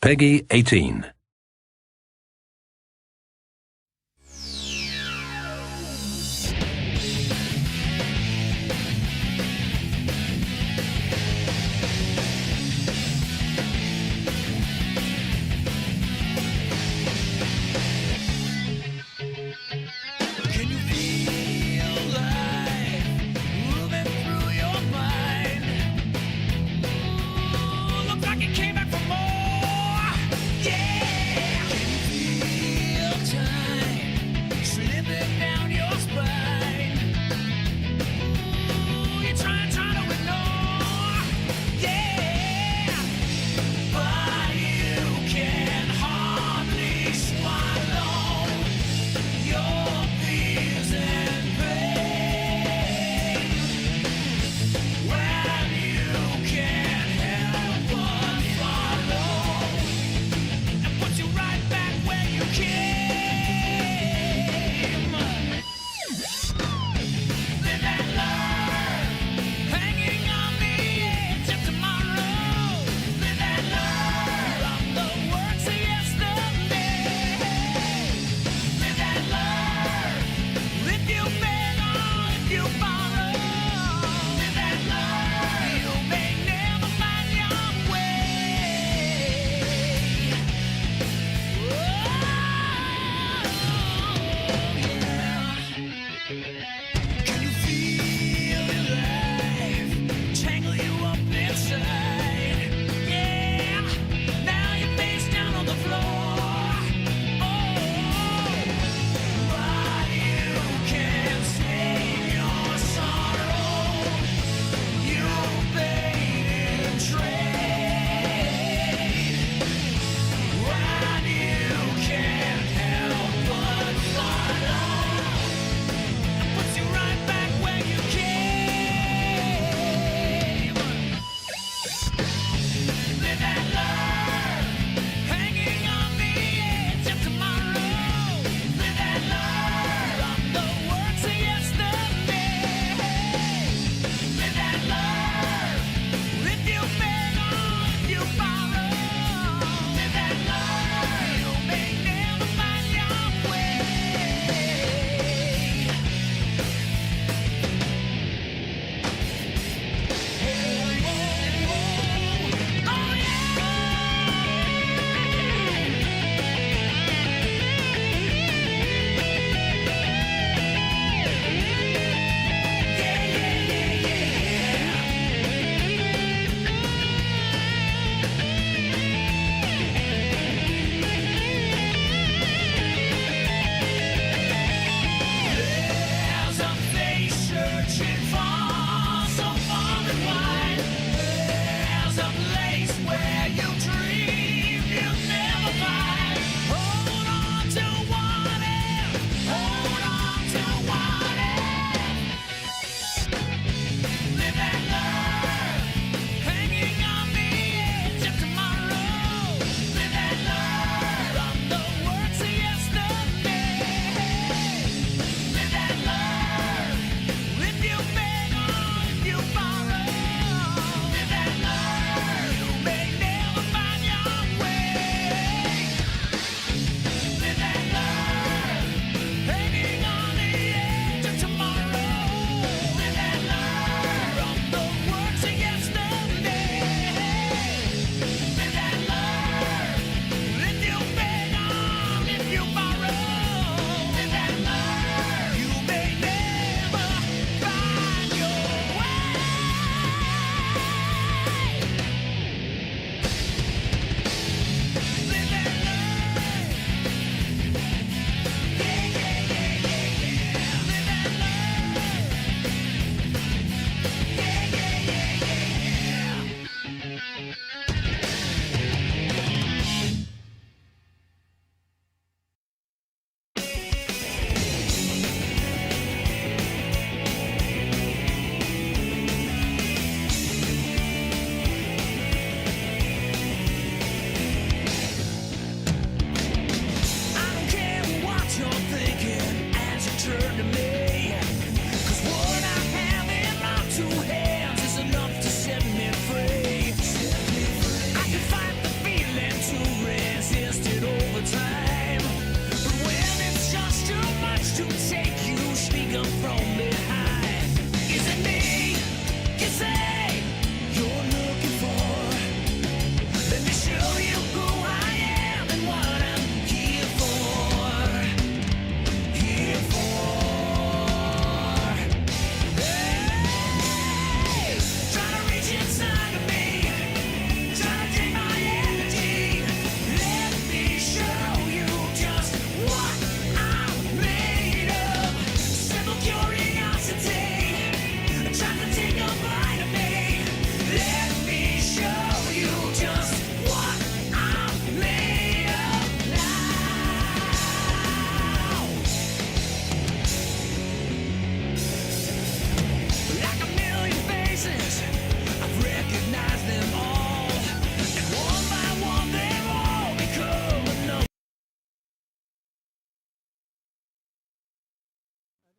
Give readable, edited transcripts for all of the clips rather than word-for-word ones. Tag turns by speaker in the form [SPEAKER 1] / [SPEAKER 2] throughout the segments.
[SPEAKER 1] Pegi 18.
[SPEAKER 2] Can you feel life moving through your mind? Ooh, looks like it came back for more. Yeah. Can you feel time slipping down your spine? Ooh, you're trying to ignore. Yeah. But you can hardly swallow your fears and pain when you can't help but follow and put you right back where you came.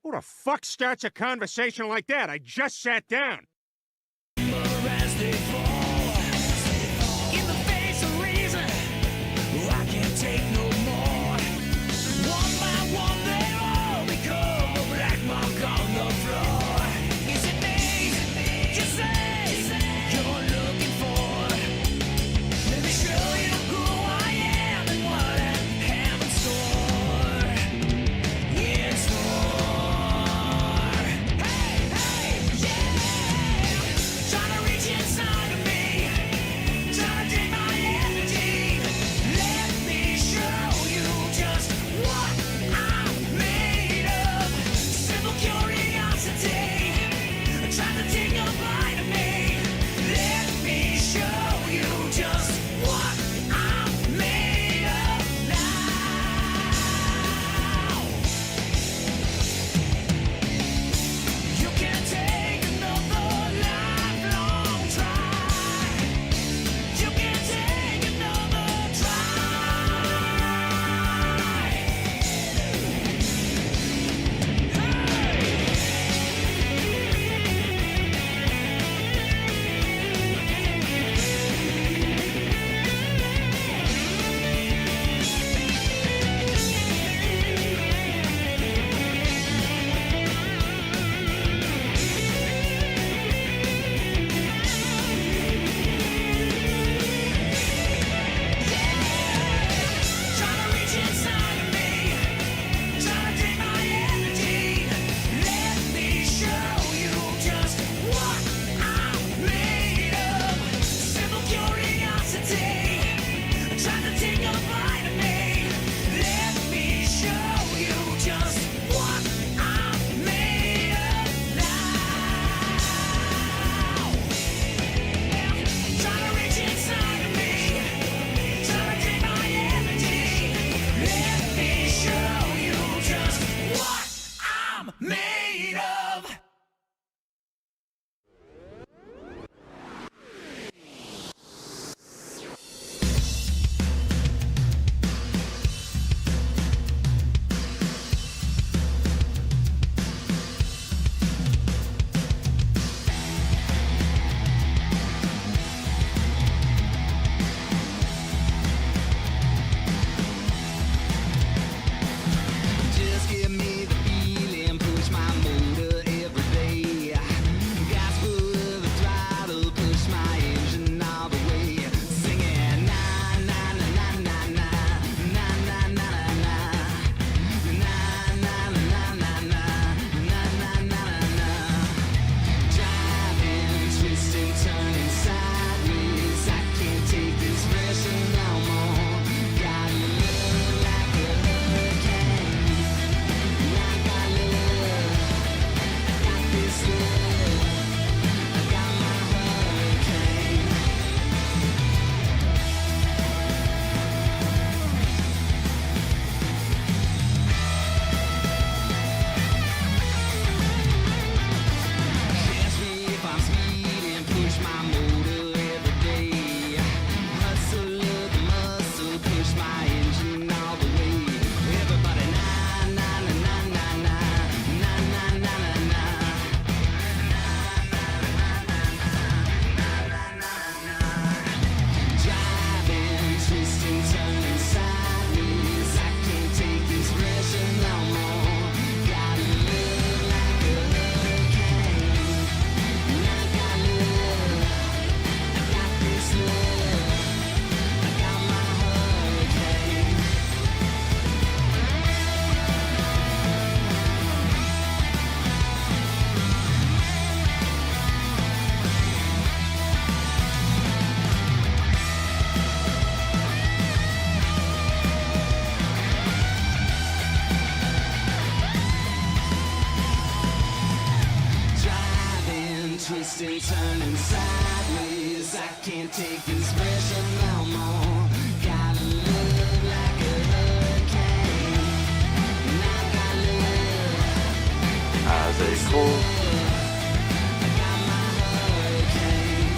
[SPEAKER 1] Who the fuck starts a conversation like that? I just sat down.
[SPEAKER 2] As they fall in the face of reason, I can't take no more. One by one, they all become a black mark on the floor. Is it me? Just say you're looking for. Let me show you who I am and what I have in store. It's more. Hey, hey, yeah. Trying to reach inside of me, trying to take my energy. Let me show you just what I'm made of. Simple curiosity, trying to take a bite of me. Let me show you just what I'm made of now. You can take another lifelong try. You can take another try. Trying to reach inside of me, trying to take my energy. Let me show you just what I'm made of. Simple curiosity, trying to take a bite of me. Let me show you just what I'm made of now. Trying to reach inside of me, trying to take my energy. Let me show you just what I'm made of. Just give me the feeling, push my motor every day. Gas full the throttle, push my engine all the way. Singing na na na na na na na na na na na na na na na na. Driving, twisting, turning sideways. I can't take this pressure no more. Got love like a hurricane. I got love, I got this love, I got my hurricane. Catch me if I'm speeding, push my motor every day. Hustle up the muscle, push my engine all the way. Everybody na na na na na na na na na na na. Driving, twisting, turning sideways. I can't take this pressure no more. Got love like a hurricane. I got love, I got this love, I got my hurricane. Driving, twisting, turning sideways. I can't take this pressure no more. Got love like a hurricane. I got love,
[SPEAKER 3] Ah, very cool.
[SPEAKER 2] I got my hurricane.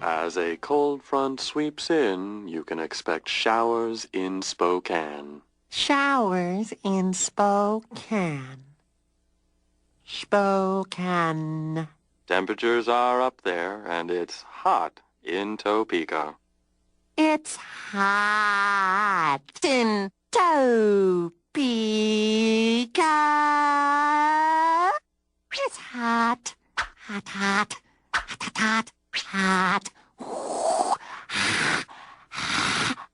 [SPEAKER 3] As a cold front sweeps in, you can expect showers in Spokane.
[SPEAKER 4] Showers in Spokane. Spokane.
[SPEAKER 3] Temperatures are up there, and it's hot in Topeka.
[SPEAKER 4] It's hot in Topeka. It's hot. Hot, hot. Hot, hot, hot. Hot.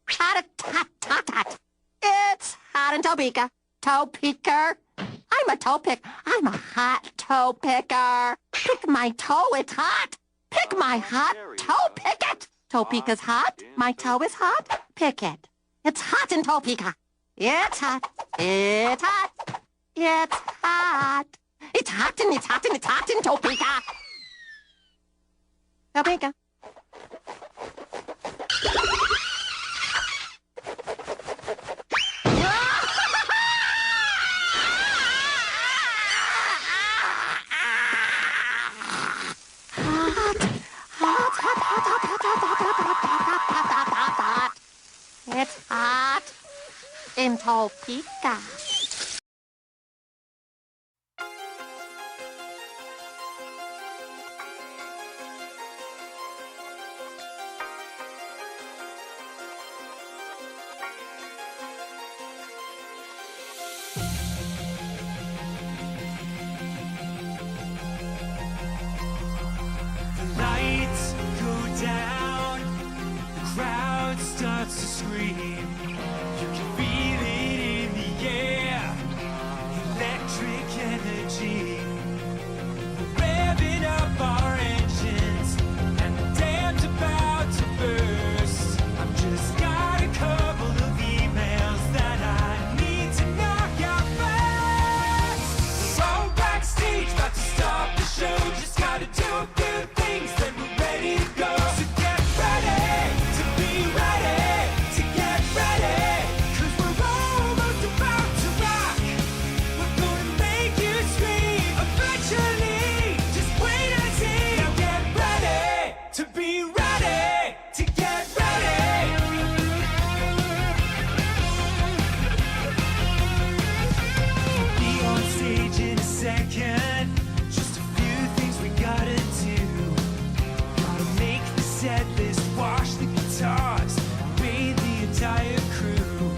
[SPEAKER 4] Hot, hot, hot, hot. It's hot in Topeka. Toe picker. I'm a toe pick. I'm a hot toe picker. Pick my toe, it's hot. Pick my hot toe, pick it. Topeka's hot. My toe is hot. Pick it. It's hot in Topeka. It's hot. It's hot. It's hot. It's hot and it's hot and it's hot in Topeka. Topeka. It's hot in Topeka.
[SPEAKER 2] The lights go down, the crowd starts to scream. You can feel it in the air, electric energy. We're revving up our engines, and the dam's about to burst. I've just got a couple of emails that I need to knock out fast. We're all backstage, about to start the show. Just gotta do a few things, then we're ready to go. So get ready to be ready to get ready, 'cause we're almost about to rock. We're gonna make you scream eventually. Just wait and see. Now get ready to be ready to get ready. Be on stage in a second. Just a few things we gotta do. Gotta make the set list, wash the guitars, bathe the entire crew.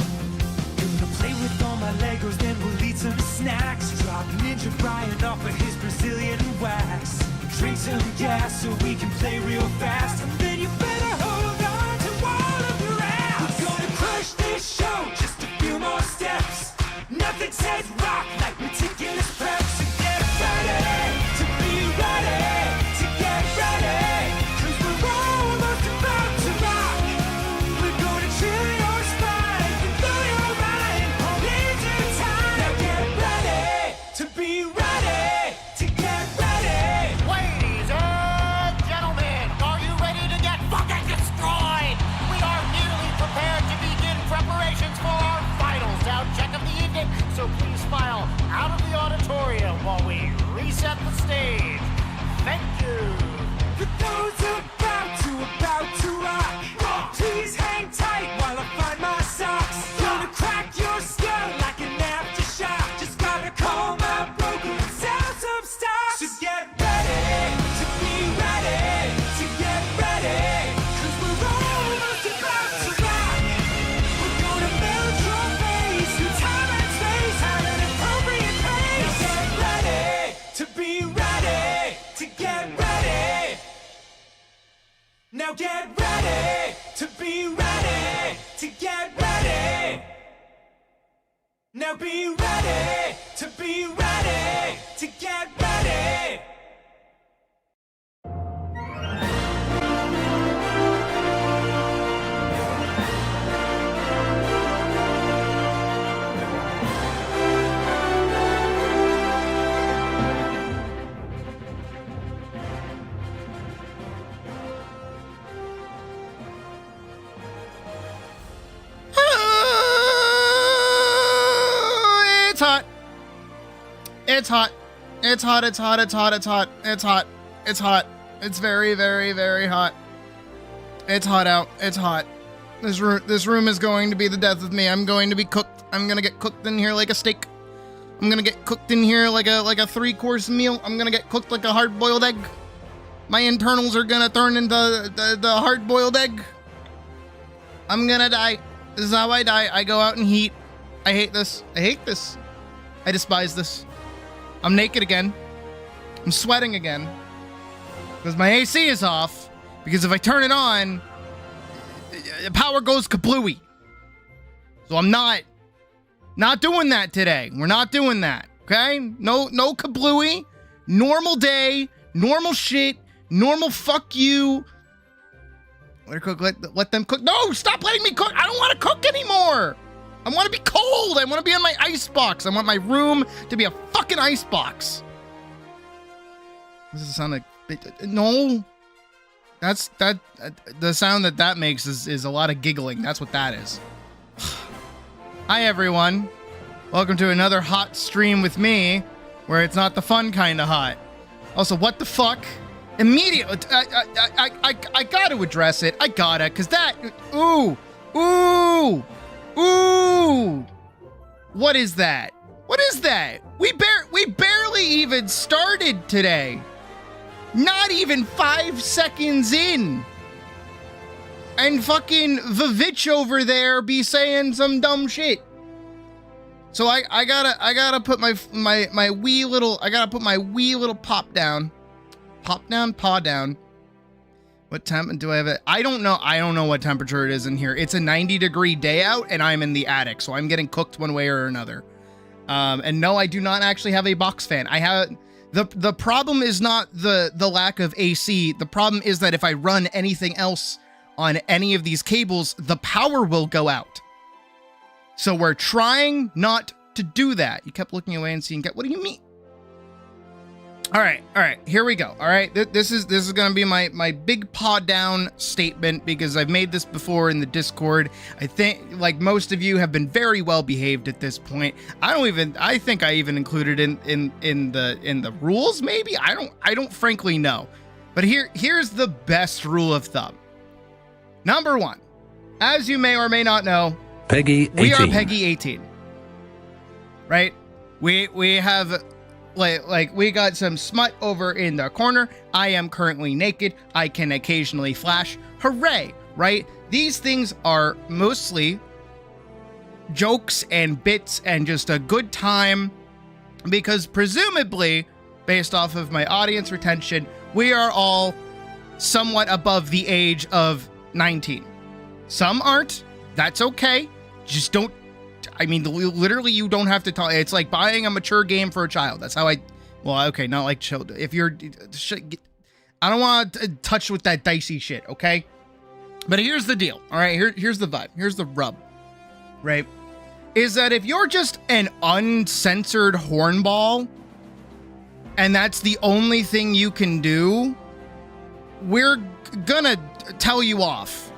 [SPEAKER 2] Gonna play with all my Legos, then we'll eat some snacks. Drop Ninja Brian off of his Brazilian wax. Drink some gas so we can play real fast. And then you better hold on to all of your ass. We're gonna crush this show, just a few more steps. Nothing says rock like meticulous prep. So get ready to be ready to get ready, 'cause we're almost about to rock. We're gonna chill your spine and blow your mind all into time. Now get ready to be ready to get ready.
[SPEAKER 5] Ladies and gentlemen, are you ready to get fucking destroyed? We are nearly prepared to begin preparations for our final sound check of the evening, so please file out of the auditorium while we reset the stage. Thank you.
[SPEAKER 2] For those about to rock, please hang tight while I find my socks. Gonna crack your skull like an aftershock. Just gotta call my broker and sell some stock. So get ready to be ready to get ready, 'cause we're almost about to rock. We're gonna melt your face through time and space at an appropriate pace. Get ready to be ready to get ready. Now get ready to be ready to get ready. Now be ready to be ready to get ready.
[SPEAKER 6] It's hot. It's hot. It's hot. It's hot. It's hot. It's hot. It's hot. It's hot. It's very, very, very hot. It's hot out. It's hot. This room is going to be the death of me. I'm going to be cooked. I'm gonna get cooked in here like a steak. I'm gonna get cooked in here like a 3-course meal. I'm gonna get cooked like a hard-boiled egg. My internals are gonna turn into the hard-boiled egg. I'm gonna die. This is how I die. I go out in heat. I hate this. I hate this. I despise this. I'm naked again. I'm sweating again. Because my AC is off. Because if I turn it on, power goes kablooey. So I'm not doing that today. We're not doing that. Okay? No kablooey. Normal day. Normal shit. Normal fuck you. Let her cook. Let them cook. No, stop letting me cook. I don't want to cook anymore. I want to be cold. I want to be in my ice box. I want my room to be a fucking ice box. Does it sound like... No. That's the sound that makes is a lot of giggling. That's what that is. Hi, everyone. Welcome to another hot stream with me, where it's not the fun kind of hot. Also, what the fuck? Immediately, I gotta address it. I gotta, cause that, ooh. What is that? What is that? We barely even started today. Not even 5 seconds in. And fucking Vivitch over there be saying some dumb shit. So I gotta put my wee little, I gotta put my wee little pop down. Pop down, paw down. What temp do I have it? I don't know what temperature it is in here. It's a 90-degree day out and I'm in the attic, so I'm getting cooked one way or another. And no, I do not actually have a box fan. I have the problem is not the lack of AC. The problem is that if I run anything else on any of these cables, the power will go out. So we're trying not to do that. You kept looking away and seeing, what do you mean? All right, here we go. All right, this is gonna be my big paw down statement because I've made this before in the Discord. I think like most of you have been very well behaved at this point. I think I even included in the rules. Maybe I don't frankly know. But here's the best rule of thumb. Number 1, as you may or may not know,
[SPEAKER 7] Pegi 18.
[SPEAKER 6] We are Pegi 18. Right? We have. Like we got some smut over in the corner. I am currently naked. I can occasionally flash. Hooray, right? These things are mostly jokes and bits and just a good time because presumably, based off of my audience retention, we are all somewhat above the age of 19. Some aren't. That's okay. Just don't. I mean, literally, you don't have to talk. It's like buying a mature game for a child. That's how well, okay, not like children. If you're, I don't want to touch with that dicey shit, okay? But here's the deal, all right? Here's the vibe. Here's the rub, right? Is that if you're just an uncensored hornball, and that's the only thing you can do, we're gonna tell you off.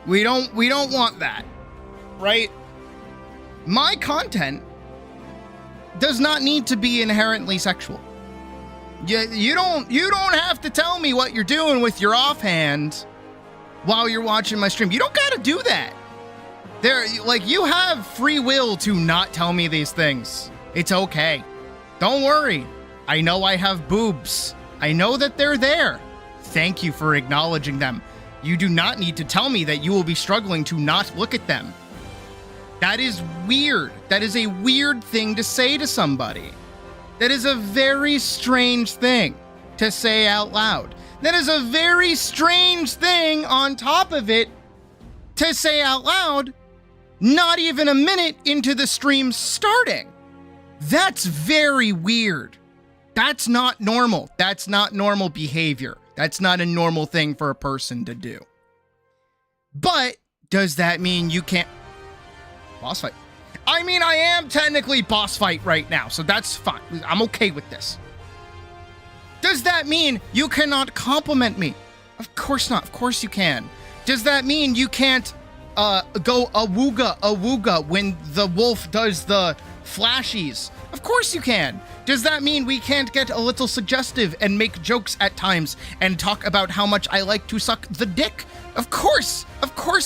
[SPEAKER 6] We don't want that, right? My content does not need to be inherently sexual. You don't have to tell me what you're doing with your offhand while you're watching my stream. You don't got to do that. You have free will to not tell me these things. It's okay. Don't worry. I know I have boobs. I know that they're there. Thank you for acknowledging them. You do not need to tell me that you will be struggling to not look at them. That is weird. That is a weird thing to say to somebody. That is a very strange thing to say out loud. That is a very strange thing on top of it to say out loud, not even a minute into the stream starting. That's very weird. That's not normal. That's not normal behavior. That's not a normal thing for a person to do. But does that mean you can't... Boss fight. I mean, I am technically boss fight right now, so that's fine. I'm okay with this. Does that mean you cannot compliment me? Of course not. Of course you can. Does that mean you can't go awooga when the wolf does the flashies Of course you can. Does that mean we can't get a little suggestive and make jokes at times and talk about how much I like to suck the dick? Of course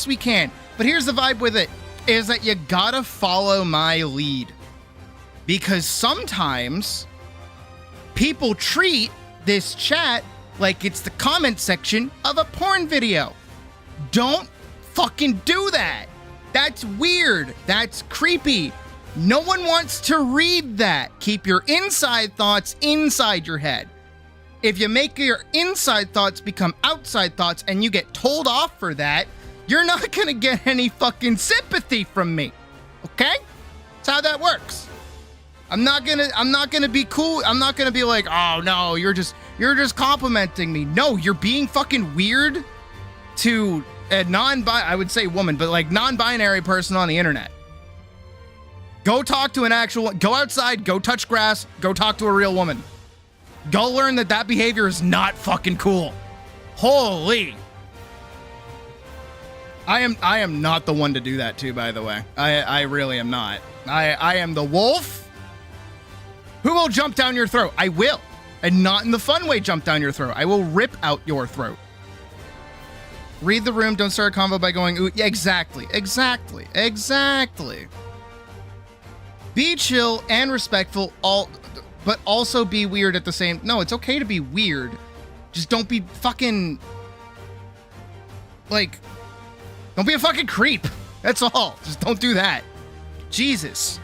[SPEAKER 6] we can. But here's the vibe with it, is that you gotta follow my lead. Because sometimes people treat this chat like it's the comment section of a porn video. Don't fucking do that. That's weird. That's creepy. No one wants to read that. Keep your inside thoughts inside your head. If you make your inside thoughts become outside thoughts and you get told off for that, you're not gonna get any fucking sympathy from me. Okay? That's how that works. I'm not gonna be cool. I'm not gonna be like, oh no, you're just complimenting me. No, you're being fucking weird to a I would say woman, but like non-binary person on the internet. Go talk to an actual, go outside, go touch grass, go talk to a real woman. Go learn that behavior is not fucking cool. Holy. I am not the one to do that to, by the way. I really am not. I am the wolf who will jump down your throat. I will. And not in the fun way jump down your throat. I will rip out your throat. Read the room, don't start a convo by going, ooh, yeah, exactly. Be chill and respectful, but also be weird at the same. No, it's okay to be weird. Just don't be fucking like, don't be a fucking creep. That's all. Just don't do that. Jesus.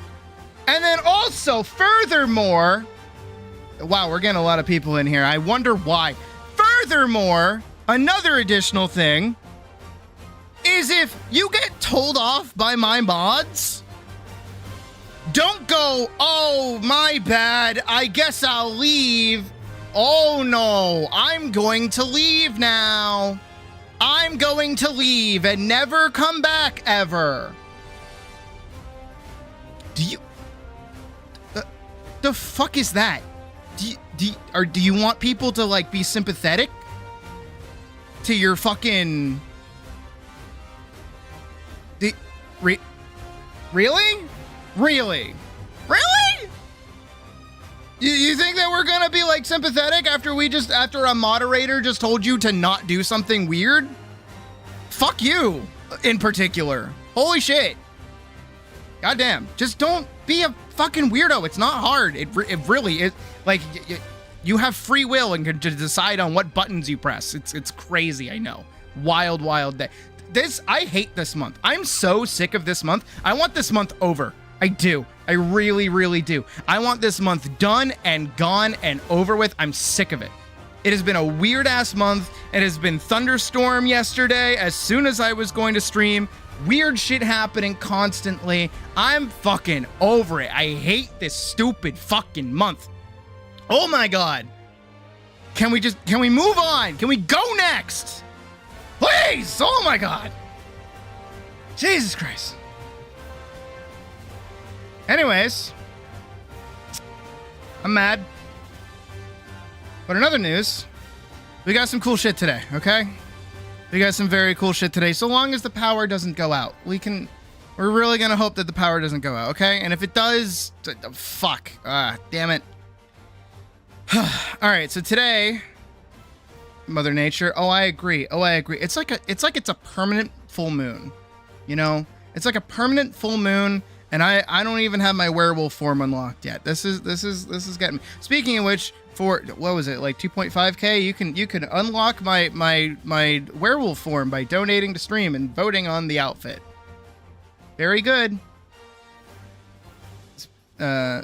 [SPEAKER 6] And then also, furthermore, wow, we're getting a lot of people in here. I wonder why. Furthermore, another additional thing is if you get told off by my mods, don't go, oh, my bad, I guess I'll leave. Oh no, I'm going to leave now. I'm going to leave and never come back ever. Do you... The fuck is that? Do you want people to like be sympathetic to your fucking... Really? Really? You think that we're gonna be like sympathetic after a moderator just told you to not do something weird? Fuck you, in particular. Holy shit. Goddamn. Just don't be a fucking weirdo. It's not hard. It really is. Like, you have free will and can just decide on what buttons you press. It's crazy, I know. Wild day. I hate this month. I'm so sick of this month. I want this month over. I do. I really do. I want this month done and gone and over with. I'm sick of it. It has been a weird ass month. It has been thunderstorm yesterday as soon as I was going to stream. Weird shit happening constantly. I'm fucking over it. I hate this stupid fucking month. Oh my God. Can we move on? Can we go next? Please! Oh my God. Jesus Christ. Anyways, I'm mad. But in other news, we got some cool shit today, okay? We got some very cool shit today. So long as the power doesn't go out, we're really gonna hope that the power doesn't go out, okay? And if it does, fuck. Damn it. All right, so today, Mother Nature. Oh, I agree. It's like it's a permanent full moon, you know? It's like a permanent full moon. And I don't even have my werewolf form unlocked yet. This is getting me. Speaking of which, for what was it, like 2.5K, you can unlock my werewolf form by donating to stream and voting on the outfit. Very good.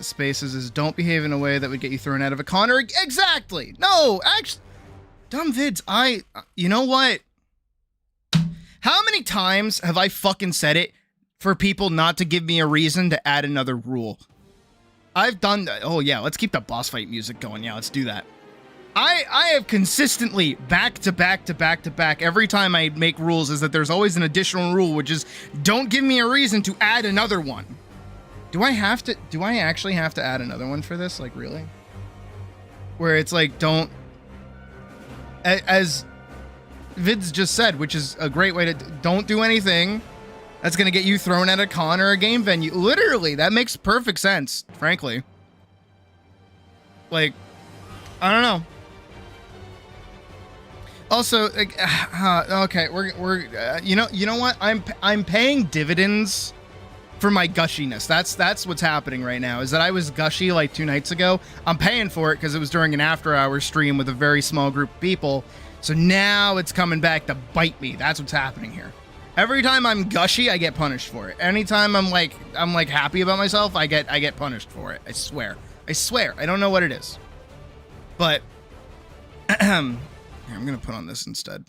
[SPEAKER 6] Spaces is don't behave in a way that would get you thrown out of a con or exactly. No, actually, dumb vids. You know what? How many times have I fucking said it? For people not to give me a reason to add another rule. I've done that. Oh yeah, let's keep the boss fight music going. Yeah, let's do that. I have consistently back to back every time I make rules is that there's always an additional rule, which is don't give me a reason to add another one. Do I actually have to add another one for this? Like, really? Where it's like, don't, as Vids just said, which is a great way to, don't do anything that's going to get you thrown at a con or a game venue. Literally, that makes perfect sense, frankly. Like, I don't know. Also, like, okay, we're you know what? I'm paying dividends for my gushiness. That's what's happening right now. Is that I was gushy like 2 nights ago. I'm paying for it because it was during an after-hours stream with a very small group of people. So now it's coming back to bite me. That's what's happening here. Every time I'm gushy, I get punished for it. Anytime I'm like happy about myself, I get punished for it. I swear. I don't know what it is. But here, I'm gonna put on this instead.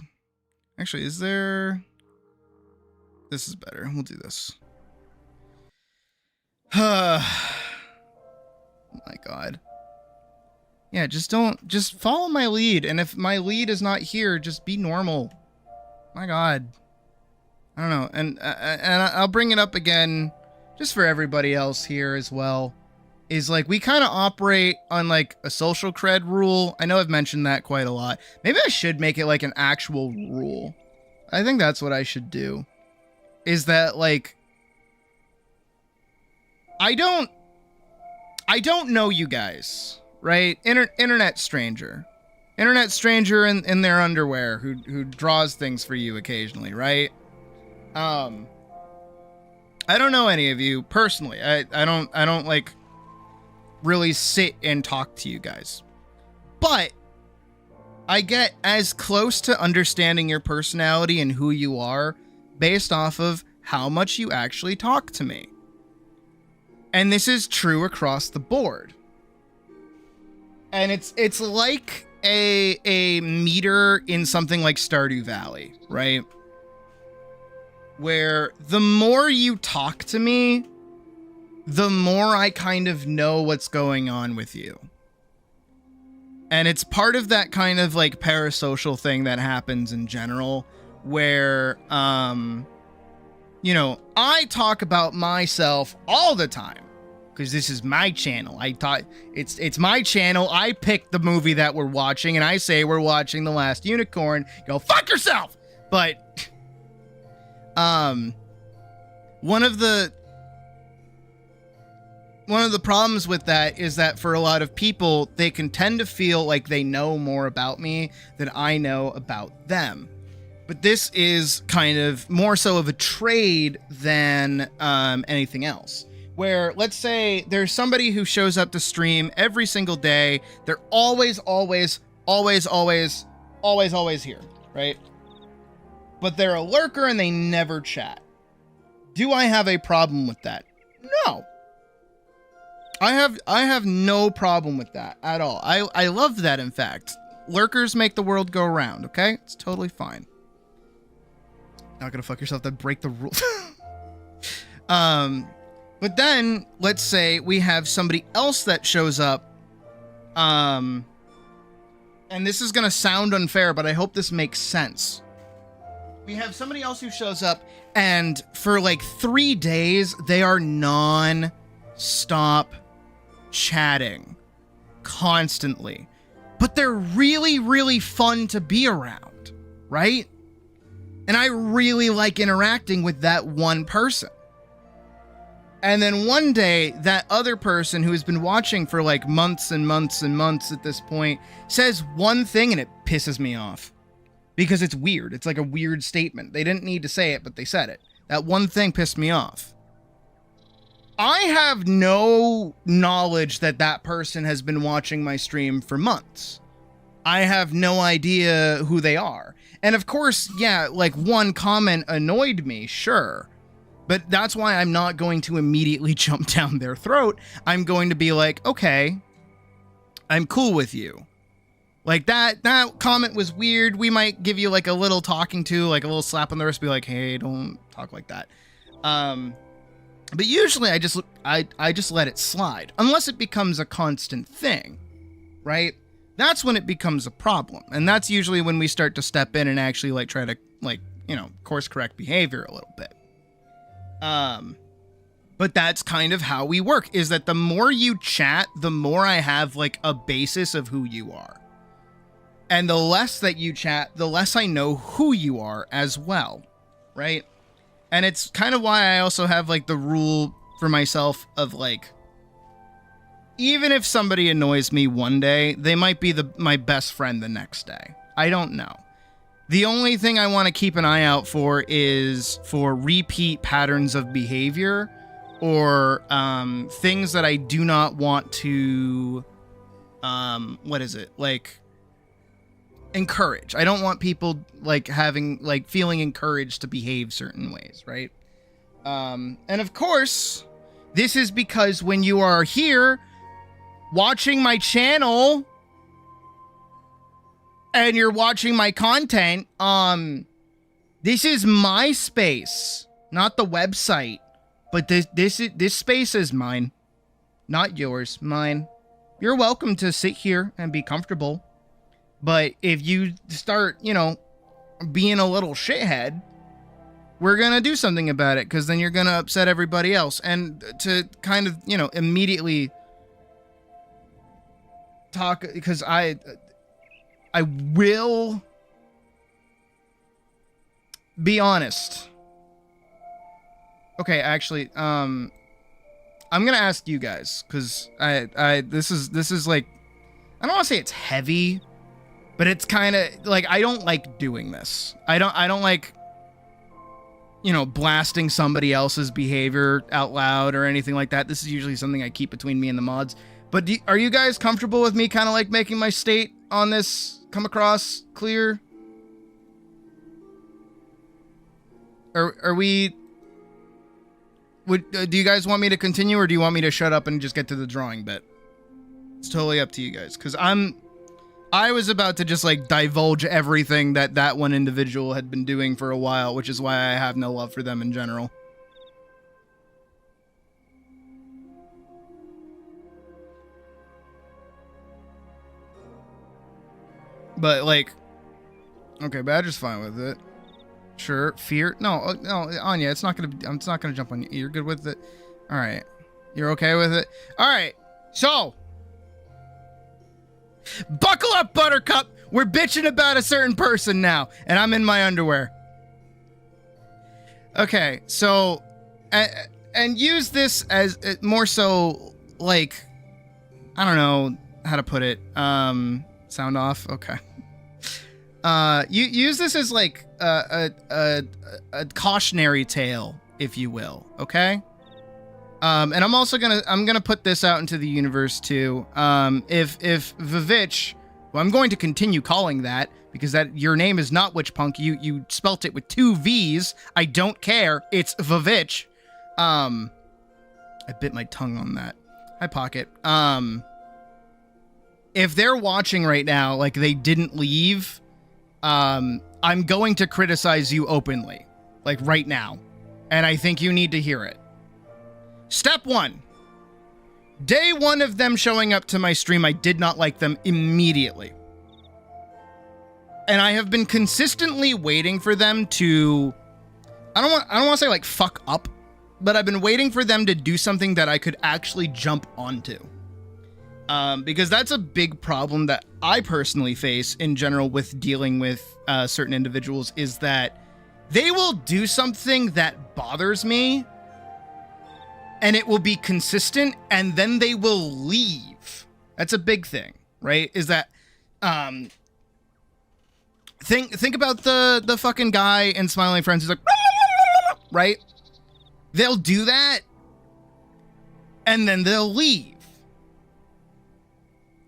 [SPEAKER 6] Actually, is there? This is better. We'll do this. Oh my God. Yeah, just follow my lead. And if my lead is not here, just be normal. My God. I don't know. And I'll bring it up again just for everybody else here as well. Is like we kind of operate on like a social cred rule. I know I've mentioned that quite a lot. Maybe I should make it like an actual rule. I think that's what I should do. Is that like I don't know you guys, right? Internet stranger in their underwear who draws things for you occasionally, right? I don't know any of you personally. I don't like really sit and talk to you guys, but I get as close to understanding your personality and who you are based off of how much you actually talk to me. And this is true across the board. And it's like a meter in something like Stardew Valley, right? Where the more you talk to me, the more I kind of know what's going on with you. And it's part of that kind of like parasocial thing that happens in general where, you know, I talk about myself all the time because this is my channel. I thought it's my channel. I picked the movie that we're watching and I say we're watching The Last Unicorn. Go fuck yourself. But, one of the problems with that is that for a lot of people, they can tend to feel like they know more about me than I know about them. But this is kind of more so of a trade than anything else. Where, let's say, there's somebody who shows up to stream every single day. They're always here, right? But they're a lurker and they never chat. Do I have a problem with that? No. I have no problem with that at all. I love that, in fact. Lurkers make the world go round, okay? It's totally fine. Not gonna fuck yourself, that break the rule. But then, let's say we have somebody else that shows up, and this is gonna sound unfair, but I hope this makes sense. We have somebody else who shows up, and for like 3 days, they are non-stop chatting constantly. But they're really, really fun to be around, right? And I really like interacting with that one person. And then one day, that other person who has been watching for like months and months and months at this point says one thing and it pisses me off. Because it's weird. It's like a weird statement. They didn't need to say it, but they said it. That one thing pissed me off. I have no knowledge that that person has been watching my stream for months. I have no idea who they are. And of course, yeah, like one comment annoyed me, sure. But that's why I'm not going to immediately jump down their throat. I'm going to be like, okay, I'm cool with you. Like that comment was weird. We might give you like a little talking to, like a little slap on the wrist, be like, hey, don't talk like that. But usually I just let it slide unless it becomes a constant thing, right? That's when it becomes a problem. And that's usually when we start to step in and actually like try to like, you know, course correct behavior a little bit. But that's kind of how we work, is that the more you chat, the more I have like a basis of who you are. And the less that you chat, the less I know who you are as well, right? And it's kind of why I also have like the rule for myself of like, even if somebody annoys me one day, they might be my best friend the next day. I don't know. The only thing I want to keep an eye out for is for repeat patterns of behavior or things that I do not want to, like, encourage. I don't want people, like, feeling encouraged to behave certain ways, right? And of course, this is because when you are here watching my channel and you're watching my content, this is my space, not the website. But this space is mine, not yours, mine. You're welcome to sit here and be comfortable. But if you start, being a little shithead, we're going to do something about it, because then you're going to upset everybody else. And to kind of, immediately talk, because I will be honest. Okay, actually, I'm going to ask you guys, because this is like, I don't want to say it's heavy, but it's kind of like, I don't like doing this. I don't like, blasting somebody else's behavior out loud or anything like that. This is usually something I keep between me and the mods. But are you guys comfortable with me kind of like making my state on this come across clear? Are we... do you guys want me to continue, or do you want me to shut up and just get to the drawing bit? It's totally up to you guys, because I was about to just like divulge everything that one individual had been doing for a while, which is why I have no love for them in general. But like, okay, Badger's fine with it. Sure, fear. No, Anya, I'm not gonna jump on you. You're good with it. All right, you're okay with it. All right, so buckle up, Buttercup. We're bitching about a certain person now, and I'm in my underwear. Okay, so and use this as more so like, I don't know how to put it. Sound off. Okay. You use this as like a cautionary tale, if you will. Okay. And I'm also gonna put this out into the universe too. If Vivitch, well, I'm going to continue calling that, because that your name is not Witchpunk. You spelt it with 2 V's. I don't care. It's Vivitch. I bit my tongue on that. Hi, Pocket. If they're watching right now, like they didn't leave, I'm going to criticize you openly, like right now. And I think you need to hear it. Step 1. Day 1 of them showing up to my stream, I did not like them immediately. And I have been consistently waiting for them to, I don't want to say like fuck up, but I've been waiting for them to do something that I could actually jump onto. Because that's a big problem that I personally face in general with dealing with certain individuals, is that they will do something that bothers me, and it will be consistent, and then they will leave. That's a big thing, right? Is that, think about the fucking guy in Smiling Friends who's like, right? They'll do that, and then they'll leave.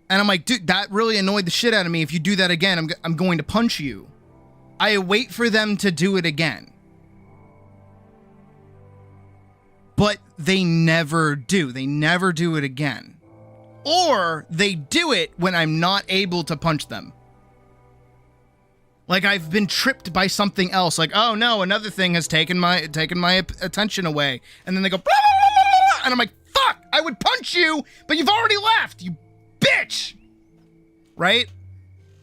[SPEAKER 6] And I'm like, dude, that really annoyed the shit out of me. If you do that again, I'm going to punch you. I wait for them to do it again. But they never do. They never do it again. Or they do it when I'm not able to punch them. Like I've been tripped by something else. Like, oh no, another thing has taken my attention away. And then they go, blah, blah, blah, blah, and I'm like, fuck, I would punch you, but you've already left, you bitch! Right?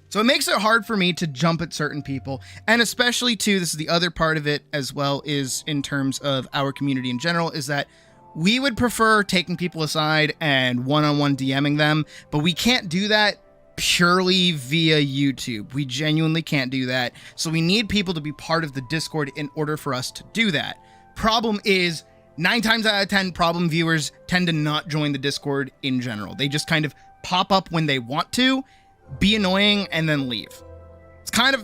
[SPEAKER 6] So it makes it hard for me to jump at certain people. And especially too, this is the other part of it as well, is in terms of our community in general, is that we would prefer taking people aside and one-on-one DMing them, but we can't do that purely via YouTube. We genuinely can't do that. So we need people to be part of the Discord in order for us to do that. Problem is, 9 times out of 10, problem viewers tend to not join the Discord in general. They just kind of pop up when they want to, be annoying, and then leave. It's kind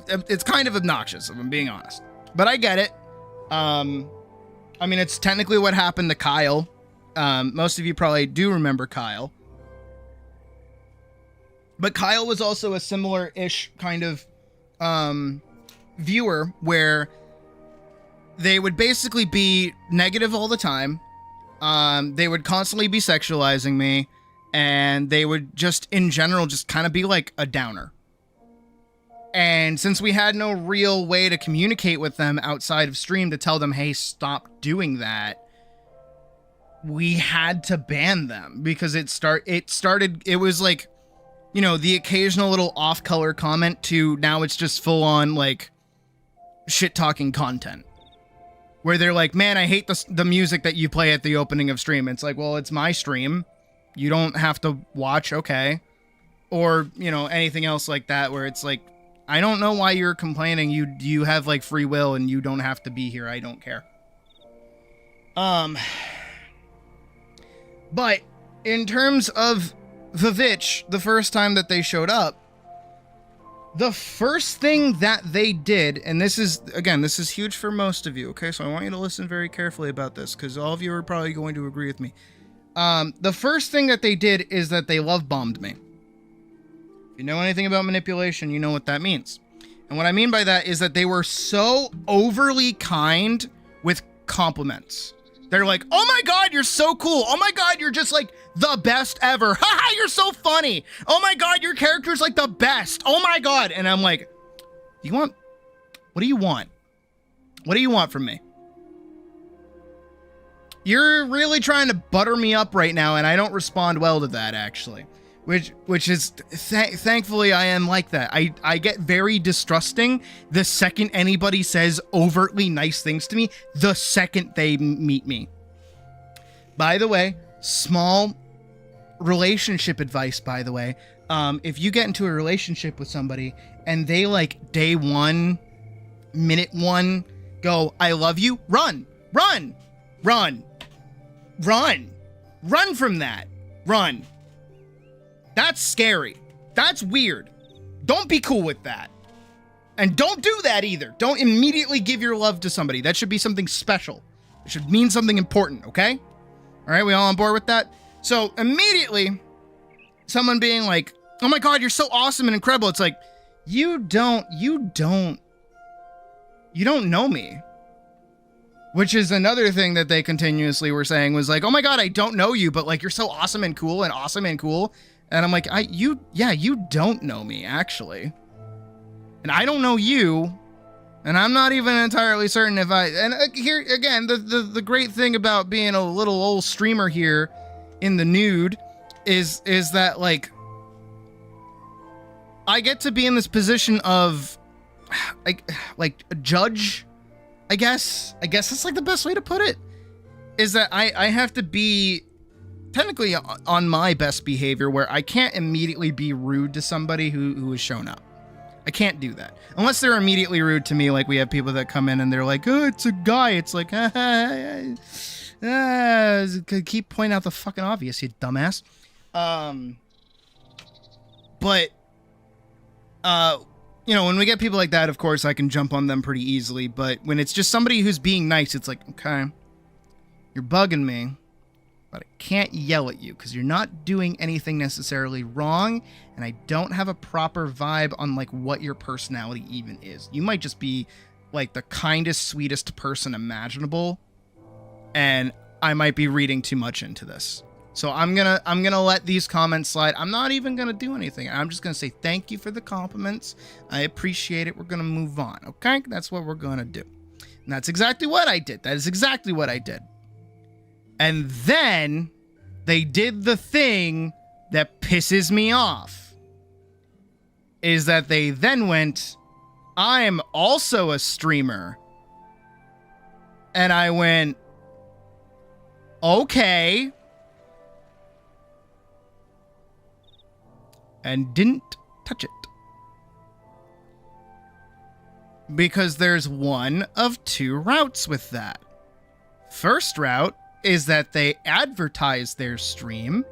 [SPEAKER 6] of obnoxious, if I'm being honest. But I get it. I mean, it's technically what happened to Kyle. Most of you probably do remember Kyle. But Kyle was also a similar-ish kind of viewer where they would basically be negative all the time. They would constantly be sexualizing me, and they would just, in general, just kind of be like a downer. And since we had no real way to communicate with them outside of stream to tell them, hey, stop doing that, we had to ban them because it was like, you know, the occasional little off-color comment to now it's just full-on, like, shit-talking content. Where they're like, man, I hate the music that you play at the opening of stream. It's like, well, it's my stream. You don't have to watch, okay? Or, you know, anything else like that where it's like, I don't know why you're complaining. You have, like, free will and you don't have to be here. I don't care. But in terms of Vivitch, the first time that they showed up, the first thing that they did, and this is huge for most of you, okay? So I want you to listen very carefully about this, because all of you are probably going to agree with me. The first thing that they did is that they love-bombed me. If you know anything about manipulation, you know what that means. And what I mean by that is that they were so overly kind with compliments. They're like, oh my god, you're so cool. Oh my god, you're just like the best ever. Haha, you're so funny. Oh my god, your character's like the best. Oh my god. And I'm like, what do you want? What do you want from me? You're really trying to butter me up right now, and I don't respond well to that, actually. Which is, thankfully, I am like that. I get very distrusting the second anybody says overtly nice things to me, the second they meet me. By the way, small relationship advice, by the way. If you get into a relationship with somebody and they, like, day 1, minute 1, go, I love you, run from that. Run. That's scary. That's weird. Don't be cool with that. And don't do that either. Don't immediately give your love to somebody. That should be something special. It should mean something important, okay? All right, we all on board with that? So immediately, someone being like, oh my god, you're so awesome and incredible. It's like, you don't know me. Which is another thing that they continuously were saying was like, oh my god, I don't know you, but like, you're so awesome and cool and awesome and cool. And I'm like, you don't know me, actually. And I don't know you. And I'm not even entirely certain if here, again, the great thing about being a little old streamer here in the nude is that, like, I get to be in this position of, like a judge, I guess. I guess that's, like, the best way to put it. Is that I have to be technically on my best behavior where I can't immediately be rude to somebody who has shown up. I can't do that. Unless they're immediately rude to me, like we have people that come in and they're like, oh, it's a guy. It's like, keep pointing out the fucking obvious, you dumbass. But, you know, when we get people like that, of course, I can jump on them pretty easily. But when it's just somebody who's being nice, it's like, okay, you're bugging me. But I can't yell at you because you're not doing anything necessarily wrong, and I don't have a proper vibe on, like, what your personality even is. You might just be, like, the kindest, sweetest person imaginable, and I might be reading too much into this. So I'm gonna let these comments slide. I'm not even gonna do anything. I'm just gonna say thank you for the compliments. I appreciate it. We're gonna move on, okay? That's what we're gonna do. And that's exactly what I did. That is exactly what I did. And then they did the thing that pisses me off. Is that they then went, I'm also a streamer. And I went, okay. And didn't touch it. Because there's one of two routes with that. First route is that they advertise their stream.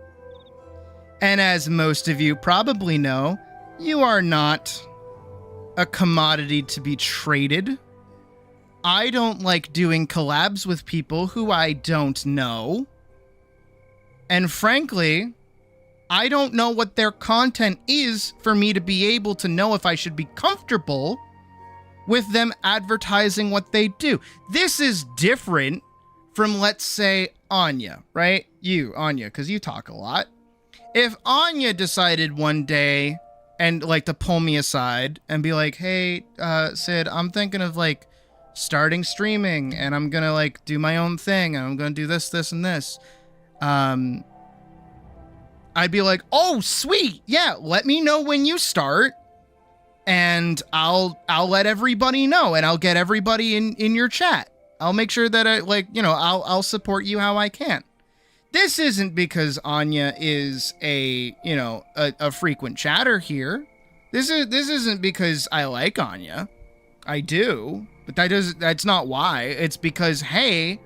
[SPEAKER 6] And as most of you probably know, you are not a commodity to be traded. I don't like doing collabs with people who I don't know. And frankly, I don't know what their content is for me to be able to know if I should be comfortable with them advertising what they do. This is different from, let's say, Anya, right? You, Anya, because you talk a lot. If Anya decided one day and like to pull me aside and be like, hey, Sid, I'm thinking of like starting streaming and I'm gonna like do my own thing and I'm gonna do this, this, and this. I'd be like, oh, sweet. Yeah, let me know when you start and I'll let everybody know and I'll get everybody in your chat. I'll make sure that I'll support you how I can. This isn't because Anya is a frequent chatter here. This isn't because I like Anya. I do, but that's not why. It's because, hey,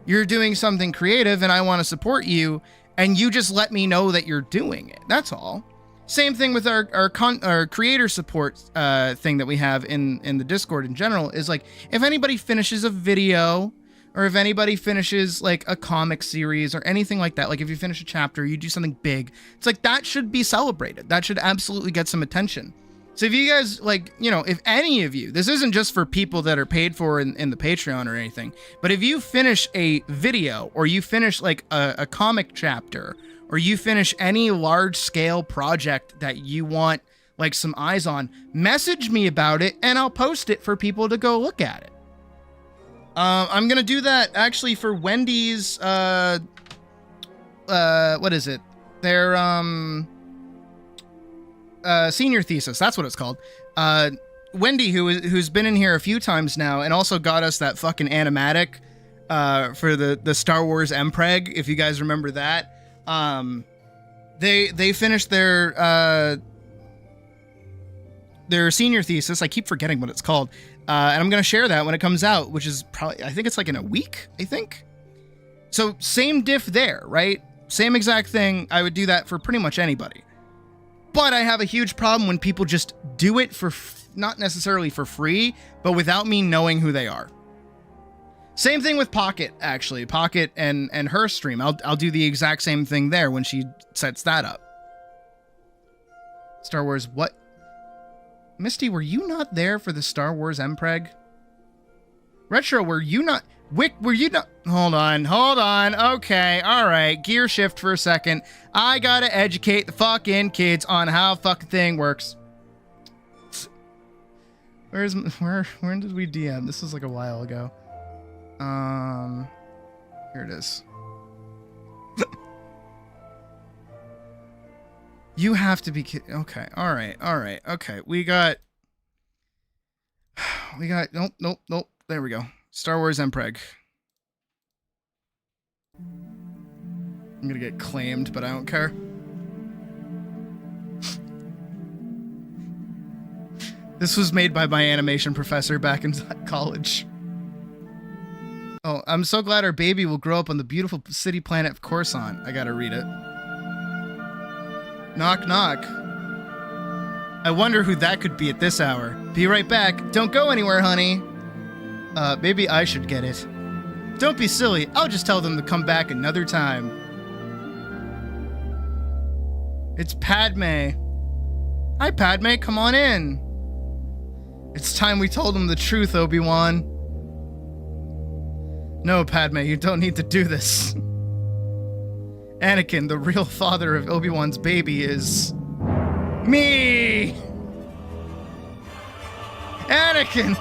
[SPEAKER 6] you're doing something creative and I want to support you, and you just let me know that you're doing it. That's all. Same thing with our creator support thing that we have in the Discord in general, is like, if anybody finishes a video or if anybody finishes like a comic series or anything like that, like if you finish a chapter, you do something big, it's like that should be celebrated. That should absolutely get some attention. So if you guys if any of you, this isn't just for people that are paid for in the Patreon or anything, but if you finish a video or you finish like a comic chapter or you finish any large scale project that you want like some eyes on, message me about it and I'll post it for people to go look at it. I'm going to do that actually for Wendy's, what is it? Their, senior thesis. That's what it's called. Wendy, who's been in here a few times now and also got us that fucking animatic, for the Star Wars MPreg, if you guys remember that. They finished their senior thesis. I keep forgetting what it's called. And I'm going to share that when it comes out, which is probably, I think it's like in a week, I think. So same diff there, right? Same exact thing. I would do that for pretty much anybody. But I have a huge problem when people just do it for, not necessarily for free, but without me knowing who they are. Same thing with Pocket, actually. Pocket and her stream. I'll do the exact same thing there when she sets that up. Star Wars, what? Misty, were you not there for the Star Wars MPreg? Retro, were you not... Wick, were you not... Hold on. Okay, alright. Gear shift for a second. I gotta educate the fucking kids on how fucking thing works. Where did we DM? This was like a while ago. Here it is. You have to be kidding. Okay, alright. Okay, we got... Nope. There we go. Star Wars MPreg. I'm gonna get claimed, but I don't care. This was made by my animation professor back in college. Oh, I'm so glad our baby will grow up on the beautiful city planet of Coruscant. I gotta read it. Knock, knock. I wonder who that could be at this hour. Be right back. Don't go anywhere, honey. Maybe I should get it. Don't be silly. I'll just tell them to come back another time. It's Padme. Hi, Padme. Come on in. It's time we told him the truth, Obi-Wan. No, Padme, you don't need to do this. Anakin, the real father of Obi-Wan's baby, is... me! Anakin!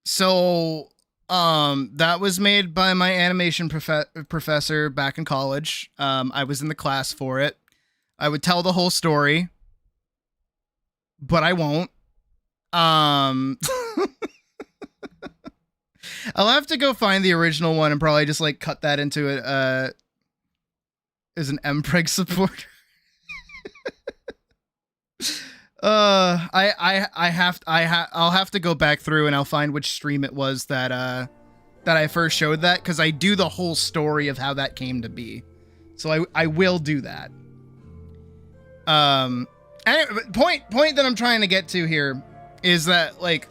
[SPEAKER 6] So, that was made by my animation professor back in college. I was in the class for it. I would tell the whole story, but I won't. I'll have to go find the original one and probably just like cut that into it as an mpreg supporter. I'll have to go back through and I'll find which stream it was that I first showed that, because I do the whole story of how that came to be. So I will do that. Anyway, point that I'm trying to get to here is that, like,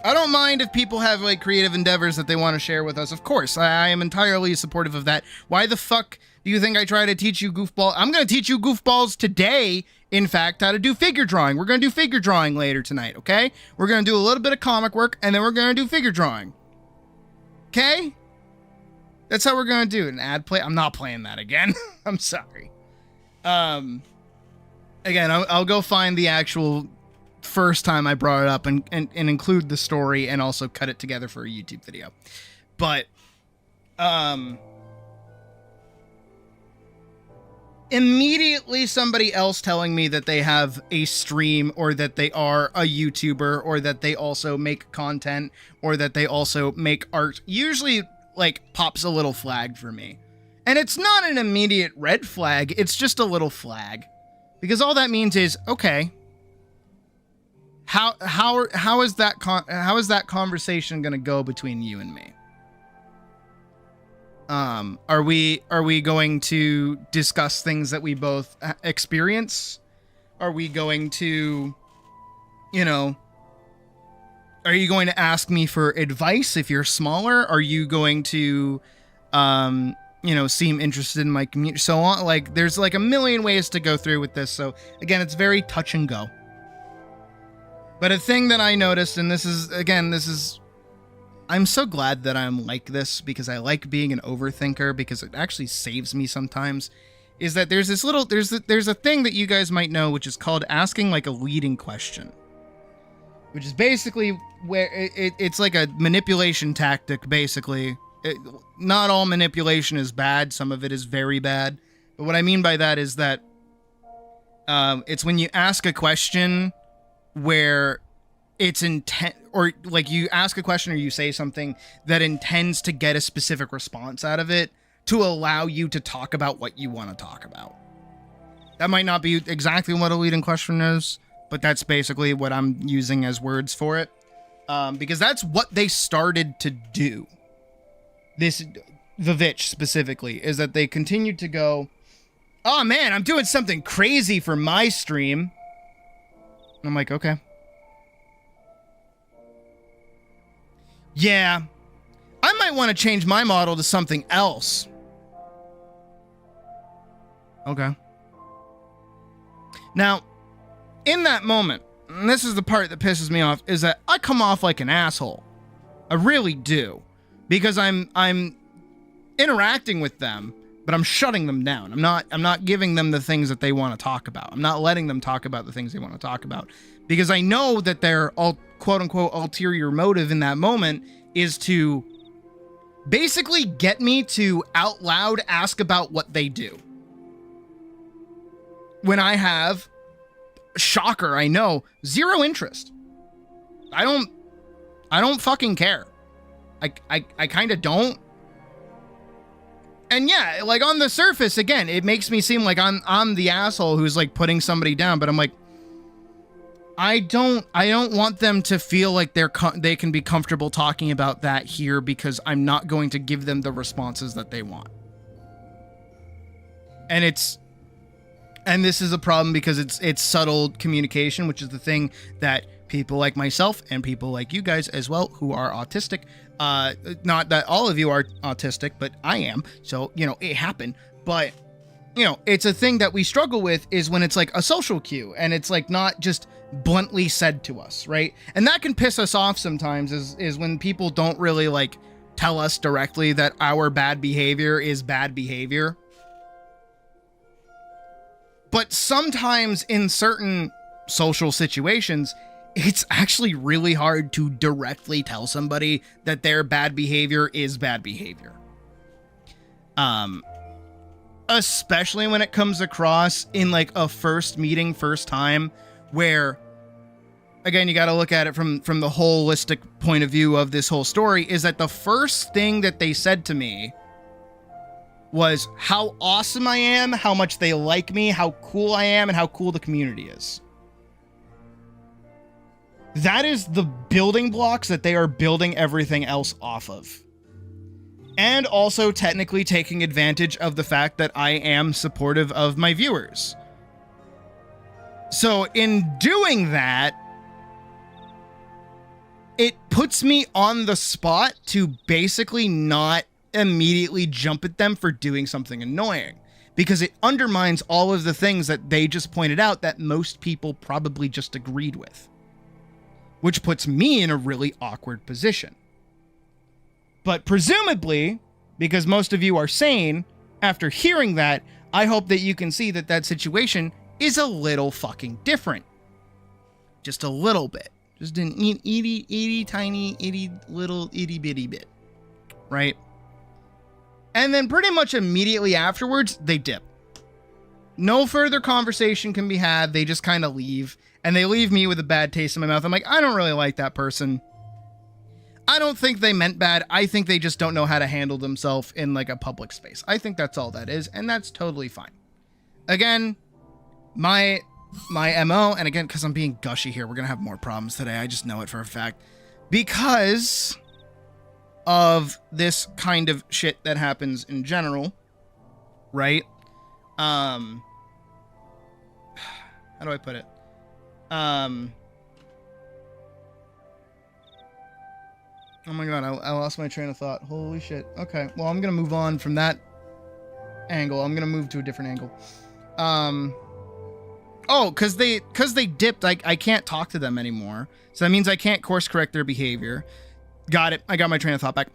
[SPEAKER 6] I don't mind if people have, like, creative endeavors that they want to share with us. Of course, I am entirely supportive of that. Why the fuck do you think I try to teach you goofball? I'm going to teach you goofballs today, in fact, how to do figure drawing. We're going to do figure drawing later tonight, okay? We're going to do a little bit of comic work, and then we're going to do figure drawing. Okay? That's how we're going to do it. An ad play? I'm not playing that again. I'm sorry. Again, I'll go find the actual first time I brought it up and include the story and also cut it together for a YouTube video. But, immediately somebody else telling me that they have a stream, or that they are a YouTuber, or that they also make content, or that they also make art, usually, like, pops a little flag for me. And it's not an immediate red flag, it's just a little flag. Because all that means is, okay, how is that conversation going to go between you and me? Are we going to discuss things that we both experience? Are we going to, you know, are you going to ask me for advice if you're smaller? Are you going to, you know, seem interested in my community? So on, like, there's like a million ways to go through with this. So again, it's very touch and go. But a thing that I noticed, and this is, I'm so glad that I'm like this, because I like being an overthinker, because it actually saves me sometimes, is that there's this little, there's a thing that you guys might know, which is called asking like a leading question, which is basically where it's like a manipulation tactic, basically. Not all manipulation is bad. Some of it is very bad. But what I mean by that is that it's when you ask a question where it's intent, or like you ask a question or you say something that intends to get a specific response out of it to allow you to talk about what you want to talk about. That might not be exactly what a leading question is, but that's basically what I'm using as words for it. Because that's what they started to do. This, Vivitch specifically, is that they continued to go, oh man, I'm doing something crazy for my stream. And I'm like, okay. Yeah, I might want to change my model to something else. Okay. Now, in that moment, and this is the part that pisses me off, is that I come off like an asshole. I really do. Because I'm interacting with them, but I'm shutting them down. I'm not giving them the things that they want to talk about. I'm not letting them talk about the things they want to talk about. Because I know that their quote unquote ulterior motive in that moment is to basically get me to out loud ask about what they do. When I have, shocker, I know, zero interest. I don't fucking care. I kind of don't. And yeah, like on the surface, again, it makes me seem like I'm the asshole who's like putting somebody down, but I'm like, I don't want them to feel like they can be comfortable talking about that here, because I'm not going to give them the responses that they want. And this is a problem because it's subtle communication, which is the thing that people like myself and people like you guys as well who are autistic, not that all of you are autistic, but I am, so, you know, it happened. But, you know, it's a thing that we struggle with, is when it's like a social cue and it's like not just bluntly said to us, right? And that can piss us off sometimes, is when people don't really like tell us directly that our bad behavior is bad behavior. But sometimes in certain social situations, it's actually really hard to directly tell somebody that their bad behavior is bad behavior. Especially when it comes across in like a first meeting, first time, where again, you got to look at it from the holistic point of view of this whole story, is that the first thing that they said to me was how awesome I am, how much they like me, how cool I am, and how cool the community is. That is the building blocks that they are building everything else off of. And also technically taking advantage of the fact that I am supportive of my viewers. So in doing that, it puts me on the spot to basically not immediately jump at them for doing something annoying, because it undermines all of the things that they just pointed out that most people probably just agreed with, which puts me in a really awkward position. But presumably, because most of you are sane, after hearing that, I hope that you can see that that situation is a little fucking different. Just a little bit. Just an itty tiny, itty little itty bitty bit. Right? And then pretty much immediately afterwards, they dip. No further conversation can be had. They just kind of leave. And they leave me with a bad taste in my mouth. I'm like, I don't really like that person. I don't think they meant bad. I think they just don't know how to handle themselves in like a public space. I think that's all that is. And that's totally fine. Again, my MO, and again, because I'm being gushy here, we're going to have more problems today. I just know it for a fact. Because of this kind of shit that happens in general, right? How do I put it? Oh my god, I lost my train of thought. Holy shit. Okay, well, I'm gonna move on from that angle. I'm gonna move to a different angle. Oh, because they dipped, I can't talk to them anymore. So that means I can't course correct their behavior. Got it. I got my train of thought back.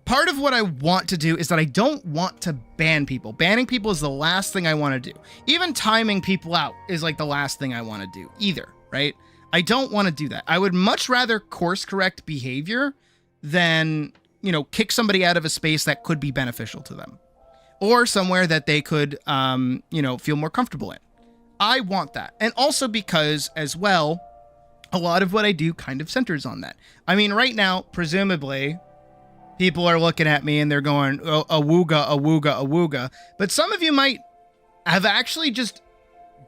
[SPEAKER 6] Part of what I want to do is that I don't want to ban people. Banning people is the last thing I want to do. Even timing people out is like the last thing I want to do either, right? I don't want to do that. I would much rather course correct behavior than, you know, kick somebody out of a space that could be beneficial to them or somewhere that they could, you know, feel more comfortable in. I want that. And also because as well, a lot of what I do kind of centers on that. I mean, right now, presumably, people are looking at me and they're going, oh, awooga, awooga, awooga. But some of you might have actually just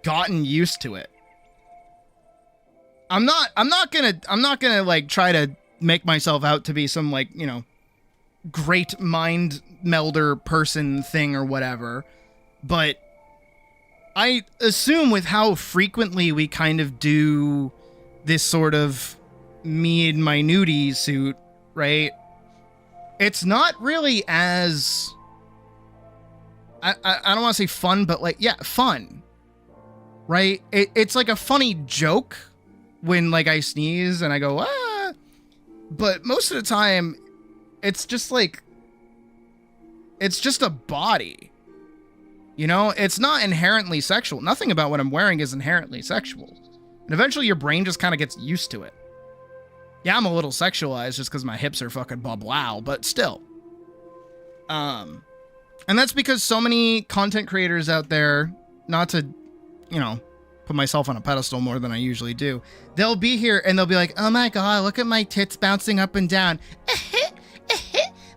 [SPEAKER 6] gotten used to it. I'm not gonna like try to make myself out to be some like, you know, great mind melder person thing or whatever. But I assume with how frequently we kind of do this sort of me in my nudie suit, right? It's not really as, I don't want to say fun, but like, yeah, fun, right? It's like a funny joke when like I sneeze and I go, ah, but most of the time it's just like, it's just a body, you know? It's not inherently sexual. Nothing about what I'm wearing is inherently sexual. And eventually your brain just kind of gets used to it. Yeah, I'm a little sexualized just because my hips are fucking blah, but still. And that's because so many content creators out there, not to, you know, put myself on a pedestal more than I usually do, they'll be here and they'll be like, oh my god, look at my tits bouncing up and down.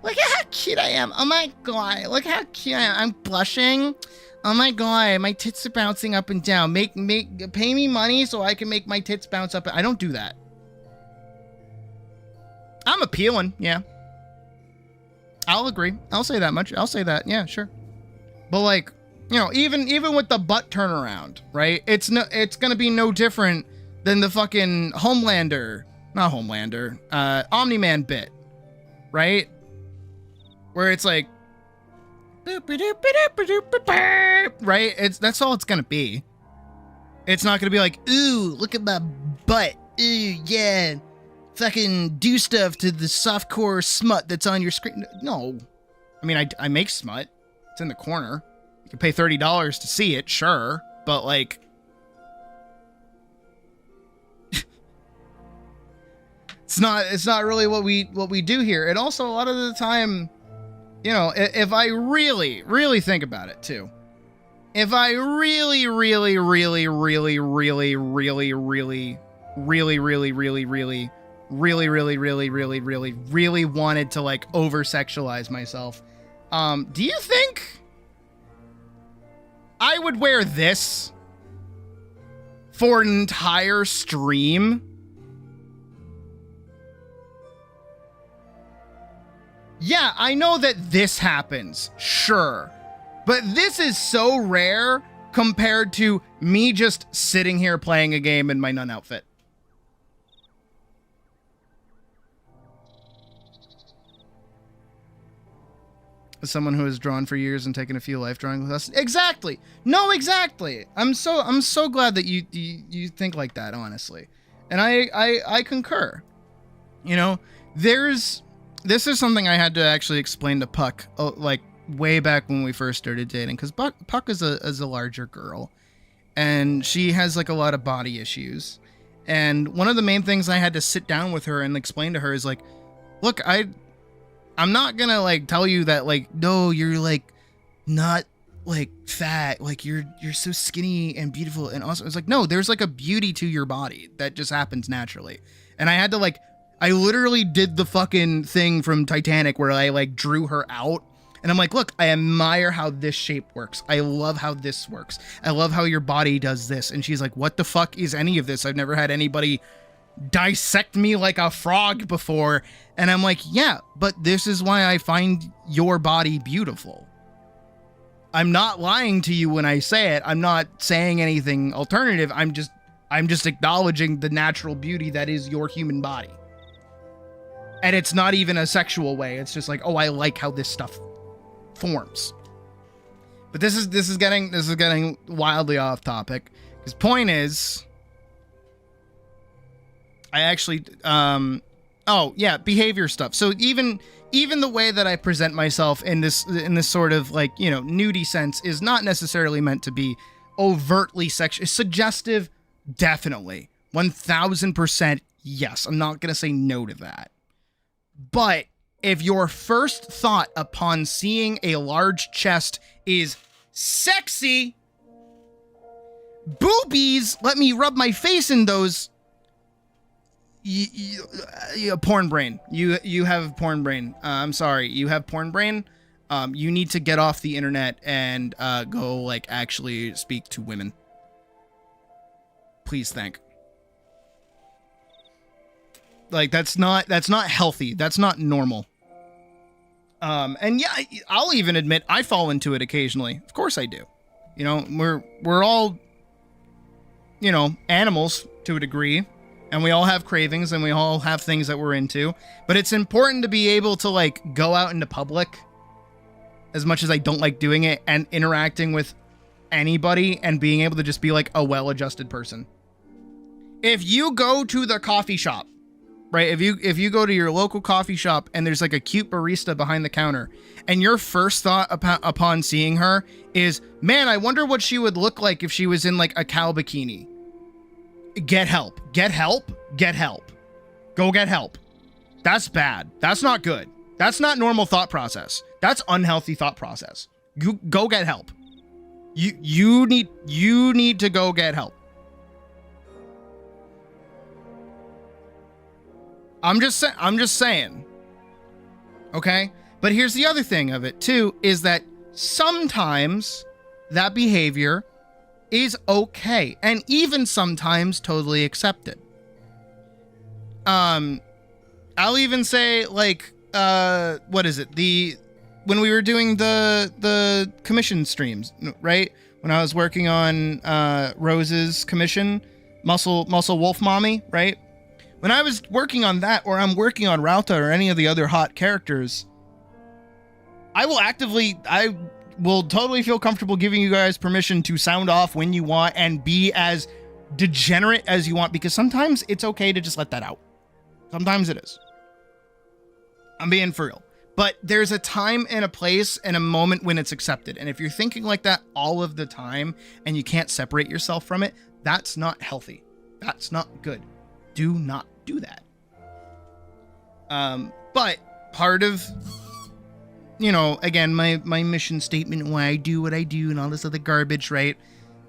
[SPEAKER 6] Look at how cute I am. Oh my god, look how cute I am. I'm blushing. Oh my god, my tits are bouncing up and down. Pay me money so I can make my tits bounce up. I don't do that. I'm appealing, yeah. I'll agree. I'll say that much. I'll say that, yeah, sure. But like, you know, even with the butt turnaround, right? It's gonna be no different than the fucking Omni-Man bit, right? Where it's like, right? That's all it's gonna be. It's not gonna be like, ooh, look at my butt. Ooh, yeah. Fucking do stuff to the softcore smut that's on your screen. No. I mean, I make smut. It's in the corner. You can pay $30 to see it, sure. But like, it's not really what we do here. And also a lot of the time, you know, if I really, really think about it too, if I really really wanted to like over sexualize myself. Do you think I would wear this for an entire stream? Yeah, I know that this happens, sure. But this is so rare compared to me just sitting here playing a game in my nun outfit. As someone who has drawn for years and taken a few life drawing lessons. Exactly. No, exactly. I'm so glad that you think like that, honestly. And I concur. You know, this is something I had to actually explain to Puck, like way back when we first started dating, because Puck is a larger girl, and she has like a lot of body issues. And one of the main things I had to sit down with her and explain to her is like, look, I'm not gonna like tell you that like, no, you're like not like fat, like you're so skinny and beautiful and awesome. It's like, no, there's like a beauty to your body that just happens naturally. And I had to like, I literally did the fucking thing from Titanic where I like drew her out. And I'm like, look, I admire how this shape works. I love how this works. I love how your body does this. And she's like, what the fuck is any of this? I've never had anybody dissect me like a frog before. And I'm like, yeah, but this is why I find your body beautiful. I'm not lying to you when I say it. I'm not saying anything alternative. I'm just acknowledging the natural beauty that is your human body. And it's not even a sexual way. It's just like, oh, I like how this stuff forms. But this is getting wildly off topic. His point is, I actually oh yeah, behavior stuff. So even the way that I present myself in this sort of like, you know, nudie sense is not necessarily meant to be overtly sexual. Suggestive, definitely. 1000% yes. I'm not gonna say no to that. But if your first thought upon seeing a large chest is sexy, boobies, let me rub my face in those, porn brain. You have porn brain. I'm sorry, you have porn brain. You need to get off the internet and go like actually speak to women. Please thank. Like that's not healthy. That's not normal. And yeah, I'll even admit I fall into it occasionally. Of course I do. You know, we're all, you know, animals to a degree, and we all have cravings and we all have things that we're into, but it's important to be able to like go out into public, as much as I don't like doing it, and interacting with anybody and being able to just be like a well-adjusted person. If you go to the coffee shop, right? If you go to your local coffee shop and there's like a cute barista behind the counter, and your first thought upon seeing her is, man, I wonder what she would look like if she was in like a cow bikini. Get help. Get help. Get help. Go get help. That's bad. That's not good. That's not normal thought process. That's unhealthy thought process. You go get help. You need to go get help. I'm just saying. Okay? But here's the other thing of it too, is that sometimes that behavior is okay, and even sometimes totally accepted. I'll even say like what is it? When we were doing the commission streams, right? When I was working on Rose's commission, Muscle Wolf Mommy, right? When I was working on that, or I'm working on Rauta or any of the other hot characters, I will totally feel comfortable giving you guys permission to sound off when you want and be as degenerate as you want, because sometimes it's okay to just let that out. Sometimes it is. I'm being for real. But there's a time and a place and a moment when it's accepted. And if you're thinking like that all of the time and you can't separate yourself from it, that's not healthy. That's not good. Do not do that. But part of, you know, again, my mission statement, why I do what I do and all this other garbage, right,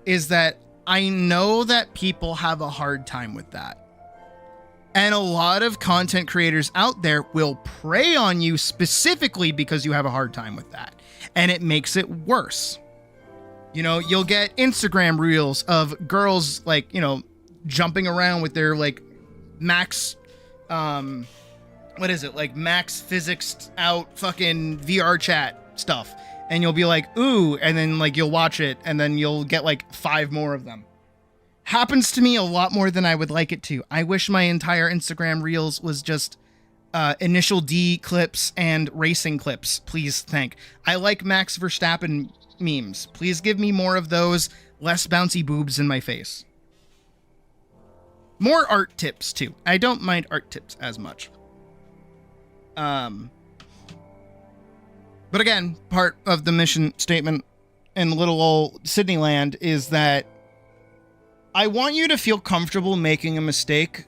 [SPEAKER 6] is that I know that people have a hard time with that. And a lot of content creators out there will prey on you specifically because you have a hard time with that. And it makes it worse. You know, you'll get Instagram reels of girls like, you know, jumping around with their like max, what is it? Like max physics out fucking VR chat stuff. And you'll be like, ooh, and then like you'll watch it and then you'll get like 5 more of them. Happens to me a lot more than I would like it to. I wish my entire Instagram reels was just initial D clips and racing clips. Please, thank. I like Max Verstappen memes. Please give me more of those, less bouncy boobs in my face. More art tips too. I don't mind art tips as much. But again, part of the mission statement in little old Sydney land is that I want you to feel comfortable making a mistake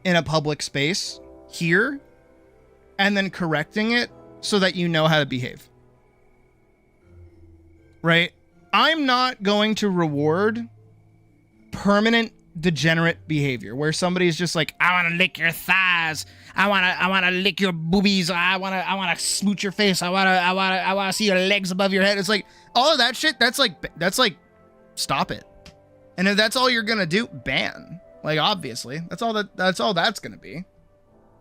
[SPEAKER 6] in a public space here and then correcting it so that you know how to behave. Right? I'm not going to reward permanent degenerate behavior where somebody's just like, I want to lick your thighs. I want to lick your boobies. I want to smooch your face. I want to see your legs above your head. It's like all of that shit. That's like, stop it. And if that's all you're going to do, ban. Like, obviously. That's all that's going to be.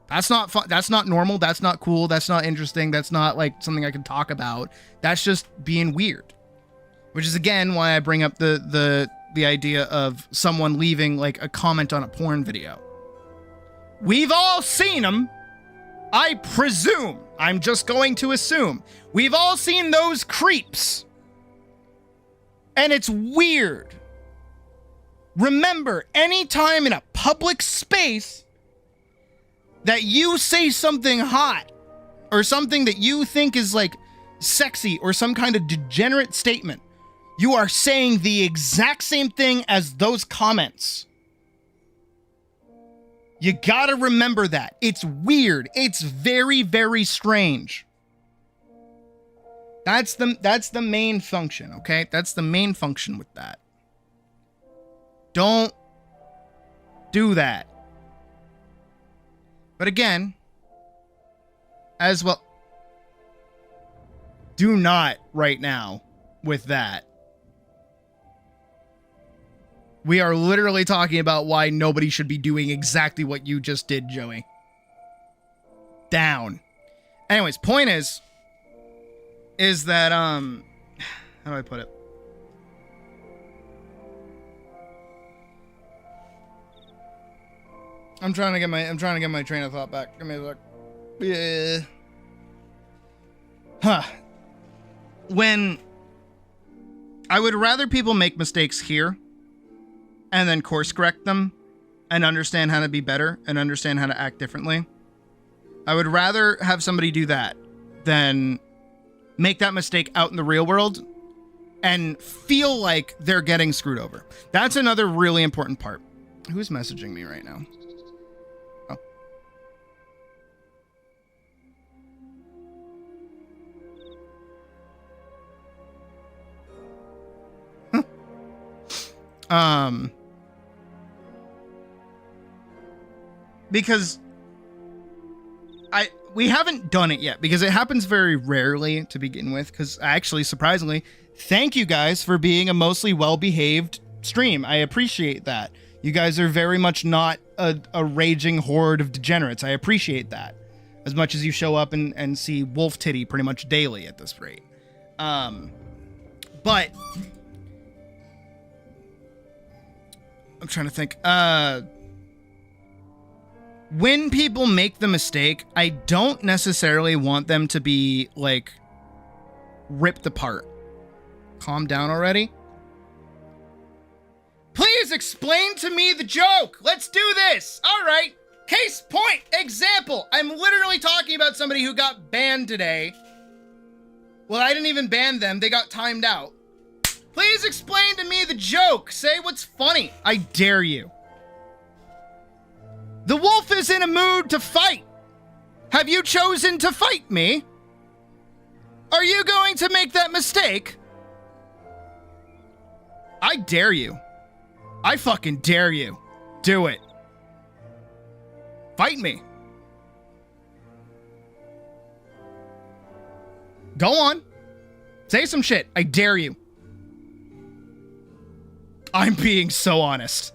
[SPEAKER 6] That's not fun. That's not normal. That's not cool. That's not interesting. That's not, like, something I can talk about. That's just being weird. Which is, again, why I bring up the idea of someone leaving, like, a comment on a porn video. We've all seen them. I presume. I'm just going to assume. We've all seen those creeps. And it's weird. Remember, anytime in a public space that you say something hot or something that you think is like sexy or some kind of degenerate statement, you are saying the exact same thing as those comments. You gotta remember that. It's weird. It's very, very strange. That's the main function, okay? That's the main function with that. Don't do that. But again, as well, do not right now with that. We are literally talking about why nobody should be doing exactly what you just did, Joey. Down. Anyways, point is that, how do I put it? I'm trying to get my train of thought back. Give me a sec. Yeah. Huh. When I would rather people make mistakes here and then course correct them and understand how to be better and understand how to act differently. I would rather have somebody do that than make that mistake out in the real world and feel like they're getting screwed over. That's another really important part. Who's messaging me right now? Because we haven't done it yet because it happens very rarely to begin with, because actually, surprisingly, thank you guys for being a mostly well-behaved stream. I appreciate that. You guys are very much not a raging horde of degenerates. I appreciate that. As much as you show up and see wolf titty pretty much daily at this rate. But I'm trying to think. When people make the mistake, I don't necessarily want them to be, like, ripped apart. Calm down already. Please explain to me the joke. Let's do this. All right. Case point. Example. I'm literally talking about somebody who got banned today. Well, I didn't even ban them. They got timed out. Please explain to me the joke. Say what's funny. I dare you. The wolf is in a mood to fight. Have you chosen to fight me? Are you going to make that mistake? I dare you. I fucking dare you. Do it. Fight me. Go on. Say some shit. I dare you. I'm being so honest.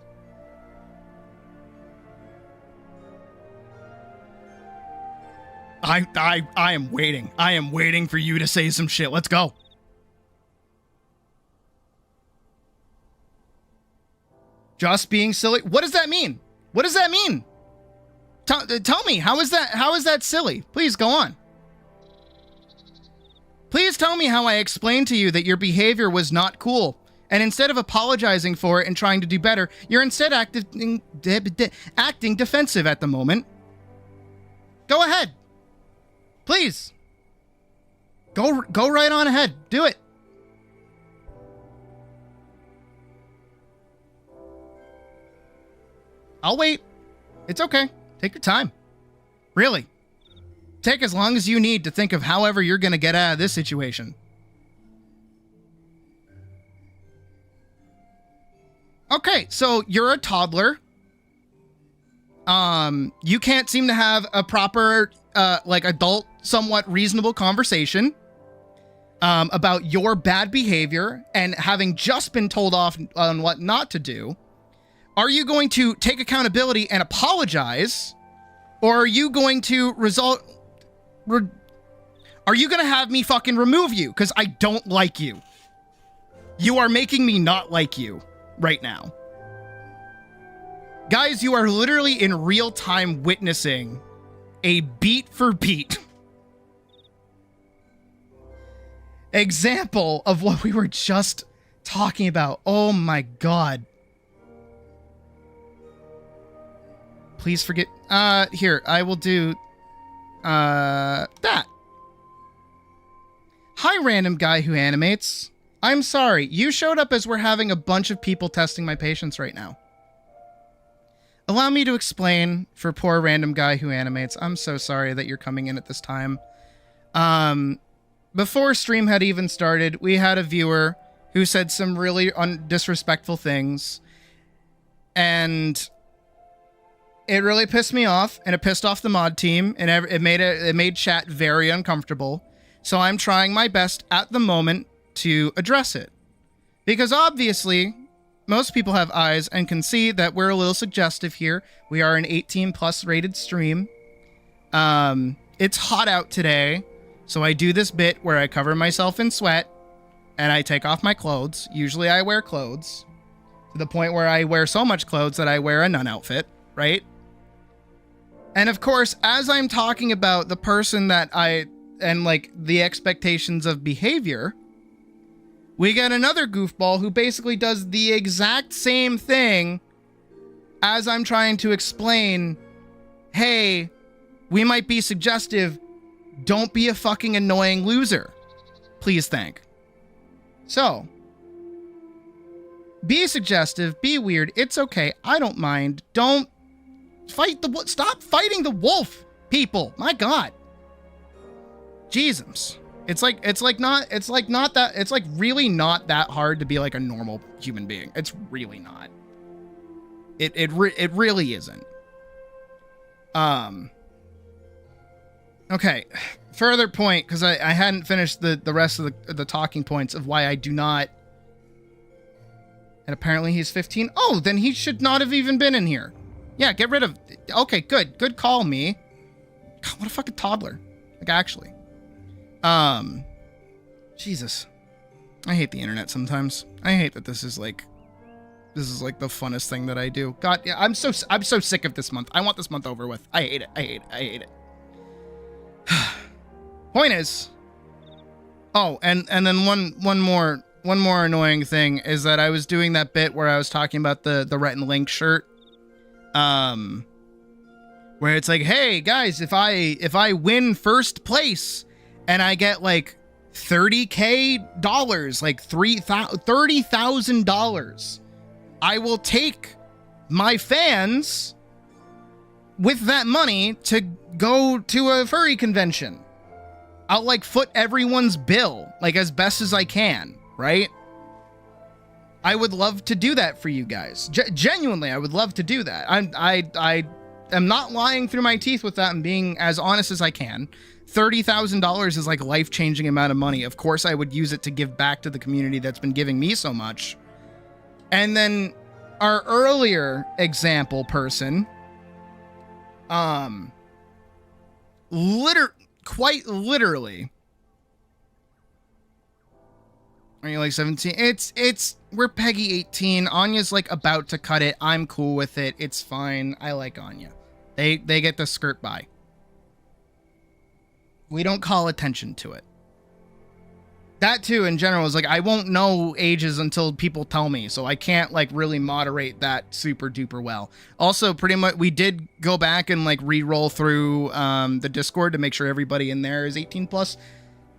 [SPEAKER 6] I am waiting. I am waiting for you to say some shit. Let's go. Just being silly. What does that mean? What does that mean? Tell me, how is that silly? Please go on. Please tell me how I explained to you that your behavior was not cool. And instead of apologizing for it and trying to do better, you're instead acting defensive at the moment. Go ahead. Please. Go right on ahead. Do it. I'll wait. It's okay. Take your time. Really. Take as long as you need to think of however you're going to get out of this situation. Okay, so you're a toddler. You can't seem to have a proper, adult, somewhat reasonable conversation about your bad behavior and having just been told off on what not to do. Are you going to take accountability and apologize? Or are you going to are you going to have me fucking remove you? Because I don't like you. You are making me not like you right now. Guys, you are literally in real time witnessing a beat for beat example of what we were just talking about. Oh my God. Please forget. Here, I will do that. Hi, random guy who animates. I'm sorry. You showed up as we're having a bunch of people testing my patience right now. Allow me to explain for poor random guy who animates. I'm so sorry that you're coming in at this time. Before stream had even started, we had a viewer who said some really disrespectful things. And it really pissed me off, and it pissed off the mod team, and it made chat very uncomfortable. So I'm trying my best at the moment to address it. Because obviously, most people have eyes and can see that we're a little suggestive here. We are an 18+ rated stream. It's hot out today, so I do this bit where I cover myself in sweat, and I take off my clothes. Usually I wear clothes, to the point where I wear so much clothes that I wear a nun outfit, right? And of course, as I'm talking about the person and the expectations of behavior, we get another goofball who basically does the exact same thing as I'm trying to explain, hey, we might be suggestive, don't be a fucking annoying loser. Please thank. So, be suggestive, be weird, it's okay, I don't mind, don't fight stop fighting the wolf, people. My God. Jesus. It's really not that hard to be like a normal human being. It's really not. It really isn't. Okay. Further point, because I hadn't finished the rest of the talking points of why I do not. And apparently he's 15. Oh, then he should not have even been in here. Yeah, get rid of... Okay, good. Good call, me. God, what a fucking toddler. Like, actually. Jesus. I hate the internet sometimes. I hate that this is the funnest thing that I do. God, yeah, I'm so sick of this month. I want this month over with. I hate it. Point is... Oh, and then one more annoying thing is that I was doing that bit where I was talking about the Rhett and Link shirt. Where it's like, hey guys, if I win first place and I get like $30,000, like $30,000, I will take my fans with that money to go to a furry convention. I'll like foot everyone's bill, like as best as I can, right? I would love to do that for you guys. Genuinely, I would love to do that. am not lying through my teeth with that and being as honest as I can. $30,000 is like life-changing amount of money. Of course, I would use it to give back to the community that's been giving me so much. And then our earlier example person, quite literally, are you like 17? We're Peggy 18. Anya's like about to cut it. I'm cool with it. It's fine. I like Anya. They get the skirt by. We don't call attention to it. That too, in general, is like, I won't know ages until people tell me, so I can't like really moderate that super duper well. Also, pretty much, we did go back and like re-roll through the Discord to make sure everybody in there is 18 plus.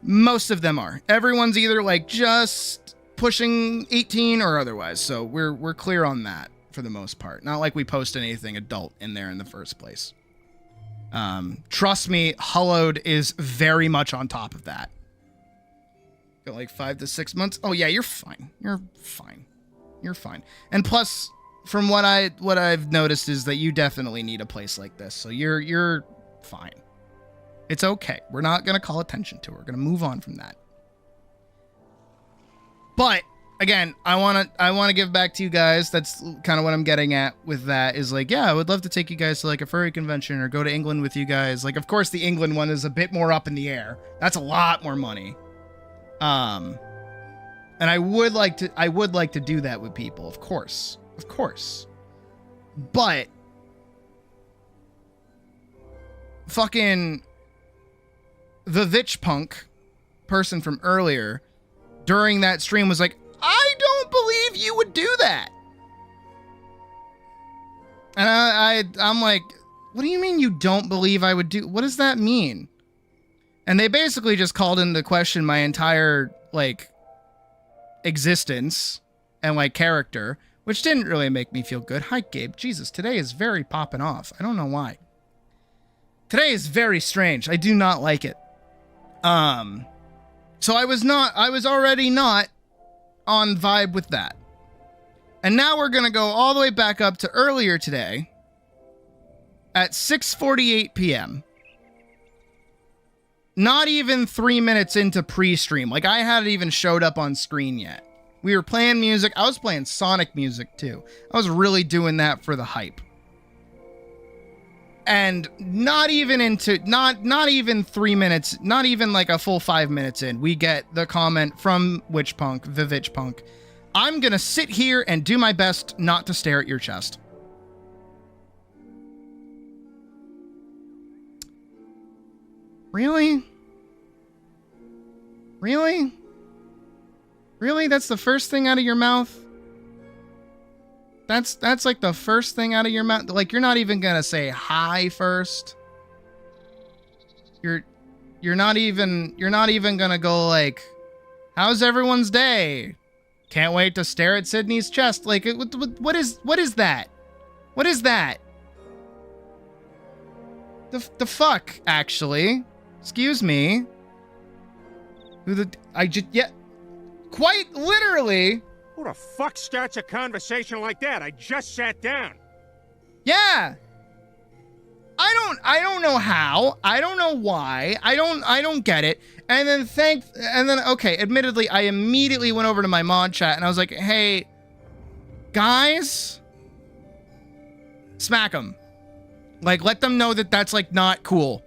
[SPEAKER 6] Most of them are. Everyone's either like just pushing 18 or otherwise, so we're clear on that for the most part. Not like we post anything adult in there in the first place. Trust me, Hollowed is very much on top of that. Got like 5 to 6 months. Oh yeah, you're fine. You're fine. You're fine. And plus, from what I've noticed is that you definitely need a place like this. So you're fine. It's okay. We're not gonna call attention to it. We're gonna move on from that. But again, I wanna give back to you guys. That's kind of what I'm getting at with that, is like, yeah, I would love to take you guys to like a furry convention or go to England with you guys. Like, of course, the England one is a bit more up in the air. That's a lot more money. And I would like to do that with people, of course. But fucking the Vitch Punk person from earlier during that stream was like, I don't believe you would do that. And I'm like, what do you mean you don't believe I would do? What does that mean? And they basically just called into question my entire, like, existence and, like, character, which didn't really make me feel good. Hi, Gabe. Jesus, today is very popping off. I don't know why. Today is very strange. I do not like it. So I was already not on vibe with that. And now we're going to go all the way back up to earlier today at 6:48 p.m. Not even 3 minutes into pre-stream. Like, I hadn't even showed up on screen yet. We were playing music. I was playing Sonic music, too. I was really doing that for the hype. And not even 3 minutes, not even like a full 5 minutes in, we get the comment from the Vitch Punk. I'm gonna sit here and do my best not to stare at your chest. Really? Really? Really? That's the first thing out of your mouth? That's like the first thing out of your mouth? Like, you're not even gonna say hi first? You're not even gonna go like, how's everyone's day? Can't wait to stare at Sydney's chest. Like, what is that? What is that? The fuck, actually? Excuse me. Quite literally.
[SPEAKER 1] Who the fuck starts a conversation like that? I just sat down.
[SPEAKER 6] Yeah. I don't know how. I don't know why. I don't get it. And then okay, admittedly, I immediately went over to my mod chat and I was like, hey, guys, smack them. Like, let them know that that's like not cool.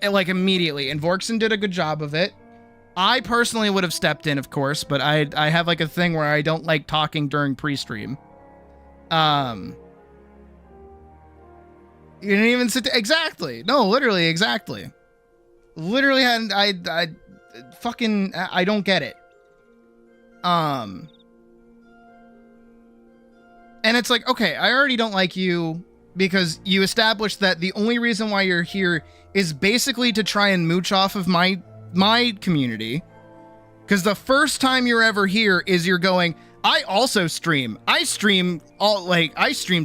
[SPEAKER 6] Like, immediately. And Vorkson did a good job of it. I personally would have stepped in, of course, but I have like a thing where I don't like talking during pre-stream. You didn't even sit there. Exactly. No, literally, exactly. Literally, I don't get it. And it's like, okay, I already don't like you because you established that the only reason why you're here is basically to try and mooch off of my community. Because the first time you're ever here is you're going, I also stream. I stream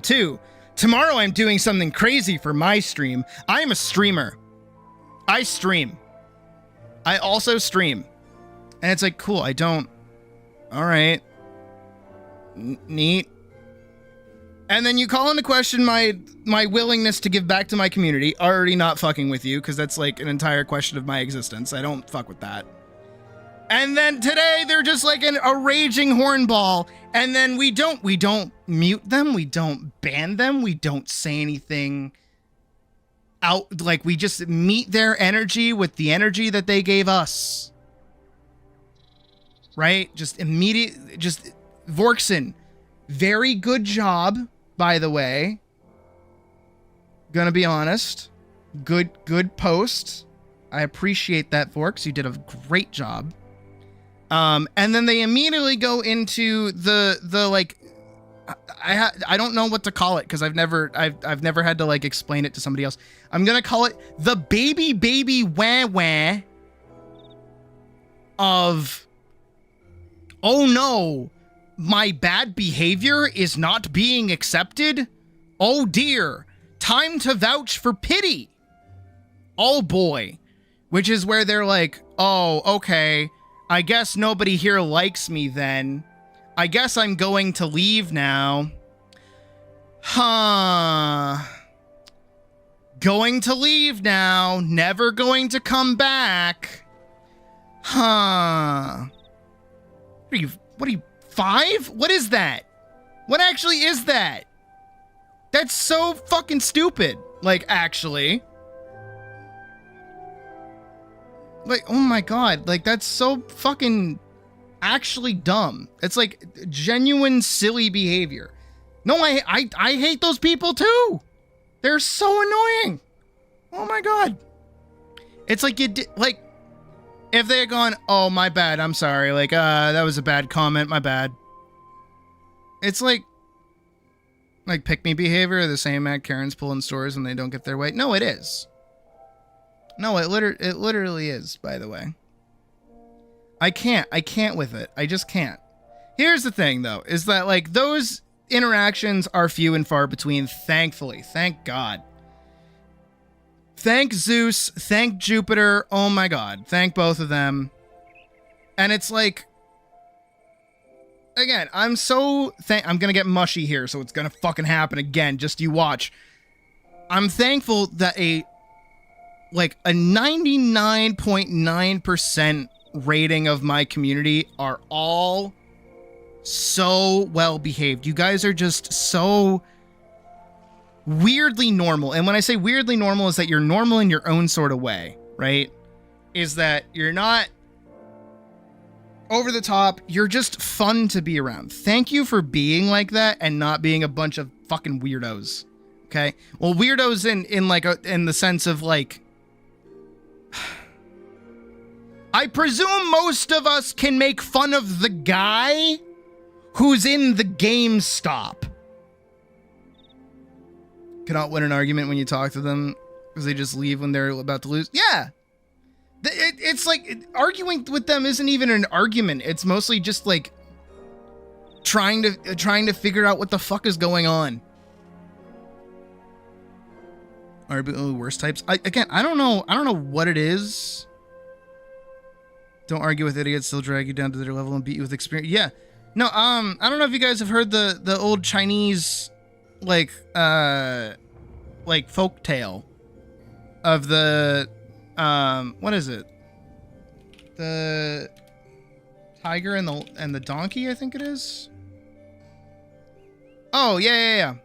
[SPEAKER 6] too. Tomorrow I'm doing something crazy for my stream. I'm a streamer. I stream. I also stream. And it's like, cool, I don't. All right. Neat. And then you call into question my willingness to give back to my community. Already not fucking with you, because that's like an entire question of my existence. I don't fuck with that. And then today they're just like a raging hornball. And then we don't mute them. We don't ban them. We don't say anything out. Like, we just meet their energy with the energy that they gave us. Right? Just Vorkson. Very good job, by the way. Gonna be honest. Good post. I appreciate that, Vorks. You did a great job. And then they immediately go into the like, I don't know what to call it, because I've never had to like explain it to somebody else. I'm gonna call it the baby wah wah of, oh no, my bad behavior is not being accepted. Oh dear, time to vouch for pity. Oh boy. Which is where they're like, oh, okay, I guess nobody here likes me then. I guess I'm going to leave now. Huh. Going to leave now. Never going to come back. Huh. What are you, 5? What is that? What actually is that? That's so fucking stupid. Like, actually. Like, oh my god, like, that's so fucking actually dumb. It's like genuine silly behavior. No, I hate those people too. They're so annoying. Oh my god. It's like like, if they had gone, oh my bad, I'm sorry, like, that was a bad comment, my bad. It's like pick me behavior, the same at Karen's pull in stores when they don't get their way. No, it is. No, it literally is, by the way. I can't with it. I just can't. Here's the thing, though, is that, like, those interactions are few and far between, thankfully. Thank God. Thank Zeus. Thank Jupiter. Oh, my God. Thank both of them. And it's like, again, I'm gonna get mushy here, so it's gonna fucking happen again. Just you watch. I'm thankful that a 99.9% rating of my community are all so well behaved. You guys are just so weirdly normal. And when I say weirdly normal, is that you're normal in your own sort of way, right? Is that you're not over the top. You're just fun to be around. Thank you for being like that and not being a bunch of fucking weirdos. Okay? Well, weirdos in the sense of like, I presume most of us can make fun of the guy who's in the GameStop. Cannot win an argument when you talk to them because they just leave when they're about to lose. Yeah. It's like arguing with them isn't even an argument. It's mostly just like trying to figure out what the fuck is going on. Are worst types? I don't know what it is. Don't argue with idiots, they'll drag you down to their level and beat you with experience. Yeah. No, I don't know if you guys have heard the old Chinese like folk tale of the what is it? The tiger and the donkey, I think it is. Oh, yeah.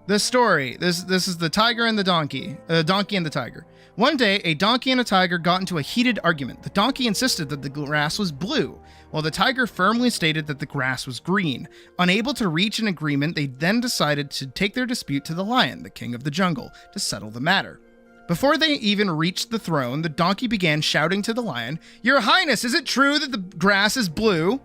[SPEAKER 6] The story. This is the tiger and the donkey. The donkey and the tiger. One day, a donkey and a tiger got into a heated argument. The donkey insisted that the grass was blue, while the tiger firmly stated that the grass was green. Unable to reach an agreement, they then decided to take their dispute to the lion, the king of the jungle, to settle the matter. Before they even reached the throne, the donkey began shouting to the lion, "Your Highness, is it true that the grass is blue?"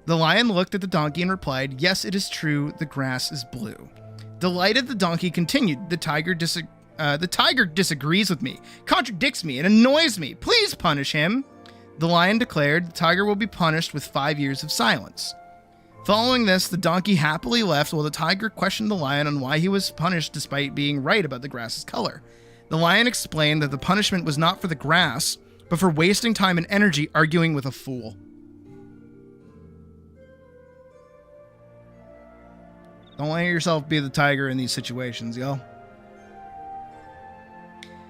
[SPEAKER 6] The lion looked at the donkey and replied, "Yes, it is true, the grass is blue." Delighted, the donkey continued, "The tiger disagrees with me, contradicts me, and annoys me. Please punish him." The lion declared, "The tiger will be punished with 5 years of silence." Following this, the donkey happily left while the tiger questioned the lion on why he was punished despite being right about the grass's color. The lion explained that the punishment was not for the grass, but for wasting time and energy arguing with a fool. Don't let yourself be the tiger in these situations, yo.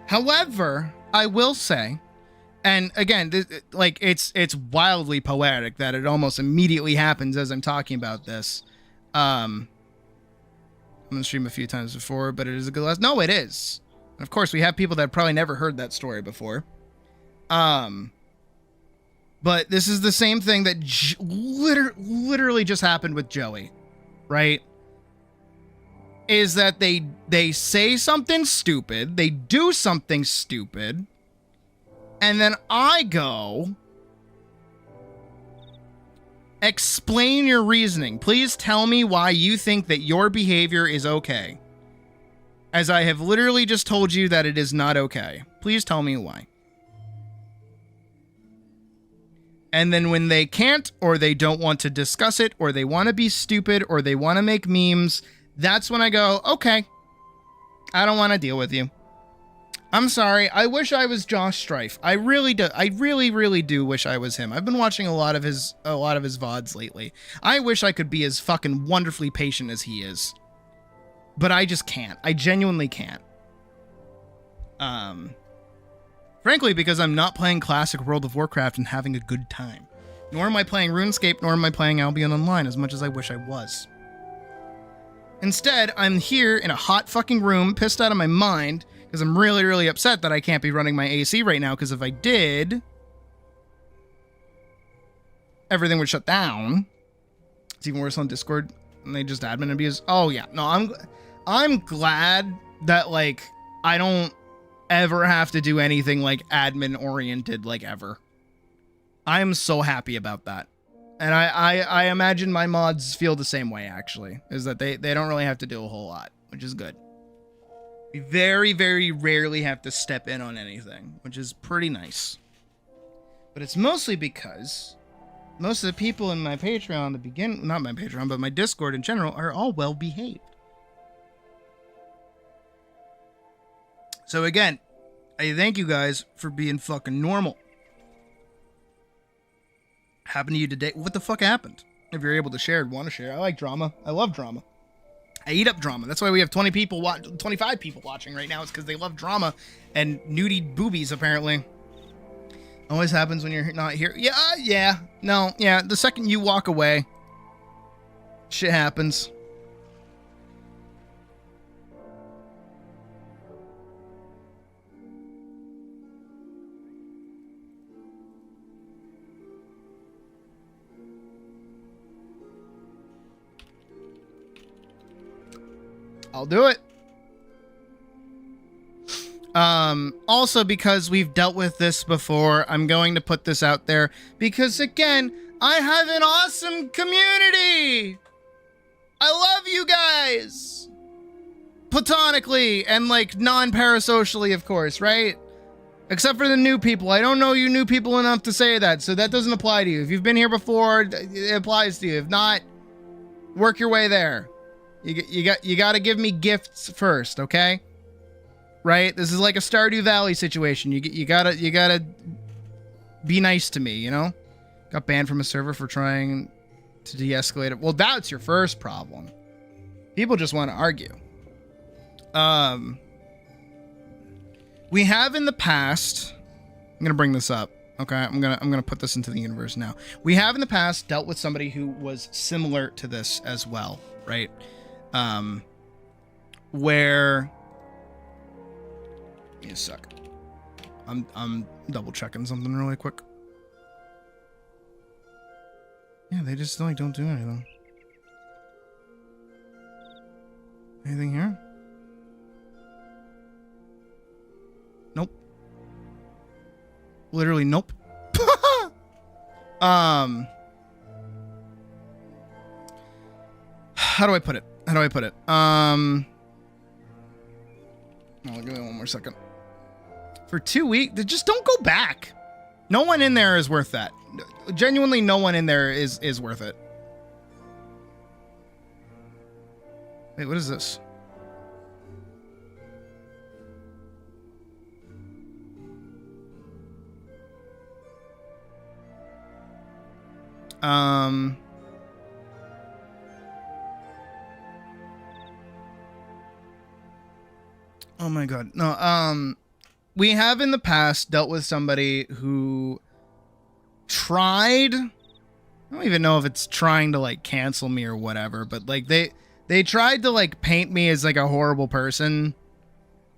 [SPEAKER 6] However, I will say, and again, it's wildly poetic that it almost immediately happens as I'm talking about this. I'm gonna stream a few times before, but it is a good lesson. No, it is. And of course, we have people that have probably never heard that story before. But this is the same thing that literally just happened with Joey, right? Is that they say something stupid, they do something stupid, and then I go, explain your reasoning. Please tell me why you think that your behavior is okay. As I have literally just told you that it is not okay. Please tell me why. And then when they can't, or they don't want to discuss it, or they want to be stupid, or they want to make memes, that's when I go, okay, I don't want to deal with you. I'm sorry. I wish I was Josh Strife. I really do. I really do wish I was him. I've been watching a lot of his VODs lately. I wish I could be as fucking wonderfully patient as he is. But I just can't. I genuinely can't. Frankly, because I'm not playing classic World of Warcraft and having a good time. Nor am I playing RuneScape, nor am I playing Albion Online as much as I wish I was. Instead, I'm here in a hot fucking room, pissed out of my mind, because I'm really upset that I can't be running my AC right now, because if I did, everything would shut down. It's even worse on Discord, and they just admin abuse. Oh yeah, no, I'm glad that, like, I don't ever have to do anything, like, admin-oriented, like, ever. I am so happy about that. And I imagine my mods feel the same way, actually, is that they don't really have to do a whole lot, which is good. We very rarely have to step in on anything, which is pretty nice. But it's mostly because most of the people in my Patreon to begin, not my Patreon, but my Discord in general, are all well behaved. So again, I thank you guys for being fucking normal. Happened to you today? What the fuck happened? If you're able to share, want to share. I like drama. I love drama. I eat up drama. That's why we have 25 people watching right now. It's because they love drama and nudie boobies, apparently. Always happens when you're not here. Yeah. No, yeah. The second you walk away, shit happens. I'll do it. Also, because we've dealt with this before, I'm going to put this out there because, again, I have an awesome community. I love you guys. Platonically and, like, non-parasocially, of course, right? Except for the new people. I don't know you new people enough to say that, so that doesn't apply to you. If you've been here before, it applies to you. If not, work your way there. You got to give me gifts first, okay? Right? This is like a Stardew Valley situation. You gotta be nice to me, you know? Got banned from a server for trying to de-escalate it. Well, that's your first problem. People just want to argue. We have in the past, I'm gonna bring this up. Okay, I'm gonna put this into the universe now. We have in the past dealt with somebody who was similar to this as well, right? Where you suck. I'm double checking something really quick. Yeah, they just like don't do anything. Anything here? Nope. Literally nope. How do I put it? Oh, give me one more second. For 2 weeks, just don't go back. No one in there is worth that. Genuinely, no one in there is worth it. Wait, what is this? Oh my god. No, we have in the past dealt with somebody who tried, I don't even know if it's trying to like cancel me or whatever, but like they tried to like paint me as like a horrible person.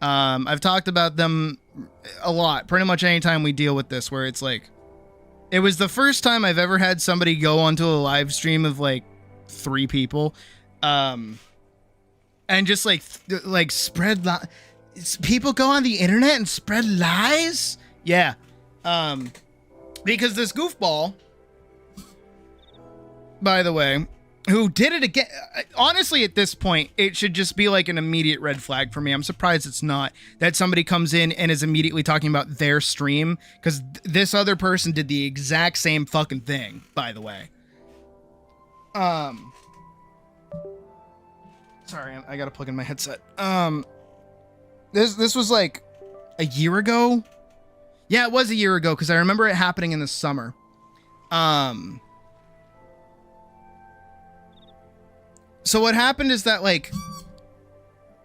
[SPEAKER 6] I've talked about them a lot, pretty much anytime we deal with this, where it's like, it was the first time I've ever had somebody go onto a live stream of like 3 people, and just like spread people go on the internet and spread lies. Yeah. Because this goofball, by the way, who did it again, honestly, at this point, it should just be like an immediate red flag for me. I'm surprised it's not, that somebody comes in and is immediately talking about their stream, because this other person did the exact same fucking thing, by the way. Sorry, I gotta plug in my headset. This was like a year ago. Yeah, it was a year ago, because I remember it happening in the summer. So what happened is that like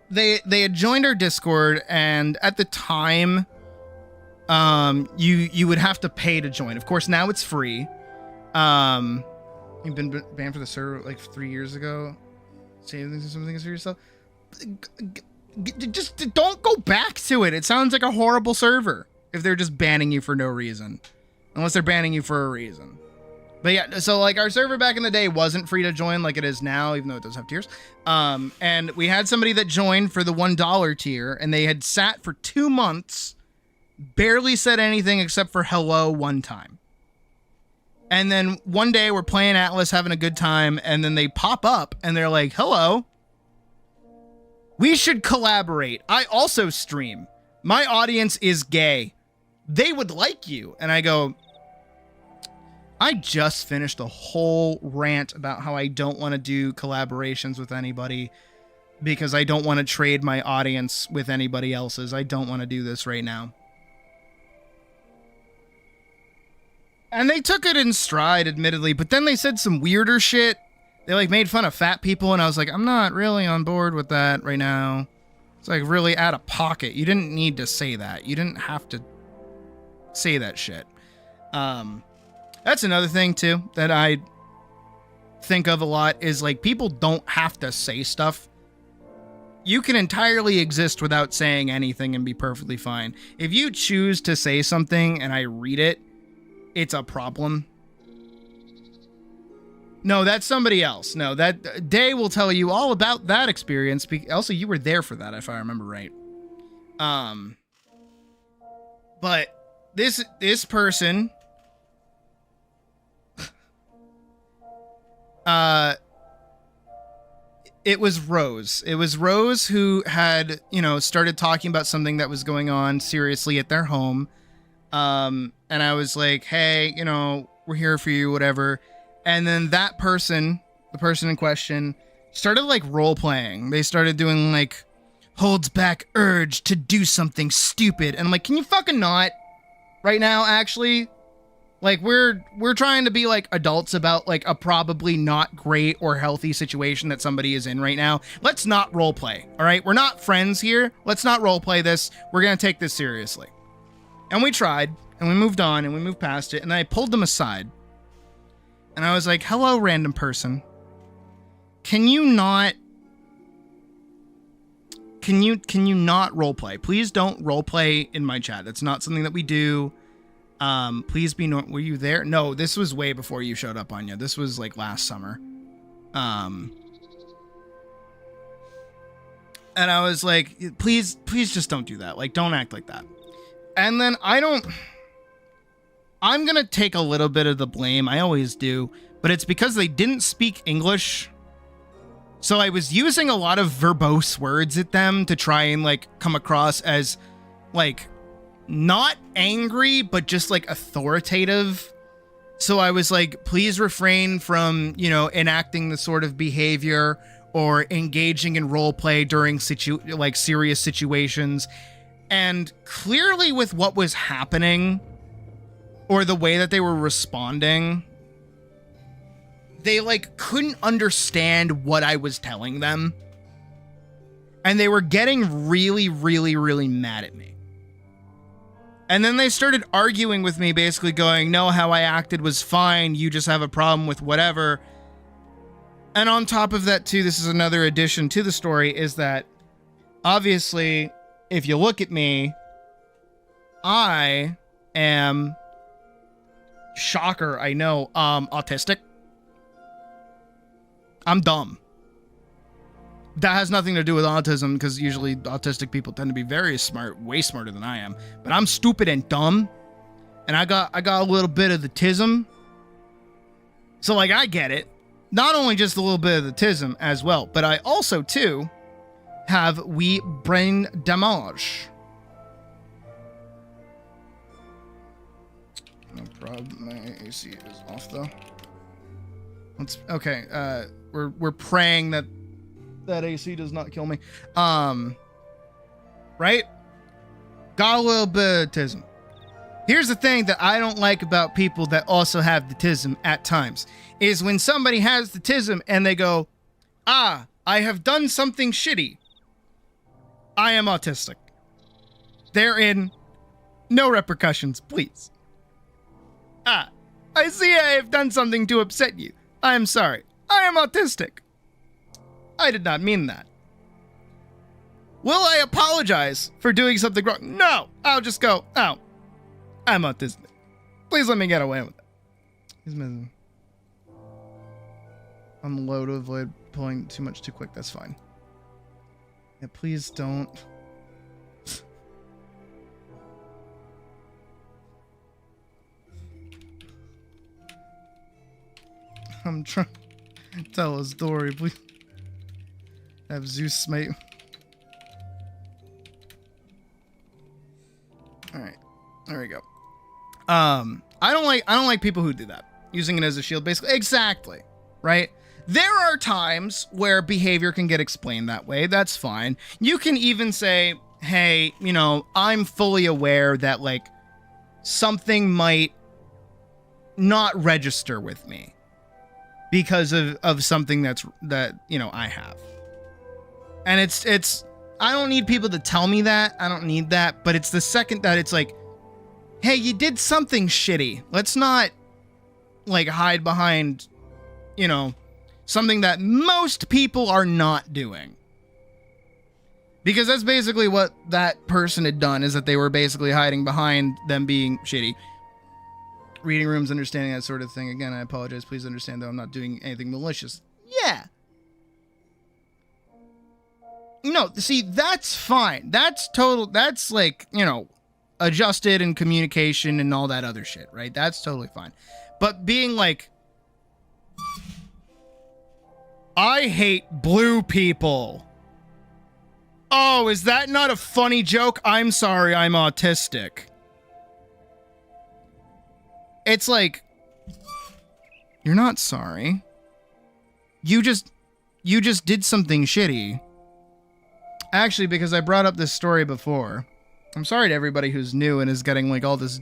[SPEAKER 6] they had joined our Discord, and at the time, you would have to pay to join. Of course, now it's free. You've been banned for the server like 3 years ago. Say something for yourself. Just don't go back to it. It sounds like a horrible server if they're just banning you for no reason, unless they're banning you for a reason. But yeah, so like our server back in the day wasn't free to join like it is now, even though it does have tiers. And we had somebody that joined for the $1 tier, and they had sat for 2 months, barely said anything except for hello one time. And then one day we're playing Atlas, having a good time, and then they pop up and they're like, hello, we should collaborate. I also stream. My audience is gay. They would like you. And I go, I just finished a whole rant about how I don't want to do collaborations with anybody because I don't want to trade my audience with anybody else's. I don't want to do this right now. And they took it in stride, admittedly, but then they said some weirder shit. They like made fun of fat people, and I was like, I'm not really on board with that right now. It's like really out of pocket. You didn't need to say that. You didn't have to say that shit. That's another thing too that I think of a lot is like people don't have to say stuff. You can entirely exist without saying anything and be perfectly fine. If you choose to say something and I read it, it's a problem. No, that's somebody else. No, that Day will tell you all about that experience. Also, you were there for that, if I remember right. But this person, it was Rose. It was Rose who had, started talking about something that was going on seriously at their home. And I was like, hey, we're here for you, whatever. And then that person, the person in question, started like role playing. They started doing like holds back urge to do something stupid. And I'm like, can you fucking not right now, actually? Like we're trying to be like adults about like a probably not great or healthy situation that somebody is in right now. Let's not role play. All right. We're not friends here. Let's not role play this. We're going to take this seriously. And we tried, and we moved on, and we moved past it, and I pulled them aside. And I was like, hello, random person. Can you not roleplay? Please don't roleplay in my chat. That's not something that we do. Please be were you there? No, this was way before you showed up, Anya. This was like last summer. And I was like, please just don't do that. Like, don't act like that. And then I'm going to take a little bit of the blame. I always do. But it's because they didn't speak English. So I was using a lot of verbose words at them to try and like come across as like not angry, but just like authoritative. So I was like, please refrain from, enacting the sort of behavior or engaging in role play during serious situations. And clearly with what was happening or the way that they were responding, they like couldn't understand what I was telling them. And they were getting really, really, really mad at me. And then they started arguing with me, basically going, no, how I acted was fine. You just have a problem with whatever. And on top of that, too, this is another addition to the story, is that obviously, if you look at me, I am, shocker, I know, autistic. I'm dumb. That has nothing to do with autism, because usually autistic people tend to be very smart, way smarter than I am. But I'm stupid and dumb, and I got a little bit of the tism. So like, I get it. Not only just a little bit of the tism as well, but I also too have wee brain damage. No problem. My AC is off though. Okay. We're praying that AC does not kill me. Right? Got a little bit of tism. Here's the thing that I don't like about people that also have the tism at times, is when somebody has the tism and they go, I have done something shitty. I am autistic. Therein, no repercussions, please. I see I have done something to upset you. I am sorry. I am autistic. I did not mean that. Will I apologize for doing something wrong? No. I'll just go, oh, I'm autistic. Please let me get away with it. He's missing. I'm low to avoid pulling too much too quick. That's fine. Yeah, please don't. I'm trying to tell a story, please. Have Zeus mate. Alright. There we go. I don't like people who do that. Using it as a shield, basically. Exactly. Right? There are times where behavior can get explained that way. That's fine. You can even say, hey, you know, I'm fully aware that, like, something might not register with me because of something that, you know, I have. And it's, I don't need people to tell me that. I don't need that. But it's the second that it's like, hey, you did something shitty. Let's not, like, hide behind, you know, something that most people are not doing. Because that's basically what that person had done, is that they were basically hiding behind them being shitty. Reading rooms, understanding that sort of thing. Again, I apologize. Please understand that I'm not doing anything malicious. Yeah. No, see, that's fine. That's total, that's like, you know, adjusted and communication and all that other shit, right? That's totally fine. But being like, I hate blue people. Oh, is that not a funny joke? I'm sorry, I'm autistic. It's like, you're not sorry. You just did something shitty. Actually, because I brought up this story before. I'm sorry to everybody who's new and is getting like all this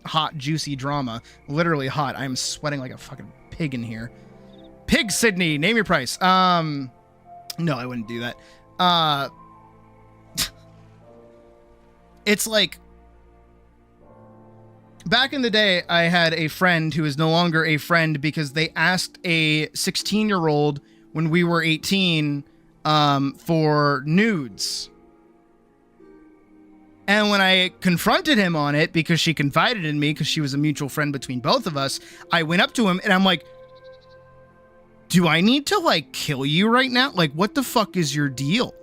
[SPEAKER 6] hot, juicy drama. Literally hot. I'm sweating like a fucking pig in here. Pig Sydney, name your price. No, I wouldn't do that. It's like, back in the day, I had a friend who is no longer a friend because they asked a 16-year-old when we were 18 for nudes. And when I confronted him on it, because she confided in me, because she was a mutual friend between both of us, I went up to him and I'm like, do I need to, like, kill you right now? Like, what the fuck is your deal?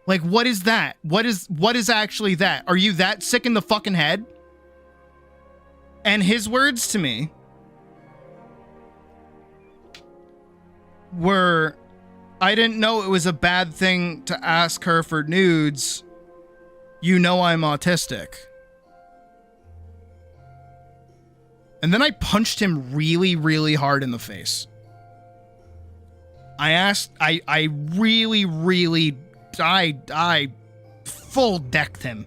[SPEAKER 6] Like, what is that? What is actually that? Are you that sick in the fucking head? And his words to me were, I didn't know it was a bad thing to ask her for nudes. You know I'm autistic. And then I punched him really, really hard in the face. I full decked him.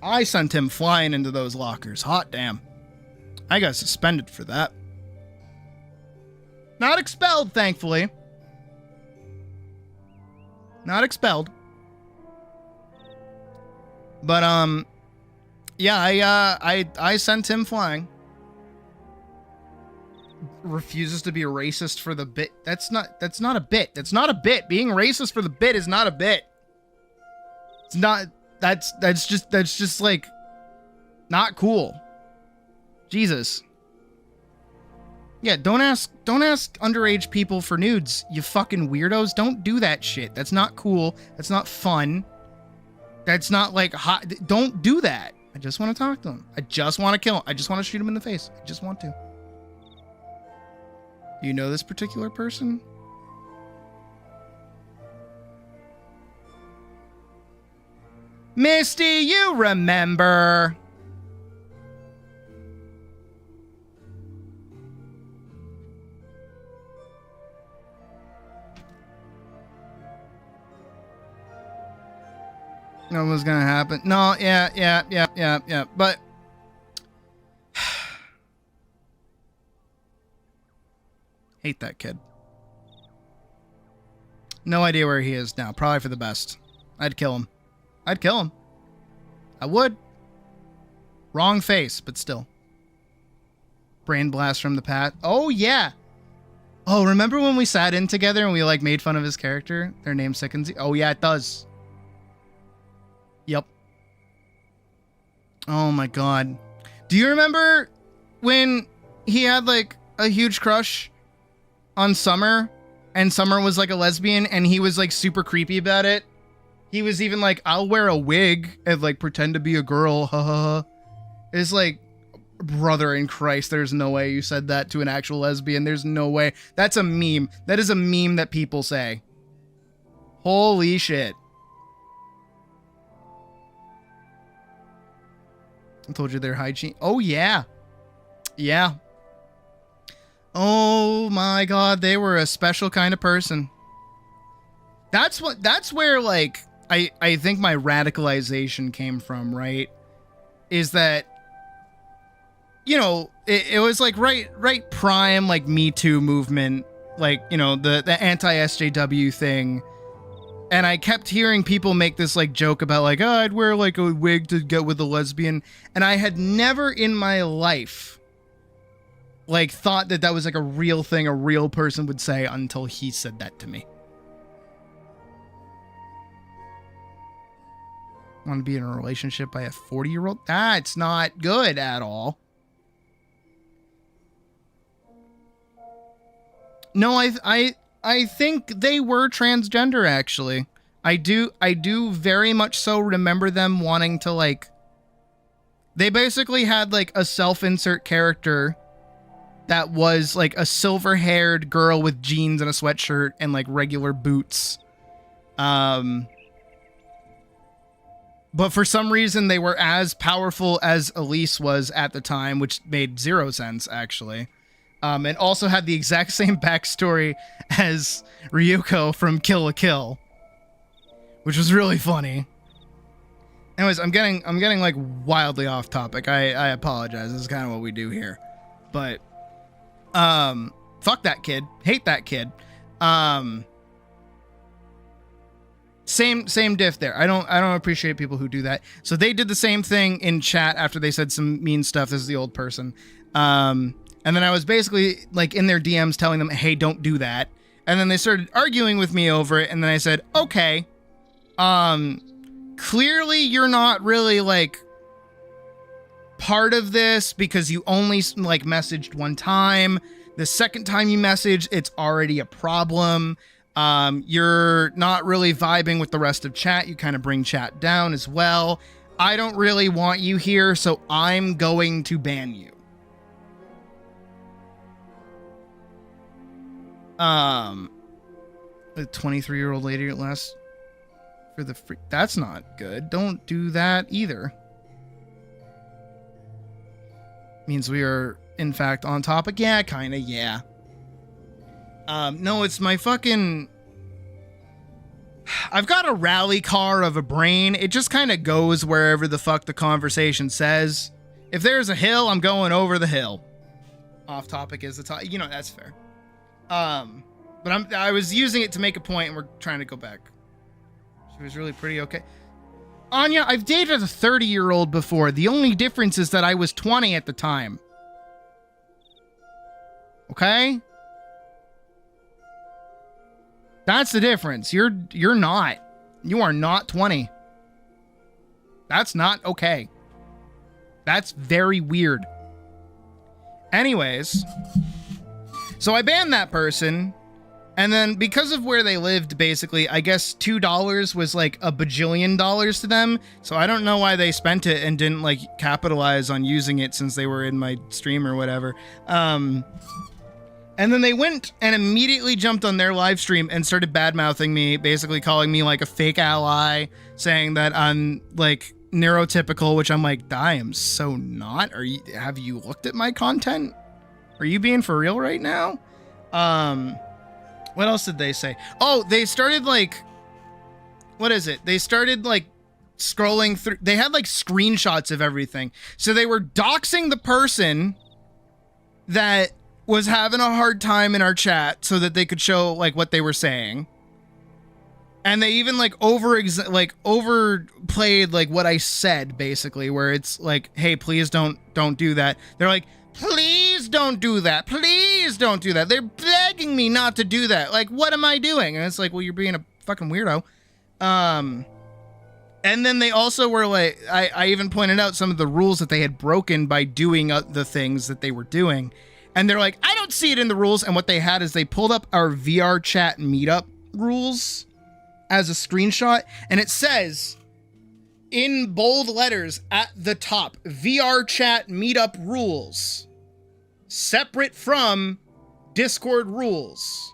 [SPEAKER 6] I sent him flying into those lockers. Hot damn. I got suspended for that. Not expelled, thankfully. not expelled. But yeah, I sent him flying. Refuses to be a racist for the bit. That's not a bit. That's not a bit. Being racist for the bit is not a bit. It's not. That's just like not cool. Jesus. Yeah, don't ask underage people for nudes, you fucking weirdos. Don't do that shit. That's not cool. That's not fun. That's not like hot. Don't do that. I just want to talk to him. I just want to kill him. I just want to shoot him in the face. I just want to. Do you know this particular person? Misty, you remember. What was gonna happen? No, yeah. But hate that kid. No idea where he is now. Probably for the best. I'd kill him. I would. Wrong face, but still. Brain blast from the past. Oh yeah. Oh, remember when we sat in together and we like made fun of his character? Their name sickens you. Oh yeah, it does. Yep. Oh my god. Do you remember when he had like a huge crush on Summer and Summer was like a lesbian and he was like super creepy about it? He was even like, I'll wear a wig and like pretend to be a girl. Ha ha ha. It's like, brother in Christ, there's no way you said that to an actual lesbian. There's no way. That's a meme. That is a meme that people say. Holy shit. I told you they're hygiene. Oh yeah. Yeah. Oh my god, they were a special kind of person. That's where like I think my radicalization came from, right? Is that, you know, it was like right prime like Me Too movement, like, you know, the anti-SJW thing. And I kept hearing people make this like joke about like, oh, I'd wear like a wig to get with a lesbian. And I had never in my life like thought that was like a real thing a real person would say until he said that to me. Want to be in a relationship by a 40-year-old? That's not good at all. No, I think they were transgender, actually. I do very much so remember them wanting to, like... They basically had, like, a self-insert character that was, like, a silver-haired girl with jeans and a sweatshirt and, like, regular boots. But for some reason, they were as powerful as Elise was at the time, which made zero sense, actually. And also had the exact same backstory as Ryuko from Kill la Kill, which was really funny. Anyways, I'm getting like wildly off topic. I apologize. This is kind of what we do here. But fuck that kid. Hate that kid. Same diff there. I don't appreciate people who do that. So they did the same thing in chat after they said some mean stuff. This is the old person. And then I was basically like in their DMs telling them, hey, don't do that. And then they started arguing with me over it. And then I said, okay, clearly you're not really like part of this because you only like messaged one time. The second time you message, it's already a problem. You're not really vibing with the rest of chat. You kind of bring chat down as well. I don't really want you here, so I'm going to ban you. A 23-year-old lady last for the free. That's not good. Don't do that either. Means we are, in fact, on topic. Yeah, kind of, yeah. No, it's my fucking... I've got a rally car of a brain. It just kind of goes wherever the fuck the conversation says. If there's a hill, I'm going over the hill. Off topic is the top. You know, that's fair. But I was using it to make a point, and we're trying to go back She was really pretty, okay. Anya, I've dated a 30-year-old before. The only difference is that I was 20 at the time. Okay? That's the difference. You're not. You are not 20. That's not okay. That's very weird. Anyways, so I banned that person, and then because of where they lived, basically, I guess $2 was like a bajillion dollars to them, so I don't know why they spent it and didn't, like, capitalize on using it since they were in my stream or whatever. And then they went and immediately jumped on their live stream and started bad-mouthing me, basically calling me, like, a fake ally, saying that I'm, like, neurotypical, which I'm like, I am so not. Have you looked at my content? Are you being for real right now? What else did they say? Oh, they started, like, what is it? They started, like, scrolling through. They had, like, screenshots of everything. So they were doxing the person that was having a hard time in our chat so that they could show, like, what they were saying. And they even, like, overplayed, like, what I said, basically, where it's like, hey, please don't do that. They're like, please don't do that. Please don't do that. They're begging me not to do that. Like, what am I doing? And it's like, well, you're being a fucking weirdo. And then they also were like, I even pointed out some of the rules that they had broken by doing the things that they were doing. And they're like, I don't see it in the rules. And what they had is they pulled up our VR chat meetup rules as a screenshot. And it says in bold letters at the top, VR chat meetup rules, separate from Discord rules.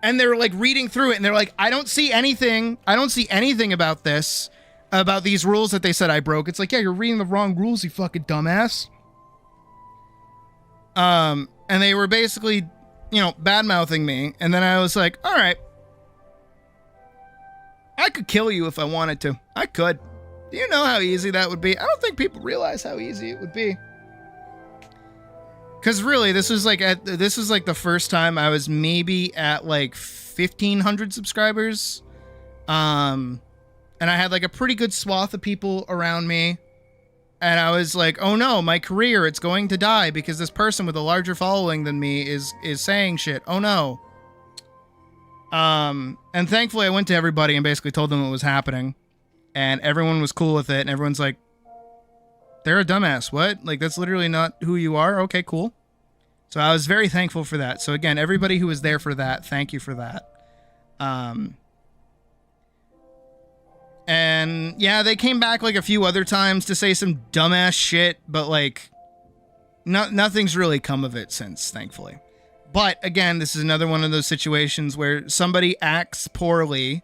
[SPEAKER 6] And they're like reading through it and they're like, I don't see anything about this, about these rules that they said I broke. It's like, yeah, you're reading the wrong rules, you fucking dumbass. And they were basically, you know, bad-mouthing me. And then I was like, all right, I could kill you if I wanted to. I could. Do you know how easy that would be? I don't think people realize how easy it would be. Because really, this was like the first time I was maybe at like 1,500 subscribers. And I had like a pretty good swath of people around me. And I was like, oh no, my career, it's going to die because this person with a larger following than me is saying shit. Oh no. And thankfully I went to everybody and basically told them what was happening. And everyone was cool with it. And everyone's like, they're a dumbass. What? Like, that's literally not who you are? Okay, cool. So I was very thankful for that. So again, everybody who was there for that, thank you for that. And yeah, they came back like a few other times to say some dumbass shit, but like nothing's really come of it since, thankfully. But again, this is another one of those situations where somebody acts poorly.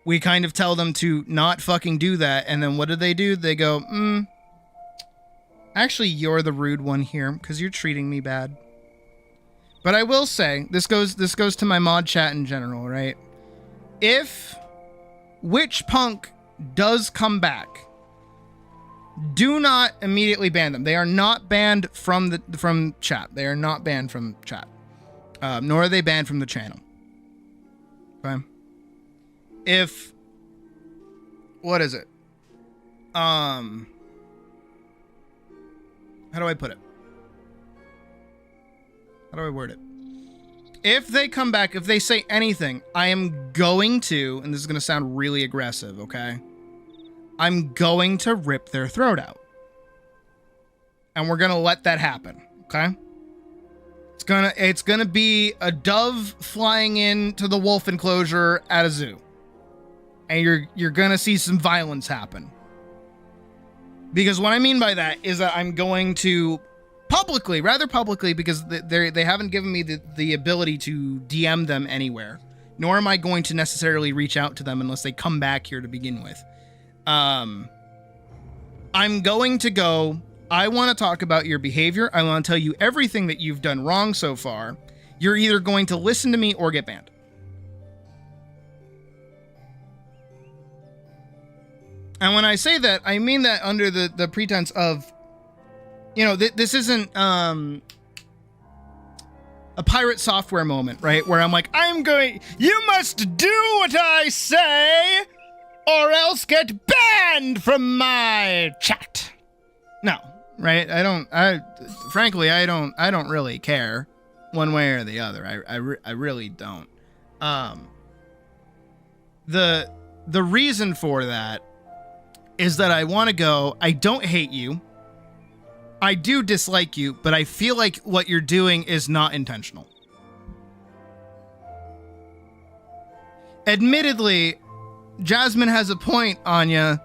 [SPEAKER 6] We kind of tell them to not fucking do that. And then what do? They go, actually, you're the rude one here because you're treating me bad. But I will say, this goes to my mod chat in general, right? If Witch Punk does come back, do not immediately ban them. They are not banned from chat. They are not banned from chat. Nor are they banned from the channel. Okay. What is it? How do I put it? How do I word it? If they come back, if they say anything, I am going to, and this is going to sound really aggressive, okay? I'm going to rip their throat out. And we're going to let that happen, okay? It's gonna be a dove flying into the wolf enclosure at a zoo. And you're going to see some violence happen. Because what I mean by that is that I'm going to rather publicly, because they haven't given me the ability to DM them anywhere, nor am I going to necessarily reach out to them unless they come back here to begin with. I'm going to go, I want to talk about your behavior. I want to tell you everything that you've done wrong so far. You're either going to listen to me or get banned. And when I say that, I mean that under the pretense of, you know, this isn't, a pirate software moment, right? Where I'm like, you must do what I say or else get banned from my chat. No, right? Frankly, I don't really care one way or the other. I really don't. The reason for that is that I want to go, I don't hate you. I do dislike you, but I feel like what you're doing is not intentional. Admittedly, Jasmine has a point, Anya,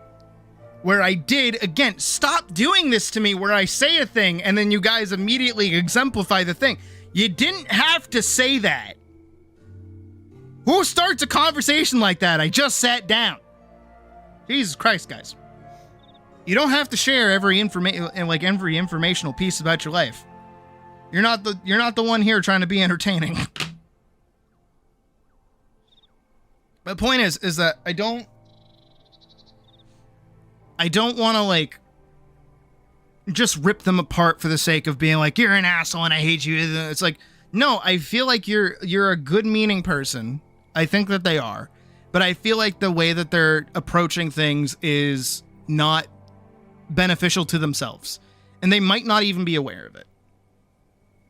[SPEAKER 6] where I did, again, stop doing this to me where I say a thing and then you guys immediately exemplify the thing. You didn't have to say that. Who starts a conversation like that? I just sat down. Jesus Christ, guys. You don't have to share every informational piece about your life. You're not the one here trying to be entertaining. The point is that I don't want to like just rip them apart for the sake of being like, you're an asshole and I hate you. It's like, no, I feel like you're a good meaning person. I think that they are, but I feel like the way that they're approaching things is not beneficial to themselves, and they might not even be aware of it.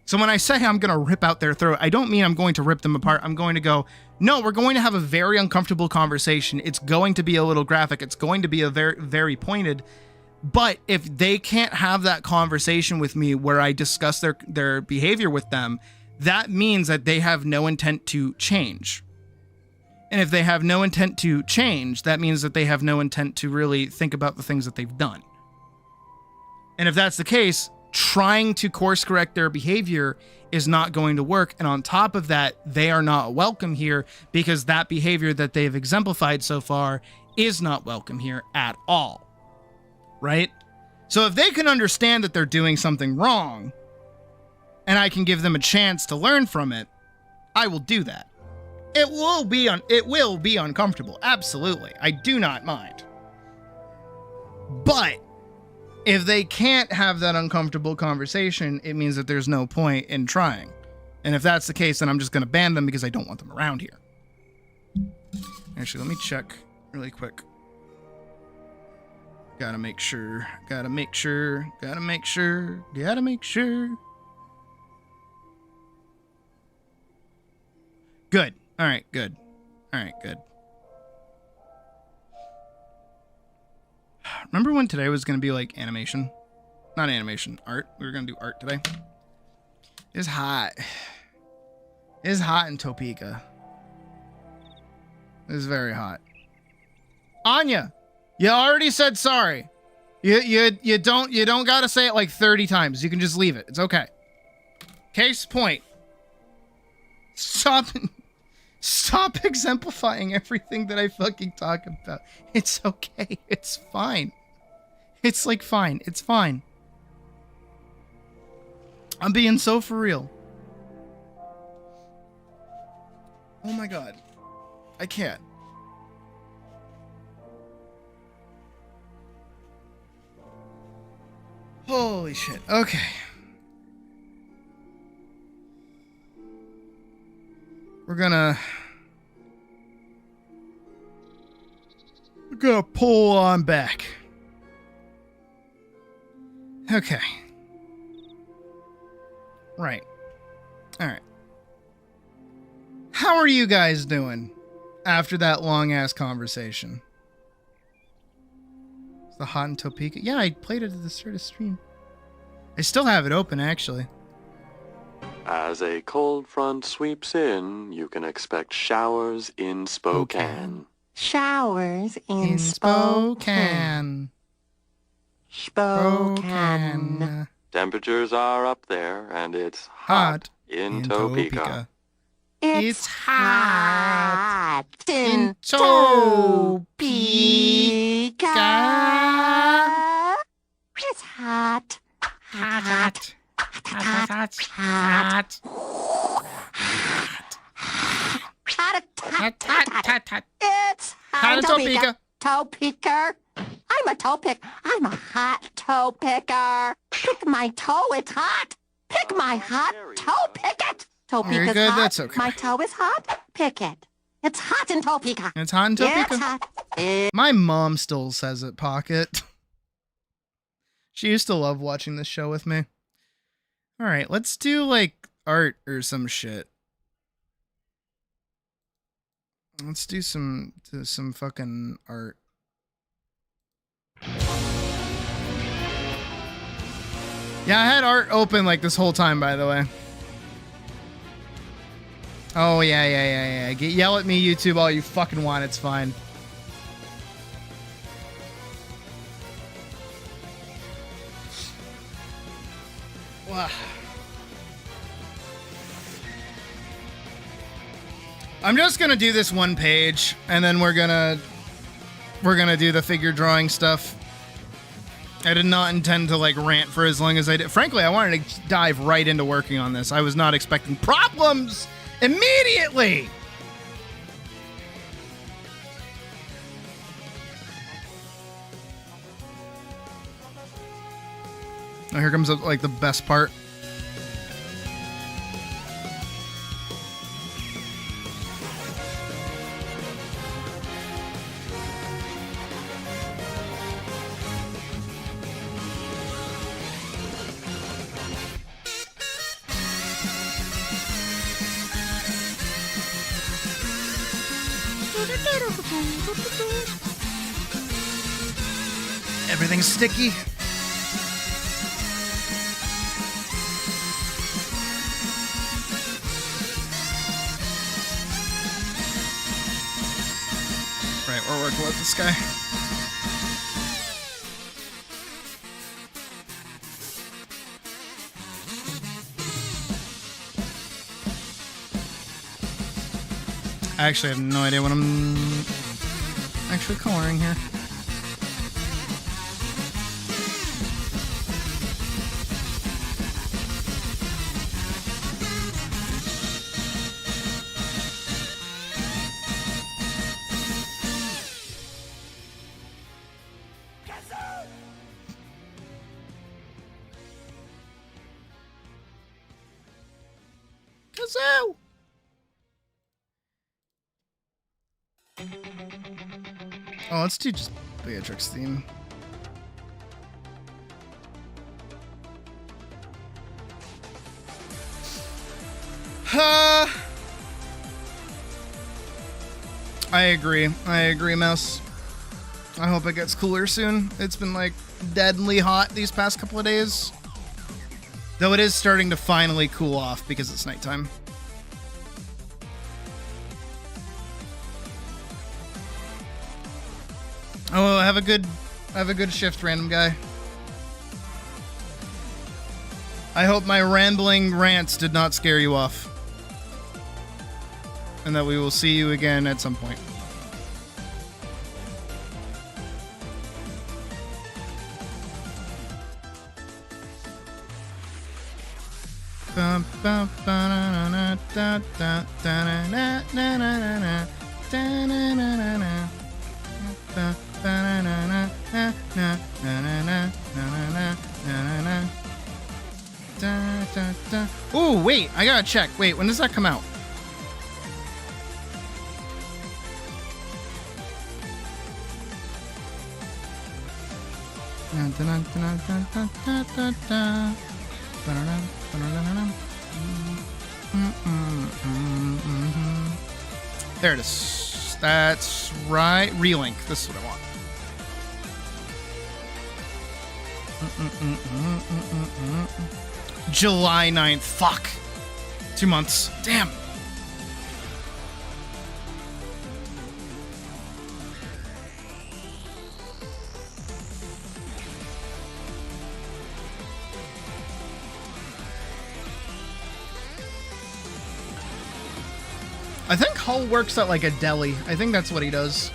[SPEAKER 6] So when I say I'm going to rip out their throat, I don't mean I'm going to rip them apart. I'm going to go, no, we're going to have a very uncomfortable conversation. It's going to be a little graphic. It's going to be a very, very pointed. But if they can't have that conversation with me where I discuss their behavior with them, that means that they have no intent to change. And if they have no intent to change, that means that they have no intent to really think about the things that they've done. And if that's the case, trying to course correct their behavior is not going to work. And on top of that, they are not welcome here because that behavior that they've exemplified so far is not welcome here at all. Right? So if they can understand that they're doing something wrong and I can give them a chance to learn from it, I will do that. It will be uncomfortable. Absolutely. I do not mind. But if they can't have that uncomfortable conversation, it means that there's no point in trying. And if that's the case, then I'm just going to ban them because I don't want them around here. Actually, let me check really quick. Gotta make sure. Good. All right, good. Remember when today was going to be like animation? Not animation, art. We were going to do art today. It's hot. It's hot in Topeka. It's very hot. Anya, you already said sorry. You don't got to say it like 30 times. You can just leave it. It's okay. Case point. Stop exemplifying everything that I fucking talk about. It's okay. It's fine. It's like fine. It's fine. I'm being so for real. Oh my god. I can't. Holy shit. Okay. We're gonna pull on back. Okay. Right. All right. How are you guys doing after that long ass conversation? Is the hot in Topeka? Yeah, I played it at the start of stream. I still have it open actually.
[SPEAKER 3] As a cold front sweeps in, you can expect showers in Spokane.
[SPEAKER 4] Showers in Spokane. Spokane.
[SPEAKER 3] Temperatures are up there, and it's hot in Topeka.
[SPEAKER 4] It's hot in
[SPEAKER 6] Topeka.
[SPEAKER 4] It's hot.
[SPEAKER 6] Hot.
[SPEAKER 4] Hot It's hot in Topeka. Toe picker. I'm a toe pick. I'm a hot toe picker. Pick my toe, it's hot. Pick my hot toe, pick it. Topeka's
[SPEAKER 6] good,
[SPEAKER 4] hot.
[SPEAKER 6] that's okay.
[SPEAKER 4] My toe is hot. Pick it. It's hot in Topeka.
[SPEAKER 6] It's hot in
[SPEAKER 4] It's
[SPEAKER 6] Topeka.
[SPEAKER 4] hot.
[SPEAKER 6] My mom still says it, Pocket. She used to love watching this show with me. All right, let's do like art or some shit. Let's do some fucking art. Yeah, I had art open like this whole time, by the way. Oh, yeah. Yell at me, YouTube, all you fucking want. It's fine. Wow. I'm just gonna do this one page, and then we're gonna do the figure drawing stuff. I did not intend to like rant for as long as I did. Frankly, I wanted to dive right into working on this. I was not expecting problems immediately. Oh, here comes like the best part. Everything's sticky. Right, we're working with this guy. I actually have no idea what I'm actually coloring here. Kazoo! Oh, let's do just Beatrix theme. I agree, Mouse. I hope it gets cooler soon. It's been like deadly hot these past couple of days. Though it is starting to finally cool off because it's nighttime. Oh, have a good shift, random guy. I hope my rambling rants did not scare you off. And that we will see you again at some point. Ooh, wait, I gotta check. Wait, when does that come out? There it is. That's right. Relink. This is what I want. July 9th. Fuck. 2 months. Damn. I think Hull works at like a deli. I think that's what he does.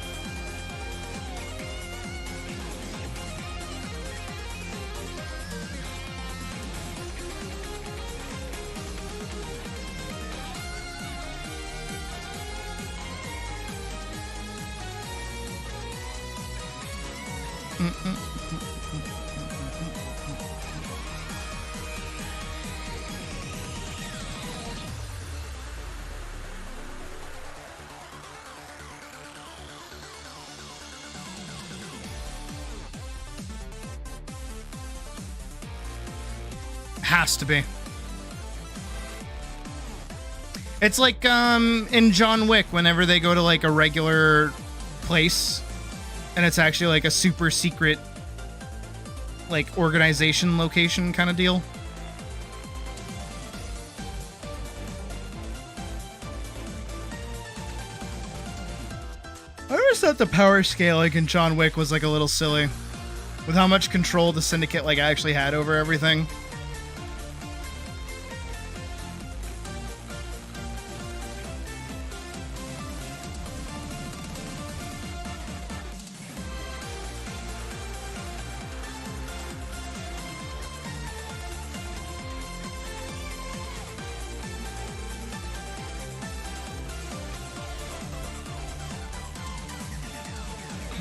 [SPEAKER 6] Has to be. It's like in John Wick, whenever they go to like a regular place and it's actually like a super secret like organization location kind of deal. I always thought the power scaling in John Wick was like a little silly with how much control the Syndicate like actually had over everything.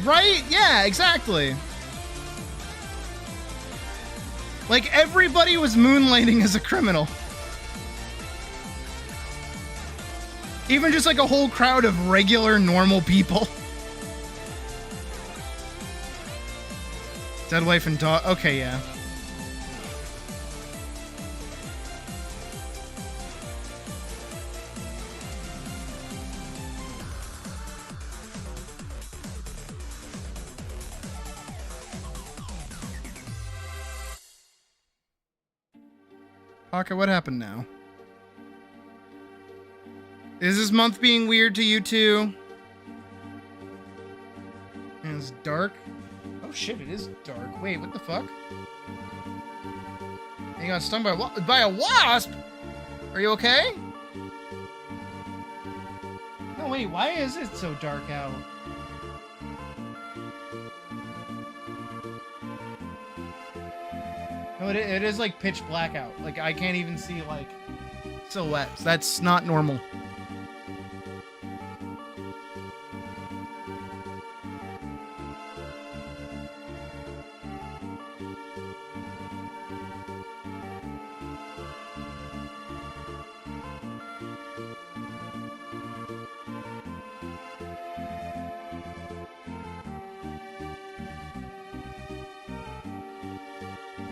[SPEAKER 6] Right? Yeah, exactly. Like, everybody was moonlighting as a criminal. Even just like a whole crowd of regular, normal people. Dead wife and dog. Okay, yeah. Pocket, what happened now? Is this month being weird to you too? And it's dark. Oh shit, it is dark. Wait, what the fuck? You got stung by a wasp? Are you okay? No, wait, why is it so dark out? No, it is like pitch black out. Like, I can't even see, like, silhouettes. That's not normal.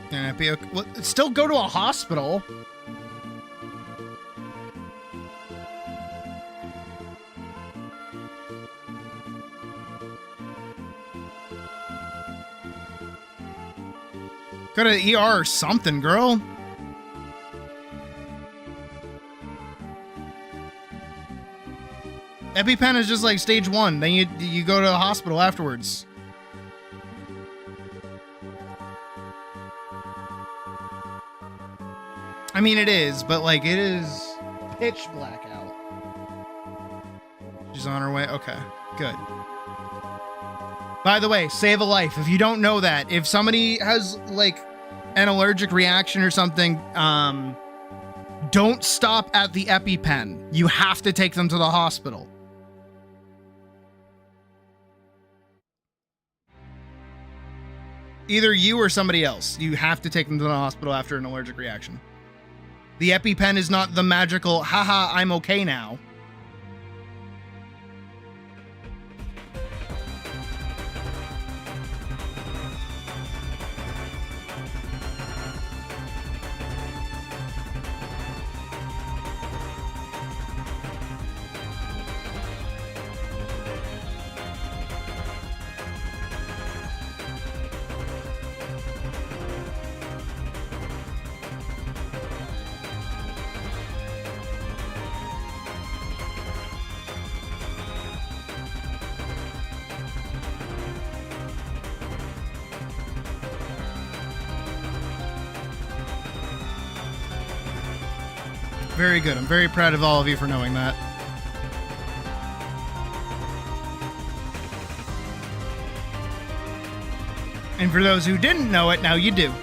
[SPEAKER 6] Can it be okay? Well, still go to a hospital. Go to the ER or something, girl. EpiPen is just like stage 1. Then you go to the hospital afterwards. I mean, it is, but like it is pitch black out. She's on her way. Okay, good. By the way, save a life. If you don't know that, if somebody has like an allergic reaction or something, don't stop at the EpiPen. You have to take them to the hospital. Either you or somebody else. You have to take them to the hospital after an allergic reaction. The EpiPen is not the magical, haha, I'm okay now. Very good. I'm very proud of all of you for knowing that. And for those who didn't know it, now you do.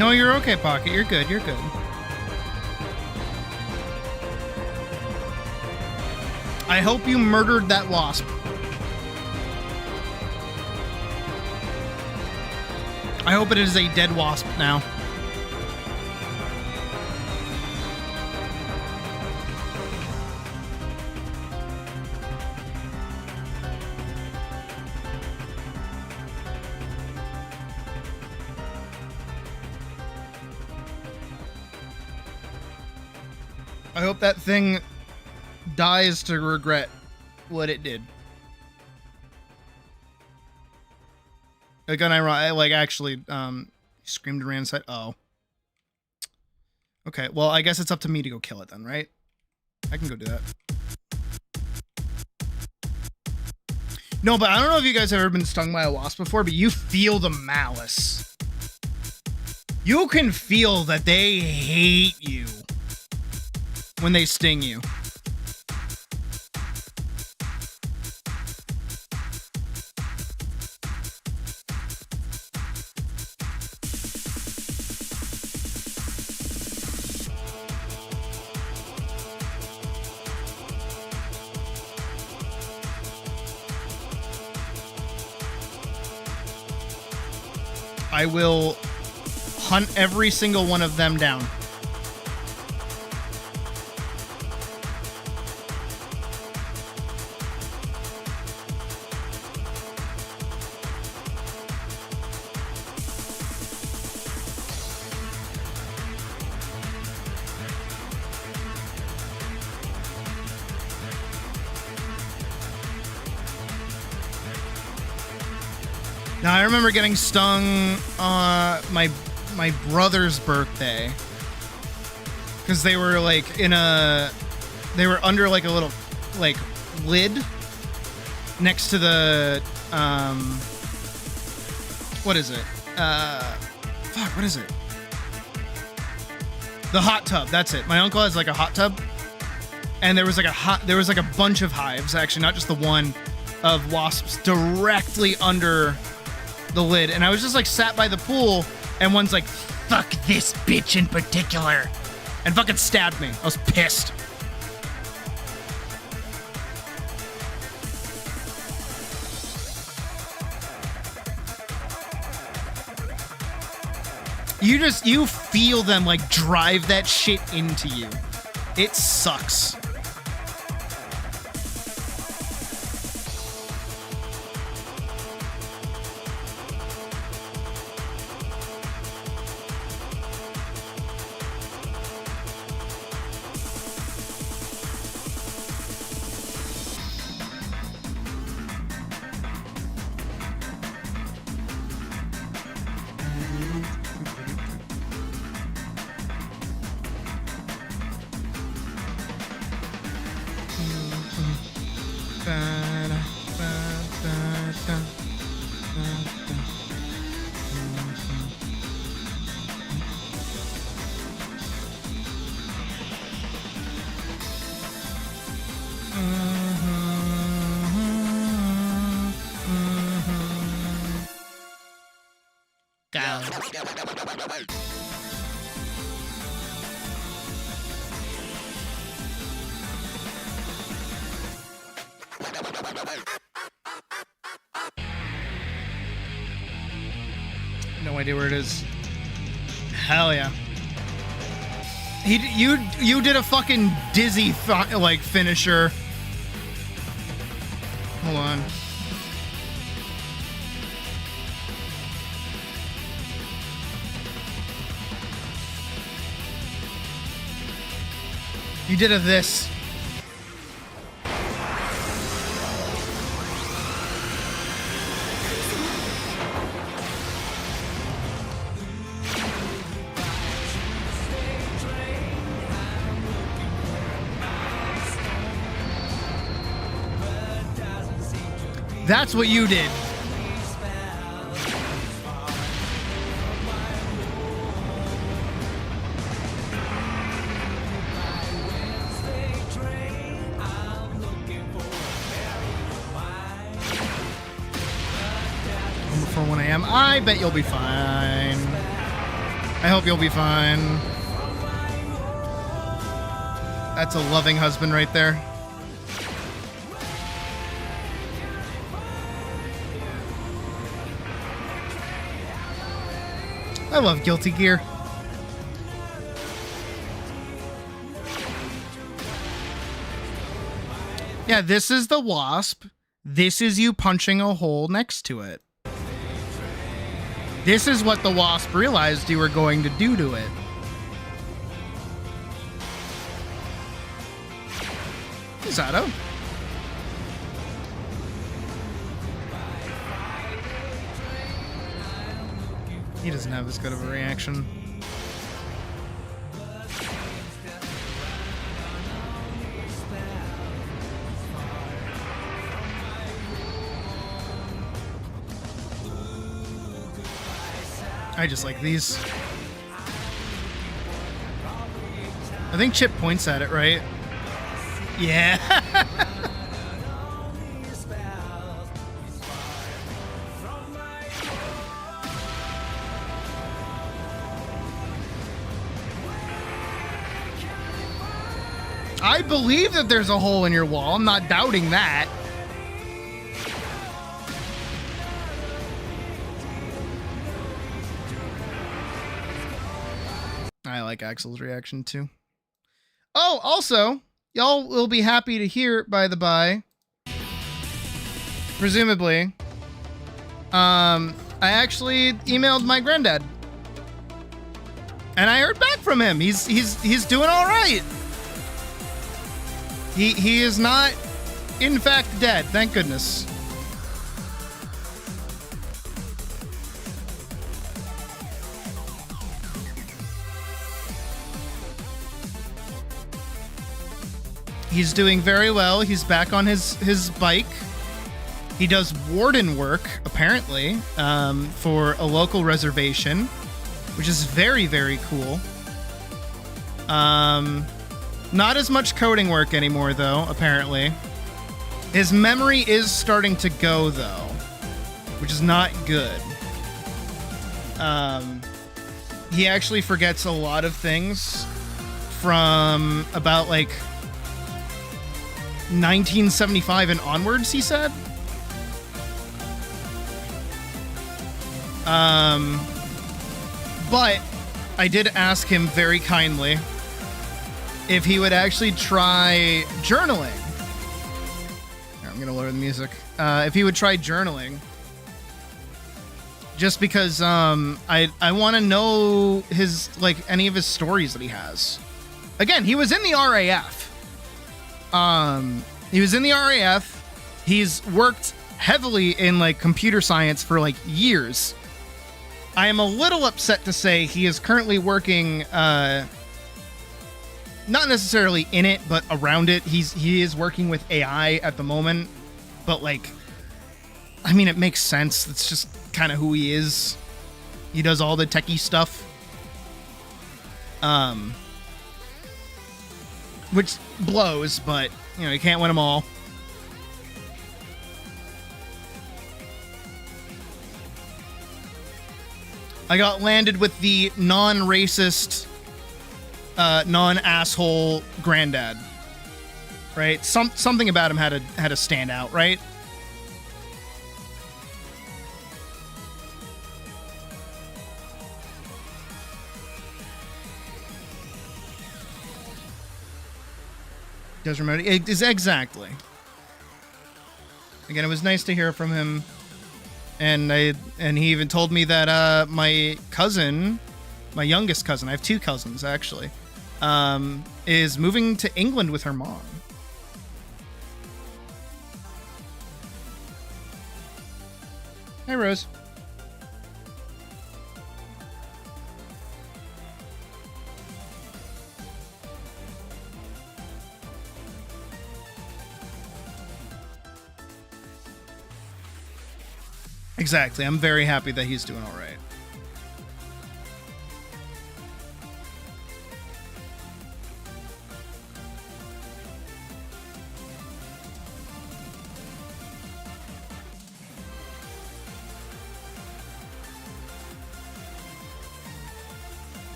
[SPEAKER 6] No, you're okay, Pocket. You're good. You're good. I hope you murdered that wasp. I hope it is a dead wasp now. I hope that thing dies to regret what it did. Again, I like actually screamed and ran inside. Oh. Okay, well, I guess it's up to me to go kill it then, right? I can go do that. No, but I don't know if you guys have ever been stung by a wasp before, but you feel the malice. You can feel that they hate you when they sting you. I will hunt every single one of them down. Now, I remember getting stung on my brother's birthday because they were like they were under like a little like lid next to the what is it? Fuck, what is it? The hot tub. That's it. My uncle has like a hot tub, and there was like a bunch of hives, actually, not just the one, of wasps directly under the lid, and I was just like sat by the pool, and one's like, fuck this bitch in particular, and fucking stabbed me. I was pissed. You feel them like drive that shit into you. It sucks. No idea where it is. Hell yeah. You did a fucking dizzy like finisher. Hold on. You did a this. That's what you did. Before 1 a.m. I bet you'll be fine. I hope you'll be fine. That's a loving husband right there. I love Guilty Gear. Yeah, this is the wasp. This is you punching a hole next to it. This is what the wasp realized you were going to do to it. Hey, Zato. He doesn't have as good of a reaction. I just like these. I think Chip points at it, right? Yeah. I believe that there's a hole in your wall. I'm not doubting that. I like Axel's reaction too. Oh, also, y'all will be happy to hear, by the by, presumably, I actually emailed my granddad, and I heard back from him. He's doing all right. He is not, in fact, dead. Thank goodness. He's doing very well. He's back on his bike. He does warden work, apparently, for a local reservation, which is very, very cool. Not as much coding work anymore, though, apparently. His memory is starting to go, though, which is not good. He actually forgets a lot of things from about, like, 1975 and onwards, he said. But I did ask him very kindly if he would actually try journaling. Here, I'm gonna lower the music. If he would try journaling, just because I want to know his, like, any of his stories that he has. Again, he was in the RAF. He was in the RAF. He's worked heavily in, like, computer science for, like, years. I am a little upset to say he is currently working, not necessarily in it, but around it. He is working with AI at the moment, but, like, I mean, it makes sense. It's just kind of who he is. He does all the techie stuff. Which blows, but, you know, you can't win them all. I got landed with the non-racist, non-asshole granddad. Right? Something about him had to stand out, right? Does remember it is exactly. Again, it was nice to hear from him, and he even told me that my cousin, my youngest cousin, I have two cousins actually, is moving to England with her mom. Hi, Rose. Exactly. I'm very happy that he's doing all right.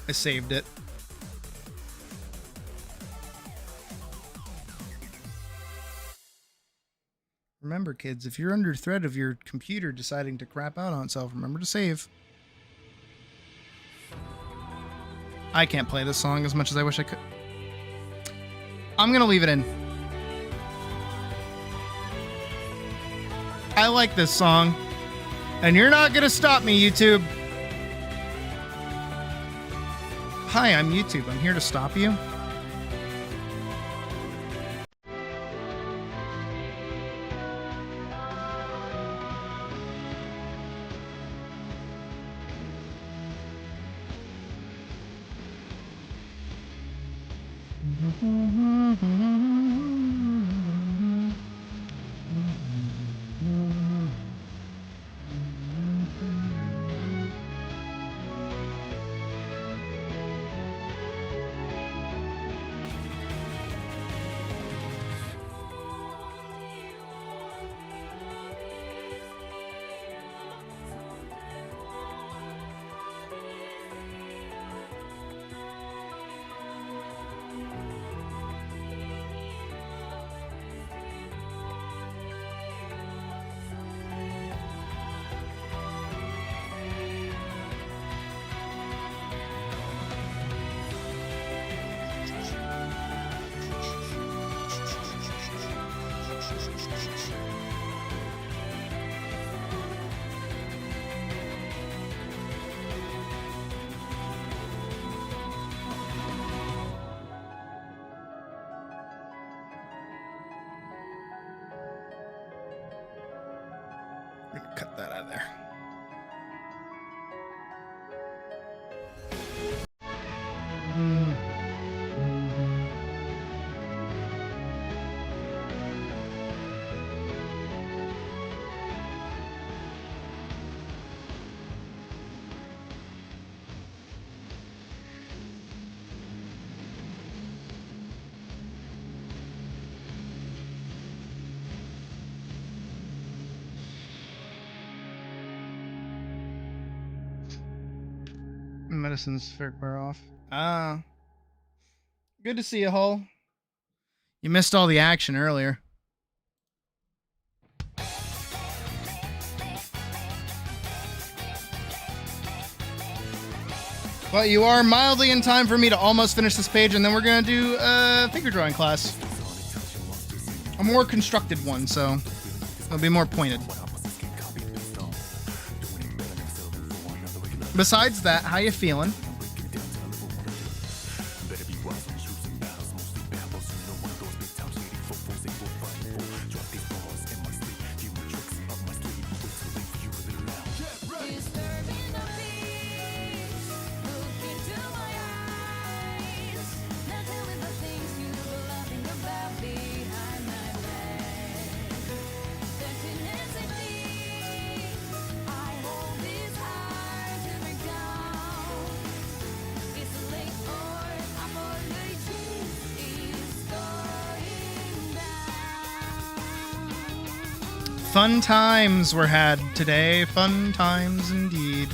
[SPEAKER 6] I saved it. Remember, kids, if you're under threat of your computer deciding to crap out on itself, remember to save. I can't play this song as much as I wish I could. I'm gonna leave it in. I like this song, and you're not gonna stop me, YouTube. Hi, I'm YouTube. I'm here to stop you. I'm gonna cut that out of there. Medicine's wear off. Good to see you, Hull. You missed all the action earlier. But you are mildly in time for me to almost finish this page, and then we're going to do a figure drawing class. A more constructed one, so it'll be more pointed. Besides that, how you feeling? Fun times were had today. Fun times indeed.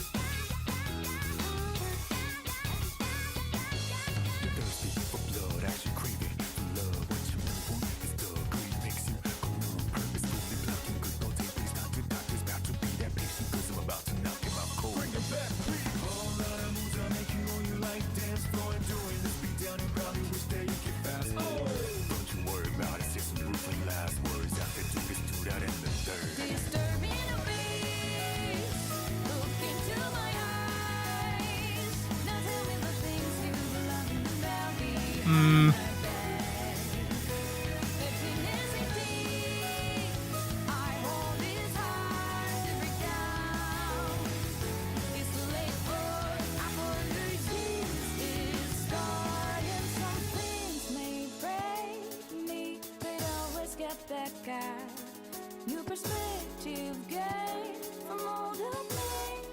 [SPEAKER 2] From all the pain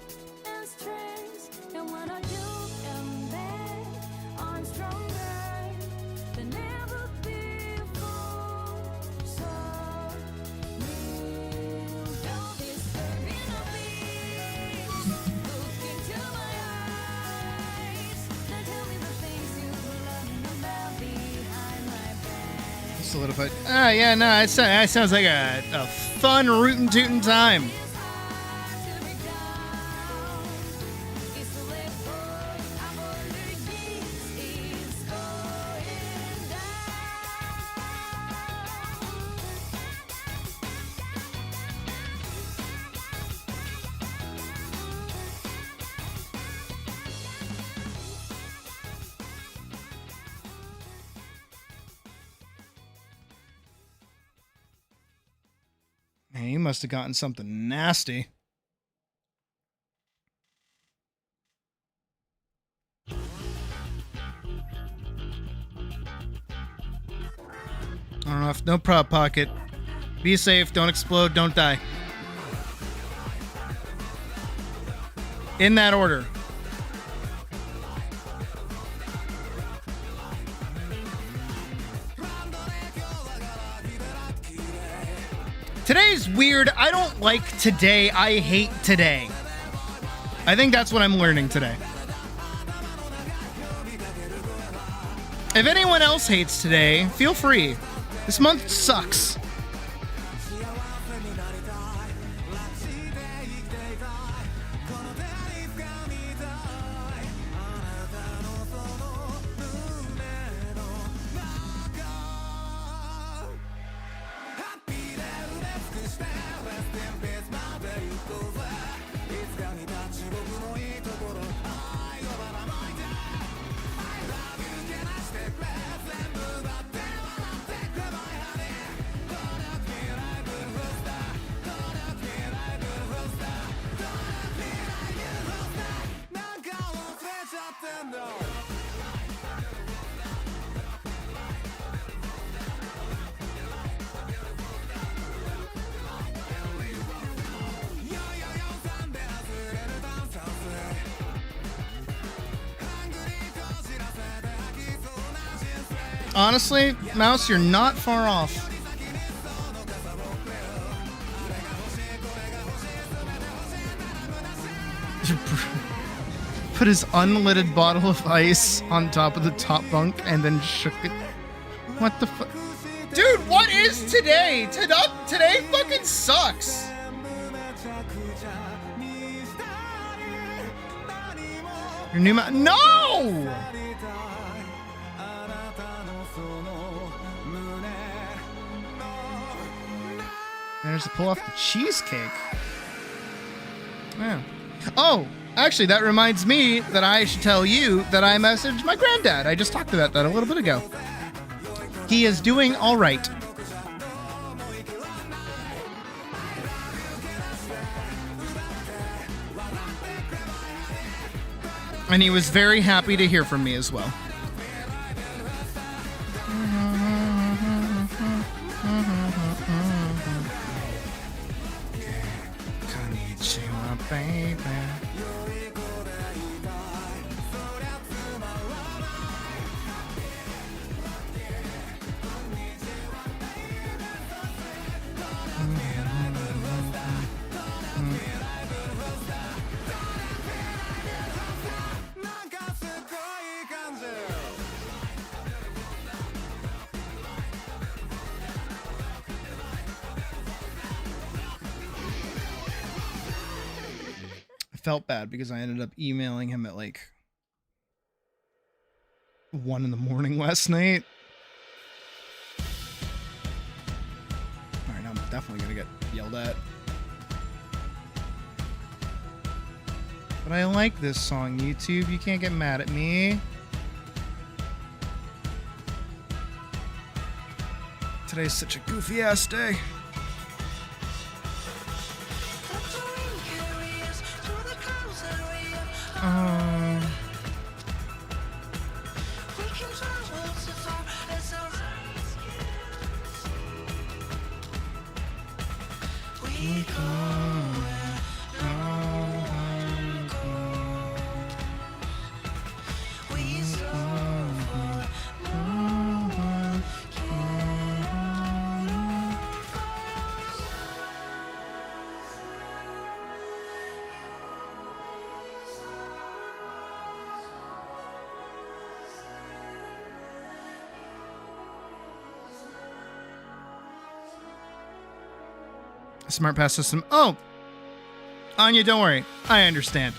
[SPEAKER 2] and stress, and when I do am
[SPEAKER 6] solidified. Yeah, no, that sounds like a fun rootin' tootin' time. Man, you must have gotten something nasty. I don't know if no prop pocket. Be safe, don't explode, don't die. In that order. Today's weird. I don't like today. I hate today. I think that's what I'm learning today. If anyone else hates today, feel free. This month sucks. Honestly, Mouse, you're not far off. Put his unlidded bottle of ice on top of the top bunk and then shook it. What the fuck? Dude, what is today? Today fucking sucks. Your new No! There's to pull off the cheesecake. Yeah. Oh, actually, that reminds me that I should tell you that I messaged my granddad. I just talked about that a little bit ago. He is doing all right. And he was very happy to hear from me as well. Baby. Felt bad because I ended up emailing him at like 1 a.m. last night. Alright, now I'm definitely gonna get yelled at. But I like this song, YouTube. You can't get mad at me. Today's such a goofy ass day. Smart pass system. Oh, Anya, don't worry. I understand.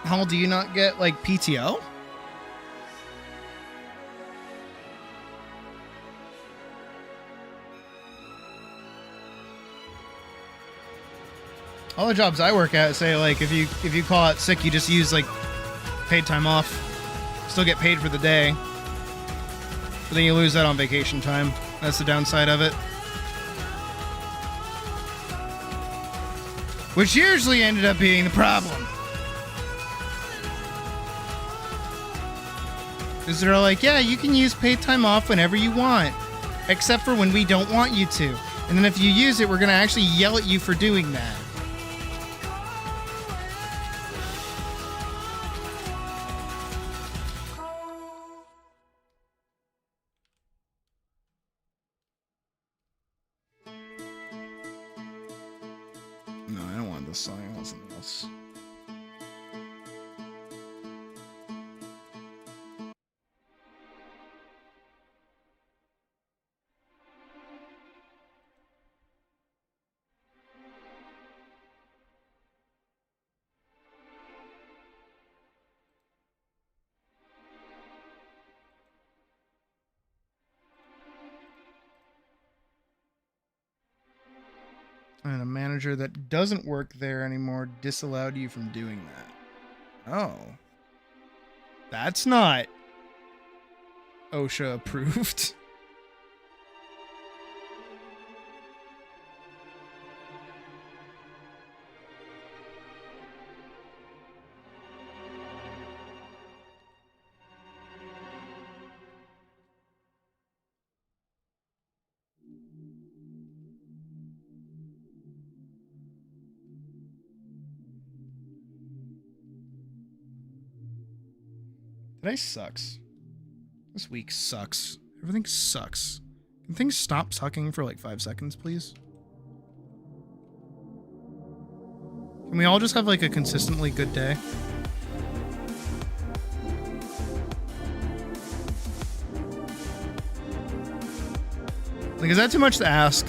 [SPEAKER 6] How do you not get, like, PTO? All the jobs I work at say, like, if you call out sick, you just use, like, paid time off. Still get paid for the day. But then you lose that on vacation time. That's the downside of it. Which usually ended up being the problem. Because they're like, yeah, you can use paid time off whenever you want, except for when we don't want you to. And then if you use it, we're going to actually yell at you for doing that. No, I don't want this song. I want something else. And a manager that doesn't work there anymore disallowed you from doing that. Oh. That's not OSHA approved. Today sucks. This week sucks. Everything sucks. Can things stop sucking for like 5 seconds, please? Can we all just have like a consistently good day? Like, is that too much to ask?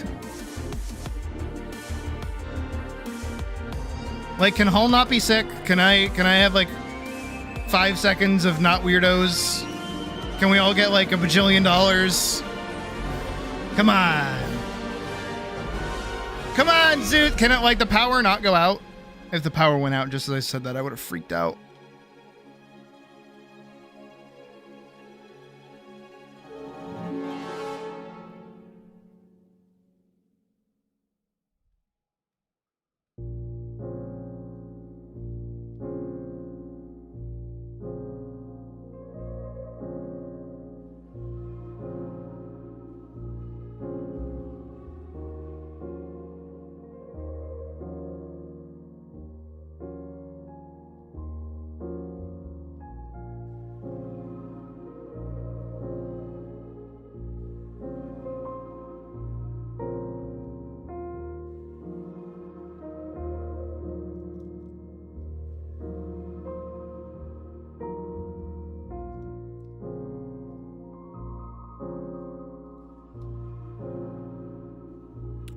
[SPEAKER 6] Like, can Hull not be sick? Can I have like 5 seconds of not weirdos? Can we all get like $1 bajillion? Come on. Come on, Zoot. Can it, like, the power not go out? If the power went out just as I said that, I would have freaked out.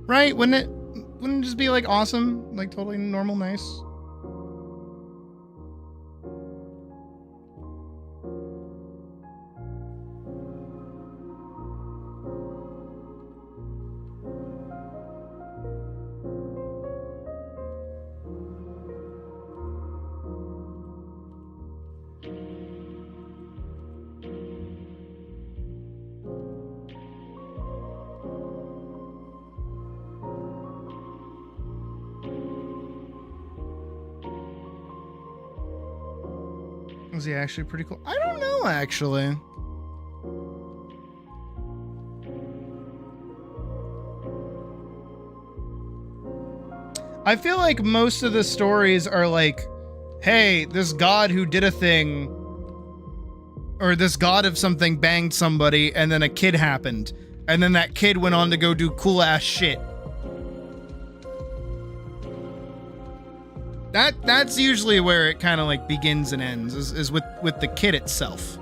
[SPEAKER 6] Right? Wouldn't it just be like awesome? Like totally normal, nice? Was he actually pretty cool? I don't know, actually. I feel like most of the stories are like, hey, this god who did a thing, or this god of something banged somebody, and then a kid happened. And then that kid went on to go do cool-ass shit. That's usually where it kind of like begins and ends, is with the kid itself.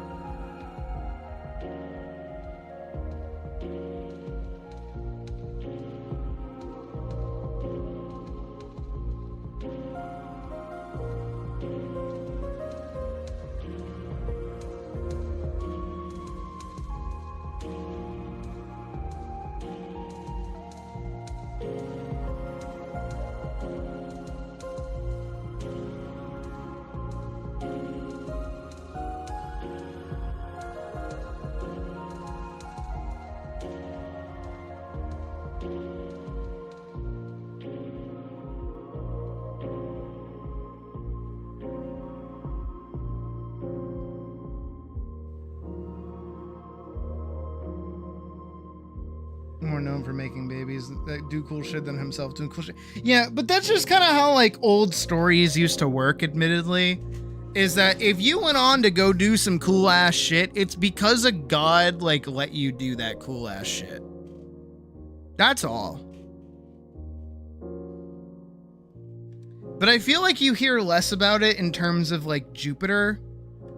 [SPEAKER 6] More known for making babies that do cool shit than himself doing cool shit. Yeah, but that's just kind of how like old stories used to work, admittedly. Is that if you went on to go do some cool ass shit, it's because a god like let you do that cool ass shit. That's all. But I feel like you hear less about it in terms of like Jupiter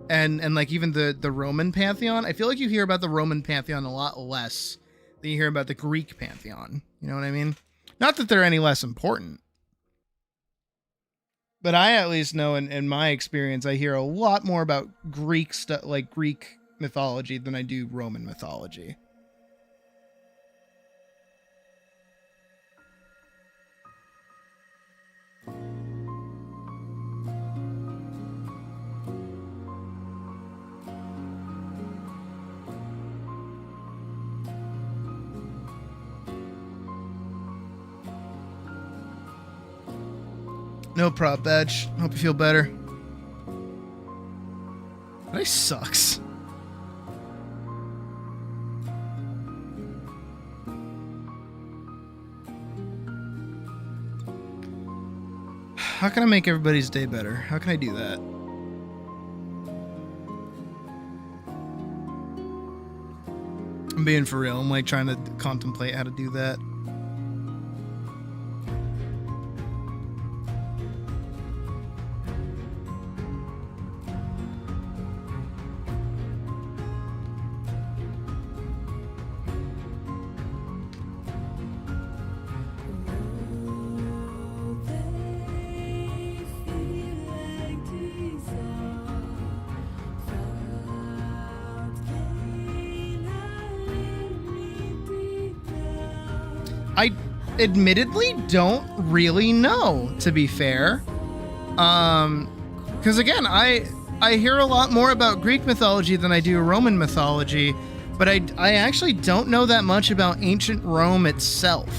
[SPEAKER 6] and like even the Roman pantheon. I feel like you hear about the Roman pantheon a lot less than you hear about the Greek pantheon. You know what I mean? Not that they're any less important. But I at least know in my experience, I hear a lot more about Greek stuff, like Greek mythology, than I do Roman mythology. No prop badge. Hope you feel better. That sucks. How can I make everybody's day better? How can I do that? I'm being for real. I'm like trying to contemplate how to do that. I admittedly don't really know, to be fair. Because again, I hear a lot more about Greek mythology than I do Roman mythology, but I actually don't know that much about ancient Rome itself.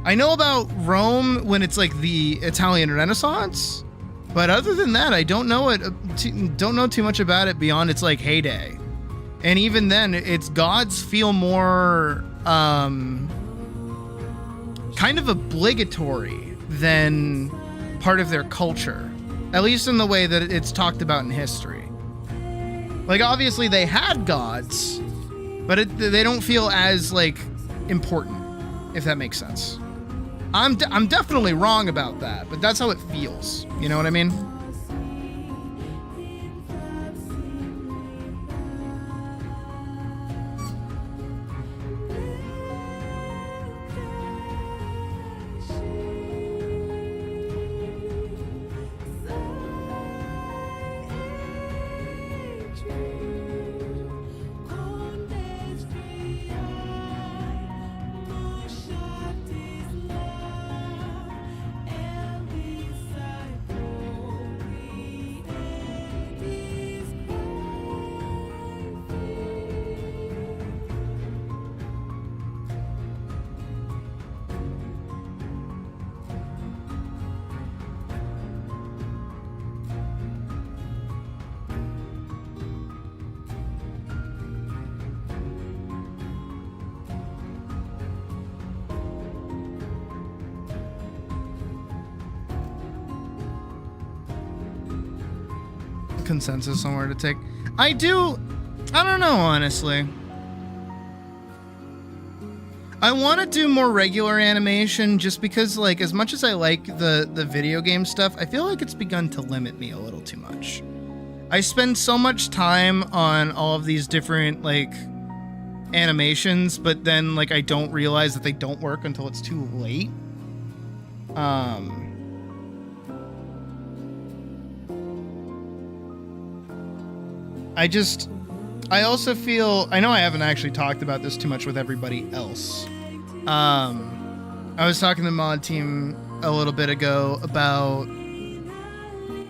[SPEAKER 6] I know about Rome when it's like the Italian Renaissance, but other than that, I don't know don't know too much about it beyond its like heyday. And even then, its gods feel more kind of obligatory than part of their culture, at least in the way that it's talked about in history. Like obviously they had gods, but they don't feel as like important, if that makes sense. I'm definitely wrong about that, but that's how it feels. You know what I mean? consensus on where to take. I don't know, honestly. I want to do more regular animation just because, like, as much as I like the video game stuff, I feel like it's begun to limit me a little too much. I spend so much time on all of these different, like, animations, but then, like, I don't realize that they don't work until it's too late. I also feel, I know I haven't actually talked about this too much with everybody else. I was talking to the mod team a little bit ago about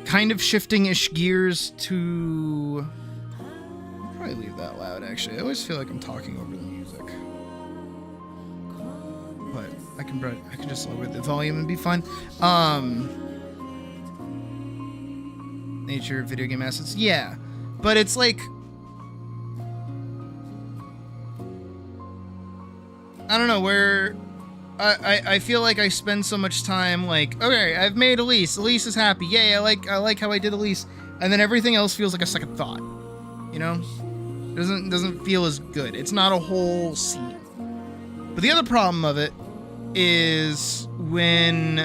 [SPEAKER 6] kind of shifting-ish gears to... I'll probably leave that loud, actually. I always feel like I'm talking over the music. But I can just lower the volume and be fine. Nature of video game assets. Yeah. But it's like... I don't know, where... I feel like I spend so much time like, okay, I've made Elise. Elise is happy. Yay, I like how I did Elise. And then everything else feels like a second thought. You know? Doesn't feel as good. It's not a whole scene. But the other problem of it is when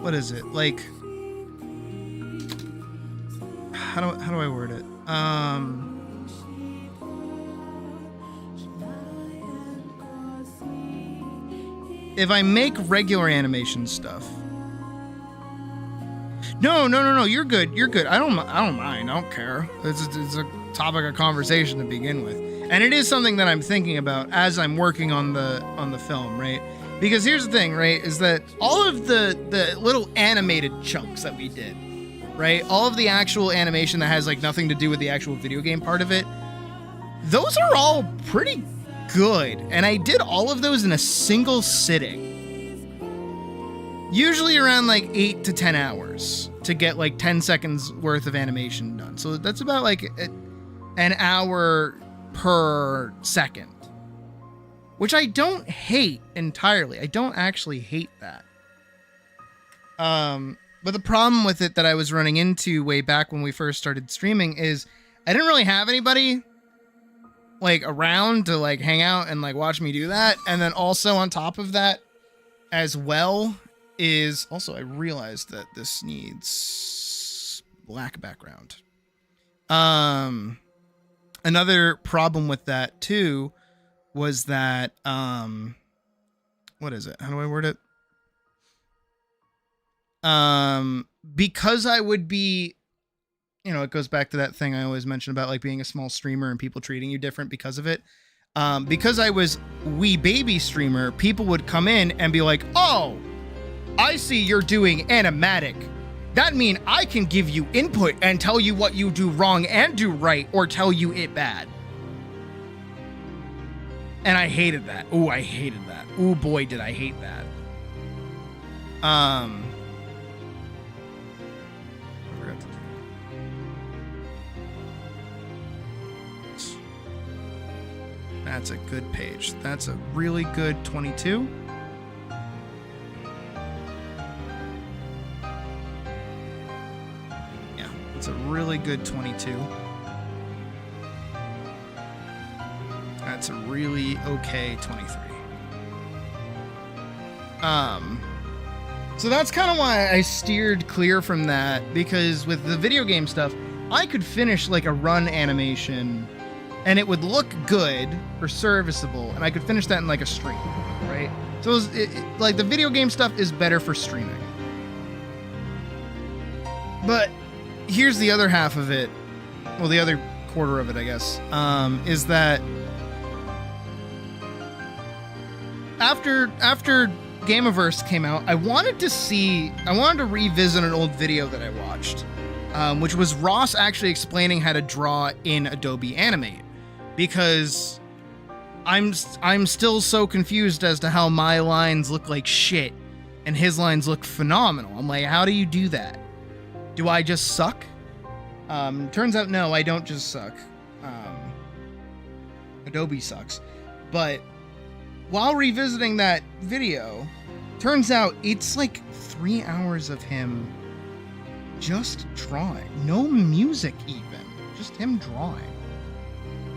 [SPEAKER 6] what is it? Like, how do I word it? If I make regular animation stuff. No, you're good. I don't mind. I don't care. It's a topic of conversation to begin with. And it is something that I'm thinking about as I'm working on the film, right? Because here's the thing, right, is that all of the little animated chunks that we did, right? All of the actual animation that has like nothing to do with the actual video game part of it, those are all pretty good. And I did all of those in a single sitting. Usually around like 8 to 10 hours to get like 10 seconds worth of animation done. So that's about like an hour per second, which I don't hate entirely. I don't actually hate that. But the problem with it that I was running into way back when we first started streaming is I didn't really have anybody like around to like hang out and like watch me do that. And then also on top of that as well is also I realized that this needs black background. Another problem with that too was that what is it? How do I word it? Because I would be, you know, it goes back to that thing I always mention about like being a small streamer and people treating you different because of it. Because I was wee baby streamer, people would come in and be like, "Oh, I see you're doing animatic. That means I can give you input and tell you what you do wrong and do right, or tell you it bad." And I hated that. Ooh, I hated that. Ooh, boy, did I hate that. I forgot to do that. That's a good page. That's a really good 22. Yeah, it's a really good 22. That's a really okay 23. So that's kind of why I steered clear from that, because with the video game stuff, I could finish like a run animation and it would look good or serviceable, and I could finish that in like a stream, right? So like the video game stuff is better for streaming. But here's the other half of it, well, the other quarter of it, I guess, is that after Gameaverse came out, I wanted to revisit an old video that I watched, which was Ross actually explaining how to draw in Adobe Animate, because I'm still so confused as to how my lines look like shit and his lines look phenomenal. I'm like, how do you do that? Do I just suck? Turns out no, I don't just suck. Adobe sucks. But while revisiting that video, turns out it's like 3 hours of him just drawing. No music even. Just him drawing.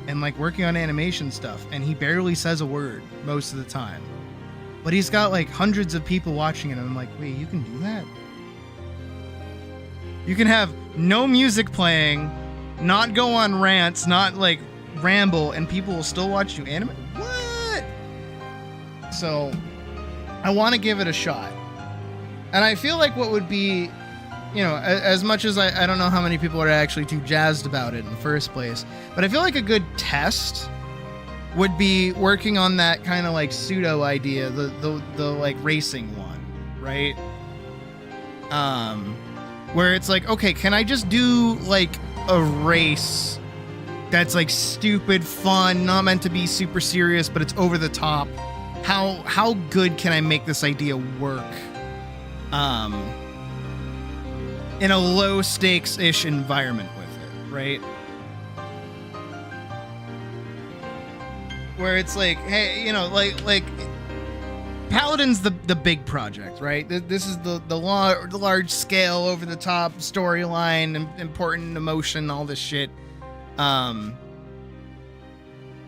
[SPEAKER 6] And like working on animation stuff. And he barely says a word most of the time. But he's got like hundreds of people watching it. And I'm like, wait, you can do that? You can have no music playing, not go on rants, not like ramble, and people will still watch you animate? What? So I want to give it a shot. And I feel like what would be, you know, as much as I don't know how many people are actually too jazzed about it in the first place, but I feel like a good test would be working on that kind of like pseudo idea, the like racing one, right? Where it's like, okay, can I just do like a race that's like stupid fun, not meant to be super serious, but it's over the top? How good can I make this idea work? In a low stakes-ish environment with it, right? Where it's like, hey, you know, like Paladin's the big project, right? This is the large scale, over the top storyline, important emotion, all this shit. The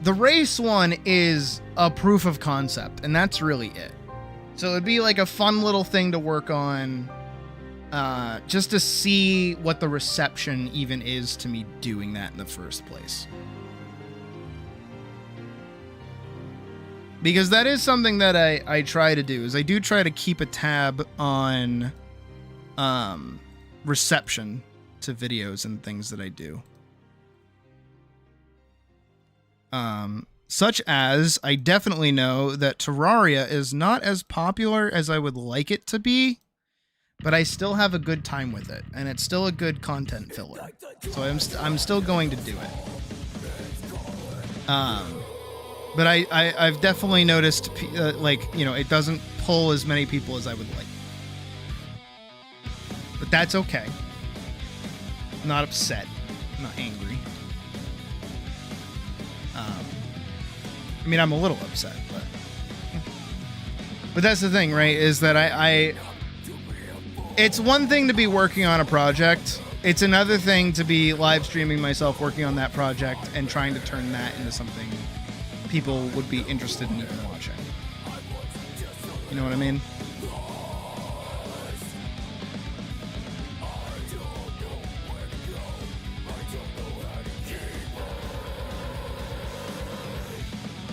[SPEAKER 6] race one is a proof of concept, and that's really it. So it'd be like a fun little thing to work on, just to see what the reception even is to me doing that in the first place. Because that is something that I try to do, is I do try to keep a tab on reception to videos and things that I do. Such as, I definitely know that Terraria is not as popular as I would like it to be, but I still have a good time with it, and it's still a good content filler. So I'm still going to do it. But I've definitely noticed, like, you know, it doesn't pull as many people as I would like. But that's okay. I'm not upset. I'm not angry. I mean, I'm a little upset, but that's the thing, right? Is that it's one thing to be working on a project. It's another thing to be live streaming myself working on that project and trying to turn that into something people would be interested in even watching. You know what I mean?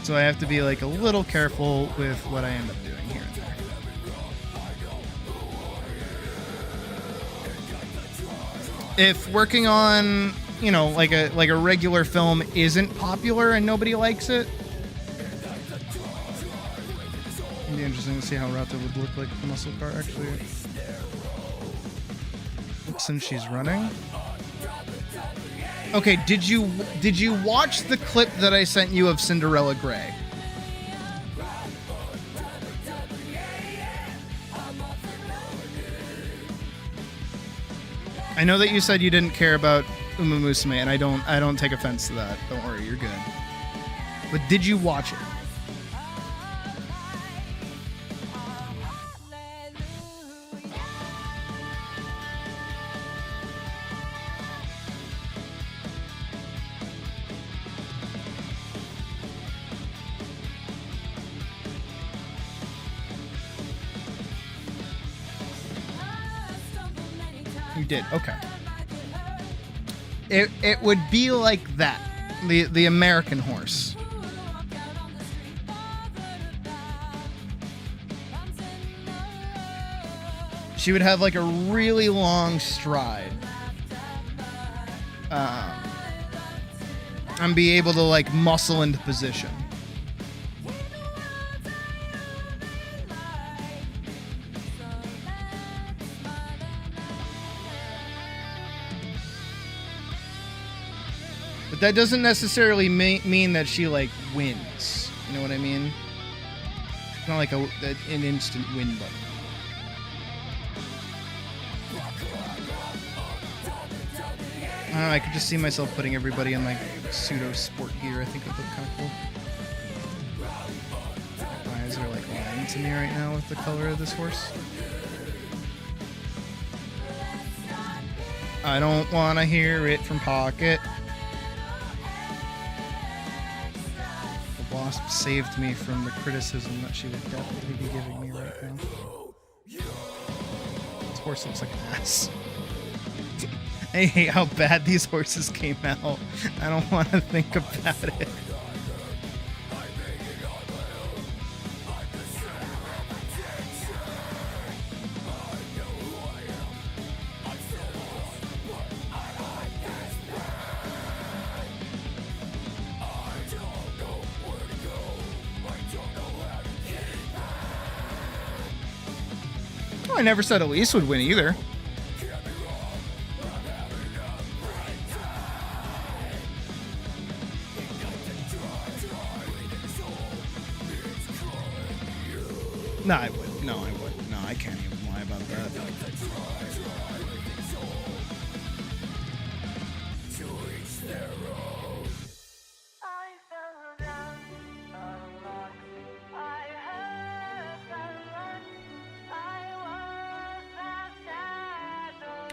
[SPEAKER 6] So I have to be like a little careful with what I end up doing here and there. If working on, you know, like a regular film isn't popular and nobody likes it, it'd be interesting to see how Rata would look like with the muscle car, actually. Since she's running. Okay, did you watch the clip that I sent you of Cinderella Grey? I know that you said you didn't care about Uma Musume, and I don't take offense to that. Don't worry, you're good. But did you watch it? You did, okay. It would be like that. The American horse. She would have like a really long stride. And be able to like muscle into position. That doesn't necessarily mean that she, like, wins. You know what I mean? It's not like an instant win button. I don't know, I could just see myself putting everybody in, like, pseudo-sport gear. I think it would look kind of cool. My eyes are, like, lying to me right now with the color of this horse. I don't want to hear it from Pocket. The Wasp saved me from the criticism that she would definitely be giving me right now. This horse looks like an ass. I hate how bad these horses came out. I don't want to think about it. Oh, I never said Elise would win either. No, I wouldn't. No, I wouldn't. No, I can't even lie about that.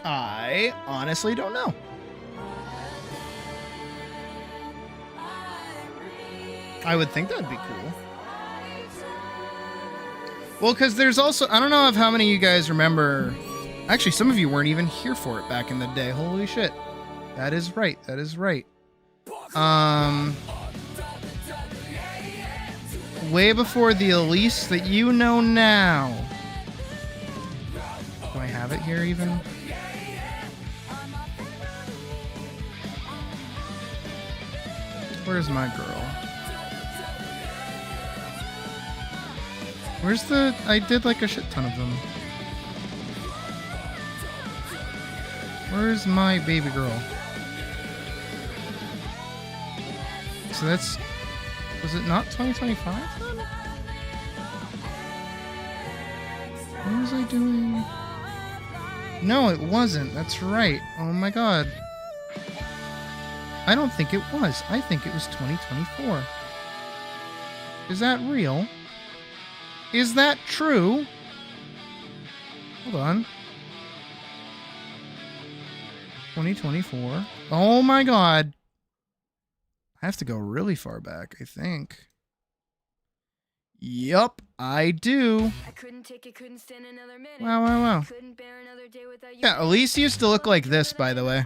[SPEAKER 6] I honestly don't know. I would think that'd be cool. Well, because there's also, I don't know if how many of you guys remember, actually some of you weren't even here for it back in the day. Holy shit. That is right. That is right. Way before the Elise that you know now. Do I have it here even? Where's my girl? Where's the... I did like a shit ton of them. Where's my baby girl? So that's... Was it not 2025 then? What was I doing? No, it wasn't. That's right. Oh my god. I don't think it was. I think it was 2024. Is that real? Is that true? Hold on. 2024. Oh my god. I have to go really far back, I think. Yup, I do.
[SPEAKER 7] I couldn't take it, couldn't stand another minute.
[SPEAKER 6] Wow, wow, wow.
[SPEAKER 7] Couldn't bear another day without you.
[SPEAKER 6] Yeah, Elise used to look like this, by the way.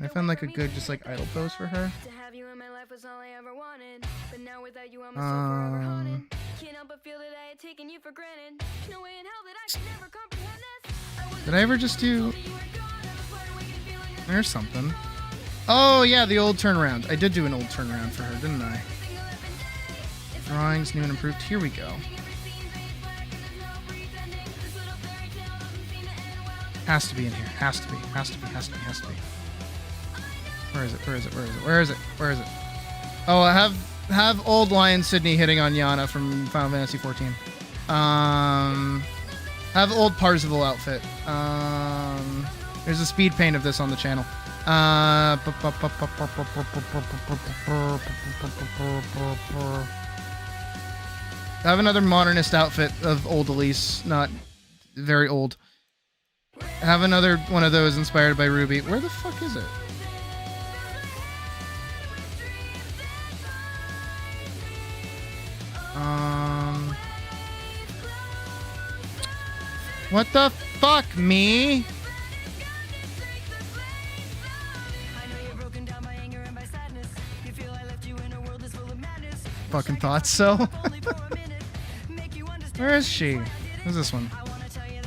[SPEAKER 6] I found like a good just like idle pose for her.
[SPEAKER 7] To have you in my life was all I ever wanted. But now without you I'm so forever haunted. Can't help but feel that I had taken you for granted. No way in hell that I could never comprehend this.
[SPEAKER 6] Did I ever just do... There's something. Oh yeah, the old turnaround. I did do an old turnaround for her, didn't I? Drawings, new and improved. Here we go. Has to be in here. Has to be. Has to be. Has to be. Has to be. Where is it? Where is it? Where is it? Where is it? Where is it? Oh, I have old Lion Sydney hitting on Yana from Final Fantasy 14. Have old Parzival outfit. There's a speed paint of this on the channel. I have another modernist outfit of old Elise, not very old. I have another one of those inspired by Ruby. Where the fuck is it? What the fuck, me? Fucking thought so. Where is she? Who's this one?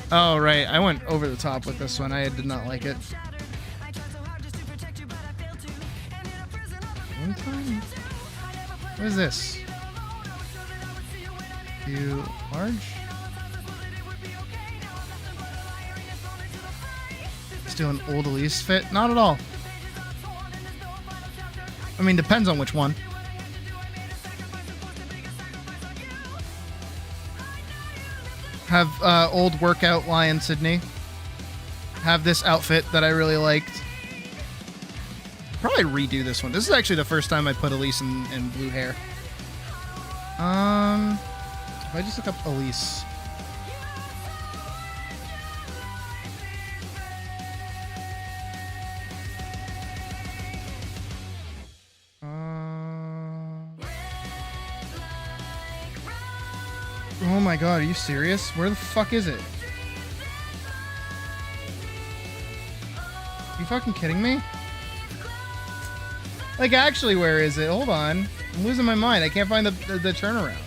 [SPEAKER 6] Oh, right. I went over the top with this one. I did not like it. One time? What is this? Too large? Let's do an old Elise fit. Not at all. I mean, depends on which one. Have old workout Lion Sydney. Have this outfit that I really liked. Probably redo this one. This is actually the first time I put Elise in blue hair. If I just look up Elise. Oh my god, are you serious? Where the fuck is it? You fucking kidding me? Like, actually, where is it? Hold on. I'm losing my mind. I can't find the turnaround.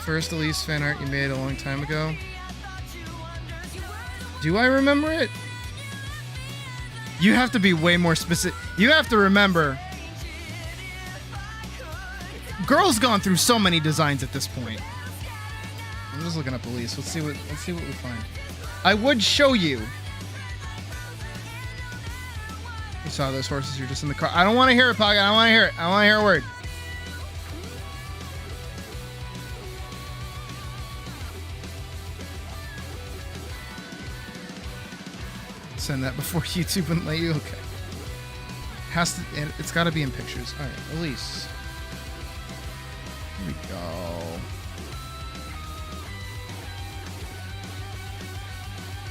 [SPEAKER 6] First Elise fan art you made a long time ago. Do I remember it? You have to be way more specific. You have to remember. Girl's gone through so many designs at this point. I'm just looking up Elise. Let's see what we find. I would show you. You saw those horses. You're just in the car. I don't want to hear it, Pegi. I don't want to hear it. I want to hear a word. Send that before YouTube wouldn't let you. Okay. Has to. It's got to be in pictures. All right, Elise. Here we go.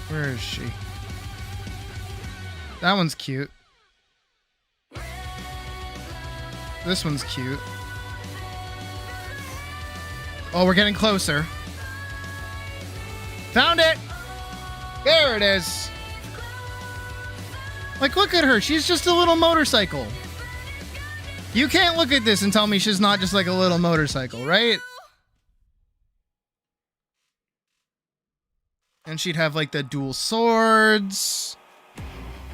[SPEAKER 6] Where is she? That one's cute. This one's cute. Oh, we're getting closer. Found it! There it is. Like, look at her. She's just a little motorcycle. You can't look at this and tell me she's not just like a little motorcycle, right? And she'd have like the dual swords.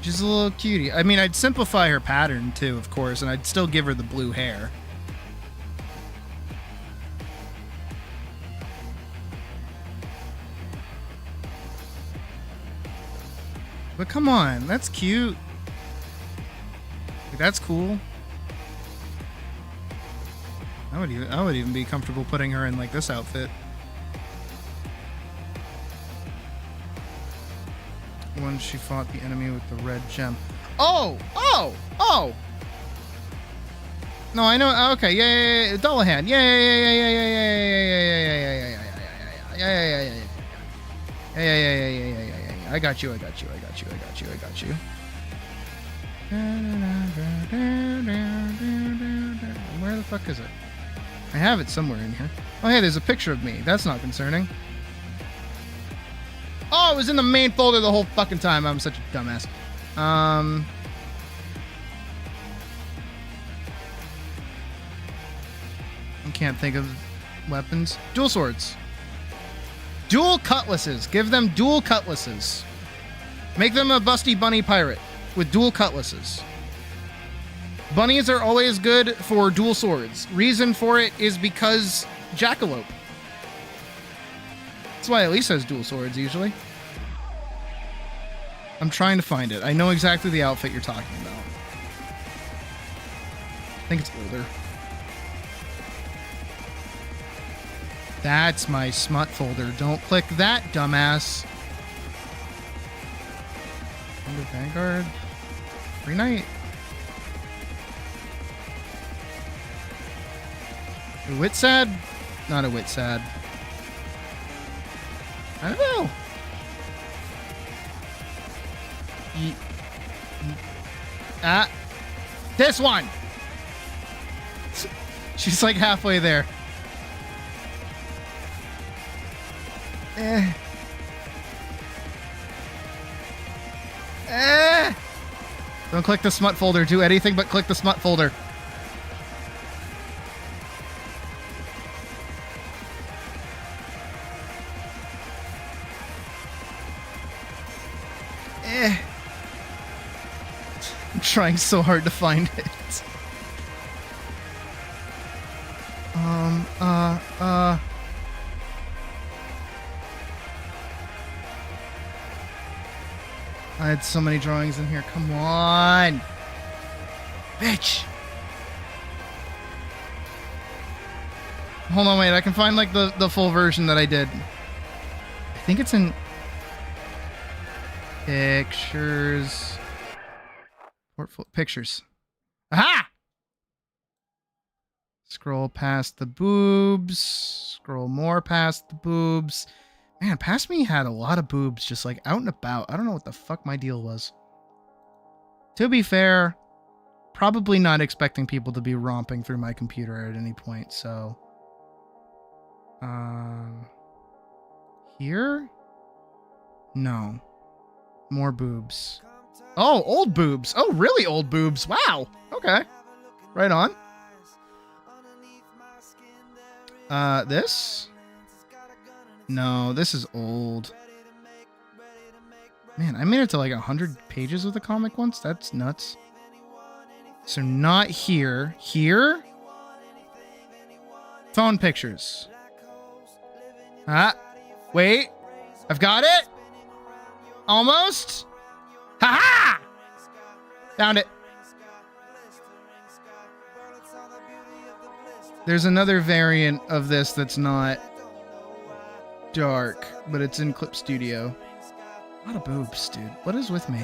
[SPEAKER 6] She's a little cutie. I mean, I'd simplify her pattern too, of course, and I'd still give her the blue hair. But come on, that's cute. Like, that's cool. I would even be comfortable putting her in like this outfit. When she fought the enemy with the red gem. Oh! No, I know. Okay, yeah. Dullahan. Yeah. I got you. Where the fuck is it? I have it somewhere in here. Oh, hey, there's a picture of me. That's not concerning. Oh, it was in the main folder the whole fucking time. I'm such a dumbass. I can't think of weapons. Dual swords. Dual cutlasses. Give them dual cutlasses. Make them a busty bunny pirate with dual cutlasses. Bunnies are always good for dual swords. Reason for it is because jackalope. That's why Elise has dual swords usually. I'm trying to find it. I know exactly the outfit you're talking about. I think it's older. That's my smut folder. Don't click that, dumbass. Under Vanguard. Free Night. A Witsad? Not a Witsad. I don't know. This one. She's like halfway there. Don't click the smut folder. Do anything but click the smut folder. I'm trying so hard to find it. I had so many drawings in here. Come on. Bitch. Hold on, wait. I can find like the full version that I did. I think it's in pictures. Pictures. Aha! Scroll past the boobs. Scroll more past the boobs. Man, Past Me had a lot of boobs just like out and about. I don't know what the fuck my deal was. To be fair, probably not expecting people to be romping through my computer at any point, so Here? No. More boobs. Oh, old boobs. Oh, really old boobs. Wow. Okay. Right on. This? No, this is old. Man, I made it to like 100 pages of the comic once. That's nuts. So not here. Here? Phone pictures. Ah, wait. I've got it. Almost. Ha-ha! Found it. There's another variant of this that's not dark, but it's in Clip Studio. A lot of boobs, dude. What is with me?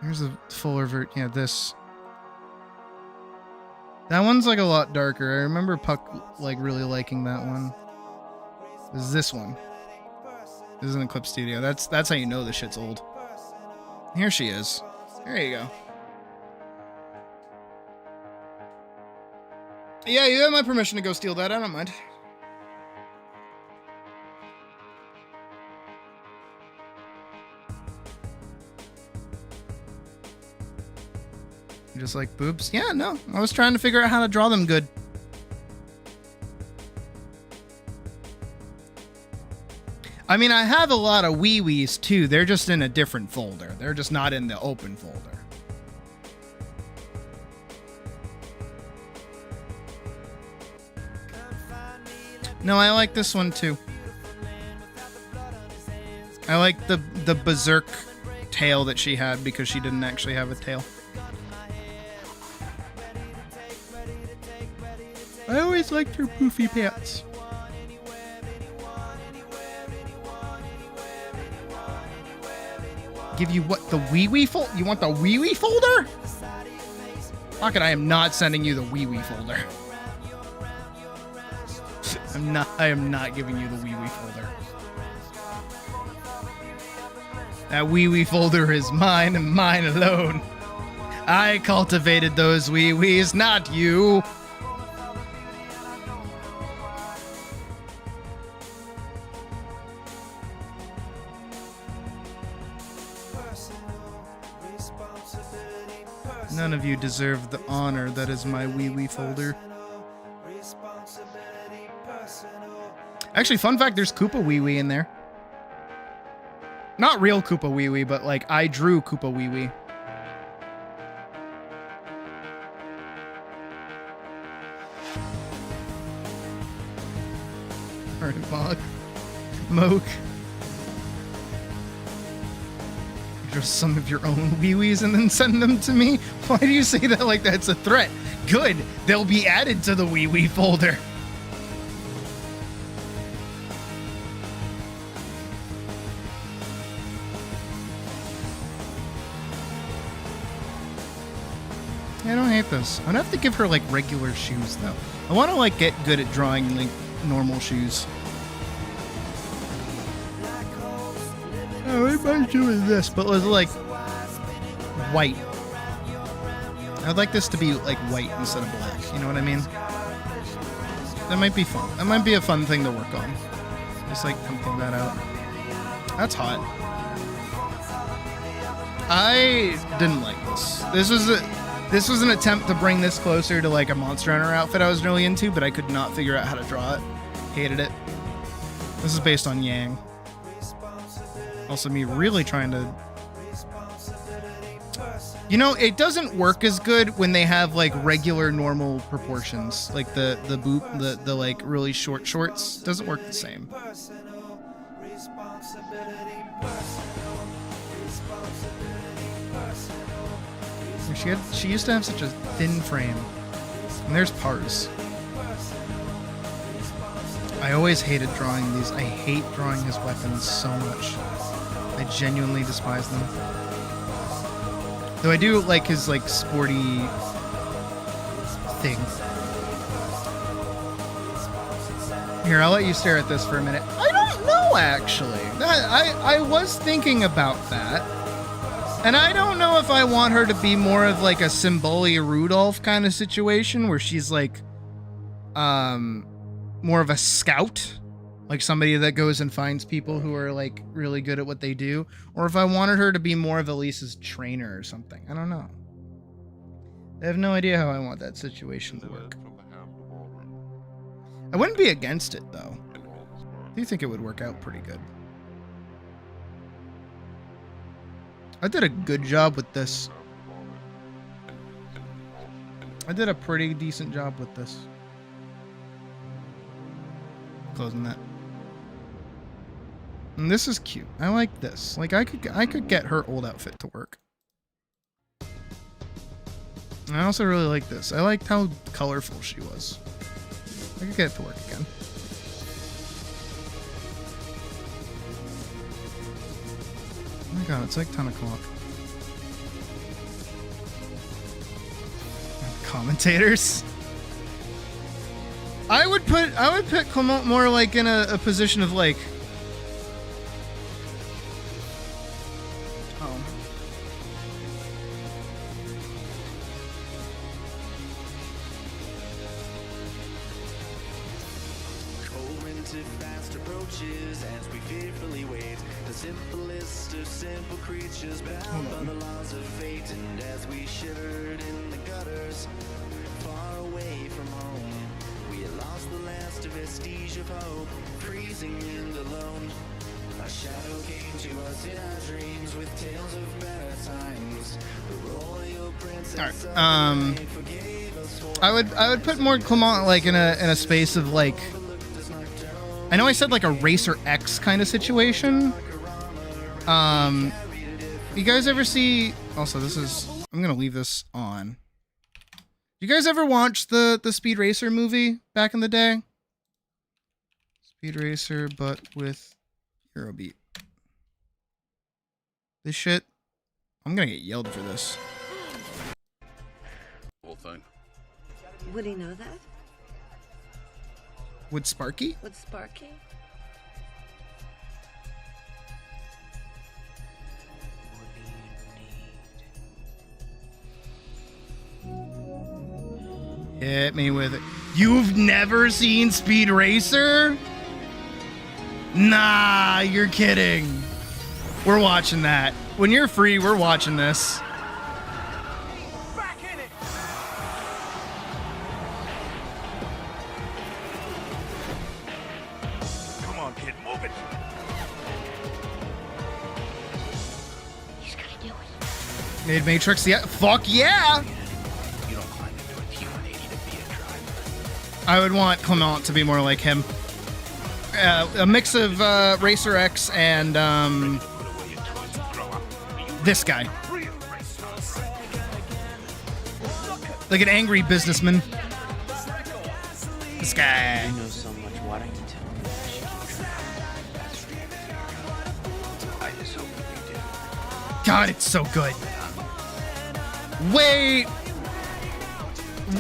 [SPEAKER 6] Here's a fuller version. Yeah, this. That one's like a lot darker. I remember Puck like really liking that one. This is this one. This is in Clip Studio. That's how you know this shit's old. Here she is. There you go. Yeah, you have my permission to go steal that. I don't mind. Just like boobs? Yeah, no. I was trying to figure out how to draw them good. I mean, I have a lot of wee-wees too. They're just in a different folder. They're just not in the open folder. No, I like this one too. I like the berserk tail that she had because she didn't actually have a tail. I always liked her poofy pants. Give you what, the wee-wee folder? You want the wee-wee folder? Fuck it, I am not sending you the wee-wee folder. I am not giving you the wee-wee folder. That wee-wee folder is mine and mine alone. I cultivated those wee-wees, not you. None of you deserve the honor that is my wee-wee folder. Actually, fun fact, there's Koopa wee-wee in there. Not real Koopa wee-wee, but like I drew Koopa wee-wee. Alright, Mog. Moke. Draw some of your own wee-wees and then send them to me? Why do you say that like that's a threat? Good, they'll be added to the wee-wee folder. I don't hate this. I'm gonna have to give her like regular shoes though. I want to like get good at drawing like normal shoes. Oh, I might do with this, but with like white. I'd like this to be like white instead of black. You know what I mean? That might be fun. That might be a fun thing to work on. Just like pumping that out. That's hot. I didn't like this. This was an attempt to bring this closer to like a Monster Hunter outfit I was really into, but I could not figure out how to draw it. Hated it. This is based on Yang. Also me really trying to... You know, it doesn't work as good when they have like regular normal proportions. Like the like really short shorts. Doesn't work the same. She used to have such a thin frame. And there's Pars. I always hated drawing these. I hate drawing his weapons so much. I genuinely despise them. Though I do like his like sporty thing. Here, I'll let you stare at this for a minute. I don't know actually. I was thinking about that. And I don't know if I want her to be more of like a Symboli Rudolph kind of situation where she's like more of a scout, like somebody that goes and finds people who are like really good at what they do, or if I wanted her to be more of Elise's trainer or something. I don't know. I have no idea how I want that situation to work. I wouldn't be against it though. I do think it would work out pretty good. I did a good job with this. I did a pretty decent job with this. Closing that. And this is cute. I like this. Like I could get her old outfit to work. I also really like this. I liked how colorful she was. I could get it to work again. Oh my god, it's like 10 o'clock. Commentators. I would put Clement more like in a position of like. Oh.
[SPEAKER 2] Cold winter fast approaches as we fearfully wait. The simplest of simple creatures bound by the laws of fate. And as we shivered in the gutters, far away from home, we had lost the last vestige of hope, freezing and alone. A shadow came to us in our dreams with tales of better times. The royal princess
[SPEAKER 6] All right.
[SPEAKER 2] forgave us for
[SPEAKER 6] I would put more Clement like in a space of like. I know I said like a Racer X kind of situation. You guys ever see? Also, this is. I'm gonna leave this on. You guys ever watch the Speed Racer movie back in the day? Speed Racer, but with Eurobeat. This shit. I'm gonna get yelled for this.
[SPEAKER 8] Whole thing.
[SPEAKER 9] Would he know that?
[SPEAKER 6] Would Sparky?
[SPEAKER 9] Would Sparky?
[SPEAKER 6] Hit me with it. You've never seen Speed Racer? Nah, you're kidding. We're watching that. When you're free, we're watching this.
[SPEAKER 5] Back in it!
[SPEAKER 1] Come on, kid, move it.
[SPEAKER 4] He's gonna do it.
[SPEAKER 6] Made Matrix, yeah. Fuck yeah!
[SPEAKER 8] You don't climb into a T180 to be a driver.
[SPEAKER 6] I would want Clement to be more like him. A mix of Racer X and this guy. Like an angry businessman. This guy.
[SPEAKER 10] You know so much. Why don't you tell me that I should keep track?
[SPEAKER 8] I just hope you do.
[SPEAKER 6] God, it's so good. Way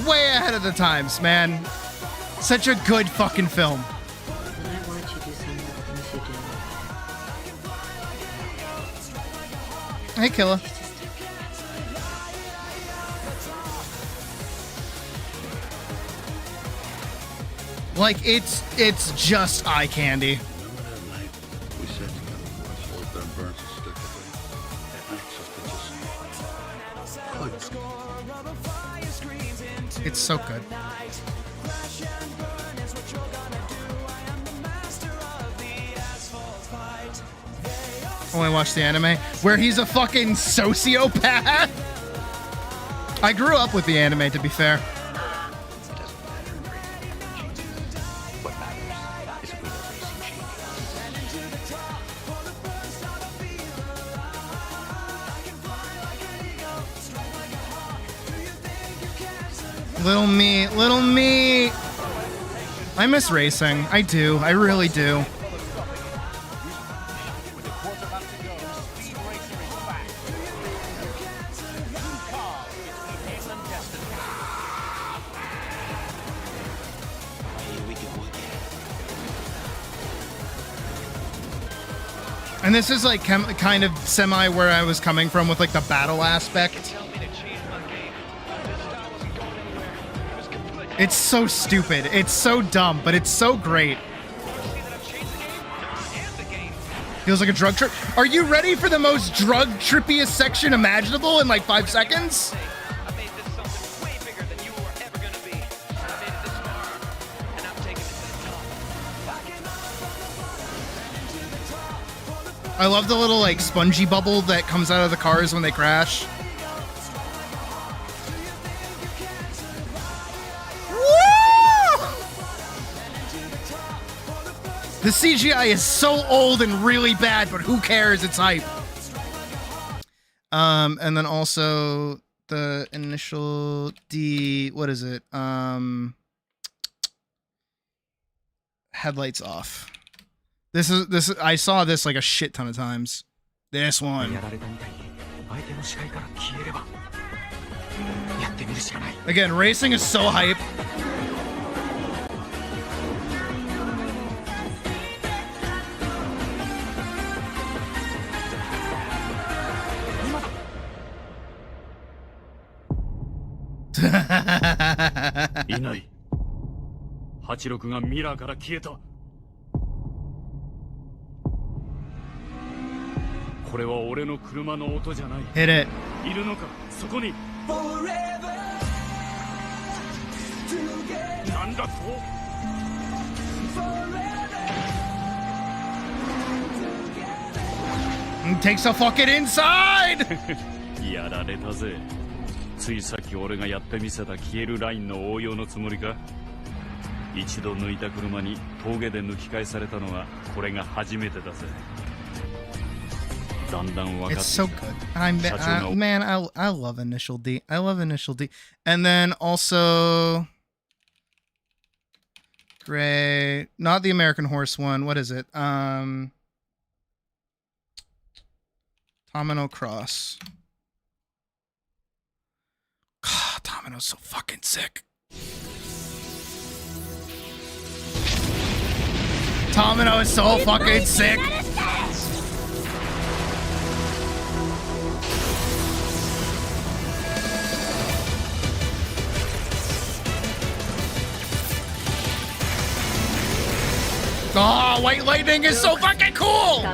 [SPEAKER 6] ahead of the times, man. Such a good fucking film.
[SPEAKER 9] When I watch you do some of the things you do,
[SPEAKER 6] Hey, Killa. Like, it's just eye candy.
[SPEAKER 8] Remember that night we sat together and watched old Ben Burns and stick away? That night something just
[SPEAKER 6] It's so good. Oh, I watched the anime where he's a fucking sociopath. I grew up with the anime, to be fair.
[SPEAKER 10] It doesn't matter if racing ever changes. What matters is if we let racing change.
[SPEAKER 6] Little me. I miss racing. I do. I really do. And this is like kind of semi where I was coming from with like the battle aspect. It's so stupid. It's so dumb, but it's so great. Feels like a drug trip. Are you ready for the most drug trippiest section imaginable in like 5 seconds? I love the little like spongy bubble that comes out of the cars when they crash. The CGI is so old and really bad, but who cares? It's hype. And then also the initial D, what is it? Headlights off. This is I saw this like a shit ton of times. This one. Again, racing is so hype. Hit it. Takes a fucking inside.
[SPEAKER 2] やられたぜ。ついさっき俺がやってみせた消えるラインの応用のつもりか。一度抜いた車に峠で抜き返されたのはこれが初めてだぜ。だんだん分かってきた。
[SPEAKER 6] It's so good. Man, I love Initial D. I love Initial D. And then also Gray, not the American Horse one. What is it? Domino Cross. God, Domino's so fucking sick. Domino is so fucking sick. Oh, White Lightning is so fucking cool!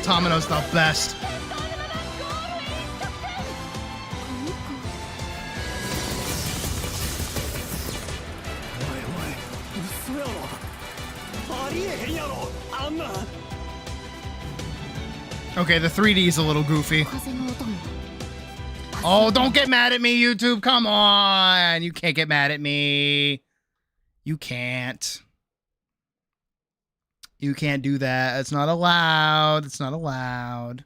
[SPEAKER 6] Tomino's the best. Okay, the 3D is a little goofy. Oh, don't get mad at me, YouTube. Come on. You can't get mad at me. You can't. You can't do that. It's not allowed. It's not allowed.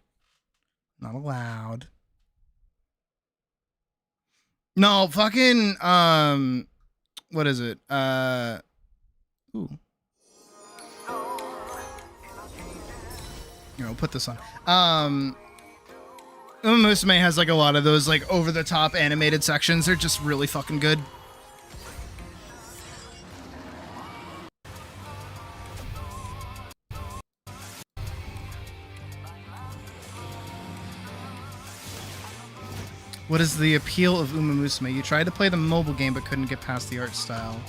[SPEAKER 6] Not allowed. No, fucking, what is it? Ooh. Here, I'll put this on. Uma Musume has like a lot of those like over-the-top animated sections. They're just really fucking good. What is the appeal of Uma Musume? You tried to play the mobile game but couldn't get past the art style,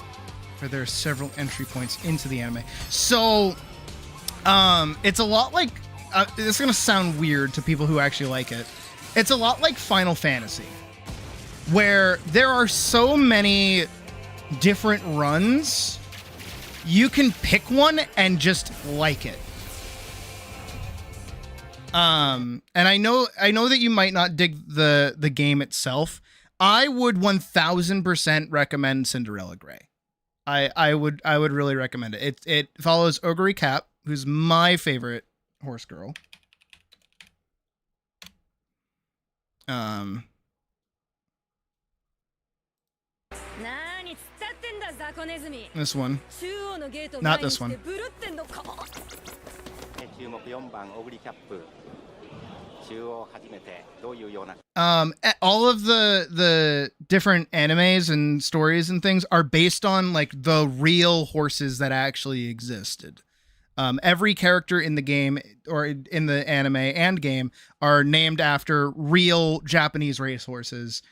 [SPEAKER 6] where there are several entry points into the anime. So, it's a lot like, this is gonna sound weird to people who actually like it. It's a lot like Final Fantasy, where there are so many different runs, you can pick one and just like it. And I know that you might not dig the game itself. I would 1000% recommend Cinderella Grey. I would really recommend it. It follows Ogre Cap, who's my favorite horse girl. This one. Not this one. all of the different animes and stories and things are based on like the real horses that actually existed. Every character in the game or in the anime and game are named after real Japanese racehorses.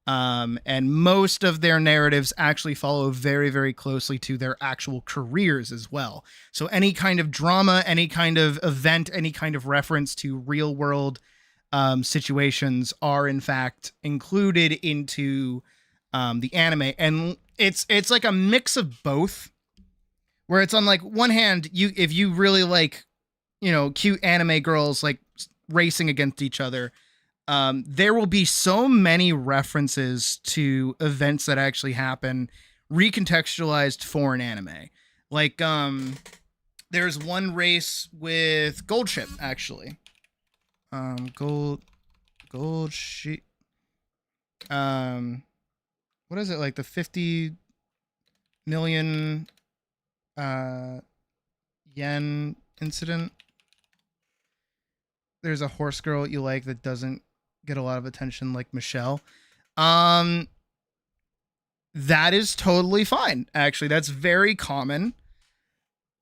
[SPEAKER 6] And most of their narratives actually follow very, very closely to their actual careers as well. So any kind of drama, any kind of event, any kind of reference to real world situations are in fact included into the anime. And it's like a mix of both, where it's on like one hand, if you really like, you know, cute anime girls like racing against each other, there will be so many references to events that actually happen recontextualized for an anime. Like, there's one race with Gold Ship, actually. Gold Ship. What is it? Like the 50 million, yen incident? There's a horse girl you like that doesn't get a lot of attention, like Michelle. That is totally fine. Actually, that's very common.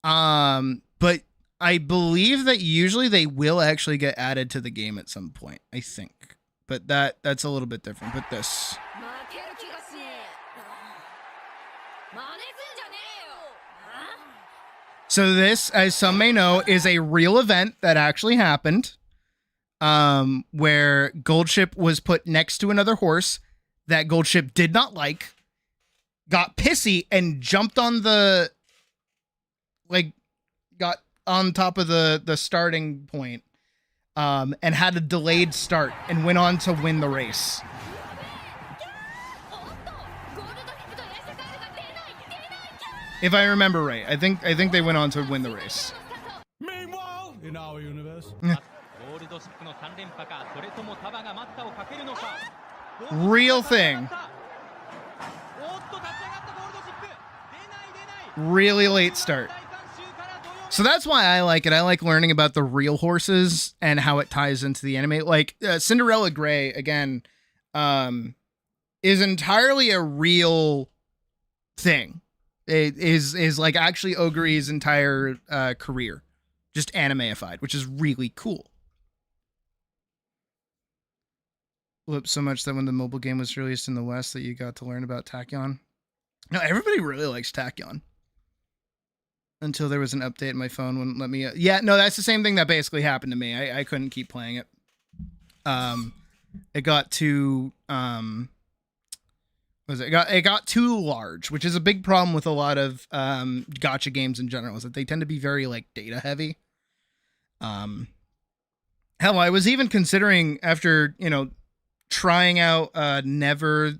[SPEAKER 6] But I believe that usually they will actually get added to the game at some point, I think. But that's a little bit different. But this. So this, as some may know, is a real event that actually happened. Where Goldship was put next to another horse that Goldship did not like, got pissy and jumped on the, like, got on top of the starting point, and had a delayed start and went on to win the race. If I remember right, I think they went on to win the race.
[SPEAKER 2] Meanwhile, in our universe.
[SPEAKER 6] Real thing. Really late start. So that's why I like it. I like learning about the real horses and how it ties into the anime. Like Cinderella Grey, again, is entirely a real thing. It is like actually Ogre's entire career, just animeified, which is really cool. Flipped so much that when the mobile game was released in the West that you got to learn about Tachyon. No, everybody really likes Tachyon. Until there was an update and my phone wouldn't let me... Yeah, no, that's the same thing that basically happened to me. I couldn't keep playing it. It got too... It got too large, which is a big problem with a lot of gacha games in general, is that they tend to be very, like, data heavy. Hell, I was even considering, after, you know, trying out Neverless,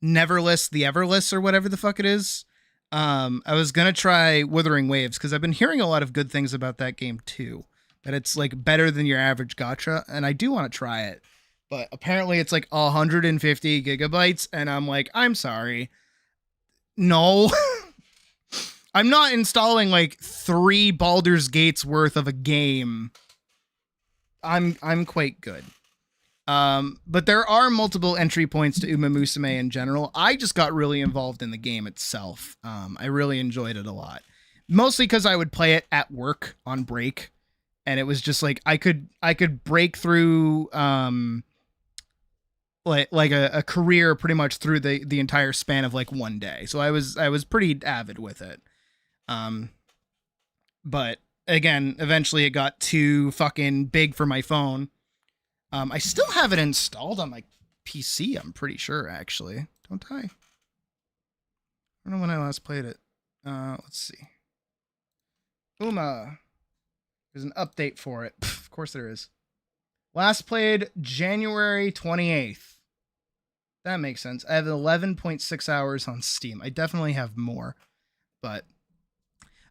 [SPEAKER 6] the Everless, or whatever the fuck it is. I was gonna try Wuthering Waves, because I've been hearing a lot of good things about that game too. That it's like better than your average gacha, and I do want to try it. But apparently it's like 150 gigabytes, and I'm like, I'm sorry. No. I'm not installing like 3 Baldur's Gates worth of a game. I'm quite good. But there are multiple entry points to Uma Musume in general. I just got really involved in the game itself. I really enjoyed it a lot. Mostly because I would play it at work on break. And it was just like, I could break through, like a career pretty much through the entire span of like one day. So I was pretty avid with it. But again, eventually it got too fucking big for my phone. I still have it installed on my PC, I'm pretty sure, actually. Don't I? I don't know when I last played it. Let's see. Uma. There's an update for it. Of course there is. Last played January 28th. That makes sense. I have 11.6 hours on Steam. I definitely have more. But,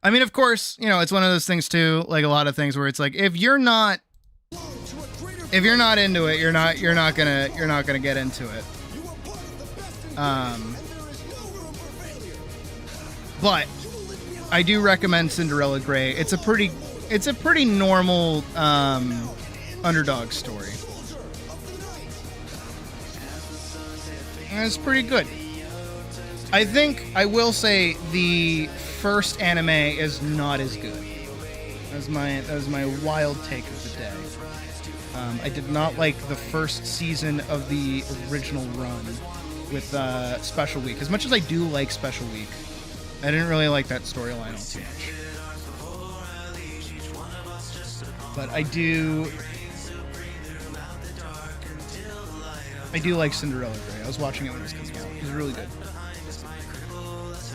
[SPEAKER 6] I mean, of course, you know, it's one of those things, too, like a lot of things where it's like, if you're not into it, you're not gonna get into it. But I do recommend Cinderella Grey. It's a pretty normal underdog story. And it's pretty good. I think I will say the first anime is not as good. That was my wild take of the day. I did not like the first season of the original run with Special Week. As much as I do like Special Week, I didn't really like that storyline all too much. But I do like Cinderella Grey. I was watching it when it was coming out. It was really good.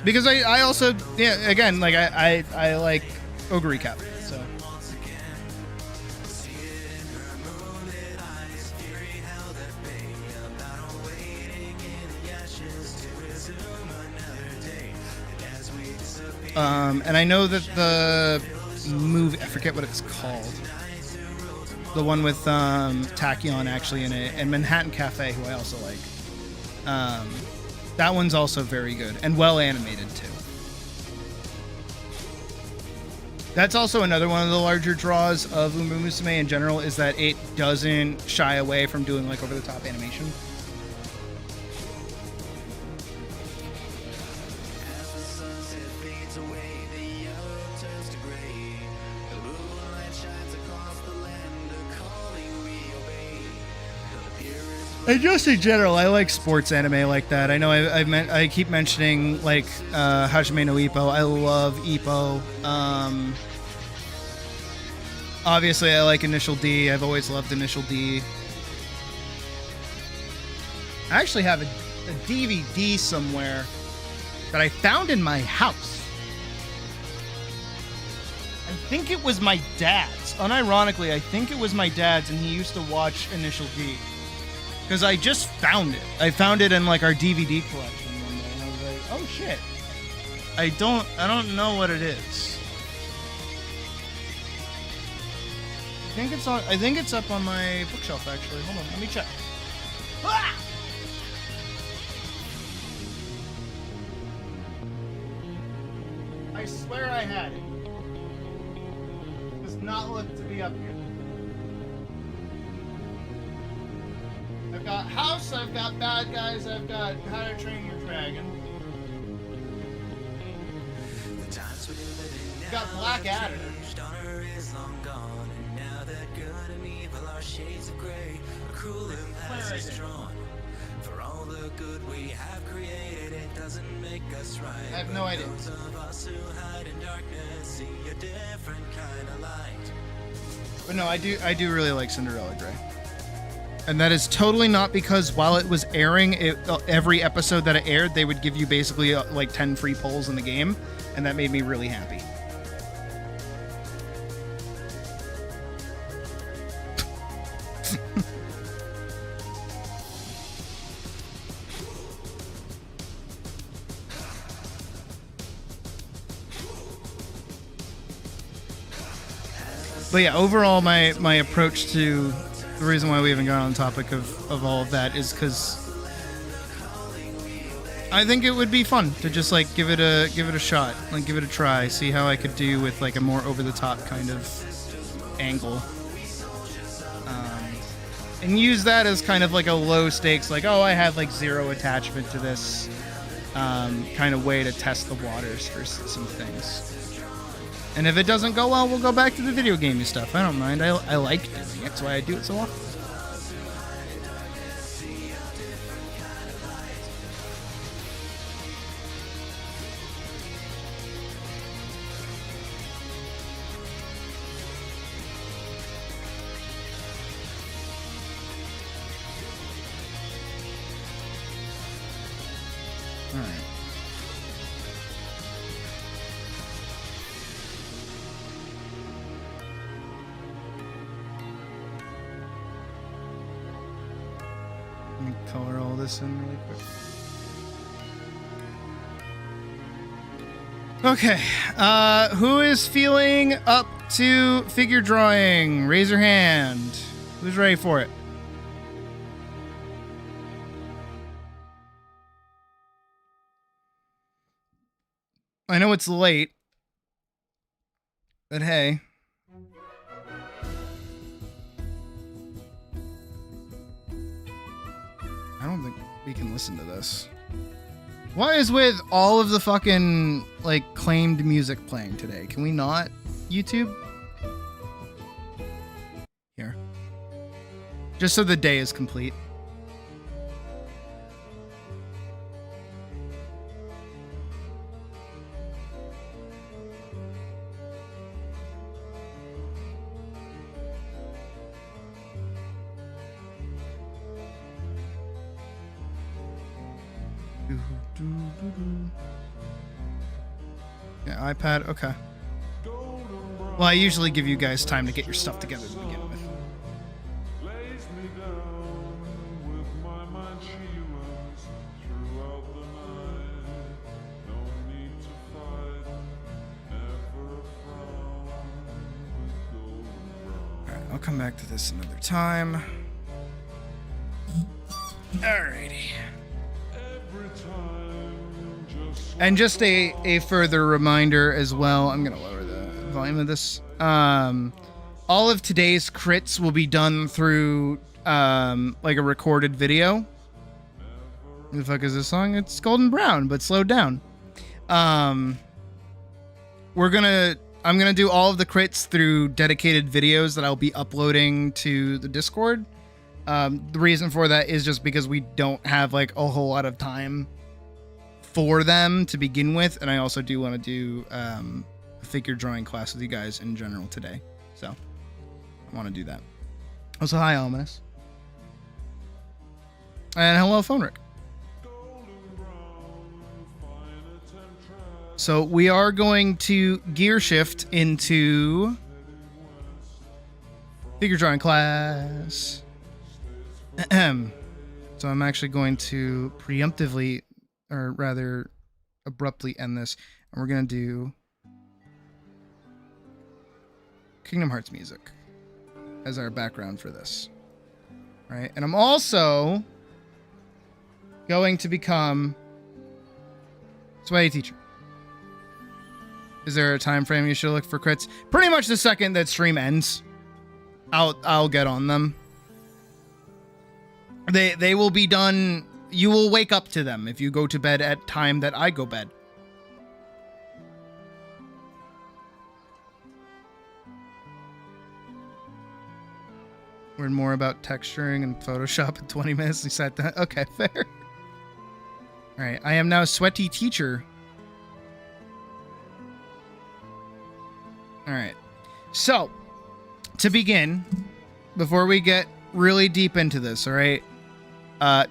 [SPEAKER 6] Because I also, yeah, again, like I like Ogre Recap, so. And I know that the movie, I forget what it's called. The one with Tachyon actually in it, and Manhattan Cafe, who I also like. That one's also very good and well animated too. That's also another one of the larger draws of Uma Musume in general, is that it doesn't shy away from doing like over the top animation. And just in general, I like sports anime like that. I know I keep mentioning like Hajime no Ippo. I love Ippo. Obviously, I like Initial D. I've always loved Initial D. I actually have a DVD somewhere that I found in my house. I think it was my dad's. Unironically, I think it was my dad's, and he used to watch Initial D. Because I just found it. I found it in like our DVD collection one day, and I was like, "Oh shit!" I don't know what it is. I think it's up on my bookshelf actually. Hold on, let me check. Ah! I swear I had it. Does not look to be up here. I've got House, I've got Bad Guys, I've got How to Train Your Dragon. I've got Black Adder. I have no idea. But no, I do really like Cinderella Grey. And that is totally not because while it was airing, every episode that it aired, they would give you basically like 10 free polls in the game, and that made me really happy. But yeah, overall, my approach to the reason why we haven't got on the topic of all of that is because I think it would be fun to just like give it a shot, like give it a try, see how I could do with like a more over the top kind of angle, and use that as kind of like a low stakes, like, oh, I have like zero attachment to this kind of way to test the waters for some things. And if it doesn't go well, we'll go back to the video gamey stuff. I don't mind. I like doing it. That's why I do it so often. All right. Let me color all this in really quick. Okay, who is feeling up to figure drawing? Raise your hand. Who's ready for it? I know it's late, but hey. I don't think we can listen to this. What is with all of the fucking, like, claimed music playing today? Can we not? YouTube? Here. Just so the day is complete. Yeah, iPad, okay. Well, I usually give you guys time to get your stuff together to begin with. Alright, I'll come back to this another time. Alrighty. And just a further reminder as well, I'm going to lower the volume of this. All of today's crits will be done through like a recorded video. What the fuck is this song? It's Golden Brown, but slowed down. I'm gonna do all of the crits through dedicated videos that I'll be uploading to the Discord. The reason for that is just because we don't have like a whole lot of time for them to begin with, and I also do want to do a figure drawing class with you guys in general today, so I want to do that. Also, hi Ominous, and hello Phone Rick. So we are going to gear shift into figure drawing class. So I'm actually going to preemptively, or rather abruptly, end this, and we're going to do Kingdom Hearts music as our background for this. All right, and I'm also going to become Sweaty Teacher. Is there a time frame you should look for crits? Pretty much the second that stream ends, I'll get on them. They will be done. You will wake up to them if you go to bed at time that I go bed. Learn more about texturing and Photoshop in 20 minutes. You said that. Okay, fair. All right, I am now Sweaty Teacher. All right. So, to begin, before we get really deep into this, all right?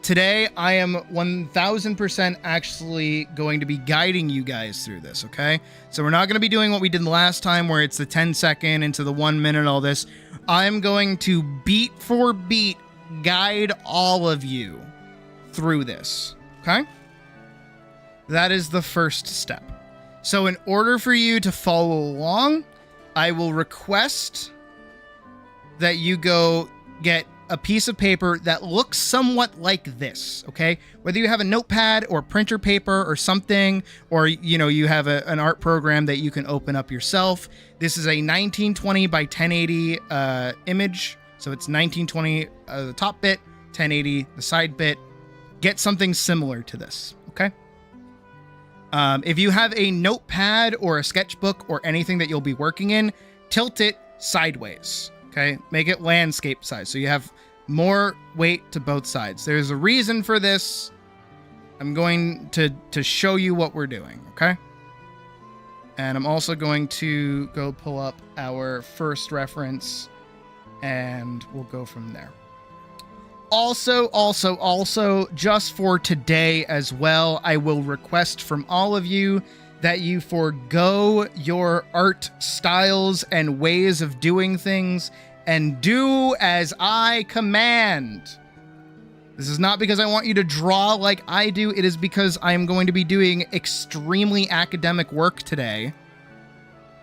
[SPEAKER 6] Today, I am 1000% actually going to be guiding you guys through this, okay? So we're not going to be doing what we did last time, where it's the 10-second into the 1 minute, all this. I'm going to beat for beat guide all of you through this, okay? That is the first step. So in order for you to follow along, I will request that you go get a piece of paper that looks somewhat like this, okay? Whether you have a notepad or printer paper or something, or, you know, you have an art program that you can open up yourself. This is a 1920 by 1080 image. So it's 1920 the top bit, 1080 the side bit. Get something similar to this, okay? If you have a notepad or a sketchbook or anything that you'll be working in, tilt it sideways, okay? Make it landscape size so you have more weight to both sides. There's a reason for this. I'm going to show you what we're doing, okay? And I'm also going to go pull up our first reference, and we'll go from there. Also, just for today as well, I will request from all of you that you forgo your art styles and ways of doing things and do as I command. This is not because I want you to draw like I do. It is because I am going to be doing extremely academic work today.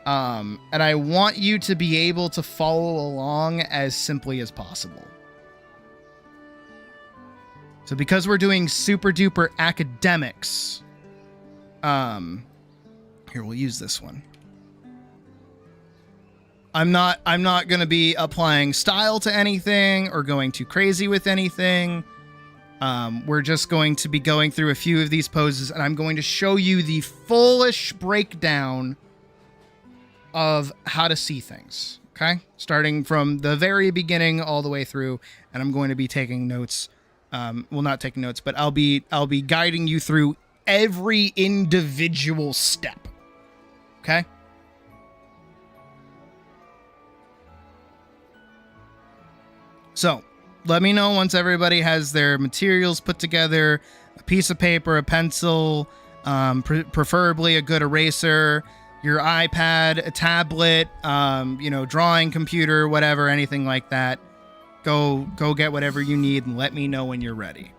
[SPEAKER 6] And I want you to be able to follow along as simply as possible. So because we're doing super duper academics, here, we'll use this one. I'm not going to be applying style to anything or going too crazy with anything. We're just going to be going through a few of these poses, and I'm going to show you the fullish breakdown of how to see things, okay? Starting from the very beginning all the way through, and I'm going to be taking notes. Well, not taking notes, but I'll be guiding you through every individual step, okay? So, let me know once everybody has their materials put together, a piece of paper, a pencil, preferably a good eraser, your iPad, a tablet, drawing computer, whatever, anything like that. Go get whatever you need and let me know when you're ready.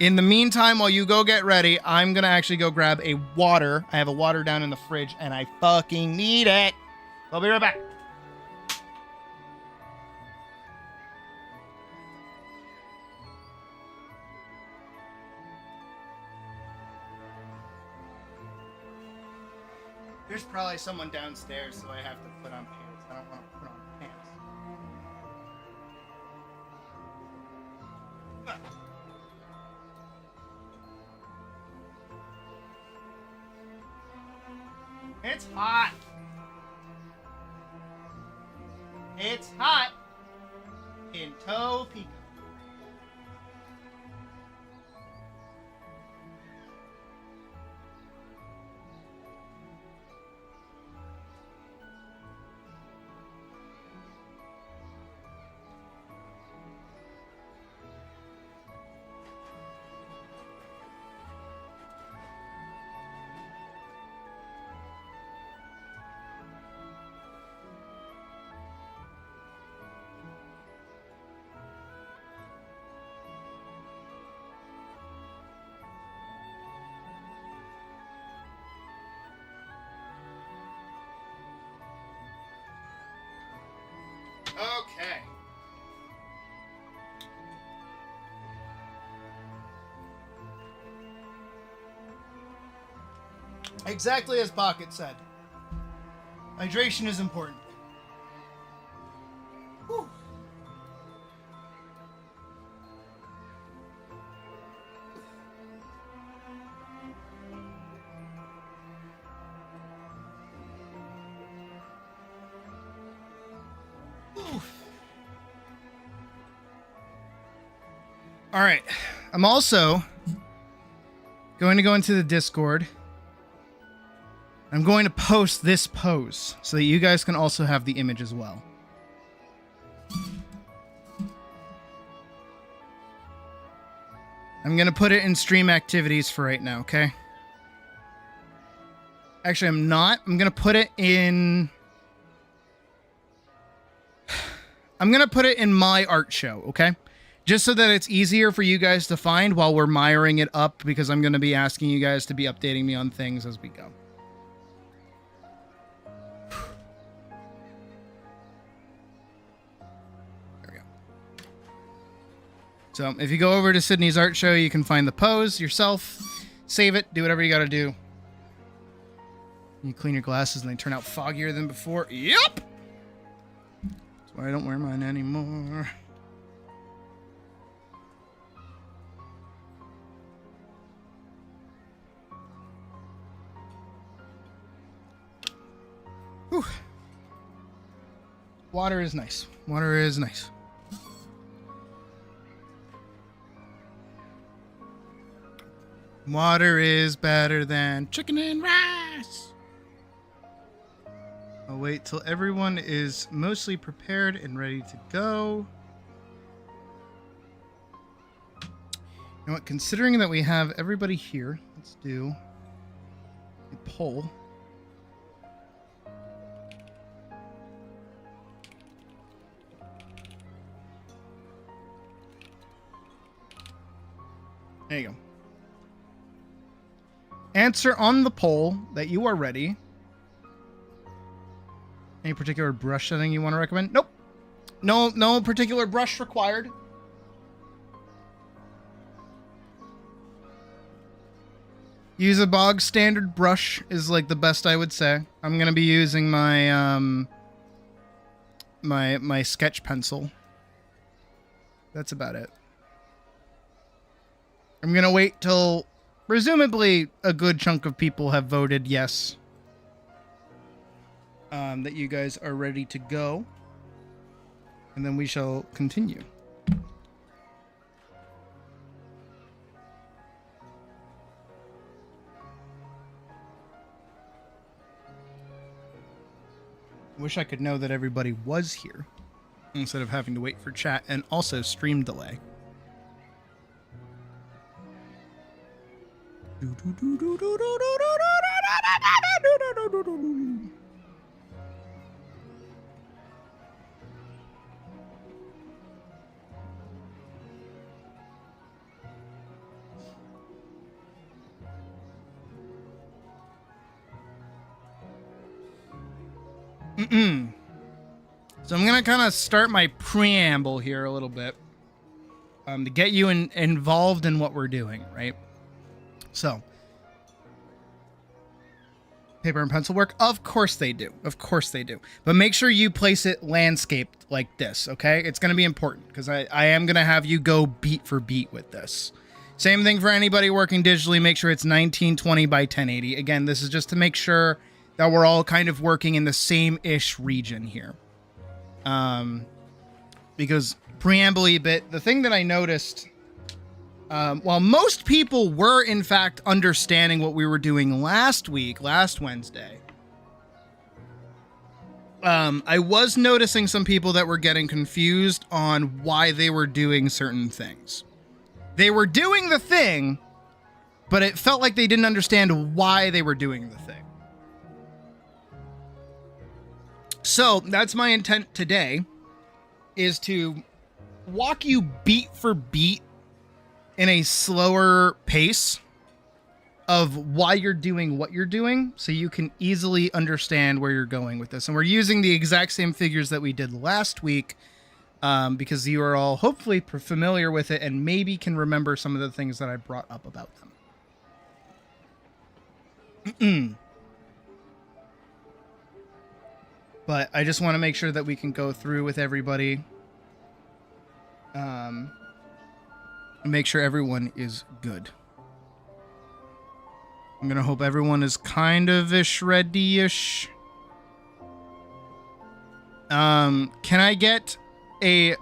[SPEAKER 6] In the meantime, while you go get ready, I'm going to actually go grab a water. I have a water down in the fridge and I fucking need it. I'll be right back. There's probably someone downstairs, so I have to put on pants. I don't want to put on pants. It's hot. It's hot in Topeka. Okay. Exactly as Pocket said. Hydration is important. Whew. All right. I'm also going to go into the Discord. I'm going to post this pose so that you guys can also have the image as well. I'm going to put it in stream activities for right now, okay? Actually, I'm not. I'm going to put it in... I'm going to put it in my art show, okay? Just so that it's easier for you guys to find while we're miring it up, because I'm going to be asking you guys to be updating me on things as we go. There we go. So if you go over to Sydney's art show, you can find the pose yourself, save it, do whatever you got to do. You clean your glasses and they turn out foggier than before. Yep! That's why I don't wear mine anymore. Whew. Water is nice. Water is nice. Water is better than chicken and rice. I'll wait till everyone is mostly prepared and ready to go. You know what? Considering that we have everybody here, let's do a poll. There you go. Answer on the poll that you are ready. Any particular brush setting you want to recommend? Nope. No particular brush required. Use a bog standard brush is like the best I would say. I'm gonna be using my my sketch pencil. That's about it. I'm going to wait till presumably a good chunk of people have voted yes. That you guys are ready to go. And then we shall continue. Wish I could know that everybody was here instead of having to wait for chat and also stream delay. So I'm going to kind of start my preamble here a little bit to get you involved in what we're doing, right? So, paper and pencil work? Of course they do. Of course they do. But make sure you place it landscaped like this, okay? It's going to be important because I am going to have you go beat for beat with this. Same thing for anybody working digitally. Make sure it's 1920 by 1080. Again, this is just to make sure that we're all kind of working in the same-ish region here. Because preamble bit, the thing that I noticed, while most people were in fact understanding what we were doing last Wednesday, I was noticing some people that were getting confused on why they were doing certain things. They were doing the thing, but it felt like they didn't understand why they were doing the thing. So that's my intent today, is to walk you beat for beat in a slower pace of why you're doing what you're doing so you can easily understand where you're going with this. And we're using the exact same figures that we did last week because you are all hopefully familiar with it and maybe can remember some of the things that I brought up about them. But I just want to make sure that we can go through with everybody. And make sure everyone is good. I'm going to hope everyone is kind of-ish ready-ish. Can I get a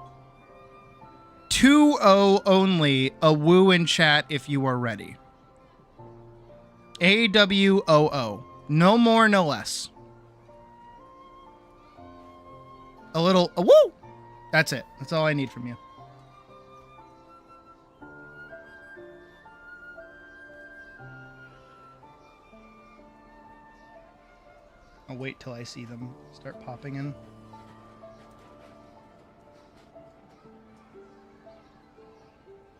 [SPEAKER 6] 2-0 only, a woo in chat if you are ready? AWOO. No more, no less. A little, a woo! That's it. That's all I need from you. I'll wait till I see them start popping in.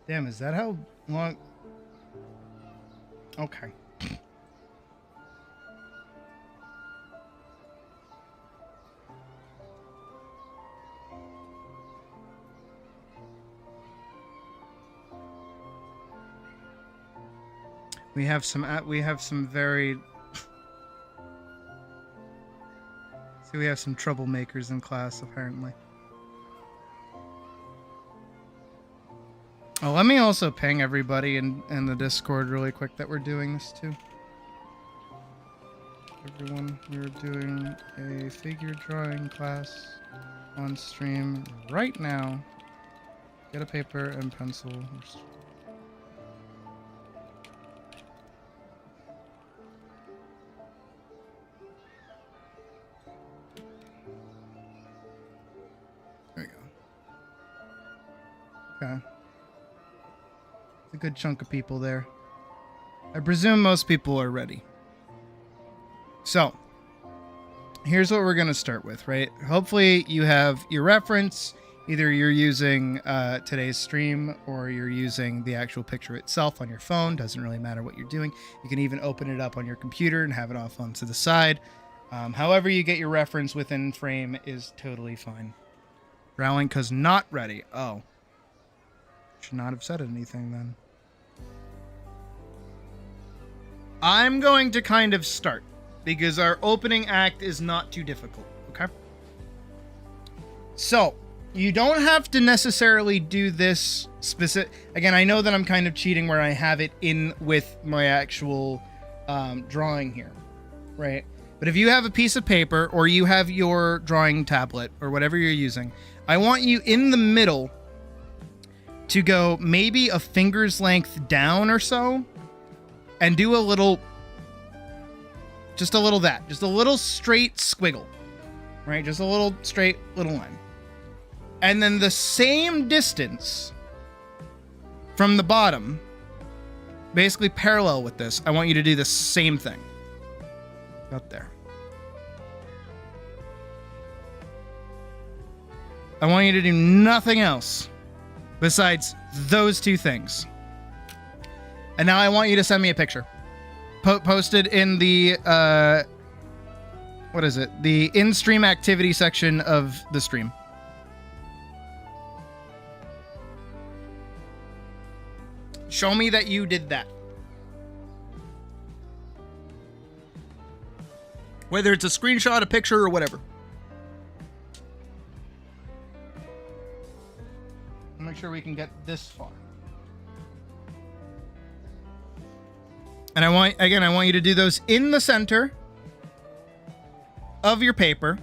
[SPEAKER 6] Damn, is that how long? Okay. We have some very... See, we have some troublemakers in class, apparently. Oh, let me also ping everybody in the Discord really quick that we're doing this too. Everyone, we're doing a figure drawing class on stream right now. Get a paper and pencil. There we go. Okay. A good chunk of people there. I presume most people are ready. So, here's what we're going to start with, right? Hopefully you have your reference. Either you're using today's stream or you're using the actual picture itself on your phone. Doesn't really matter what you're doing. You can even open it up on your computer and have it off onto the side. However you get your reference within frame is totally fine. Rowling, not ready. Oh. Should not have said anything then. I'm going to kind of start because our opening act is not too difficult, okay? So, You don't have to necessarily do this specific. Again, I know that I'm kind of cheating where I have it in with my actual drawing here, right? But if you have a piece of paper or you have your drawing tablet or whatever you're using, I want you in the middle to go maybe a finger's length down or so and do a little, just a little straight squiggle, right? Just a little straight little line. And then the same distance from the bottom, basically parallel with this, I want you to do the same thing. Up there. I want you to do nothing else besides those two things. And now I want you to send me a picture. Posted in the, what is it? The in-stream activity section of the stream. Show me that you did that. Whether it's a screenshot, a picture, or whatever. Make sure we can get this far. And I want you to do those in the center of your paper.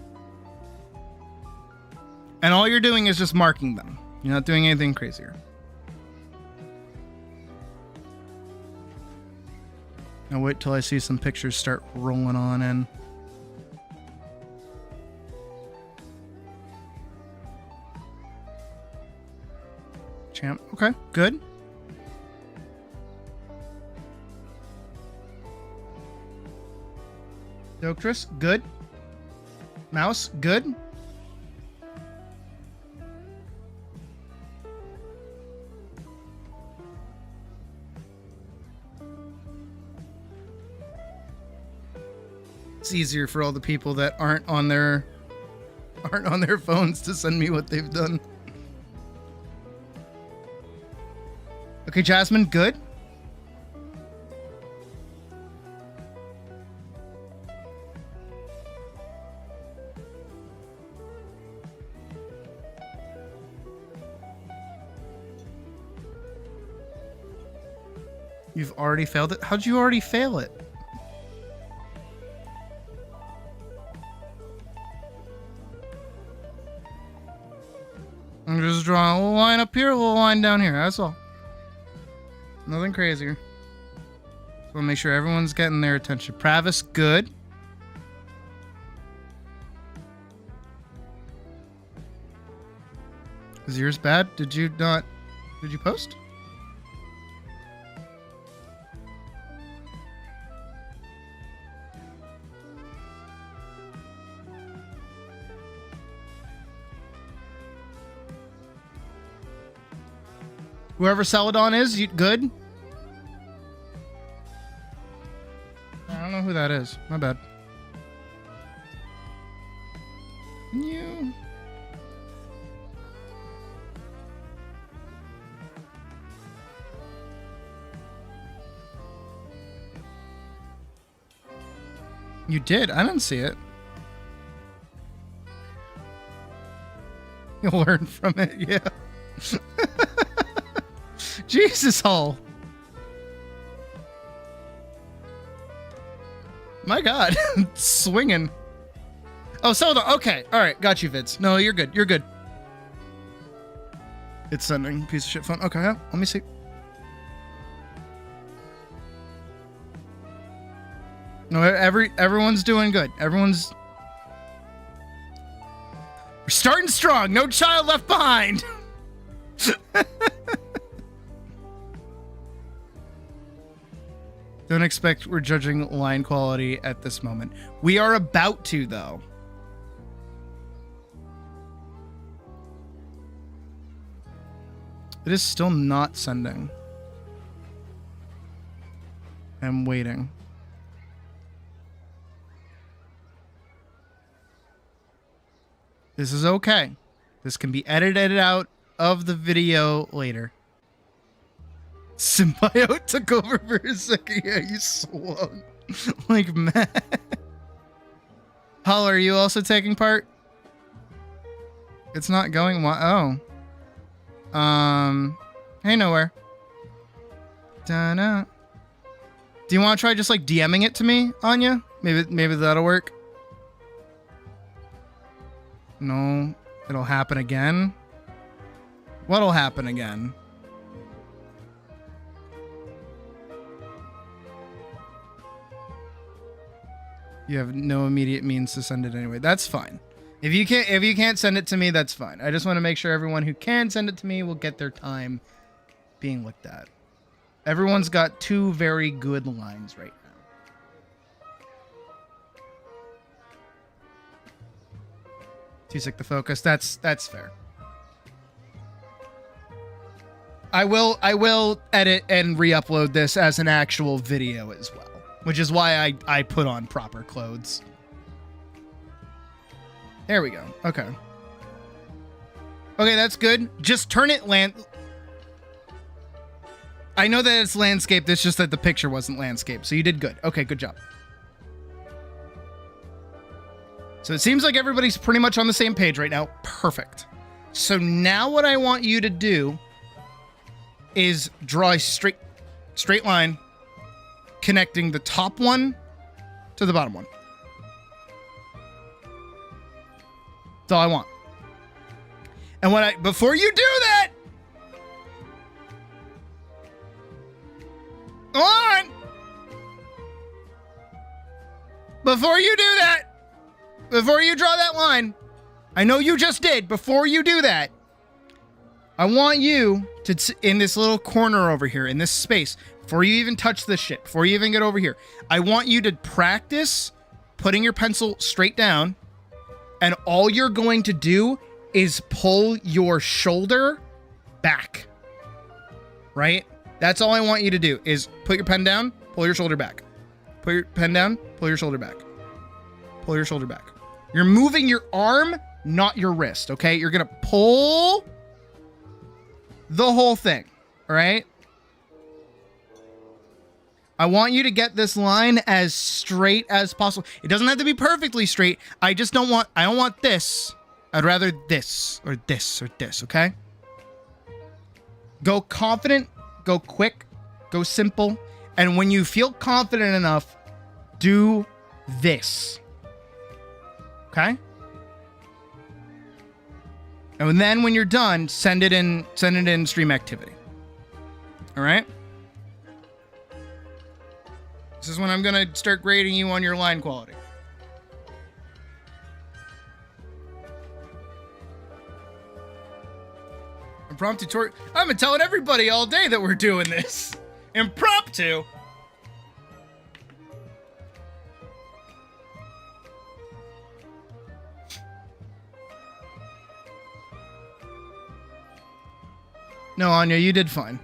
[SPEAKER 6] And all you're doing is just marking them. You're not doing anything crazier. Now wait till I see some pictures start rolling on in. Champ. Okay, good. Doctress, good. Mouse, good. It's easier for all the people that aren't on their phones to send me what they've done. Okay, Jasmine, good. You've already failed it? How'd you already fail it? I'm just drawing a little line up here, a little line down here. That's all. Nothing crazier. So we'll make sure everyone's getting their attention. Pravis, good. Is yours bad? Did you post? Whoever Celadon is, you good? I don't know who that is. My bad. You did? I didn't see it. You'll learn from it, yeah. Jesus, Hall. My God. Swinging. Oh, so okay. All right. Got you, Vids. No, you're good. You're good. It's sending. Piece of shit phone. Okay. Yeah. Let me see. No, everyone's doing good. We're starting strong. No child left behind. Don't expect we're judging line quality at this moment. We are about to, though. It is still not sending. I'm waiting. This is okay. This can be edited out of the video later. Symbiote took over for a second. Yeah, you swung like mad. Holler, are you also taking part? It's not going well. Oh. Hey, nowhere. Da-na. Do you want to try just like DMing it to me, Anya? Maybe that'll work. No, it'll happen again. What'll happen again? You have no immediate means to send it anyway. That's fine. If you can't send it to me, that's fine. I just want to make sure everyone who can send it to me will get their time being looked at. Everyone's got 2 very good lines right now. Too sick to focus. That's fair. I will edit and re-upload this as an actual video as well, which is why I put on proper clothes. There we go. Okay. Okay, that's good. Just turn it I know that it's landscape, it's just that the picture wasn't landscape, so you did good. Okay, good job. So it seems like everybody's pretty much on the same page right now. Perfect. So now what I want you to do is draw a straight line connecting the top one to the bottom one. That's all I want. And before you do that, hold on. Before you do that, before you draw that line, I know you just did. Before you do that, I want you to, in this little corner over here, in this space, before you even touch this shit, before you even get over here, I want you to practice putting your pencil straight down, and all you're going to do is pull your shoulder back. Right? That's all I want you to do, is put your pen down, pull your shoulder back. Put your pen down, pull your shoulder back. Pull your shoulder back. You're moving your arm, not your wrist, okay? You're going to pull the whole thing, all right? I want you to get this line as straight as possible. It doesn't have to be perfectly straight. I don't want this. I'd rather this, or this, okay? Go confident, go quick, go simple, and when you feel confident enough, do this. Okay? And then when you're done, send it in stream activity. All right? This is when I'm going to start grading you on your line quality. Impromptu tour. I've been telling everybody all day that we're doing this. Impromptu. No, Anya, you did fine.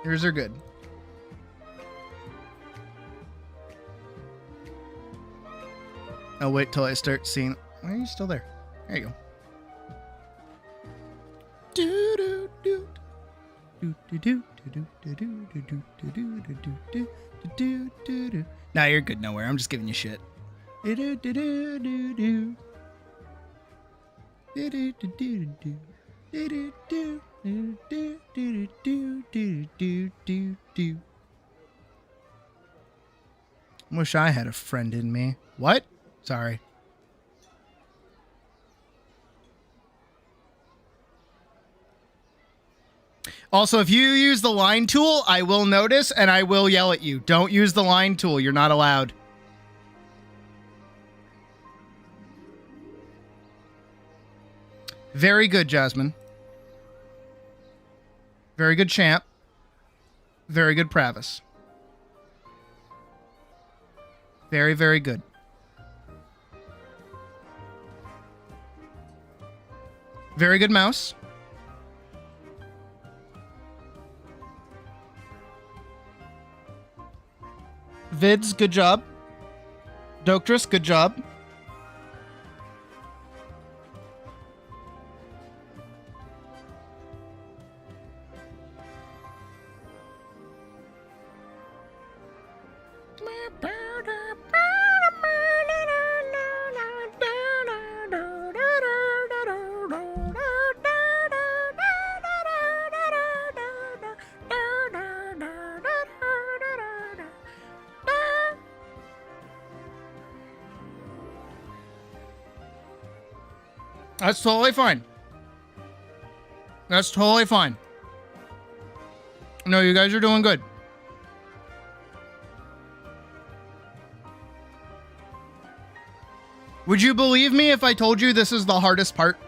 [SPEAKER 6] Yours are good. I'll wait till I start seeing. Why are you still there? There you go. Nah, you're good nowhere. I'm just giving you shit. Wish I had a friend in me. What? Sorry. Also, if you use the line tool, I will notice and I will yell at you. Don't use the line tool. You're not allowed. Very good, Jasmine. Very good, Champ. Very good, Pravis. Very, very good. Very good, Mouse. Vids, good job. Doctress, good job. That's totally fine. That's totally fine. No, you guys are doing good. Would you believe me if I told you this is the hardest part?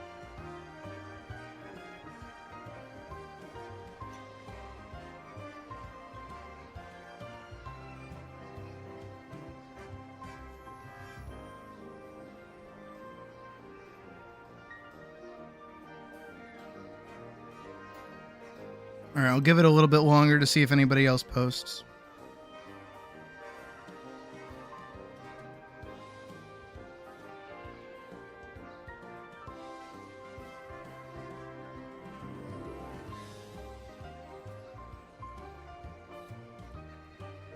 [SPEAKER 6] All right, I'll give it a little bit longer to see if anybody else posts.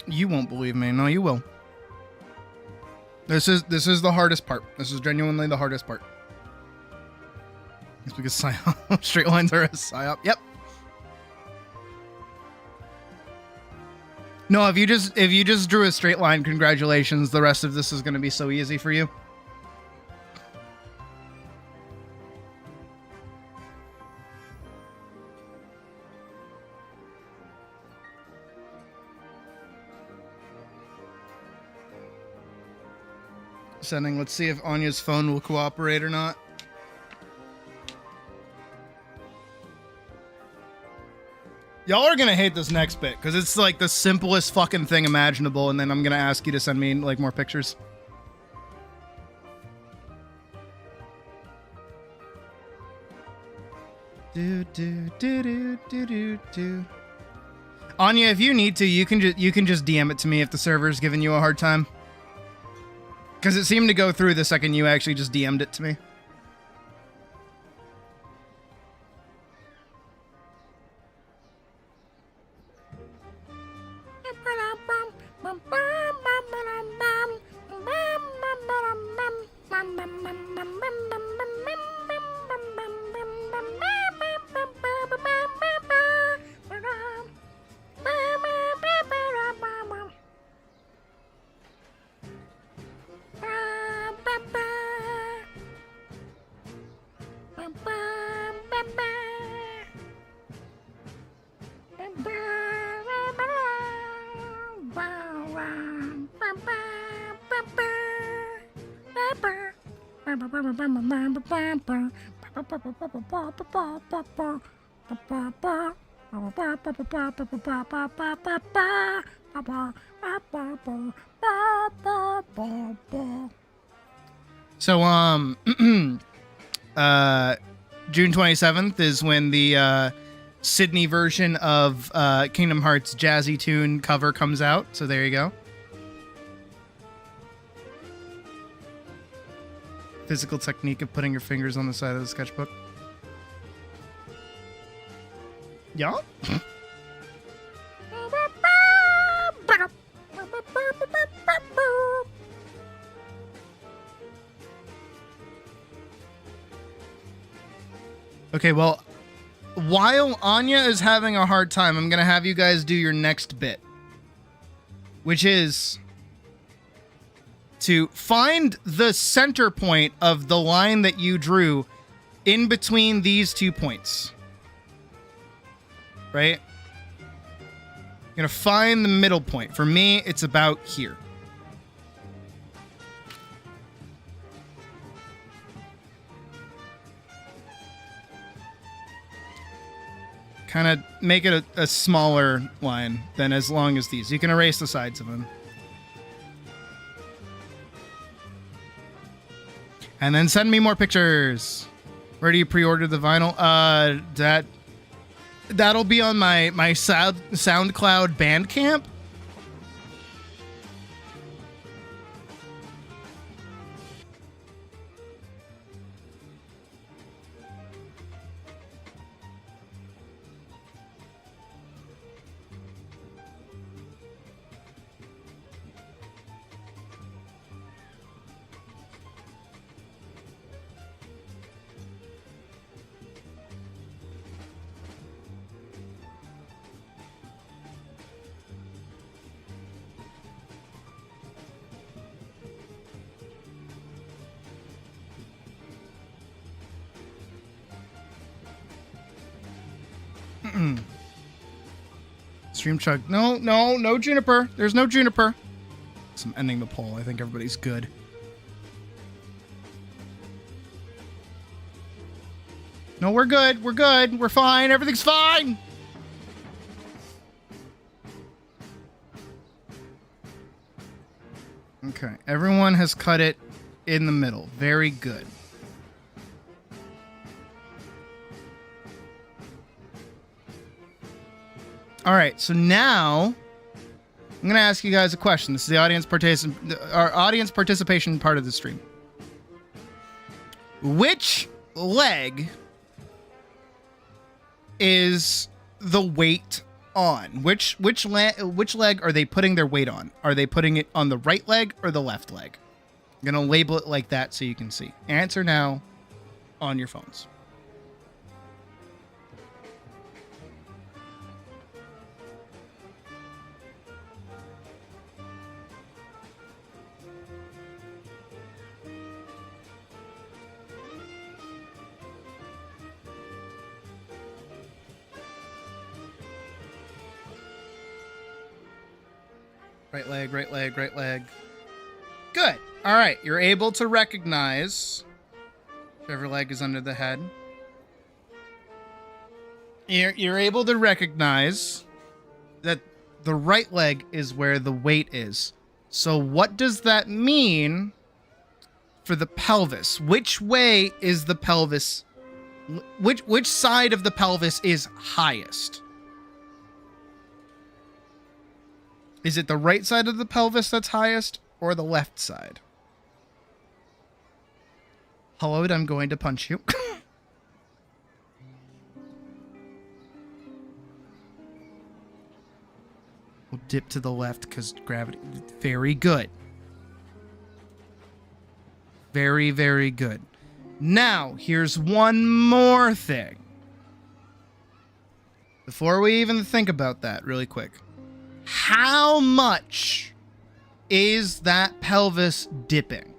[SPEAKER 6] You won't believe me. No, you will. This is the hardest part. This is genuinely the hardest part. It's because straight lines are a psyop. Yep. No, if you just drew a straight line, congratulations. The rest of this is going to be so easy for you. Sending. Let's see if Anya's phone will cooperate or not. Y'all are gonna hate this next bit because it's like the simplest fucking thing imaginable, and then I'm gonna ask you to send me like more pictures. Anya, if you need to, you can just DM it to me if the server's giving you a hard time. Because it seemed to go through the second you actually just DM'd it to me. So, June 27th is when the Sydney version of Kingdom Hearts Jazzy Tune cover comes out. So there you go. Physical technique of putting your fingers on the side of the sketchbook. Yeah? Okay, well, while Anya is having a hard time, I'm going to have you guys do your next bit, which is to find the center point of the line that you drew in between these 2 points. Right? You're going to find the middle point. For me, it's about here. Kind of make it a smaller line than as long as these. You can erase the sides of them. And then send me more pictures. Where do you pre-order the vinyl? That'll be on my SoundCloud Bandcamp. Stream chug. No juniper. There's no juniper. So I'm ending the poll. I think everybody's good. No, we're good. We're good. We're fine. Everything's fine. Okay. Everyone has cut it in the middle. Very good. All right. So now I'm going to ask you guys a question. This is the our audience participation part of the stream. Which leg is the weight on? Which leg are they putting their weight on? Are they putting it on the right leg or the left leg? I'm gonna label it like that so you can see. Answer now on your phones. Right leg, right leg, right leg. Good. All right. You're able to recognize whichever leg is under the head. You're able to recognize that the right leg is where the weight is. So what does that mean for the pelvis? Which way is the pelvis? Which side of the pelvis is highest? Is it the right side of the pelvis that's highest or the left side? Hello, I'm going to punch you. We'll dip to the left because gravity. Very good. Very, very good. Now, here's one more thing. Before we even think about that, really quick. How much is that pelvis dipping?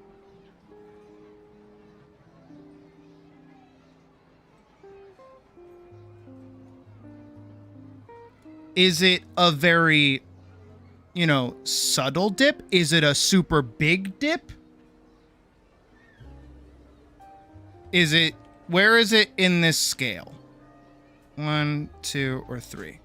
[SPEAKER 6] Is it a very, subtle dip? Is it a super big dip? Where is it in this scale? 1, 2, or 3?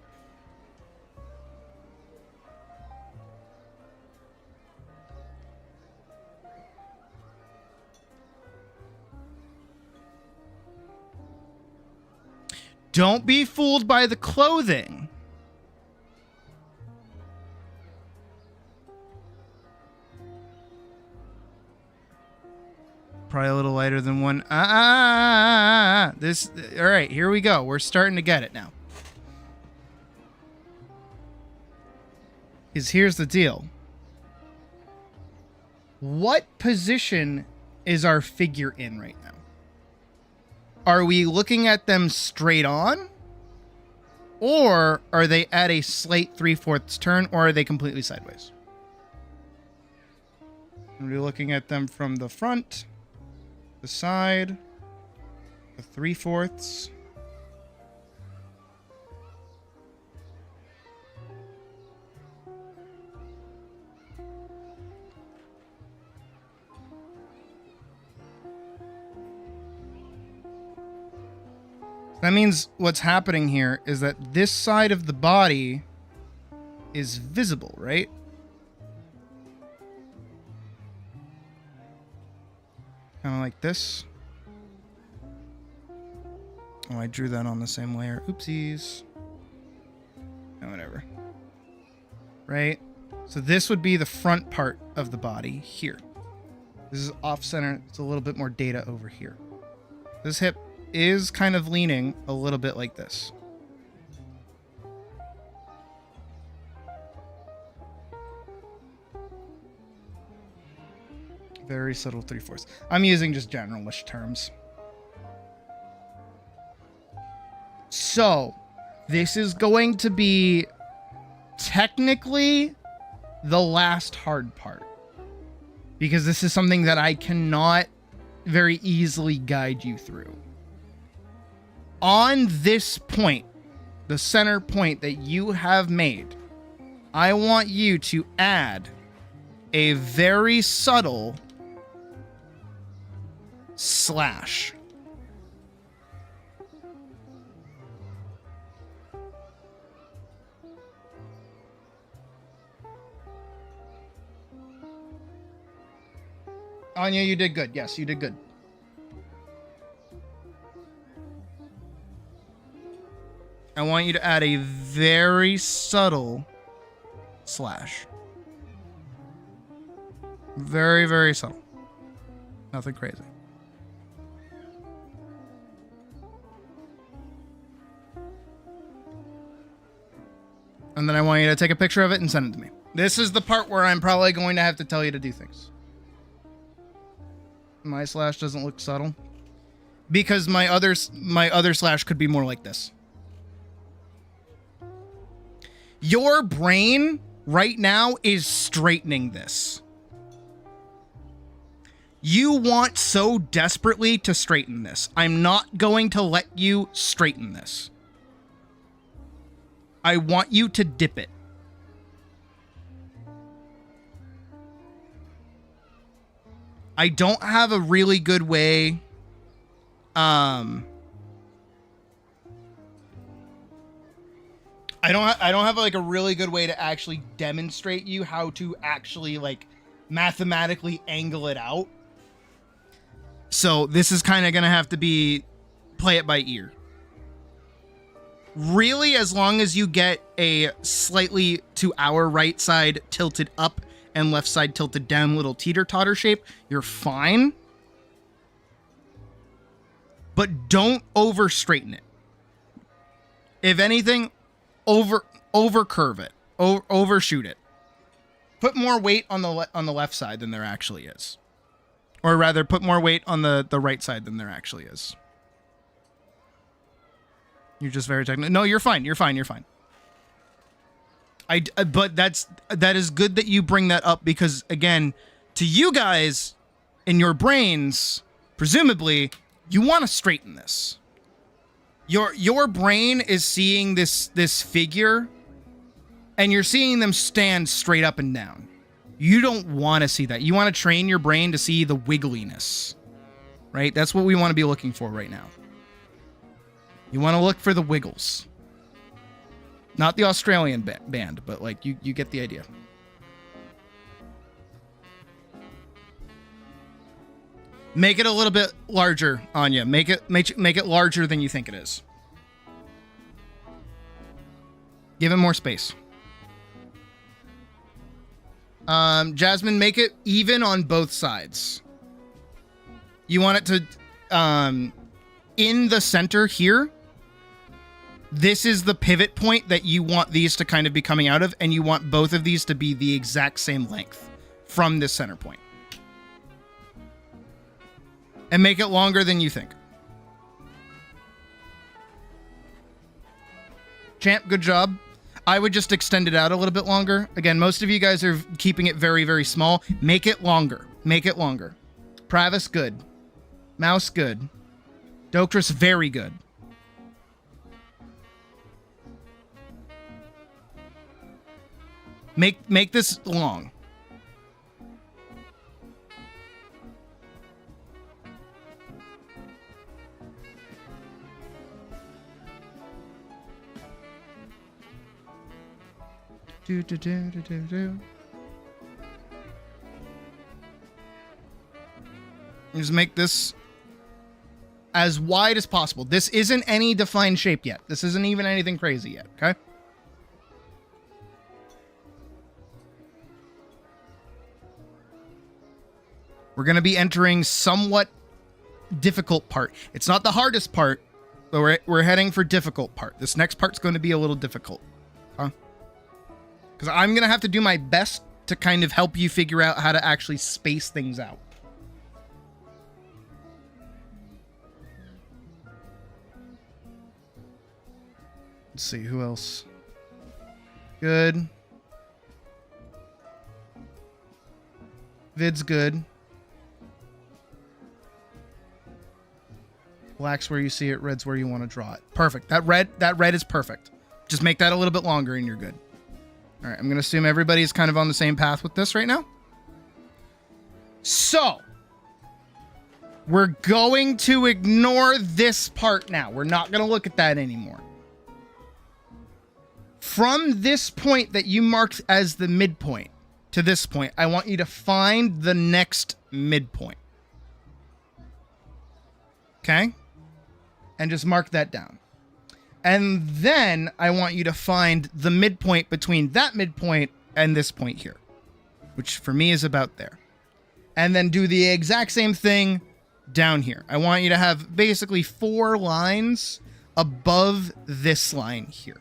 [SPEAKER 6] Don't be fooled by the clothing. Probably a little lighter than 1. This. All right, here we go. We're starting to get it now. Here's the deal. What position is our figure in right now? Are we looking at them straight on? Or are they at a slight 3/4 turn? Or are they completely sideways? Are we looking at them from the front, the side, the 3/4? That means what's happening here is that this side of the body is visible, right? Kind of like this. Oh, I drew that on the same layer. Oopsies. Oh, whatever. Right? So this would be the front part of the body here. This is off center. It's a little bit more data over here. This hip is kind of leaning a little bit like this. Very subtle 3/4. I'm using just generalish terms. So, this is going to be technically the last hard part. Because this is something that I cannot very easily guide you through. On this point, the center point that you have made, I want you to add a very subtle slash. Anya, you did good. Yes, you did good. I want you to add a very subtle slash. Very, very subtle. Nothing crazy. And then I want you to take a picture of it and send it to me. This is the part where I'm probably going to have to tell you to do things. My slash doesn't look subtle. Because my other slash could be more like this. Your brain right now is straightening this. You want so desperately to straighten this. I'm not going to let you straighten this. I want you to dip it. I don't have a really good way. I don't have like a really good way to actually demonstrate you how to actually like mathematically angle it out. So this is kind of going to have to be play it by ear. Really, as long as you get a slightly to our right side tilted up and left side tilted down little teeter-totter shape, you're fine. But don't over straighten it. If anything, over curve it, overshoot it. Put more weight on the left side than there actually is. Or rather, put more weight on the right side than there actually is. You're just very technical. No, you're fine. You're fine. You're fine. But that is good that you bring that up because, again, to you guys in your brains, presumably, you want to straighten this. Your brain is seeing this figure, and you're seeing them stand straight up and down. You don't want to see that. You want to train your brain to see the wiggliness, right? That's what we want to be looking for right now. You want to look for the wiggles. Not the Australian band, but like you get the idea. Make it a little bit larger, Anya. Make it larger than you think it is. Give it more space. Jasmine, make it even on both sides. You want it to in the center here. This is the pivot point that you want these to kind of be coming out of, and you want both of these to be the exact same length from this center point. And make it longer than you think. Champ, good job. I would just extend it out a little bit longer. Again, most of you guys are keeping it very, very small. Make it longer. Make it longer. Pravis, good. Mouse, good. Doctress, very good. Make this long. Do. Just make this as wide as possible. This isn't any defined shape yet. This isn't even anything crazy yet, okay? We're going to be entering somewhat difficult part. It's not the hardest part, but we're heading for difficult part. This next part's going to be a little difficult. Huh? Because I'm going to have to do my best to kind of help you figure out how to actually space things out. Let's see, who else? Good. Vid's good. Black's where you see it, red's where you want to draw it. Perfect. That red is perfect. Just make that a little bit longer and you're good. All right, I'm going to assume everybody's kind of on the same path with this right now. So, we're going to ignore this part now. We're not going to look at that anymore. From this point that you marked as the midpoint to this point, I want you to find the next midpoint. Okay? And just mark that down. And then I want you to find the midpoint between that midpoint and this point here, which for me is about there. And then do the exact same thing down here. I want you to have basically 4 lines above this line here.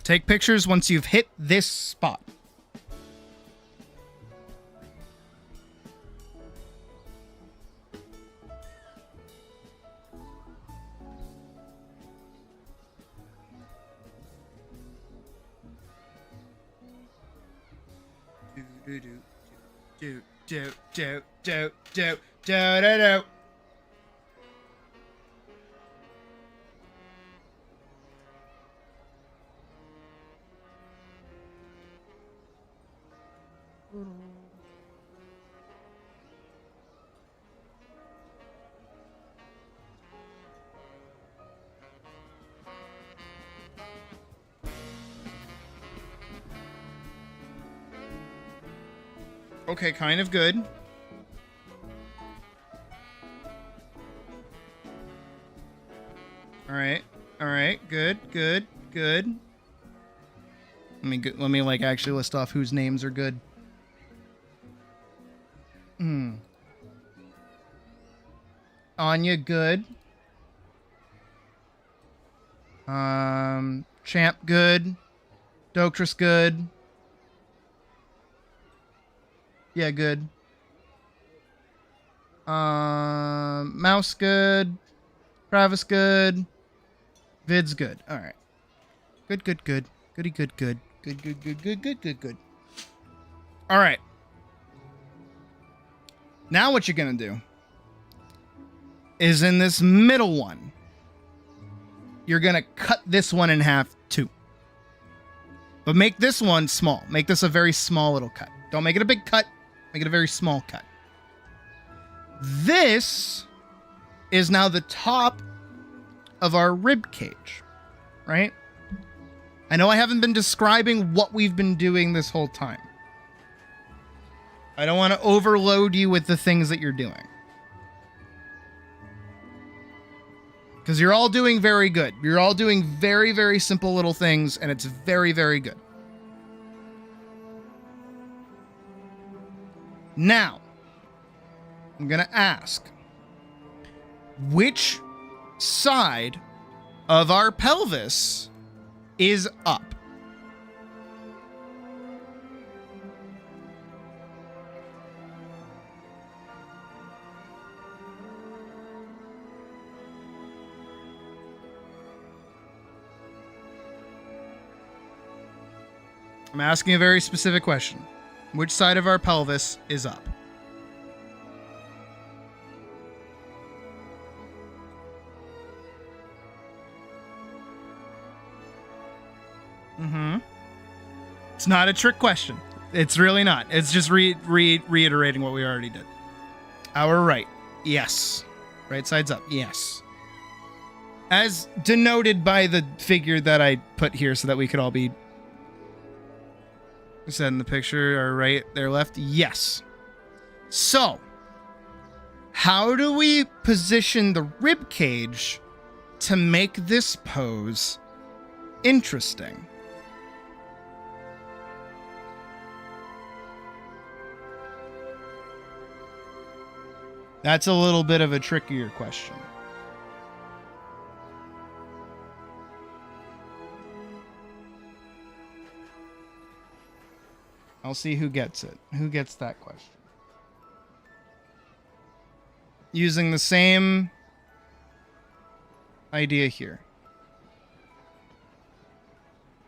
[SPEAKER 6] Take pictures once you've hit this spot. Do. Okay, kind of good. All right, good. Let me like actually list off whose names are good. Anya, good. Champ, good. Doctress, good. Yeah, good. Mouse, good. Travis, good. Vid's good. All right. Good. Goody, good. Good. All right. Now what you're going to do is in this middle one, you're going to cut this one in half too. But make this one small. Make this a very small little cut. Don't make it a big cut. Make it a very small cut. This is now the top of our rib cage, right? I know I haven't been describing what we've been doing this whole time. I don't want to overload you with the things that you're doing. Because you're all doing very good. You're all doing very, very simple little things, and it's very, very good. Now, I'm going to ask, which side of our pelvis is up? I'm asking a very specific question. Which side of our pelvis is up? It's not a trick question. It's really not. It's just reiterating what we already did. Our right. Yes. Right side's up. Yes. As denoted by the figure that I put here so that we could all be set in the picture. Our right, their left. Yes. So, how do we position the rib cage to make this pose interesting? That's a little bit of a trickier question. I'll see who gets it. Who gets that question? Using the same idea here.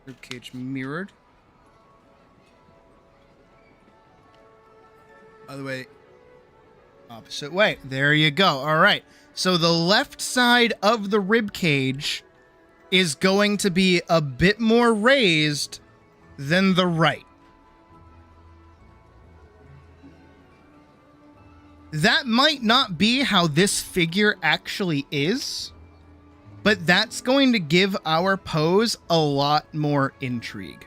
[SPEAKER 6] Ribcage mirrored. Other way. Opposite way. There you go. All right. So the left side of the rib cage is going to be a bit more raised than the right. That might not be how this figure actually is, but that's going to give our pose a lot more intrigue.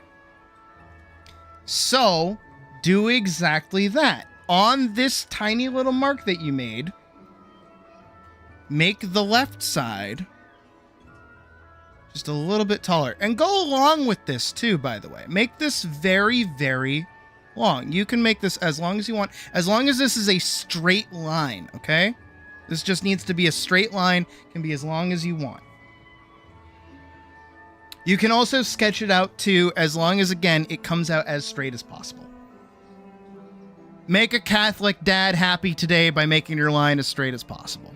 [SPEAKER 6] So, do exactly that. On this tiny little mark that you made, make the left side just a little bit taller. And go along with this too, by the way. Make this very, very long. You can make this as long as you want, as long as this is a straight line, okay? This just needs to be a straight line, can be as long as you want. You can also sketch it out too, as long as, again, it comes out as straight as possible. Make a Catholic dad happy today by making your line as straight as possible.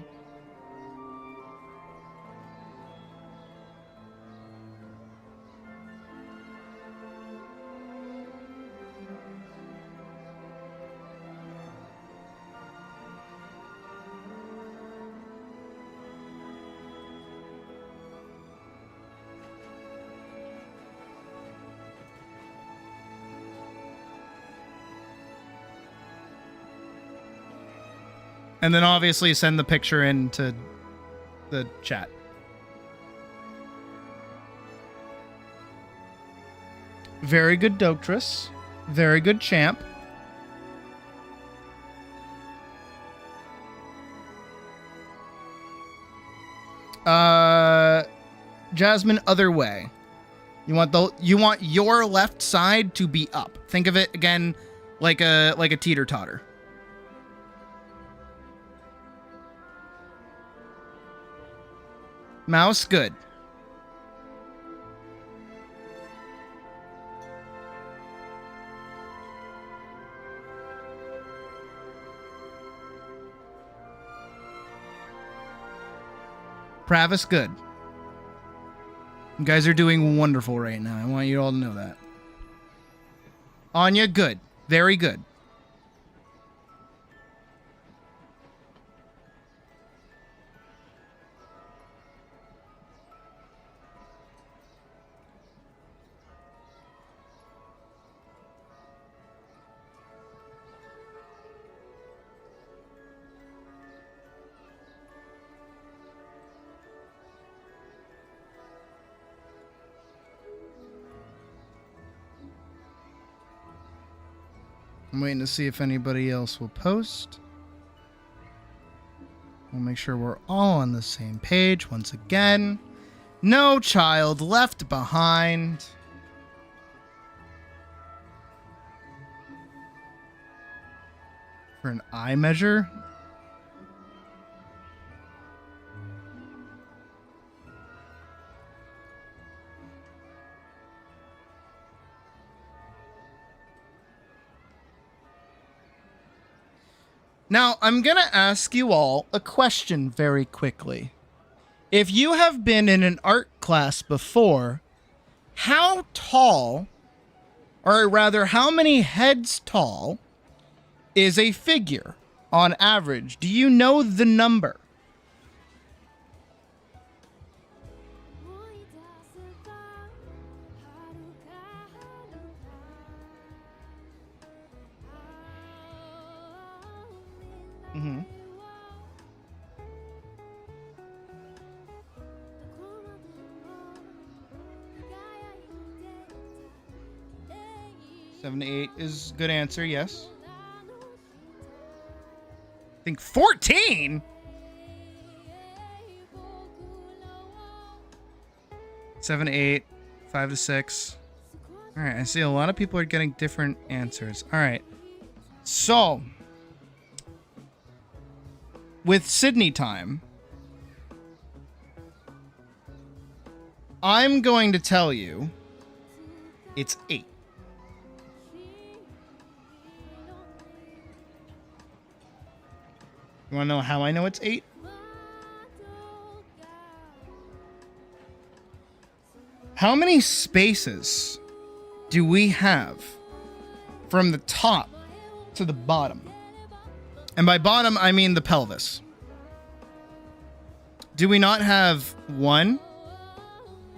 [SPEAKER 6] And then obviously send the picture into the chat. Very good, Doctress. Very good, Champ. Jasmine, other way. You want your left side to be up. Think of it again like a teeter-totter. Mouse, good. Pravis, good. You guys are doing wonderful right now. I want you all to know that. Anya, good. Very good. I'm waiting to see if anybody else will post. We'll make sure we're all on the same page once again. No child left behind. For an eye measure? Now, I'm going to ask you all a question very quickly. If you have been in an art class before, how tall, or rather, how many heads tall is a figure on average? Do you know the number? Mm-hmm. Seven to 8 is a good answer, yes. I think 14? 7 to 8, 5 to 6. All right, I see a lot of people are getting different answers. All right. So, with Sydney time, I'm going to tell you it's 8. You want to know how I know it's 8? How many spaces do we have from the top to the bottom? And by bottom, I mean the pelvis. Do we not have 1,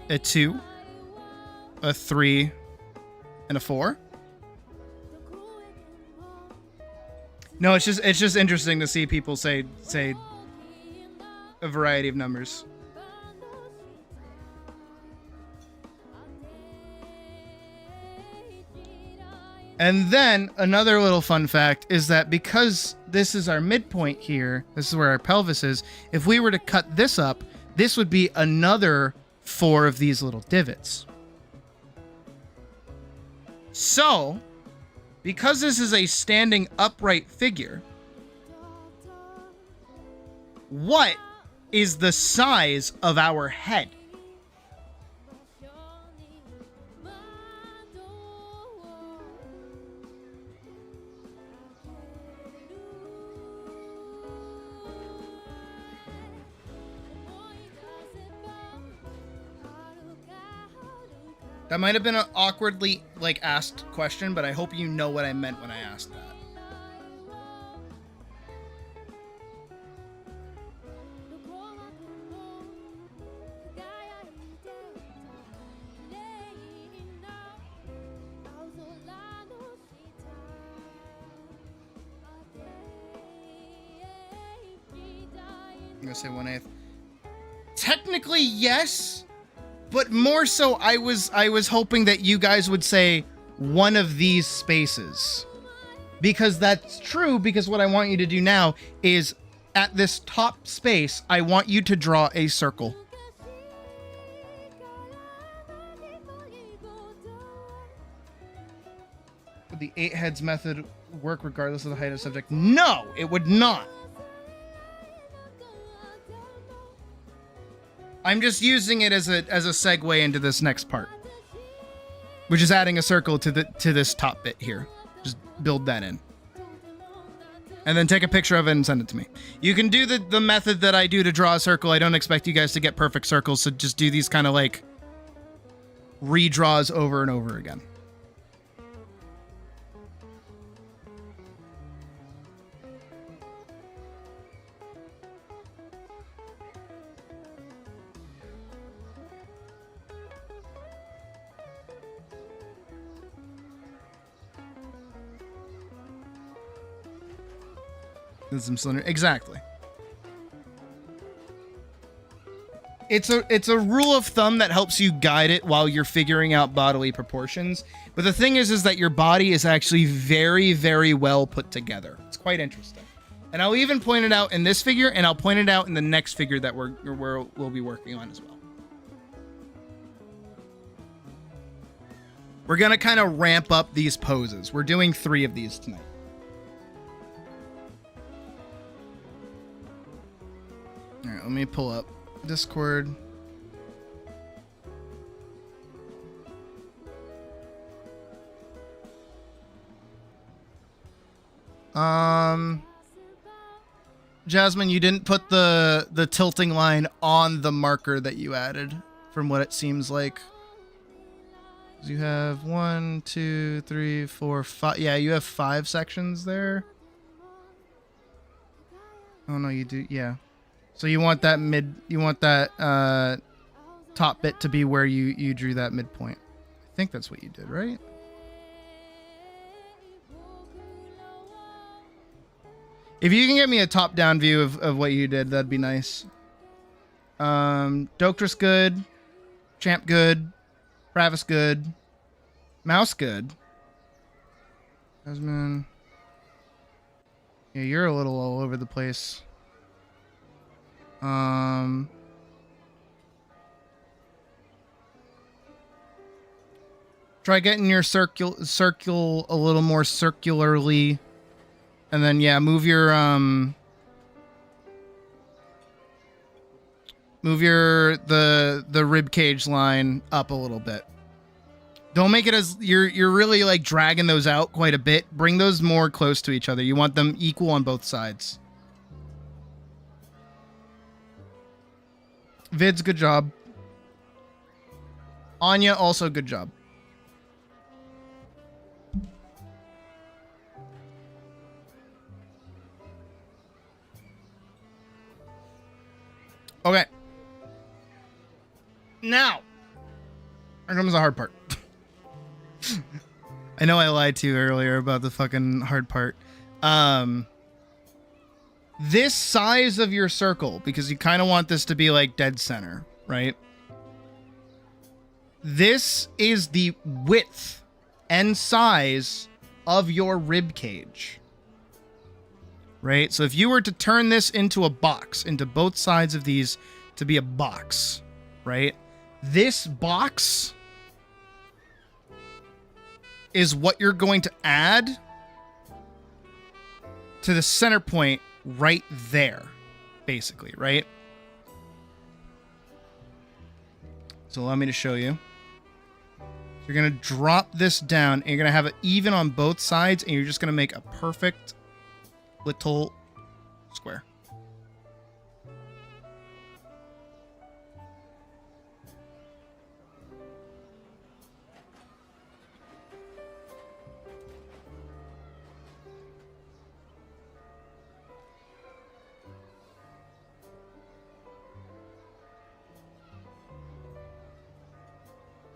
[SPEAKER 6] a 2, a 3, and a 4? No, it's just interesting to see people say a variety of numbers. And then another little fun fact is that because this is our midpoint here, this is where our pelvis is, if we were to cut this up, this would be another 4 of these little divots. So, because this is a standing upright figure, what is the size of our head? That might have been an awkwardly, asked question, but I hope you know what I meant when I asked that. I'm gonna say 1/8. Technically, yes. But more so, I was hoping that you guys would say one of these spaces. Because that's true, because what I want you to do now is, at this top space, I want you to draw a circle. Would the 8 heads method work regardless of the height of the subject? No, it would not. I'm just using it as a segue into this next part, which is adding a circle to this top bit here. Just build that in, and then take a picture of it and send it to me. You can do the method that I do to draw a circle. I don't expect you guys to get perfect circles, so just do these kind of redraws over and over again. Some cylinder. Exactly. It's a rule of thumb that helps you guide it while you're figuring out bodily proportions. But the thing is that your body is actually very, very well put together. It's quite interesting. And I'll even point it out in this figure, and I'll point it out in the next figure that we'll be working on as well. We're gonna kind of ramp up these poses. We're doing 3 of these tonight. All right, let me pull up Discord. Jasmine, you didn't put the tilting line on the marker that you added, from what it seems like. You have 1, 2, 3, 4, 5. Yeah, you have 5 sections there. Oh no, you do. Yeah. So you want that top bit to be where you drew that midpoint. I think that's what you did, right? If you can get me a top-down view of what you did, that'd be nice. Doctress good. Champ good. Travis good. Mouse good. Jasmine. Yeah, you're a little all over the place. Try getting your circle a little more circularly, and then yeah, move the rib cage line up a little bit. Don't make it as you're really like dragging those out quite a bit. Bring those more close to each other. You want them equal on both sides. Vids, good job. Anya, also good job. Okay. Now, here comes the hard part. I know I lied to you earlier about the fucking hard part. This size of your circle, because you kind of want this to be like dead center, right? This is the width and size of your rib cage. Right? So if you were to turn this into a box, into both sides of these to be a box, right? This box is what you're going to add to the center point right there, basically, right? So allow me to show you. So you're going to drop this down, and you're going to have it even on both sides, and you're just going to make a perfect little square.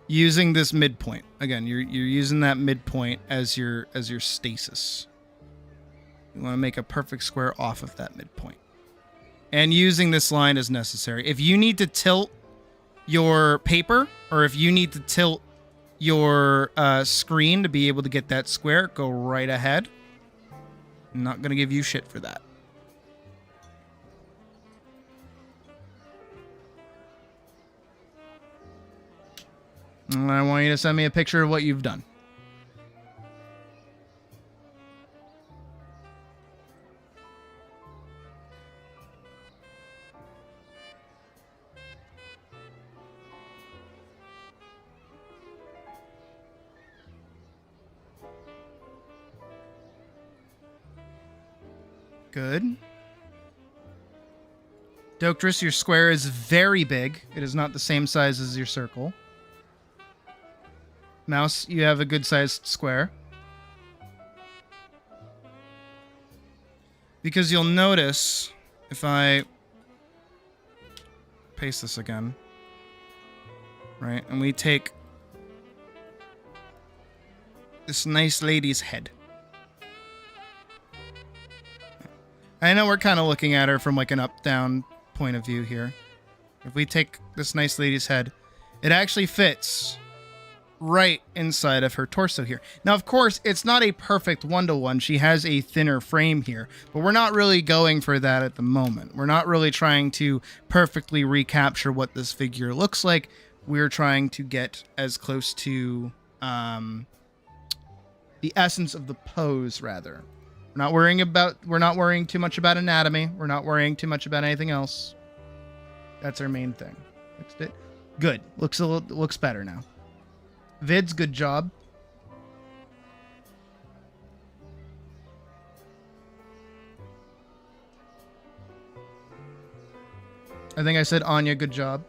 [SPEAKER 6] Using this midpoint. Again, you're using that midpoint as your stasis. You want to make a perfect square off of that midpoint. And using this line as necessary. If you need to tilt your paper, or if you need to tilt your screen to be able to get that square, go right ahead. I'm not going to give you shit for that. And I want you to send me a picture of what you've done. Good. Doctress, your square is very big. It is not the same size as your circle. Mouse, you have a good sized square. Because you'll notice, if I paste this again, right, and we take this nice lady's head. I know we're kind of looking at her from like an up-down point of view here. If we take this nice lady's head, it actually fits right inside of her torso here. Now, of course, it's not a perfect one-to-one. She has a thinner frame here, but we're not really going for that at the moment. We're not really trying to perfectly recapture what this figure looks like. We're trying to get as close to the essence of the pose, rather. We're not worrying too much about anatomy. We're not worrying too much about anything else. That's our main thing. Fixed it. Good. Looks better now. Vids, good job. I think I said Anya, good job.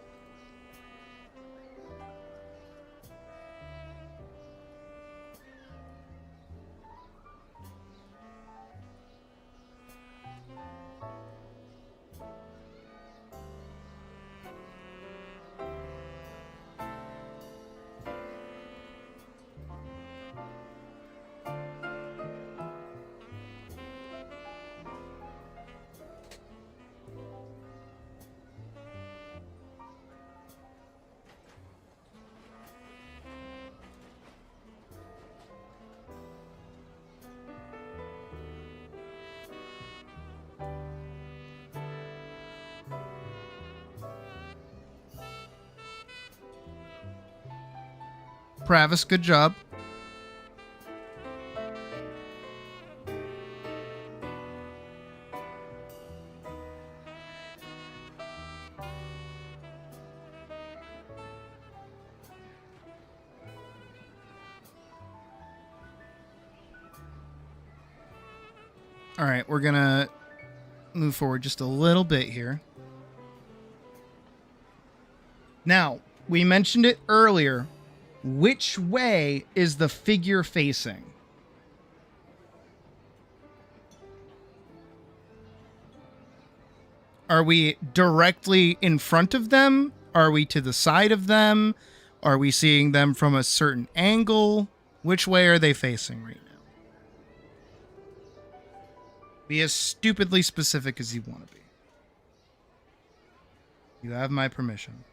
[SPEAKER 6] Pravis, good job. All right, we're gonna move forward just a little bit here. Now, we mentioned it earlier. Which way is the figure facing? Are we directly in front of them? Are we to the side of them? Are we seeing them from a certain angle? Which way are they facing right now? Be as stupidly specific as you want to be. You have my permission.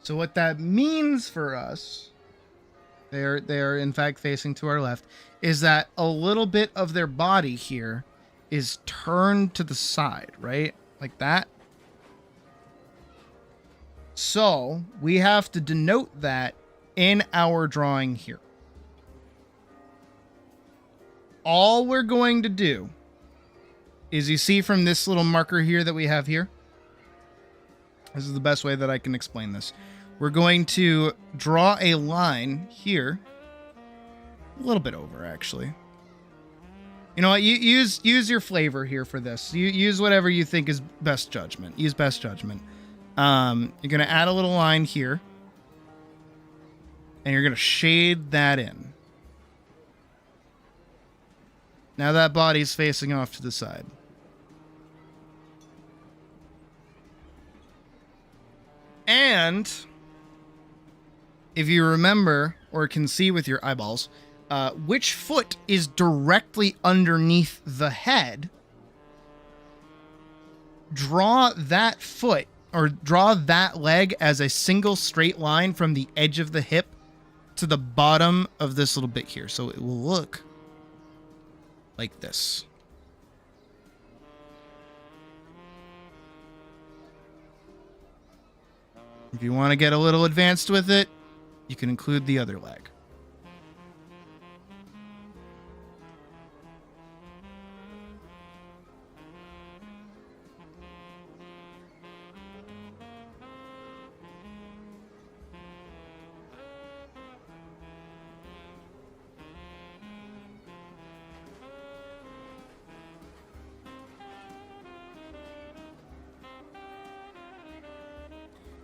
[SPEAKER 6] So what that means for us, they are in fact facing to our left, is that a little bit of their body here is turned to the side, right? Like that. So we have to denote that in our drawing here. All we're going to do is, you see from this little marker here that we have here, this is the best way that I can explain this. We're going to draw a line here, a little bit over actually. You know what? You use your flavor here for this. You use whatever you think is best judgment. Use best judgment. You're gonna add a little line here, and you're gonna shade that in. Now that body's facing off to the side. And if you remember or can see with your eyeballs, which foot is directly underneath the head, draw that foot or draw that leg as a single straight line from the edge of the hip to the bottom of this little bit here. So it will look like this. If you want to get a little advanced with it, you can include the other leg.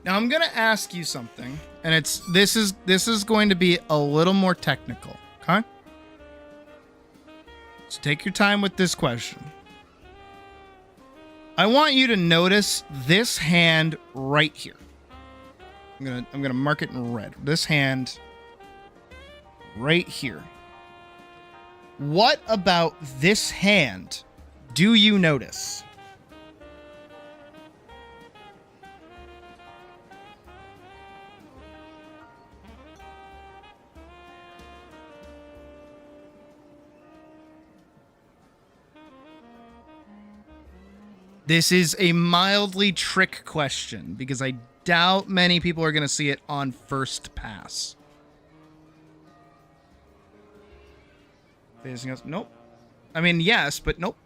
[SPEAKER 6] Now I'm going to ask you something, and this is going to be a little more technical, okay? So take your time with this question. I want you to notice this hand right here. I'm going to mark it in red. This hand right here. What about this hand do you notice? This is a mildly trick question because I doubt many people are going to see it on first pass. Facing us? Nope. I mean, yes, but nope.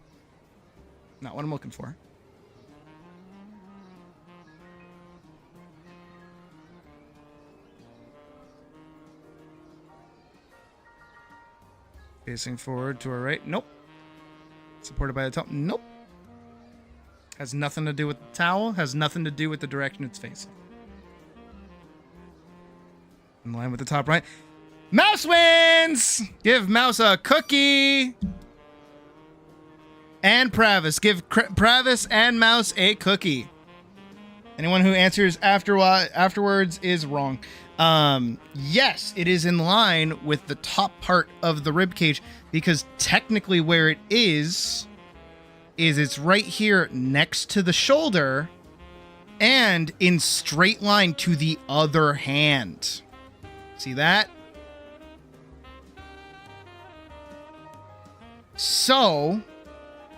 [SPEAKER 6] Not what I'm looking for. Facing forward to our right? Nope. Supported by the top? Nope. Has nothing to do with the towel. Has nothing to do with the direction it's facing. In line with the top right. Mouse wins! Give Mouse a cookie! And Pravis. Give Pravis and Mouse a cookie. Anyone who answers afterwards is wrong. Yes, it is in line with the top part of the rib cage because technically where it is it's right here next to the shoulder and in straight line to the other hand. See that? So,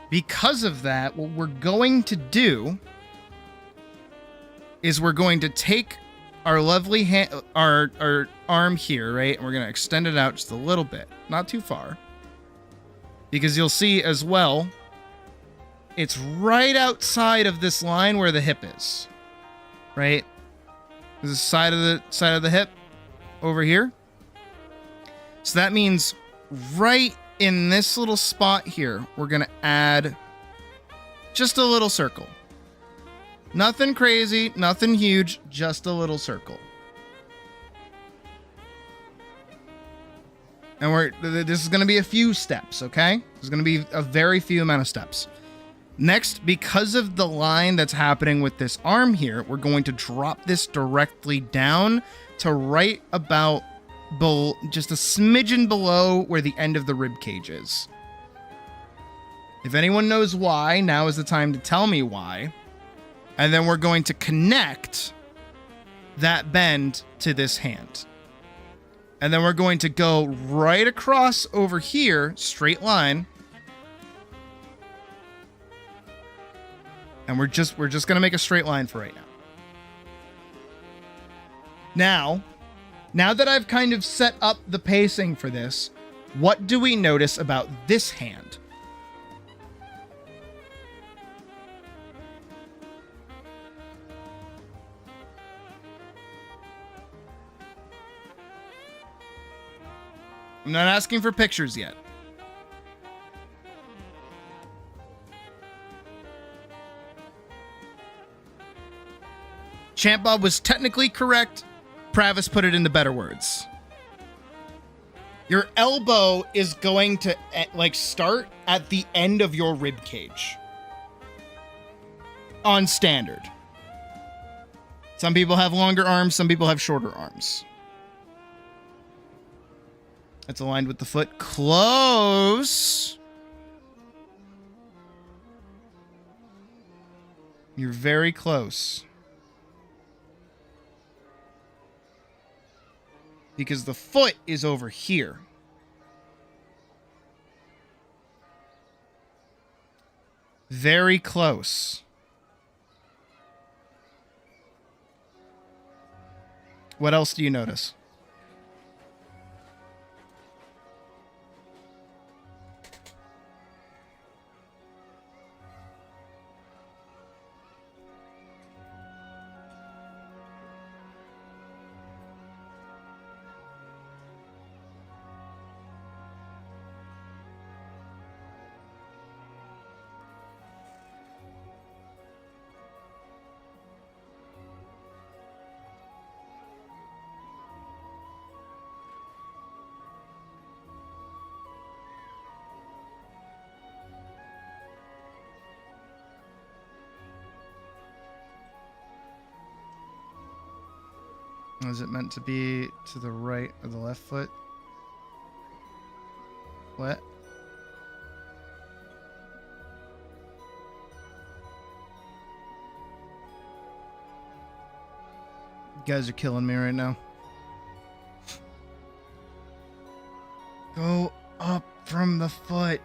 [SPEAKER 6] because of that, what we're going to do is we're going to take our lovely our arm here, right? And we're going to extend it out just a little bit, not too far. Because you'll see as well it's right outside of this line where the hip is. Right? This is the side of the hip over here. So that means right in this little spot here, we're going to add just a little circle. Nothing crazy, nothing huge, just a little circle. And this is going to be a few steps, okay? There's going to be a very few amount of steps. Next, because of the line that's happening with this arm here, we're going to drop this directly down to right about just a smidgen below where the end of the rib cage is. If anyone knows why, now is the time to tell me why. And then we're going to connect that bend to this hand. And then we're going to go right across over here, straight line. And we're just going to make a straight line for right now. Now that I've kind of set up the pacing for this, what do we notice about this hand? I'm not asking for pictures yet. Champ Bob was technically correct. Pravis put it into better words. Your elbow is going to start at the end of your rib cage. On standard. Some people have longer arms, some people have shorter arms. That's aligned with the foot. Close. You're very close. Because the foot is over here. Very close. What else do you notice? Is it meant to be to the right of the left foot? What? You guys are killing me right now. Go up from the foot.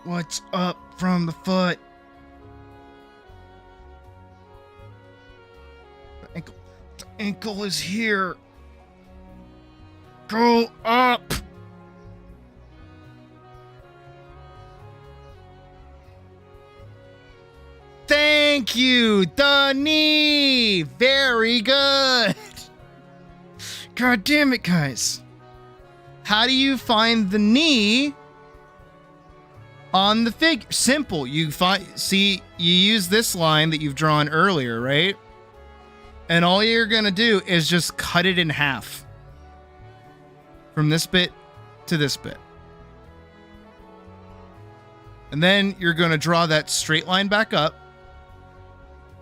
[SPEAKER 6] What's up from the foot? The ankle is here. Go up. Thank you. The knee. Very good. God damn it, guys. How do you find the knee on the figure? Simple. You use this line that you've drawn earlier, right? And all you're going to do is just cut it in half. From this bit to this bit. And then you're going to draw that straight line back up.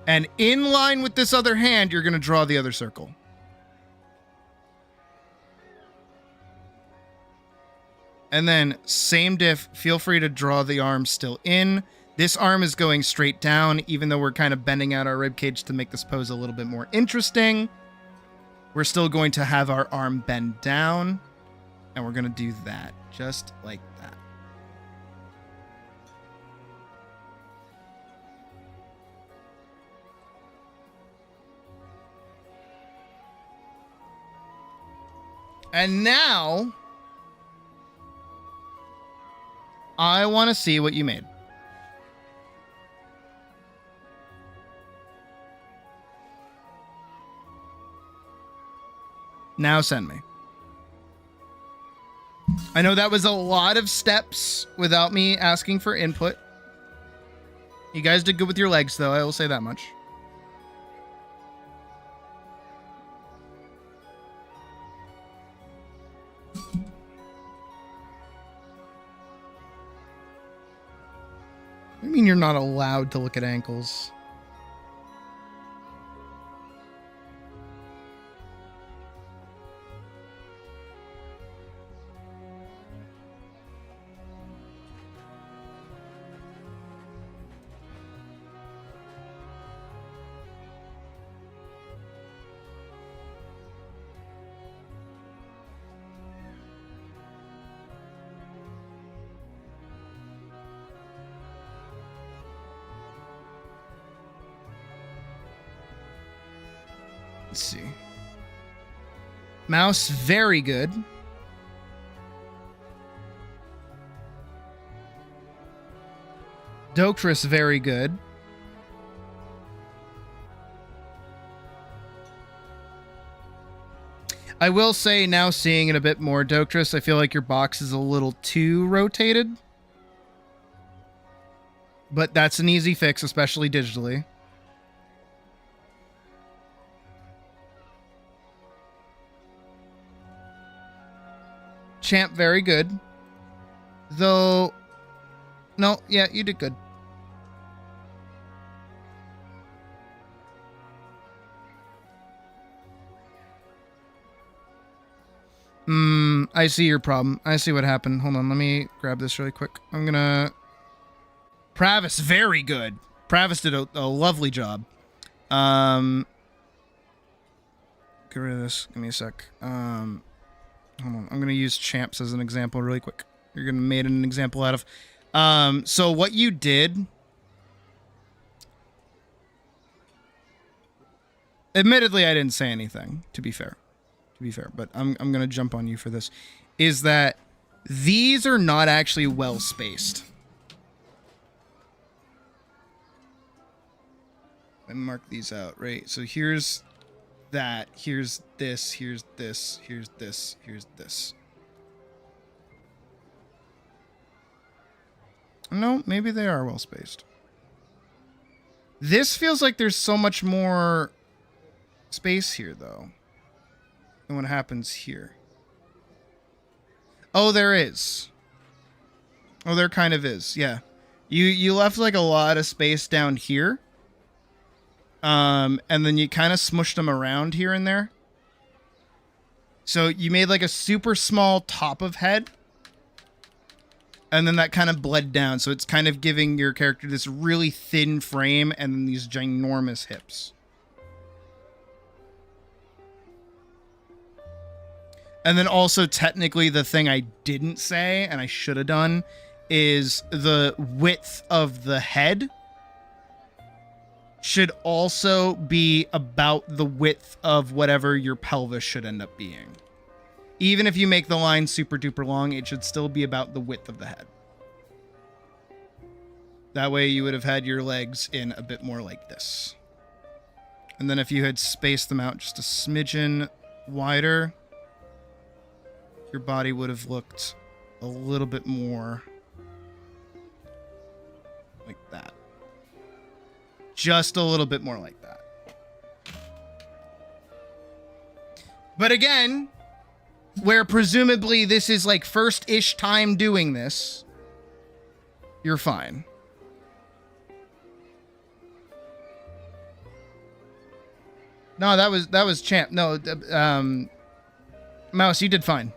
[SPEAKER 6] And in line with this other hand, you're going to draw the other circle. And then same diff, feel free to draw the arm still in. This arm is going straight down, even though we're kind of bending out our ribcage to make this pose a little bit more interesting. We're still going to have our arm bend down, and we're going to do that, just like that. And now, I want to see what you made. Now send me. I know that was a lot of steps without me asking for input. You guys did good with your legs, though. I will say that much. I mean, you're not allowed to look at ankles. Let's see. Mouse, very good. Doctress, very good. I will say, now seeing it a bit more, Doctress, I feel like your box is a little too rotated. But that's an easy fix, especially digitally. Champ, very good. Though, no, yeah, you did good. I see your problem. I see what happened. Hold on, let me grab this really quick. I'm gonna... Pravis, very good. Pravis did a lovely job. Get rid of this. Give me a sec. Hold on. I'm going to use champs as an example really quick. You're going to make an example out of. So what you did... Admittedly, I didn't say anything, to be fair. But I'm going to jump on you for this. Is that these are not actually well spaced. Let me mark these out, right? So here's that, here's this, here's this, here's this, here's this. No, maybe they are well spaced. This feels like there's so much more space here, though, than what happens here. Oh, there is. Oh, there kind of is, yeah. You left like a lot of space down here. And then you kind of smushed them around here and there. So you made like a super small top of head. And then that kind of bled down. So it's kind of giving your character this really thin frame and then these ginormous hips. And then also technically the thing I didn't say, and I should have done, is the width of the head should also be about the width of whatever your pelvis should end up being. Even if you make the line super duper long, it should still be about the width of the head. That way you would have had your legs in a bit more like this. And then if you had spaced them out just a smidgen wider, your body would have looked a little bit more like that. Just a little bit more like that. But again, where presumably this is like first-ish time doing this, you're fine. No, that was champ. No, Mouse, you did fine.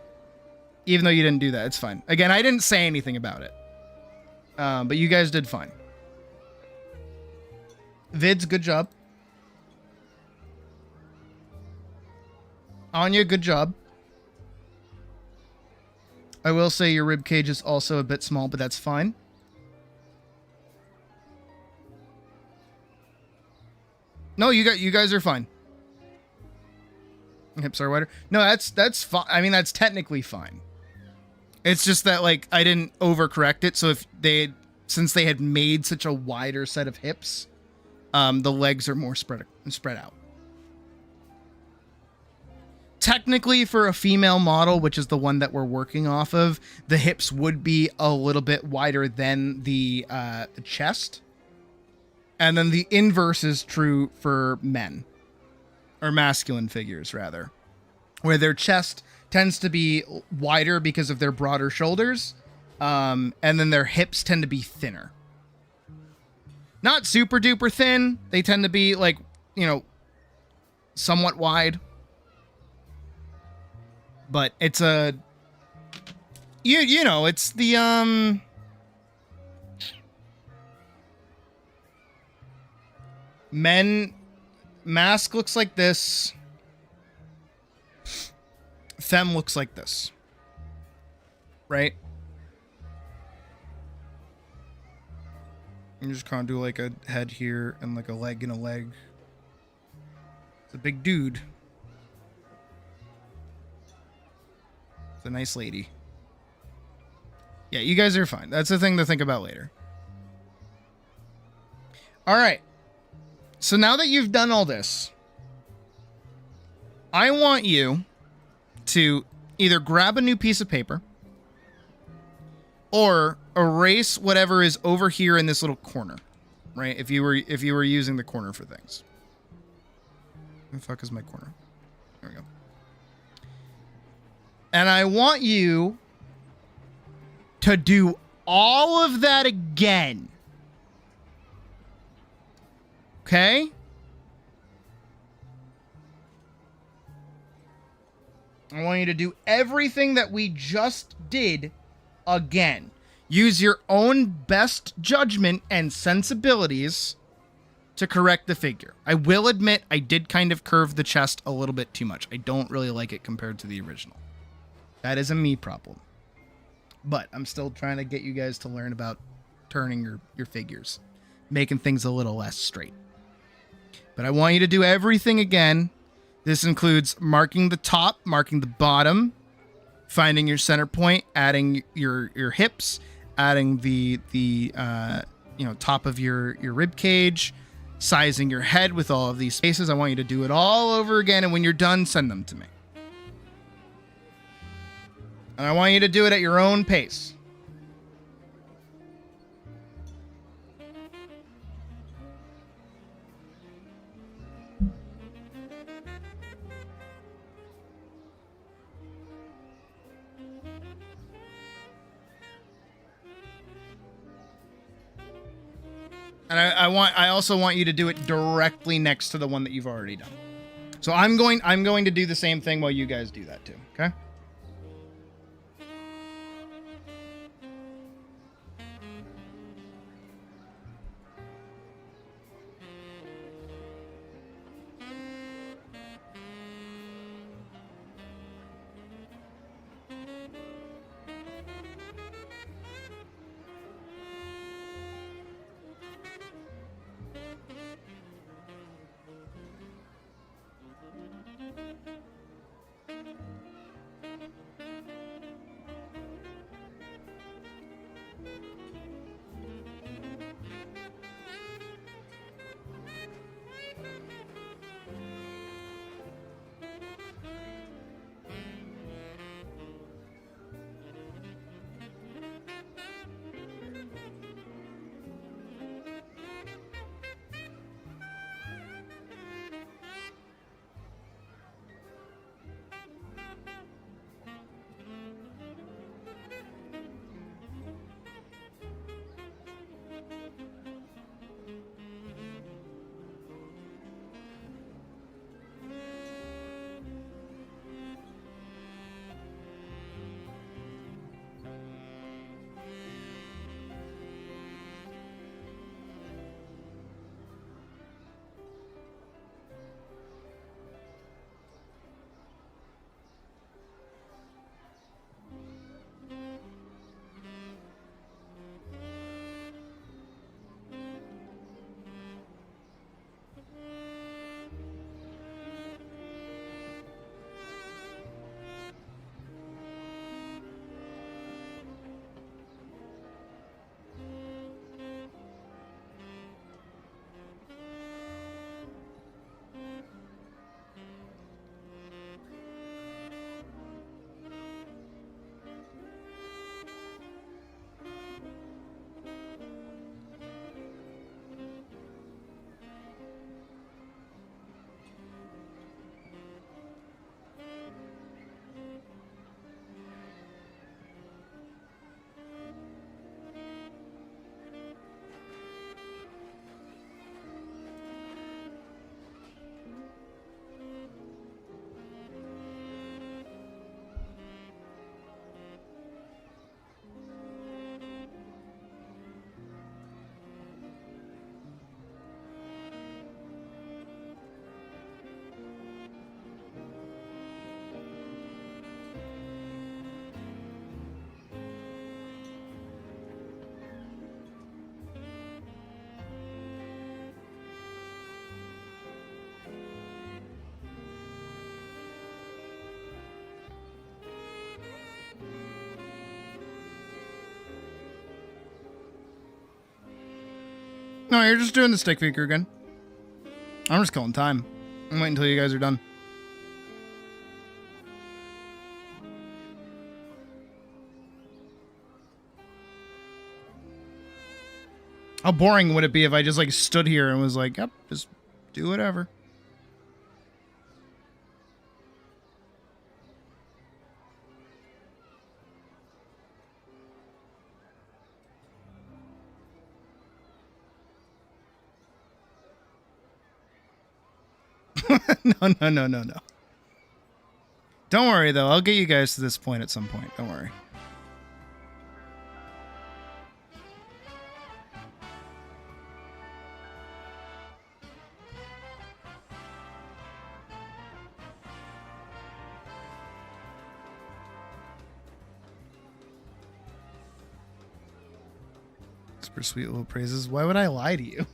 [SPEAKER 6] Even though you didn't do that, it's fine. Again, I didn't say anything about it. But you guys did fine. Vids, good job. Anya, good job. I will say your rib cage is also a bit small, but that's fine. No, you guys are fine. Hips are wider. No, that's fine. I mean, that's technically fine. It's just that, like, I didn't overcorrect it. So since they had made such a wider set of hips, the legs are more spread out. Technically, for a female model, which is the one that we're working off of, the hips would be a little bit wider than the chest. And then the inverse is true for men. Or masculine figures, rather. Where their chest tends to be wider because of their broader shoulders. And then their hips tend to be thinner. Not super duper thin. They tend to be, like, you know, somewhat wide. But it's a, you know, it's the, mask looks like this. Femme looks like this. Right? I'm just kind of do like a head here and like a leg and a leg. It's a big dude. A nice lady. Yeah, you guys are fine. That's a thing to think about later. All right. So now that you've done all this, I want you to either grab a new piece of paper or erase whatever is over here in this little corner, right? If you were using the corner for things. Where the fuck is my corner? There we go. And I want you to do all of that again. Okay? I want you to do everything that we just did again. Use your own best judgment and sensibilities to correct the figure. I will admit I did kind of curve the chest a little bit too much. I don't really like it compared to the original. That is a me problem. But I'm still trying to get you guys to learn about turning your figures. Making things a little less straight. But I want you to do everything again. This includes marking the top, marking the bottom, finding your center point, adding your hips, adding the top of your rib cage, sizing your head with all of these spaces. I want you to do it all over again, and when you're done, send them to me. And I want you to do it at your own pace. And I also want you to do it directly next to the one that you've already done. So I'm going to do the same thing while you guys do that too, okay? No, you're just doing the stick figure again. I'm just killing time. I'm waiting until you guys are done. How boring would it be if I just like stood here and was like, yep, just do whatever. No. Don't worry though, I'll get you guys to this point at some point. Don't worry. Super sweet little praises. Why would I lie to you?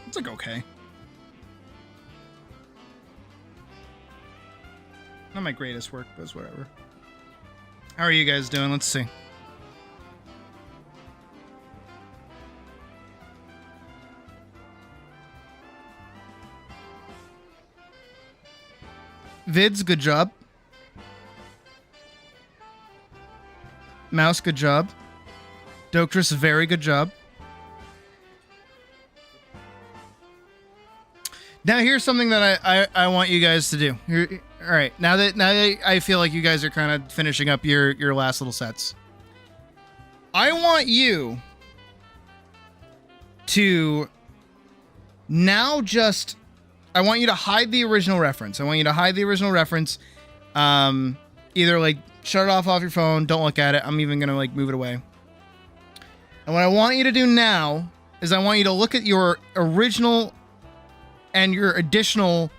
[SPEAKER 6] It's like okay. Not my greatest work, but it's whatever. How are you guys doing? Let's see. Vids, good job. Mouse, good job. Doctress, very good job. Now here's something that I want you guys to do. All right, now that I feel like you guys are kind of finishing up your last little sets, I want you to now just I want you to hide the original reference. I want you to hide the original reference. Either like shut it off your phone, don't look at it. I'm even gonna like move it away. And what I want you to do now is I want you to look at your original and your additional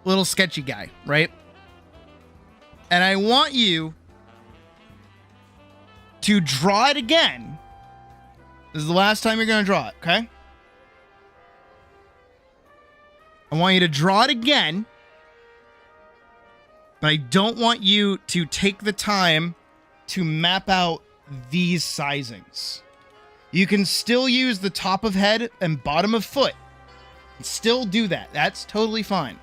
[SPEAKER 6] little sketchy guy, right? And I want you to draw it again. This is the last time you're going to draw it, okay? I want you to draw it again. But I don't want you to take the time to map out these sizings. You can still use the top of head and bottom of foot. Still do that. That's totally fine.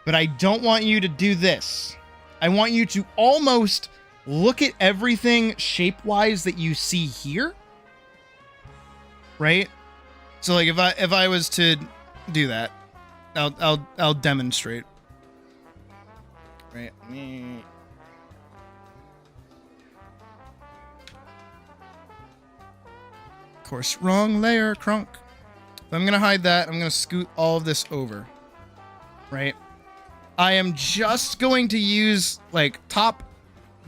[SPEAKER 6] But I don't want you to do this. I want you to almost look at everything shape-wise that you see here. Right? So like if I was to do that, I'll demonstrate. Right. Of course, wrong layer, crunk. I'm going to hide that. I'm going to scoot all of this over. Right? I am just going to use like top,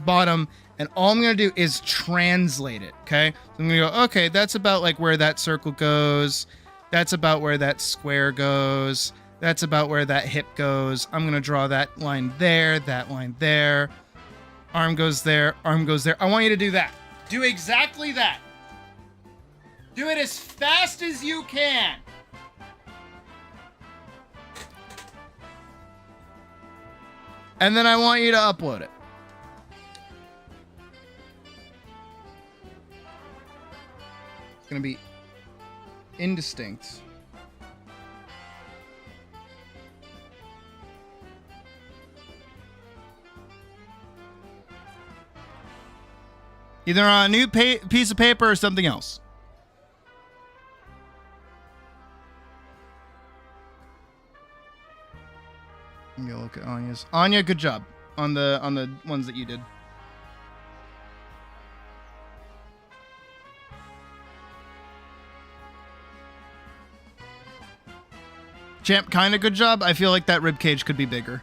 [SPEAKER 6] bottom, and all I'm going to do is translate it. Okay? So I'm going to go, okay, that's about like where that circle goes. That's about where that square goes. That's about where that hip goes. I'm going to draw that line there, that line there. Arm goes there, arm goes there. I want you to do that. Do exactly that. Do it as fast as you can. And then I want you to upload it. It's going to be indistinct. Either on a new piece of paper or something else. Let me look at Anya's. Anya, good job on the ones that you did. Champ, kind of good job. I feel like that rib cage could be bigger.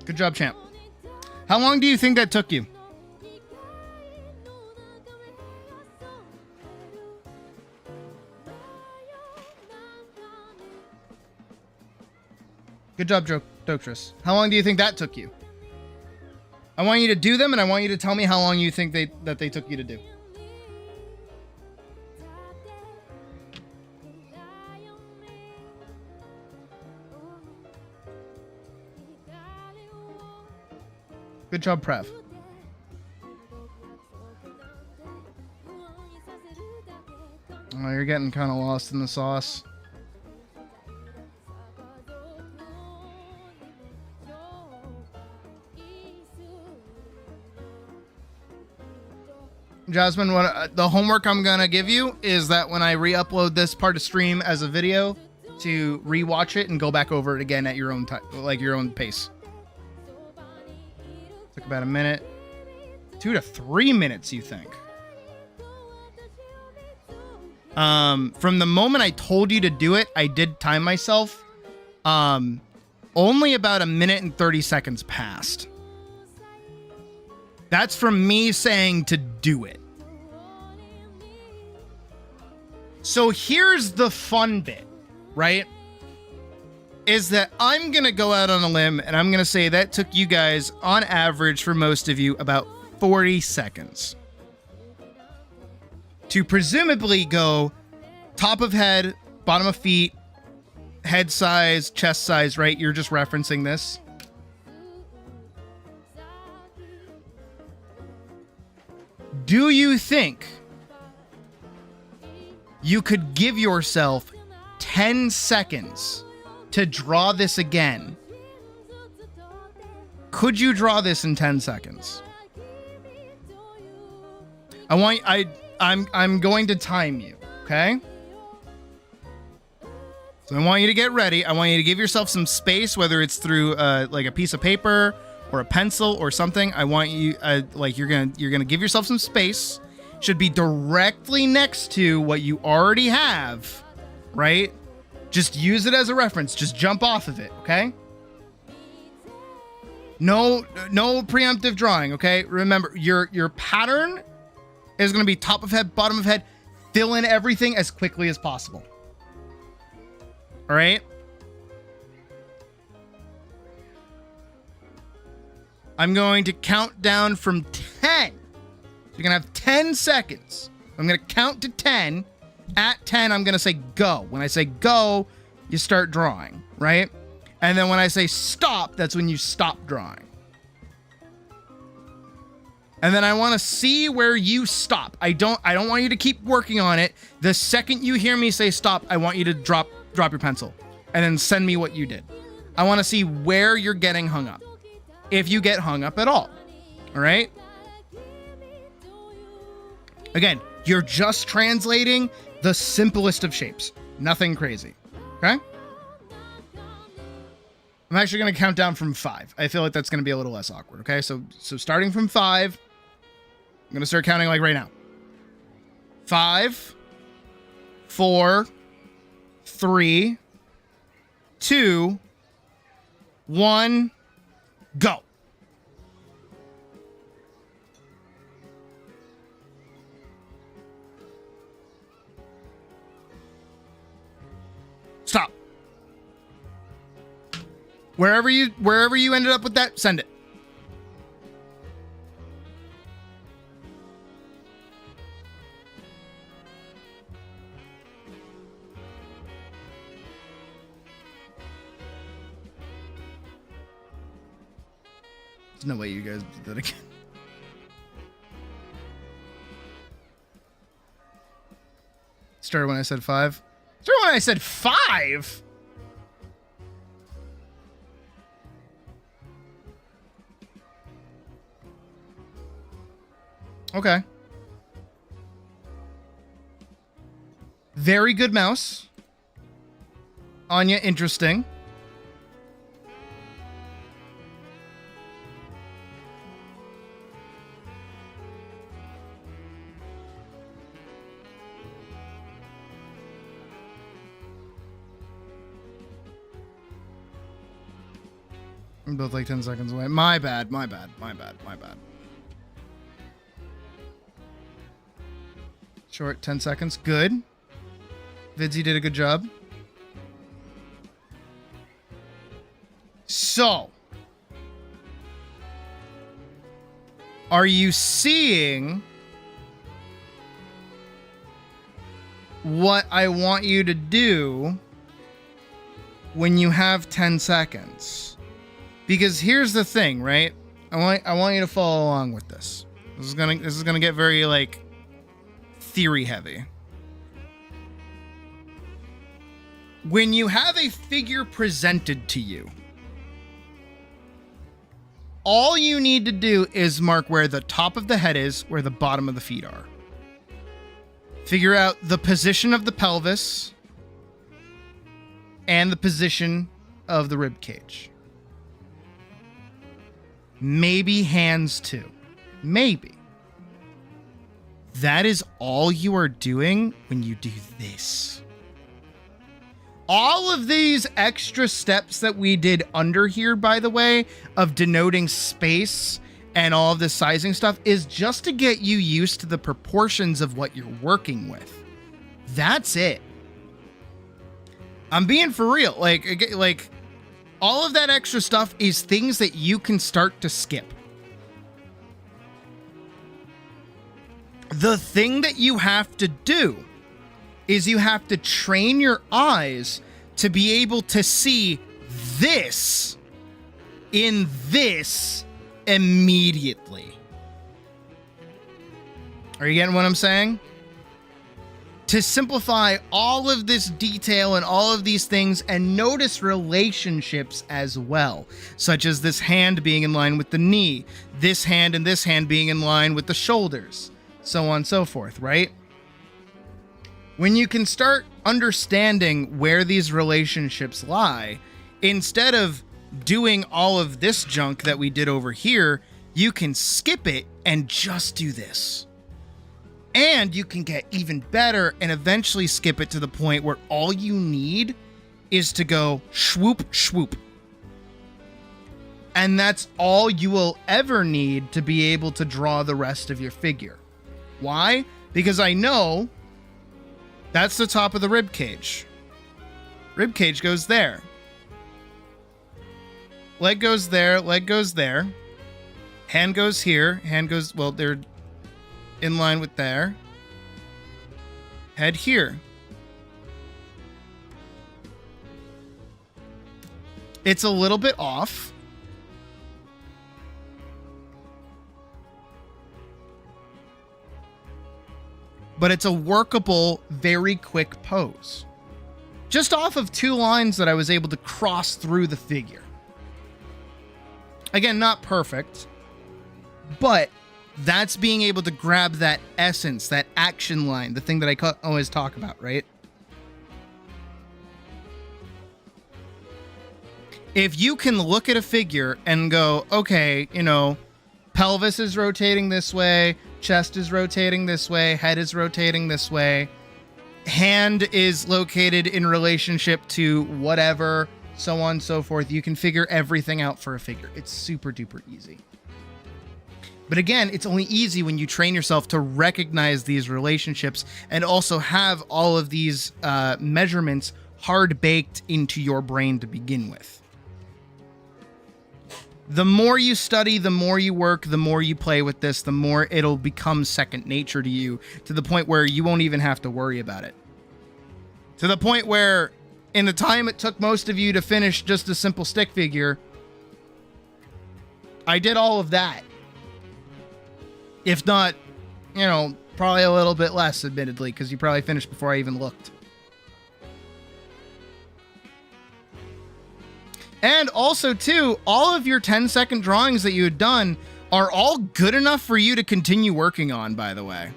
[SPEAKER 6] Good job, Champ. How long do you think that took you? Good job, Doctress. How long do you think that took you? I want you to do them, and I want you to tell me how long you think that they took you to do. Good job, Prev. Oh, you're getting kind of lost in the sauce. Jasmine, what the homework I'm gonna give you is that when I re-upload this part of stream as a video, to re-watch it and go back over it again at your own time, like your own pace. Took about a minute, 2 to 3 minutes, you think? From the moment I told you to do it, I did time myself. Only about 1 minute and 30 seconds passed. That's from me saying to do it. So here's the fun bit, right? Is that I'm going to go out on a limb and I'm going to say that took you guys, on average, for most of you, about 40 seconds. To presumably go top of head, bottom of feet, head size, chest size, right? You're just referencing this. Do you think you could give yourself 10 seconds to draw this again? Could you draw this in 10 seconds? I'm going to time you, okay? So I want you to get ready. I want you to give yourself some space, whether it's through like a piece of paper or a pencil or something. I want you like you're gonna give yourself some space. Should be directly next to what you already have, right? Just use it as a reference. Just jump off of it, okay? No preemptive drawing, okay? Remember, your pattern is going to be top of head, bottom of head. Fill in everything as quickly as possible. All right? I'm going to count down from 10. You're going to have 10 seconds. I'm going to count to 10. At 10, I'm going to say go. When I say go, you start drawing, right? And then when I say stop, that's when you stop drawing. And then I want to see where you stop. I don't want you to keep working on it. The second you hear me say stop, I want you to drop your pencil and then send me what you did. I want to see where you're getting hung up. If you get hung up at all. All right? Again, you're just translating the simplest of shapes. Nothing crazy. Okay? I'm actually going to count down from 5. I feel like that's going to be a little less awkward. Okay? So starting from 5, I'm going to start counting like right now. 5, 4, 3, 2, 1, go. Stop. Wherever you ended up with that, send it. There's no way you guys did that again. Started when I said 5. Started when I said 5? Okay. Very good mouse. Anya, interesting. I'm both like 10 seconds away. My bad. Short, 10 seconds. Good. Vidsy did a good job. So, are you seeing what I want you to do when you have 10 seconds? Because here's the thing, right? I want you to follow along with this. This is gonna get very like theory heavy. When you have a figure presented to you, all you need to do is mark where the top of the head is, where the bottom of the feet are. Figure out the position of the pelvis and the position of the rib cage. Maybe hands too. Maybe. That is all you are doing when you do this. All of these extra steps that we did under here, by the way, of denoting space and all of this sizing stuff is just to get you used to the proportions of what you're working with. That's it. I'm being for real. Like all of that extra stuff is things that you can start to skip. The thing that you have to do is you have to train your eyes to be able to see this in this immediately. Are you getting what I'm saying? To simplify all of this detail and all of these things and notice relationships as well, such as this hand being in line with the knee, this hand and this hand being in line with the shoulders, so on and so forth, right? When you can start understanding where these relationships lie, instead of doing all of this junk that we did over here, you can skip it and just do this. And you can get even better and eventually skip it to the point where all you need is to go swoop, swoop. And that's all you will ever need to be able to draw the rest of your figure. Why? Because I know that's the top of the rib cage. Rib cage goes there. Leg goes there, leg goes there. Hand goes here, hand goes, well, they're in line with there. Head here. It's a little bit off. But it's a workable, very quick pose. Just off of 2 lines that I was able to cross through the figure. Again, not perfect, but that's being able to grab that essence, that action line, the thing that I always talk about, right? If you can look at a figure and go, okay, you know, pelvis is rotating this way, chest is rotating this way, head is rotating this way, hand is located in relationship to whatever, so on and so forth. You can figure everything out for a figure. It's super duper easy. But again, it's only easy when you train yourself to recognize these relationships and also have all of these measurements hard baked into your brain to begin with. The more you study, the more you work, the more you play with this, the more it'll become second nature to you, to the point where you won't even have to worry about it. To the point where, in the time it took most of you to finish just a simple stick figure, I did all of that. If not, you know, probably a little bit less, admittedly, because you probably finished before I even looked. And also, too, all of your 10-second drawings that you had done are all good enough for you to continue working on, by the way.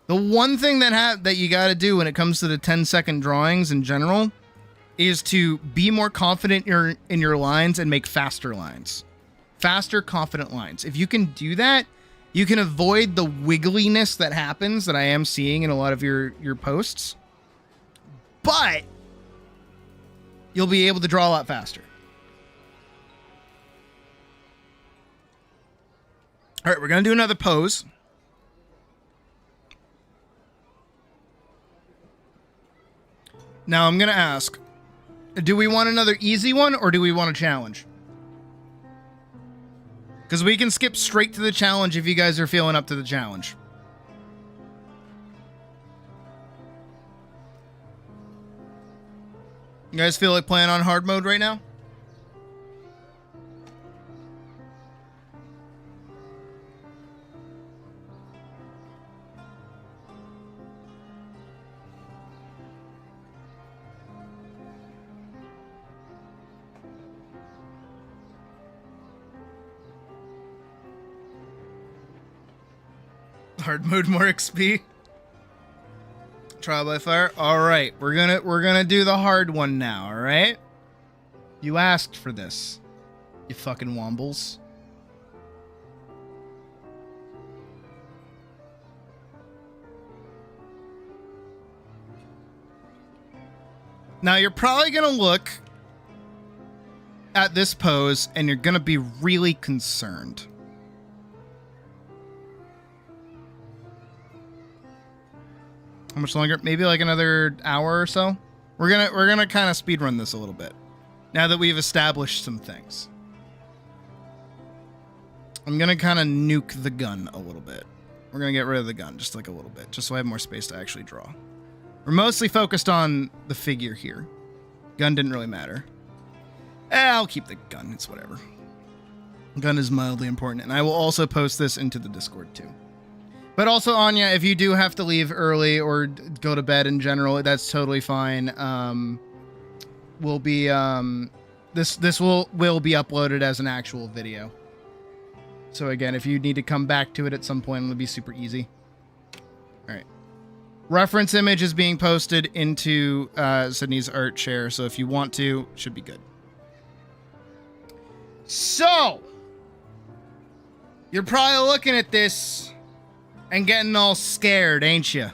[SPEAKER 6] The one thing that you got to do when it comes to the 10-second drawings in general is to be more confident in your lines and make faster lines. Faster, confident lines. If you can do that, you can avoid the wiggliness that happens that I am seeing in a lot of your posts. But you'll be able to draw a lot faster. All right, we're going to do another pose. Now I'm going to ask, do we want another easy one or do we want a challenge? Because we can skip straight to the challenge if you guys are feeling up to the challenge. You guys feel like playing on hard mode right now? Hard mode, more XP. Trial by fire. All right, we're gonna do the hard one now. All right. You asked for this, you fucking wombles. Now you're probably gonna look at this pose and you're gonna be really concerned. How much longer? Maybe like another hour or so. We're gonna kind of speed run this a little bit. Now that we've established some things. I'm gonna kind of nuke the gun a little bit. We're gonna get rid of the gun just like a little bit, just so I have more space to actually draw. We're mostly focused on the figure here. Gun didn't really matter. I'll keep the gun, it's whatever. Gun is mildly important, and I will also post this into the Discord too. But also, Anya, if you do have to leave early or go to bed in general, that's totally fine. Will be this will be uploaded as an actual video. So again, if you need to come back to it at some point, it'll be super easy. All right. Reference image is being posted into Sydney's art share, so if you want to, it should be good. So, you're probably looking at this and getting all scared, ain't you?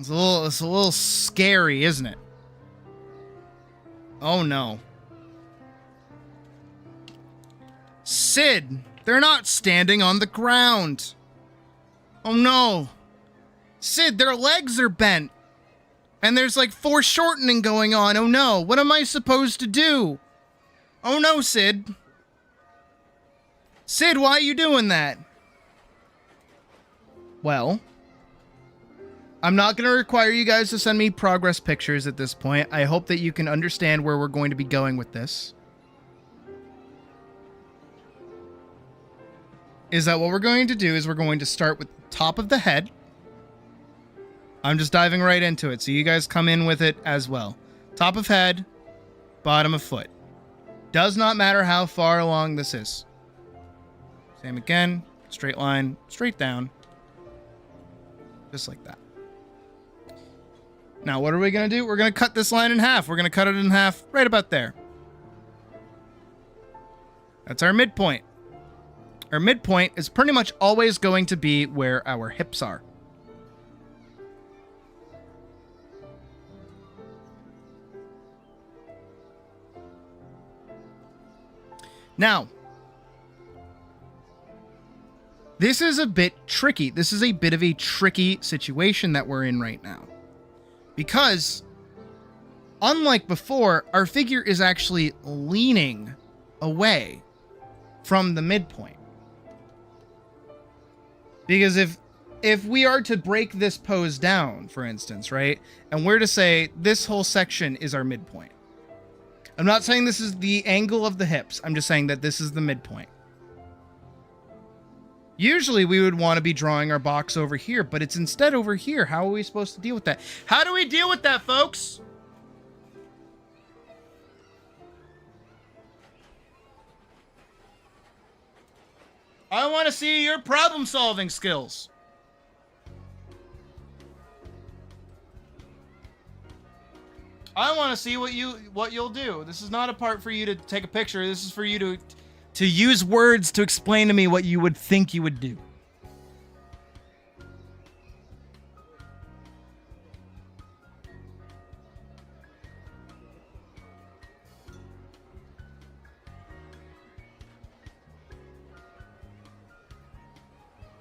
[SPEAKER 6] It's a little scary, isn't it? Oh no. Sid, they're not standing on the ground. Oh no. Sid, their legs are bent. And there's like foreshortening going on. Oh no, what am I supposed to do? Oh no, Sid. Sid, why are you doing that? Well, I'm not going to require you guys to send me progress pictures at this point. I hope that you can understand where we're going to be going with this. Is that what we're going to do is we're going to start with the top of the head. I'm just diving right into it, so you guys come in with it as well. Top of head, bottom of foot. Does not matter how far along this is. Same again, straight line, straight down. Just like that. Now, what are we going to do? We're going to cut this line in half. We're going to cut it in half right about there. That's our midpoint. Our midpoint is pretty much always going to be where our hips are. Now, this is a bit tricky. This is a bit of a tricky situation that we're in right now. Because, unlike before, our figure is actually leaning away from the midpoint. Because if we are to break this pose down, for instance, right? And we're to say this whole section is our midpoint. I'm not saying this is the angle of the hips. I'm just saying that this is the midpoint. Usually we would want to be drawing our box over here, but it's instead over here. How are we supposed to deal with that? How do we deal with that, folks? I want to see your problem-solving skills. I want to see what you'll do. This is not a part for you to take a picture. This is for you to use words to explain to me what you would think you would do.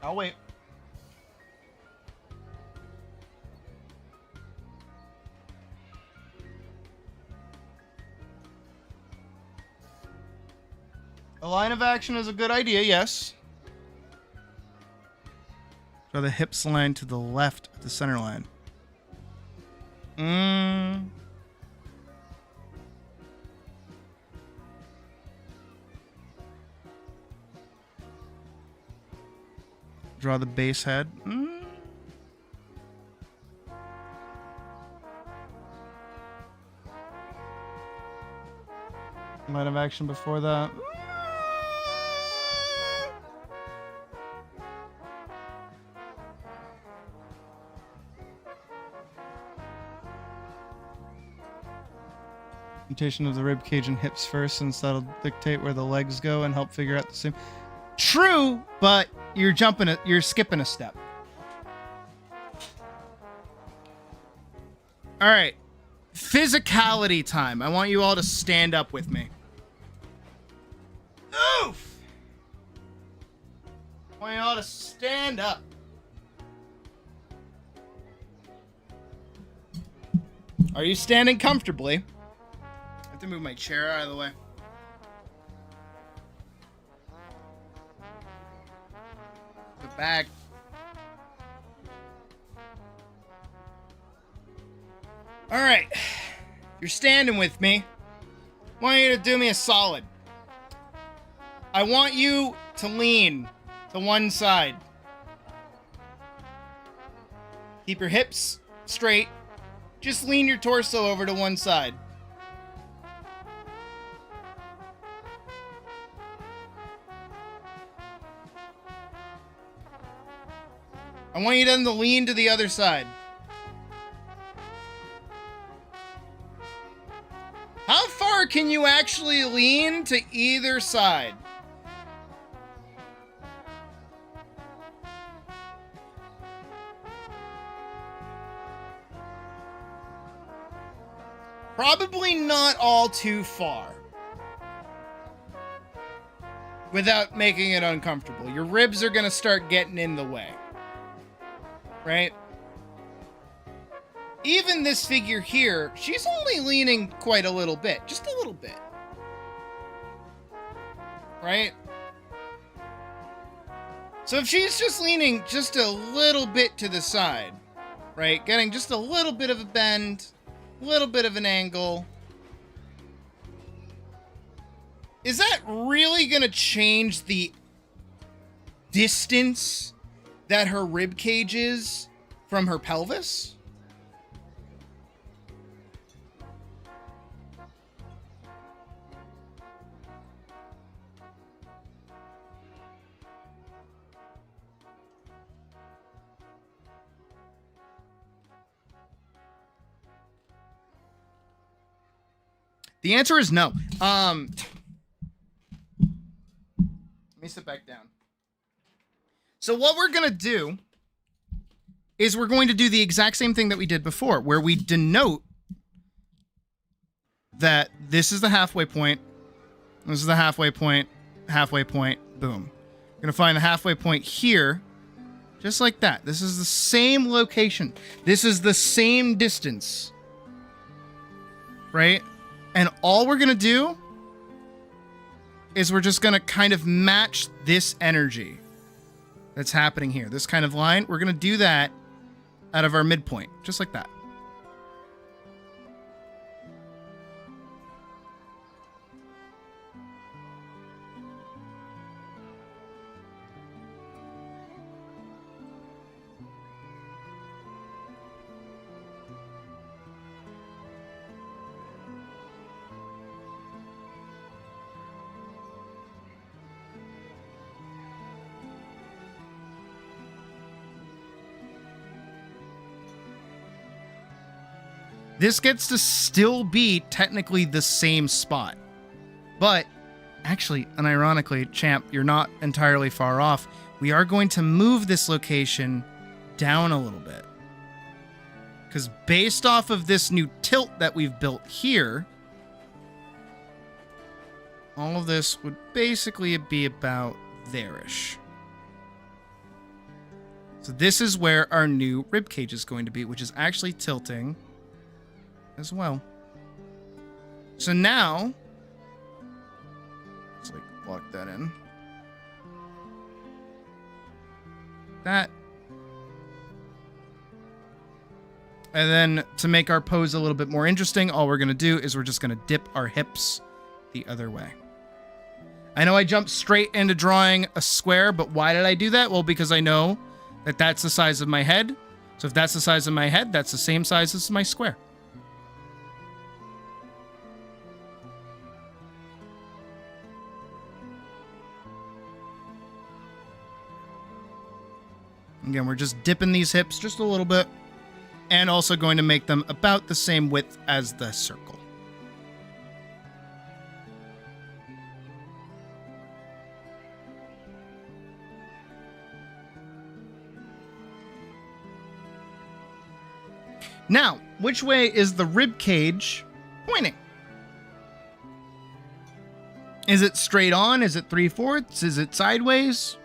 [SPEAKER 6] I'll wait. A line of action is a good idea, yes. Draw the hips line to the left of the center line. Draw the base head. Line of action before that. Rotation of the rib cage and hips first, since that'll dictate where the legs go and help figure out the same. True, but you're skipping a step. All right, physicality time. I want you all to stand up with me. Oof! I want you all to stand up. Are you standing comfortably? I have to move my chair out of the way. The bag. All right. You're standing with me. I want you to do me a solid. I want you to lean to one side. Keep your hips straight. Just lean your torso over to one side. I want you then to lean to the other side. How far can you actually lean to either side? Probably not all too far. Without making it uncomfortable. Your ribs are going to start getting in the way. Right? Even this figure here, she's only leaning quite a little bit. Just a little bit. Right? So if she's just leaning just a little bit to the side, right? Getting just a little bit of a bend, a little bit of an angle. Is that really going to change the distance that her rib cage is from her pelvis? The answer is no. Let me sit back down. So what we're going to do is we're going to do the exact same thing that we did before, where we denote that this is the halfway point, this is the halfway point, boom. We're going to find the halfway point here, just like that. This is the same location. This is the same distance, right? And all we're going to do is we're just going to kind of match this energy that's happening here. This kind of line, we're going to do that out of our midpoint, just like that. this gets to still be technically the same spot. But actually, unironically, champ, you're not entirely far off. We are going to move this location down a little bit. Because based off of this new tilt that we've built here, all of this would basically be about there-ish. So this is where our new ribcage is going to be, which is actually tilting as well. So now, let's like lock that in. That. And then to make our pose a little bit more interesting, all we're going to do is we're just going to dip our hips the other way. I know I jumped straight into drawing a square, but why did I do that? Well, because I know that that's the size of my head. So if that's the size of my head, that's the same size as my square. Again, we're just dipping these hips just a little bit, and also going to make them about the same width as the circle. Now, which way is the rib cage pointing? Is it straight on? Is it 3/4? Is it sideways?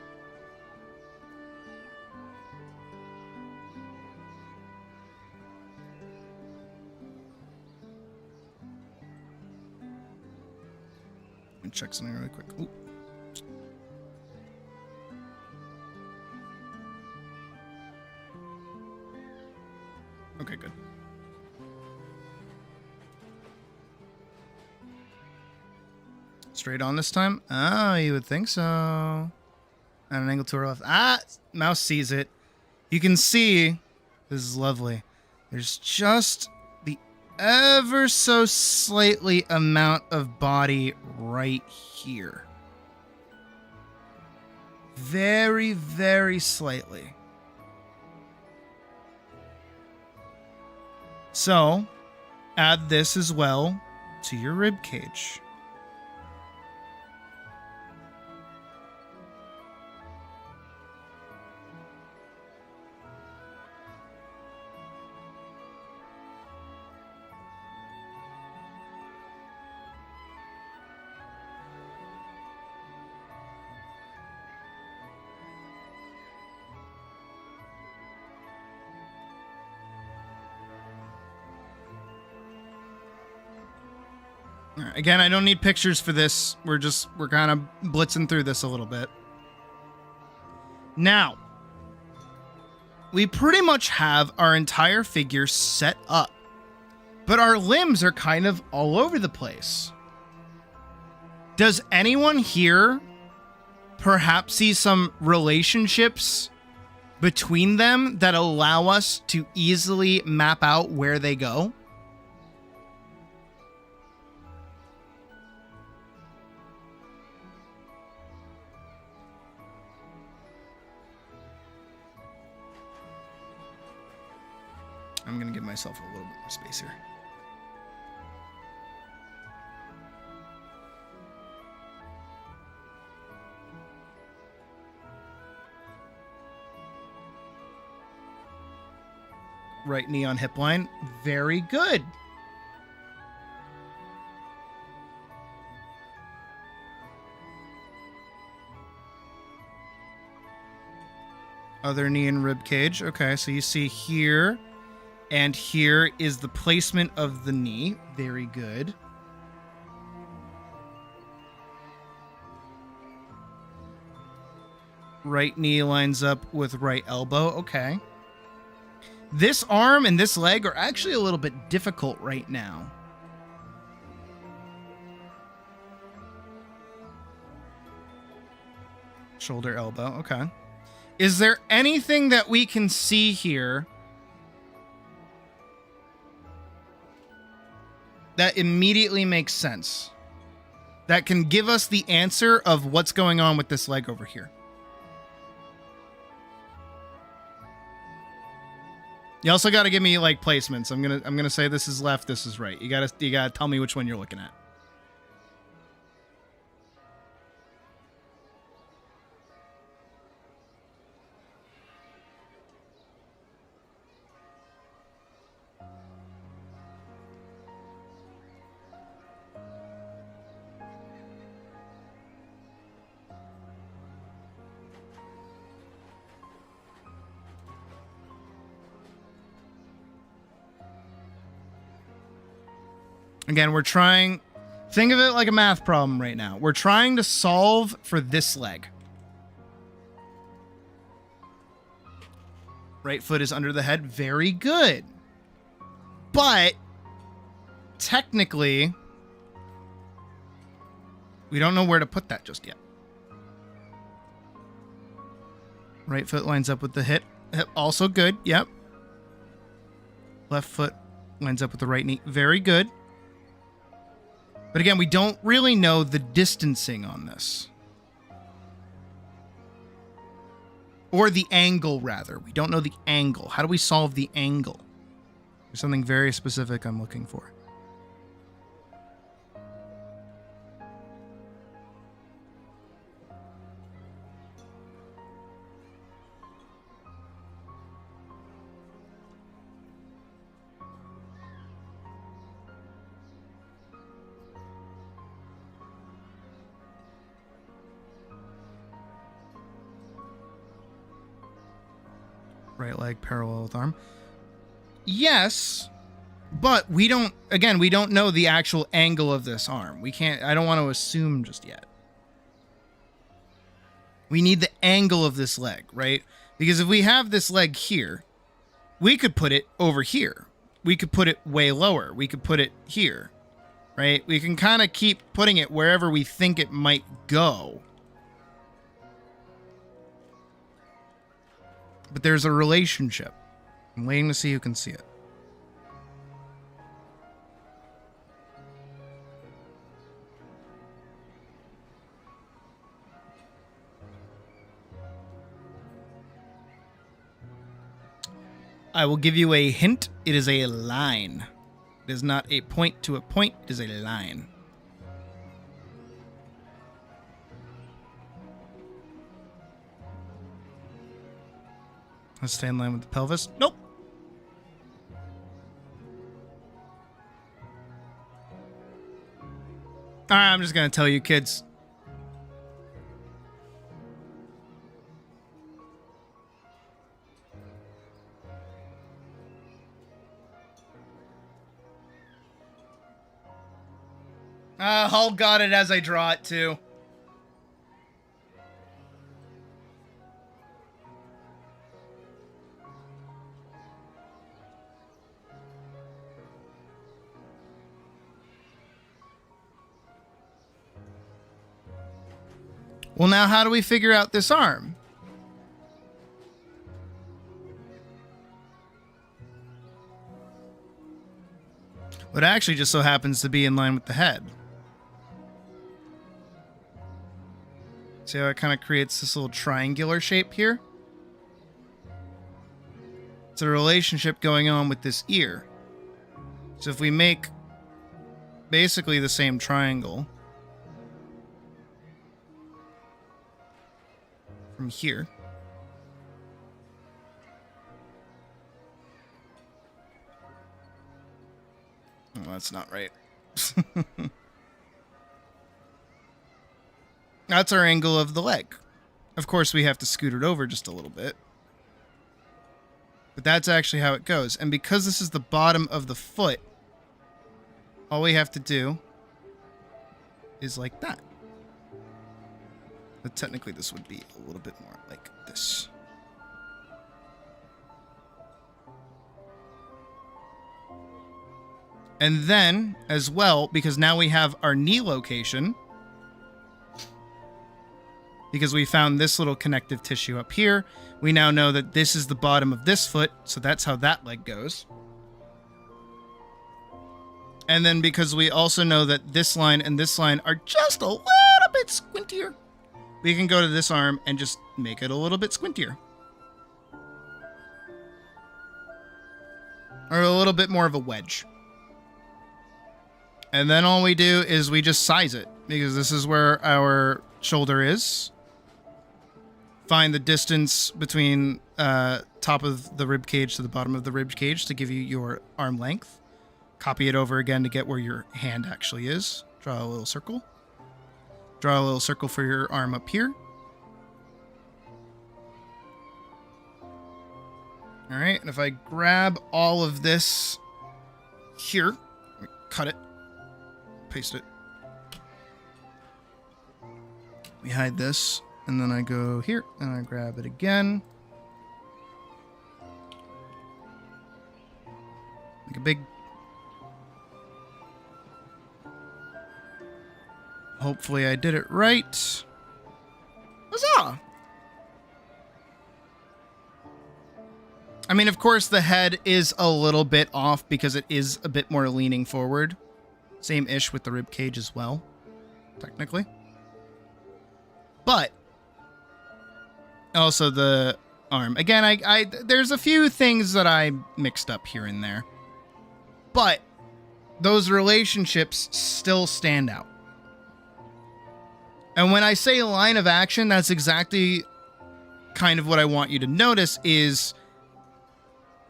[SPEAKER 6] Let me check something really quick. Ooh. Okay, good. Straight on this time? Oh, you would think so. At an angle to our left. Ah, mouse sees it. You can see, this is lovely. There's just the ever so slightly amount of body right here. Very, very slightly. So, add this as well to your rib cage. Again, I don't need pictures for this. We're kind of blitzing through this a little bit. Now, we pretty much have our entire figure set up, but our limbs are kind of all over the place. Does anyone here perhaps see some relationships between them that allow us to easily map out where they go? I'm going to give myself a little bit more space here. Right knee on hip line. Very good. Other knee and rib cage. Okay, so you see here. And here is the placement of the knee. Very good. Right knee lines up with right elbow. Okay. This arm and this leg are actually a little bit difficult right now. Shoulder, elbow. Okay. Is there anything that we can see here that immediately makes sense? That can give us the answer of what's going on with this leg over here? You also got to give me like placements. I'm gonna say this is left, this is right. You gotta tell me which one you're looking at. Again, we're trying... Think of it like a math problem right now. We're trying to solve for this leg. Right foot is under the head. Very good. But, technically, we don't know where to put that just yet. Right foot lines up with the hip. Hip also good. Yep. Left foot lines up with the right knee. Very good. But again, we don't really know the distancing on this. Or the angle, rather. We don't know the angle. How do we solve the angle? There's something very specific I'm looking for. Right leg parallel with arm. Yes, but we don't know the actual angle of this arm. I don't want to assume just yet. We need the angle of this leg, right? Because if we have this leg here, we could put it over here. We could put it way lower. We could put it here, right? We can kind of keep putting it wherever we think it might go. But there's a relationship. I'm waiting to see who can see it. I will give you a hint. It is a line. It is not a point to a point. It is a line. Let's stay in line with the pelvis. Nope. All right, I'm just going to tell you, kids. I'll got it as I draw it, too. Well, now how do we figure out this arm? Well, it actually just so happens to be in line with the head. See how it kind of creates this little triangular shape here? It's a relationship going on with this ear. So if we make basically the same triangle from here. Oh, that's not right. That's our angle of the leg. Of course, we have to scoot it over just a little bit. But that's actually how it goes. And because this is the bottom of the foot, all we have to do is like that. But technically, this would be a little bit more like this. And then, as well, because now we have our knee location, because we found this little connective tissue up here, we now know that this is the bottom of this foot, so that's how that leg goes. And then because we also know that this line and this line are just a little bit squintier, we can go to this arm and just make it a little bit squintier. or a little bit more of a wedge. And then all we do is we just size it, because this is where our shoulder is. Find the distance between top of the rib cage to the bottom of the rib cage to give you your arm length. Copy it over again to get where your hand actually is. Draw a little circle. Draw a little circle for your arm up here. All right, and if I grab all of this here, cut it, paste it. We hide this, and then I go here, and I grab it again. Make a big... Hopefully I did it right. Huzzah! I mean, of course, the head is a little bit off because it is a bit more leaning forward. Same-ish with the rib cage as well, technically. But also the arm. Again, I there's a few things that I mixed up here and there. But those relationships still stand out. And when I say line of action, that's exactly kind of what I want you to notice is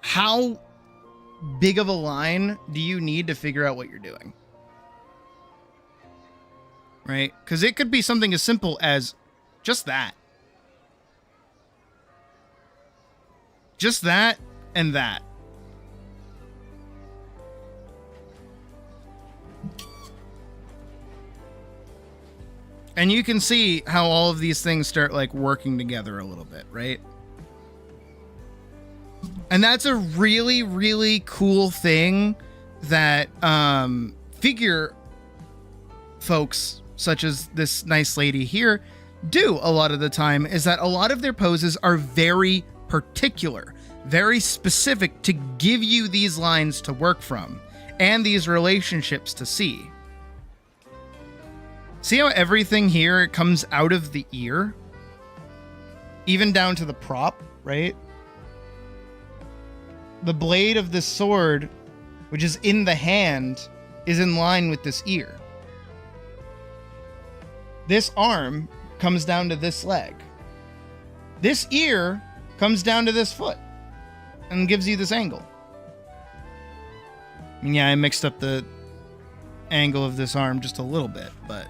[SPEAKER 6] how big of a line do you need to figure out what you're doing? Right? Because it could be something as simple as just that. Just that and that. And you can see how all of these things start like working together a little bit, right? And that's a really, really cool thing that figure folks such as this nice lady here do a lot of the time, is that a lot of their poses are very particular, very specific to give you these lines to work from and these relationships to see. See how everything here comes out of the ear? Even down to the prop, right? The blade of this sword, which is in the hand, is in line with this ear. This arm comes down to this leg. This ear comes down to this foot and gives you this angle. I mean, yeah, I mixed up the angle of this arm just a little bit, but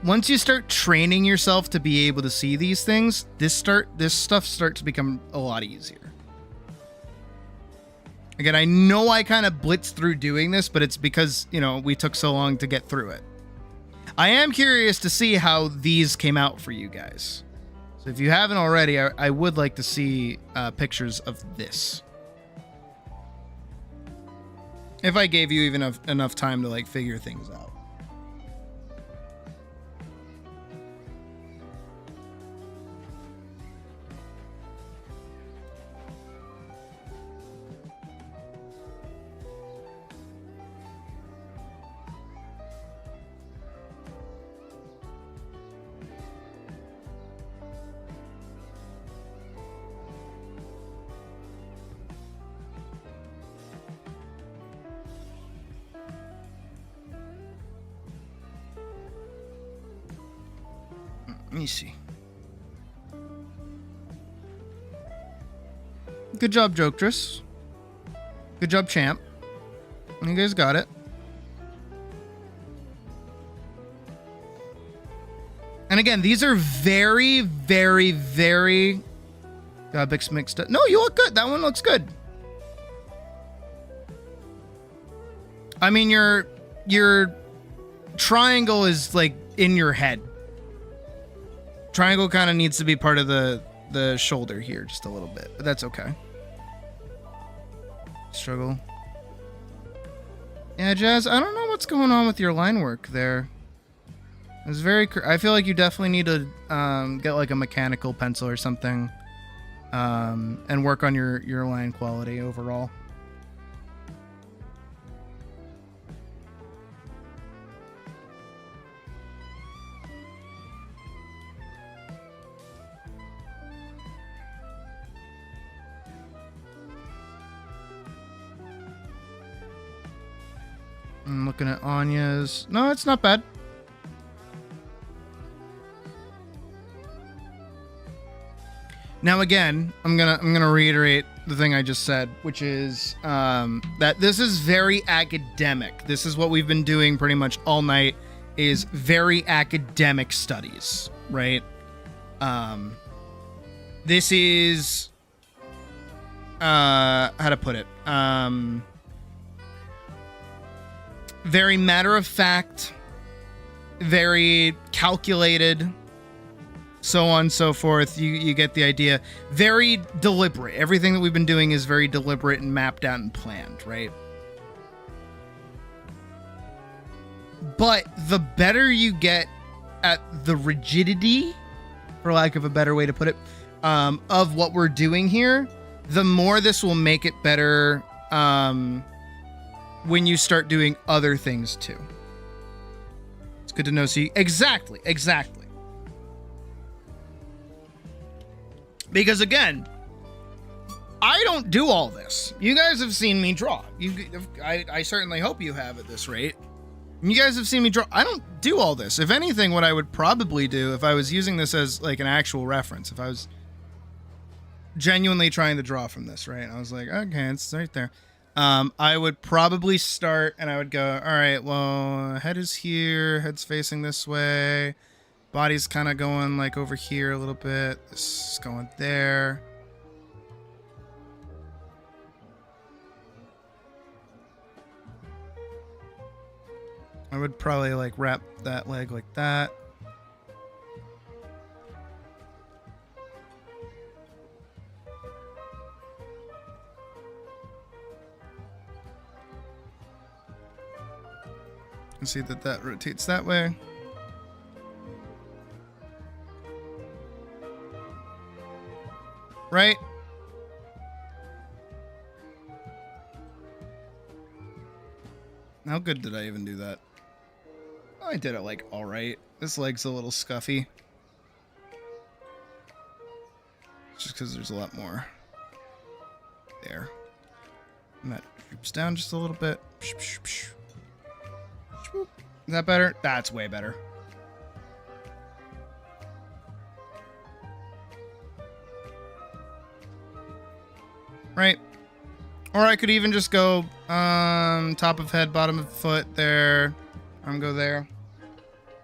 [SPEAKER 6] once you start training yourself to be able to see these things, this stuff starts to become a lot easier. Again, I know I kind of blitzed through doing this, but it's because, you know, we took so long to get through it. I am curious to see how these came out for you guys. So if you haven't already, I would like to see pictures of this. If I gave you even enough time to like figure things out. Let me see. Good job, Joketress. Good job, Champ. You guys got it. And again, these are very, very, very... Got mixed up. No, you look good. That one looks good. I mean, your triangle is like in your head. Triangle kind of needs to be part of the shoulder here just a little bit, but that's okay. Struggle. Yeah, Jazz, I don't know what's going on with your line work there. It's very... I feel like you definitely need to get like a mechanical pencil or something and work on your line quality overall. I'm looking at Anya's. No, it's not bad. Now again, I'm gonna reiterate the thing I just said, which is that this is very academic. This is what we've been doing pretty much all night, is very academic studies, right? This is how to put it? Very matter of fact, very calculated, so on and so forth. You get the idea. Very deliberate. Everything that we've been doing is very deliberate and mapped out and planned, right? But the better you get at the rigidity, for lack of a better way to put it, of what we're doing here, the more this will make it better when you start doing other things too. It's good to know. See, exactly. Because again, I don't do all this. You guys have seen me draw. I certainly hope you have at this rate. You guys have seen me draw. I don't do all this. If anything, what I would probably do if I was using this as like an actual reference, if I was genuinely trying to draw from this, right? I was like, okay, it's right there. I would probably start and I would go, all right, well, head is here, head's facing this way. Body's kind of going like over here a little bit. This is going there. I would probably like wrap that leg like that. And see that that rotates that way. Right? How good did I even do that? I did it like all right. This leg's a little scuffy. Just because there's a lot more there. And that droops down just a little bit. Is that better? That's way better. Right? Or I could even just go top of head, bottom of foot there. Arm go there.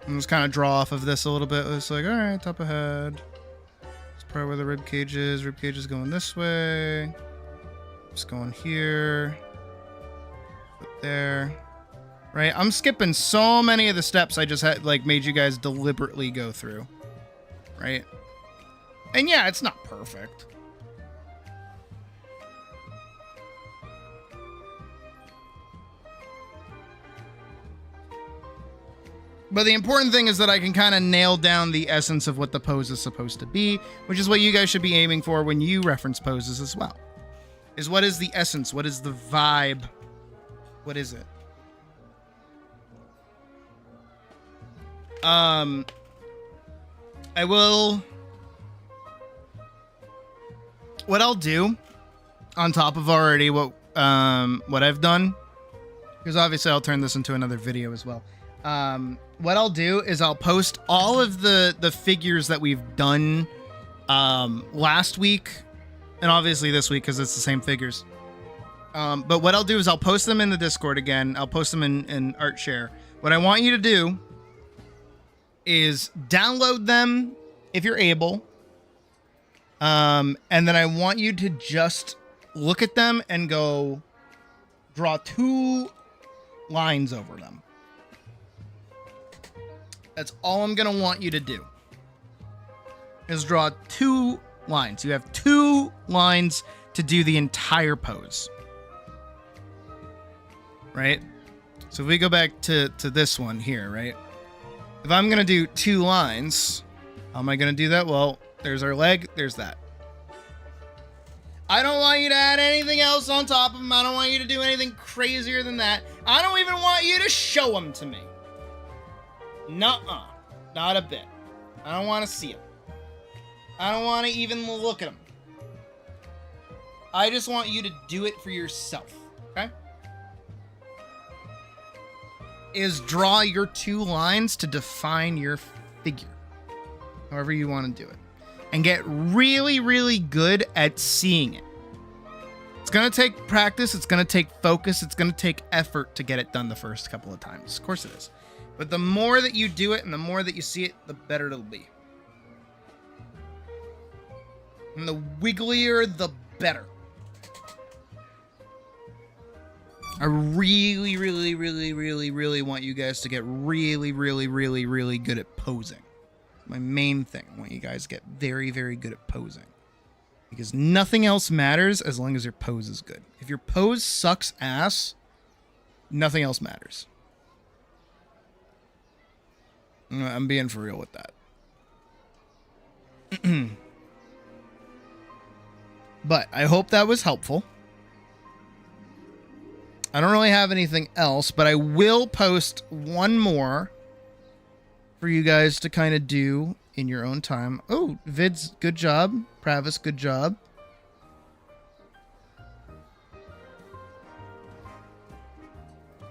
[SPEAKER 6] And just kind of draw off of this a little bit. It's like, all right, top of head. It's probably where the rib cage is. Rib cage is going this way. Just going here. Foot there. Right? I'm skipping so many of the steps I just had, like, made you guys deliberately go through. Right? And yeah, it's not perfect. But the important thing is that I can kind of nail down the essence of what the pose is supposed to be, which is what you guys should be aiming for when you reference poses as well. Is what is the essence? What is the vibe? What is it? I will... What I'll do, on top of already what I've done, because obviously I'll turn this into another video as well. What I'll do is I'll post all of the figures that we've done last week, and obviously this week because it's the same figures. But what I'll do is I'll post them in the Discord again. I'll post them in ArtShare. What I want you to do is download them if you're able. And then I want you to just look at them and go draw 2 lines over them. That's all I'm going to want you to do. Is draw 2 lines. You have 2 lines to do the entire pose. Right? So if we go back to this one here, right? If I'm going to do 2 lines, how am I going to do that? Well, there's our leg. There's that. I don't want you to add anything else on top of them. I don't want you to do anything crazier than that. I don't even want you to show them to me. Nuh-uh. Not a bit. I don't want to see them. I don't want to even look at them. I just want you to do it for yourself. Okay? is draw your 2 lines to define your figure. However you want to do it. And get really, really good at seeing it. It's going to take practice. It's going to take focus. It's going to take effort to get it done the first couple of times. Of course it is. But the more that you do it and the more that you see it, the better it'll be. And the wigglier, the better. I really, really, really, really, really want you guys to get really, really, really, really good at posing. My main thing. I want you guys to get very, very good at posing. Because nothing else matters as long as your pose is good. If your pose sucks ass, nothing else matters. I'm being for real with that. But I hope that was helpful. I don't really have anything else, but I will post one more for you guys to kind of do in your own time. Oh, Vids, good job. Pravis, good job.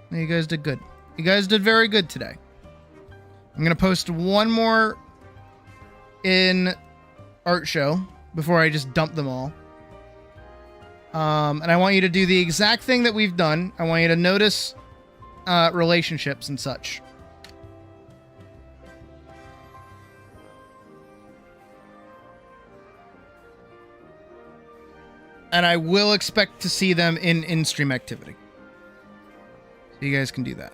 [SPEAKER 6] You guys did good. You guys did very good today. I'm going to post one more in art show before I just dump them all. And I want you to do the exact thing that we've done. I want you to notice relationships and such. And I will expect to see them in in-stream activity. So you guys can do that.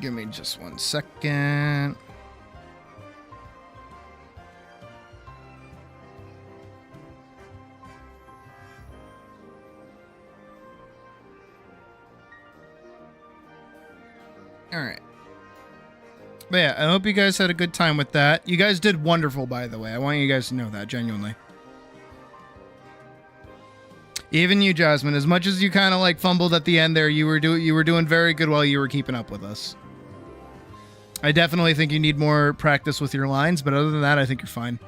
[SPEAKER 6] Give me just 1 second. All right. But yeah, I hope you guys had a good time with that. You guys did wonderful, by the way. I want you guys to know that, genuinely. Even you, Jasmine, as much as you kind of like fumbled at the end there, you were doing very good while you were keeping up with us. I definitely think you need more practice with your lines, but other than that, I think you're fine.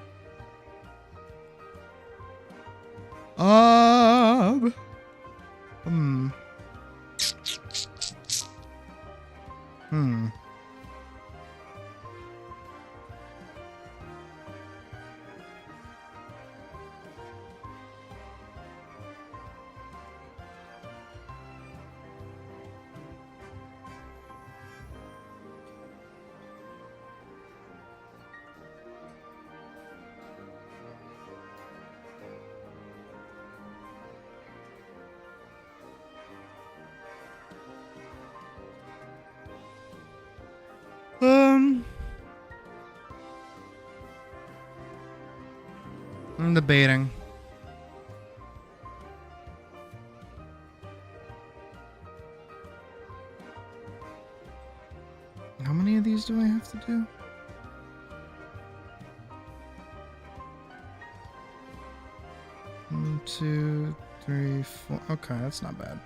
[SPEAKER 6] I'm debating. How many of these do I have to do? One, 2, 3, 4. Okay, that's not bad.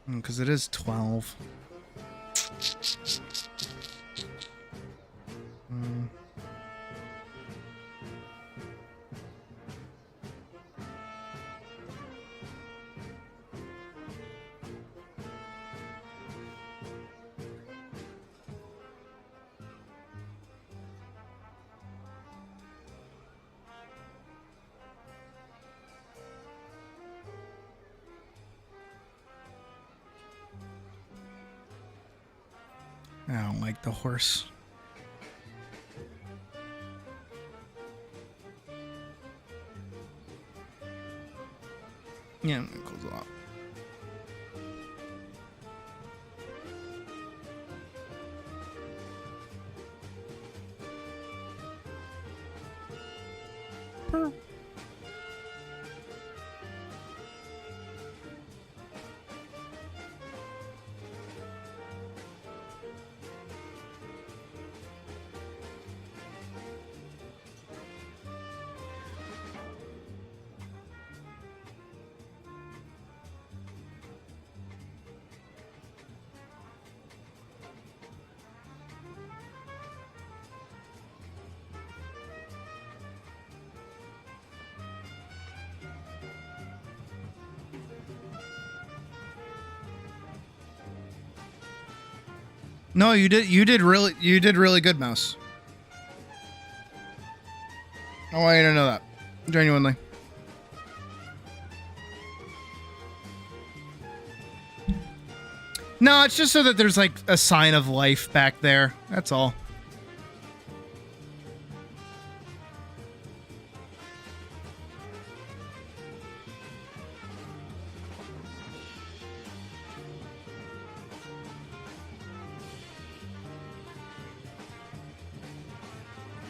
[SPEAKER 6] Because it is 12. I don't like the horse. Yeah, I'm gonna close it off. No, you did really good, Mouse. I want you to know that. Genuinely. No, it's just so that there's like a sign of life back there. That's all.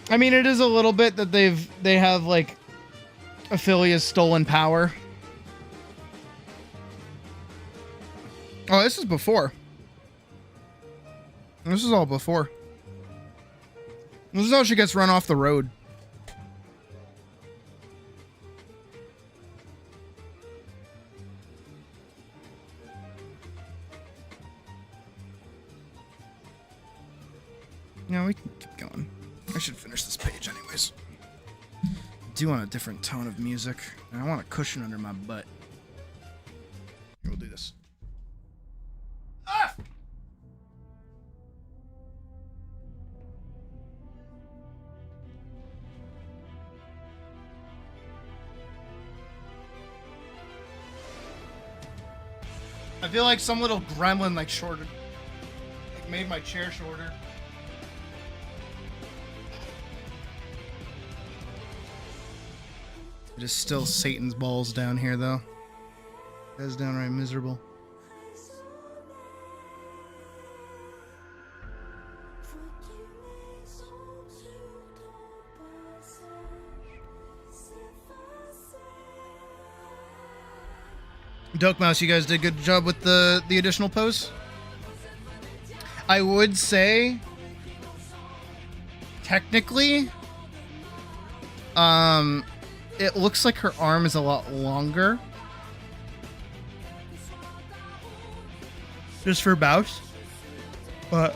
[SPEAKER 6] I mean, it is a little bit that they have like Ophelia's stolen power. Oh, this is before. This is all before. This is how she gets run off the road. Yeah, we can keep going. I should finish this page anyways. I do want a different tone of music, and I want a cushion under my butt. Here, we'll do this. Ah! I feel like some little gremlin like shorter, like made my chair shorter. It is still Satan's balls down here, though. That is downright miserable. Doke Mouse, you guys did a good job with the additional pose. I would say, technically, it looks like her arm is a lot longer. Just for Bouse. But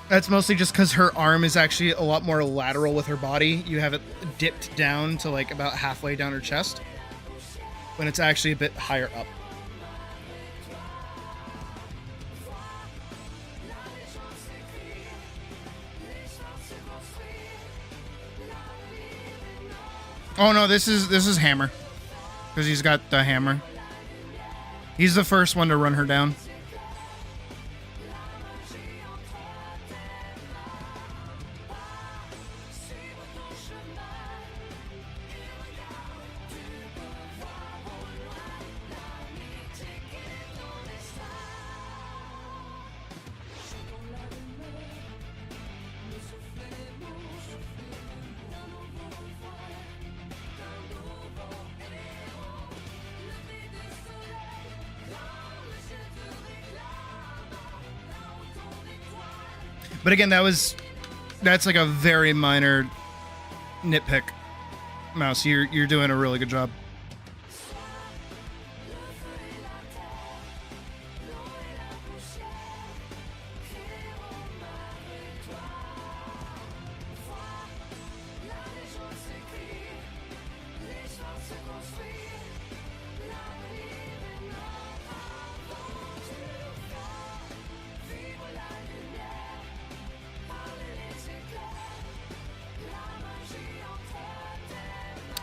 [SPEAKER 6] that's mostly just because her arm is actually a lot more lateral with her body. You have it dipped down to like about halfway down her chest, when it's actually a bit higher up. Oh no, this is Hammer, because he's got the hammer. He's the first one to run her down. But again, that's like a very minor nitpick. Mouse, you're doing a really good job.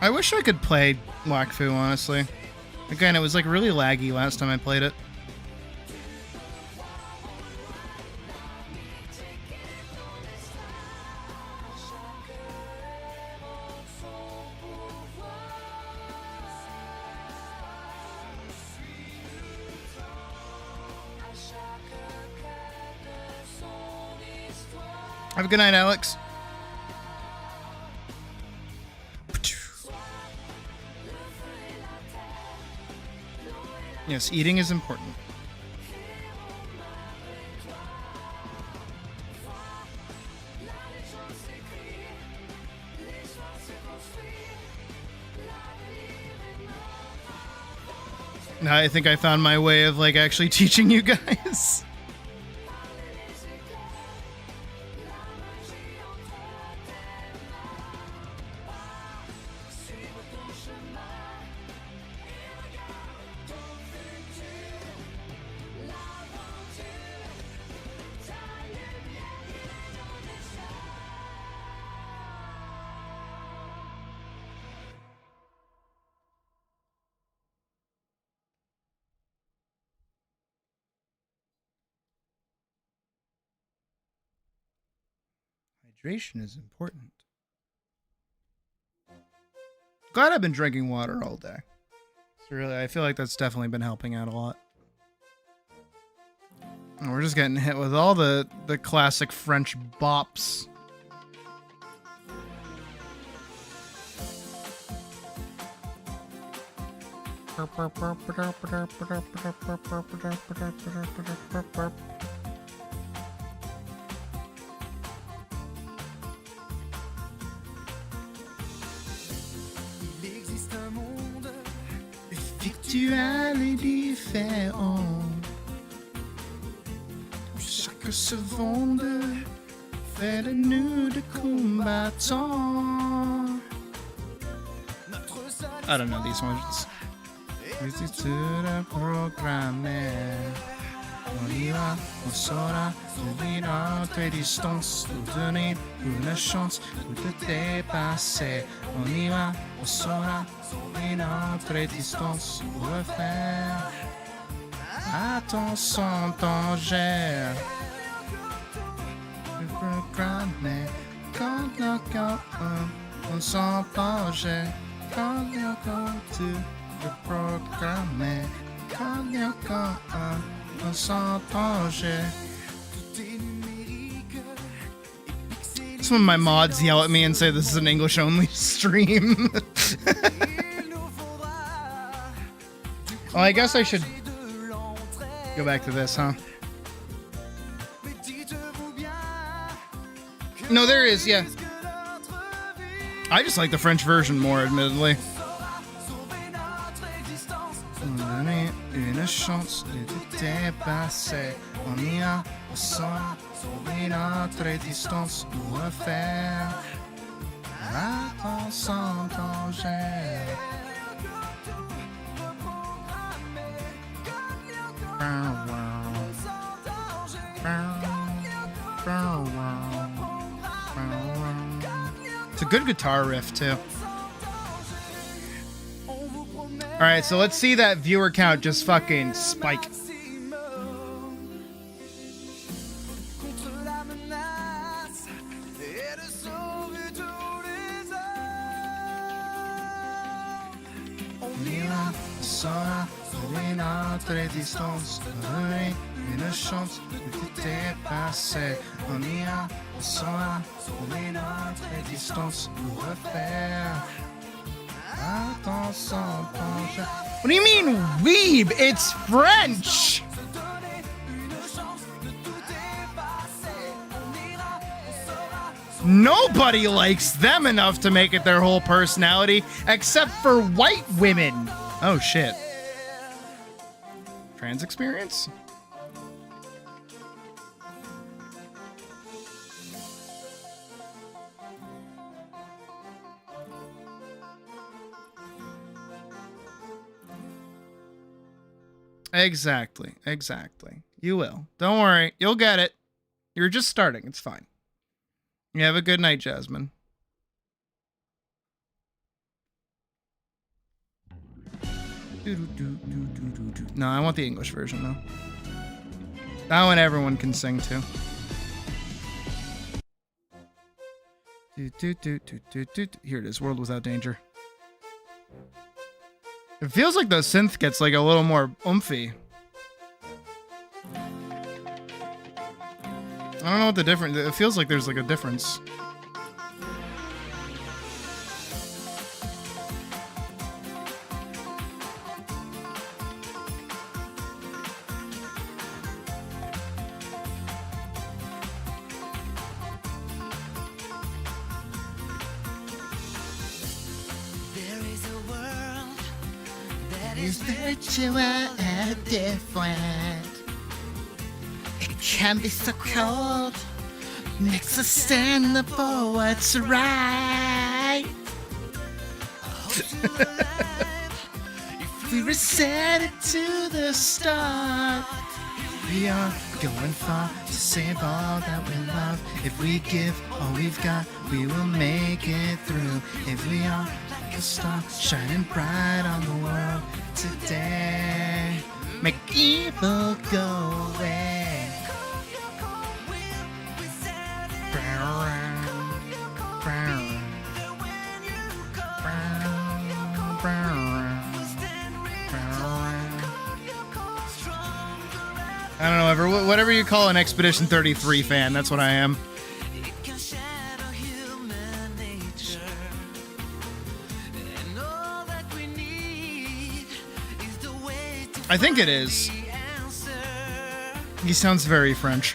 [SPEAKER 6] I wish I could play Wakfu, honestly. Again, it was like really laggy last time I played it. Have a good night, Alex. Yes, eating is important. Now I think I found my way of like actually teaching you guys. Hydration is important. Glad I've been drinking water all day. It's really, I feel like that's definitely been helping out a lot. And we're just getting hit with all the classic French bops. Virtuel et différent. Chaque seconde fait de nous de combattants. I don't know these ones. On y va, on saura deviner notre distance, nous donner une chance de te dépasser. On y va, on saura deviner notre distance pour le faire. Attention, danger. Le programme, quand on s'en danger. Quand tu le programmes, quand on s'en danger. Some of my mods yell at me and say this is an English only stream. Well, I guess I should go back to this, huh? No, there is, yeah. I just like the French version more, admittedly. Une chance de te dépasser. On ira au sang, sauver notre distance pour le faire. Attention, danger. It's a good guitar riff, too. Alright, so let's see that viewer count just fucking spike. Une chance de te dépasser. On ira, on saura trouver notre distance pour refaire. Attention, danger. What do you mean, weeb? It's French! Nobody likes them enough to make it their whole personality, except for white women. Oh, shit. Trans experience? Exactly. You will. Don't worry. You'll get it. You're just starting. It's fine. You have a good night, Jasmine. No, I want the English version, though. That one everyone can sing to. Here it is, World Without Danger. It feels like the synth gets like a little more oomphy. I don't know what the difference. It feels like there's like a difference. Different. It can be so cold. Makes us stand up for what's right. We reset it to the start. We are going far to save all that we love. If we give all we've got, we will make it through. If we are like a star shining bright on the world today, make evil go away. I don't know, whatever you call an Expedition 33 fan, that's what I am. I think it is. He sounds very French.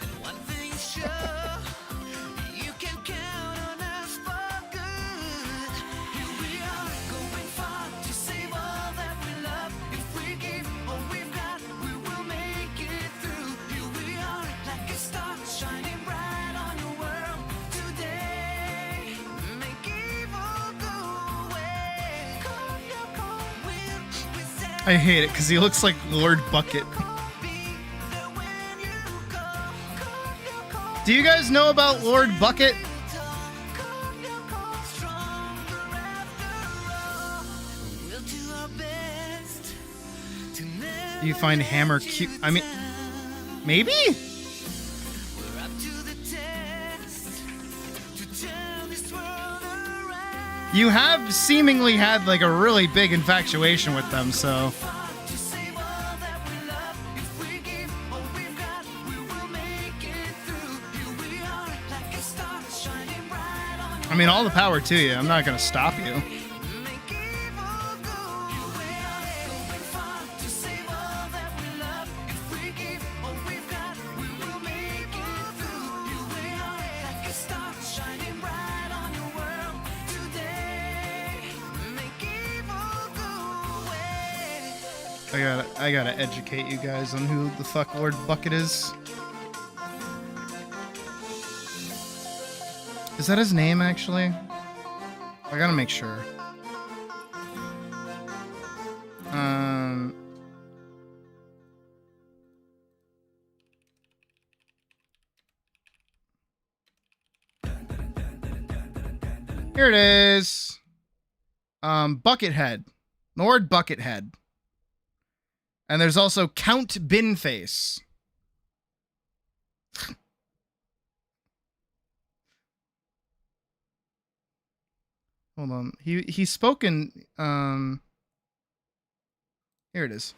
[SPEAKER 6] I hate it because he looks like Lord Bucket. Do you guys know about Lord Bucket? Do you find Hammer cute? I mean, maybe? You have seemingly had like a really big infatuation with them, so. I mean, all the power to you. I'm not gonna stop you. I gotta educate you guys on who the fuck Lord Bucket is. Is that his name, actually? I gotta make sure. Here it is. Buckethead. Lord Buckethead. And there's also Count Binface. Hold on. He's spoken. Here it is.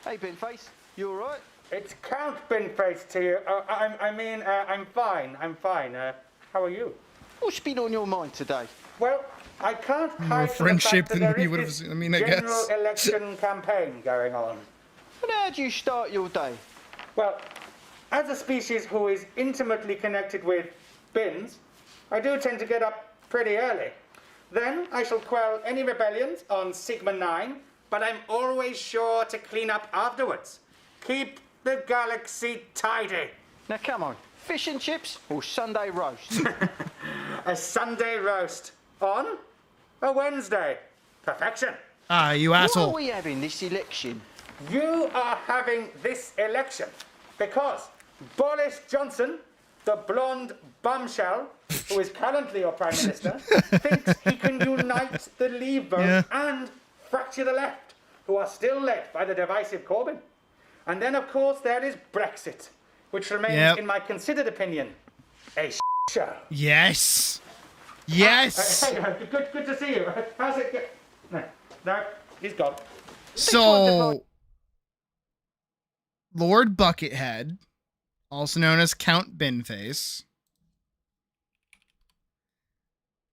[SPEAKER 11] Hey, Binface. You all right?
[SPEAKER 12] It's Count Binface to you. I'm fine. I'm fine. How are you?
[SPEAKER 11] What's been on your mind today?
[SPEAKER 12] Well, I can't hide
[SPEAKER 6] More
[SPEAKER 12] from the fact
[SPEAKER 6] friendship
[SPEAKER 12] that
[SPEAKER 6] than
[SPEAKER 12] there
[SPEAKER 6] you
[SPEAKER 12] is
[SPEAKER 6] would
[SPEAKER 12] this
[SPEAKER 6] have. I mean, I
[SPEAKER 12] general
[SPEAKER 6] guess.
[SPEAKER 12] election campaign going on.
[SPEAKER 11] And how do you start your day?
[SPEAKER 12] Well, as a species who is intimately connected with bins, I do tend to get up pretty early. Then I shall quell any rebellions on Sigma 9, but I'm always sure to clean up afterwards. Keep the galaxy tidy.
[SPEAKER 11] Now, come on. Fish and chips or Sunday roast?
[SPEAKER 12] A Sunday roast on a Wednesday. Perfection.
[SPEAKER 6] Ah, you
[SPEAKER 11] Why
[SPEAKER 6] asshole.
[SPEAKER 11] are we having this election?
[SPEAKER 12] You are having this election because Boris Johnson, the blonde bombshell, who is currently your Prime Minister, thinks he can unite the Leave vote and fracture the left, who are still led by the divisive Corbyn. And then, of course, there is Brexit, which remains, in my considered opinion, a show.
[SPEAKER 6] Yes. Yes.
[SPEAKER 12] Hey, good to see you. How's it go? No, he's gone.
[SPEAKER 6] So, Lord Buckethead also known as Count Binface,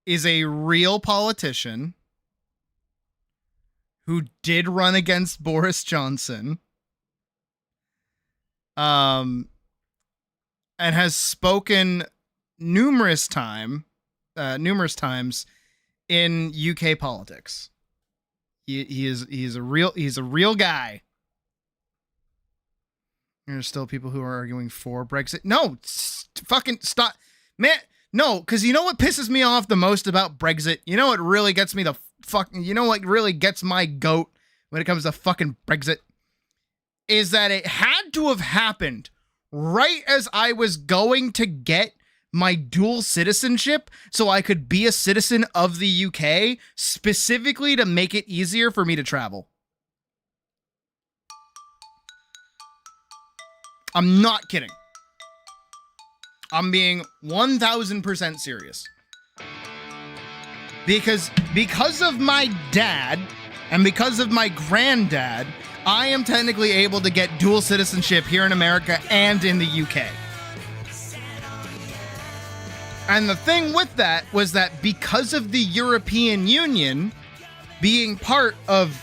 [SPEAKER 6] is a real politician who did run against Boris Johnson, and has spoken numerous times in UK politics. He's a real guy. There's still people who are arguing for Brexit. No, fucking stop, man. No, because you know what pisses me off the most about Brexit? You know what really gets me the fucking, you know what really gets my goat when it comes to fucking Brexit? Is that it had to have happened right as I was going to get my dual citizenship so I could be a citizen of the UK, specifically to make it easier for me to travel. I'm not kidding. I'm being 1000% serious. Because of my dad and because of my granddad, I am technically able to get dual citizenship here in America and in the UK. And the thing with that was that because of the European Union being part of,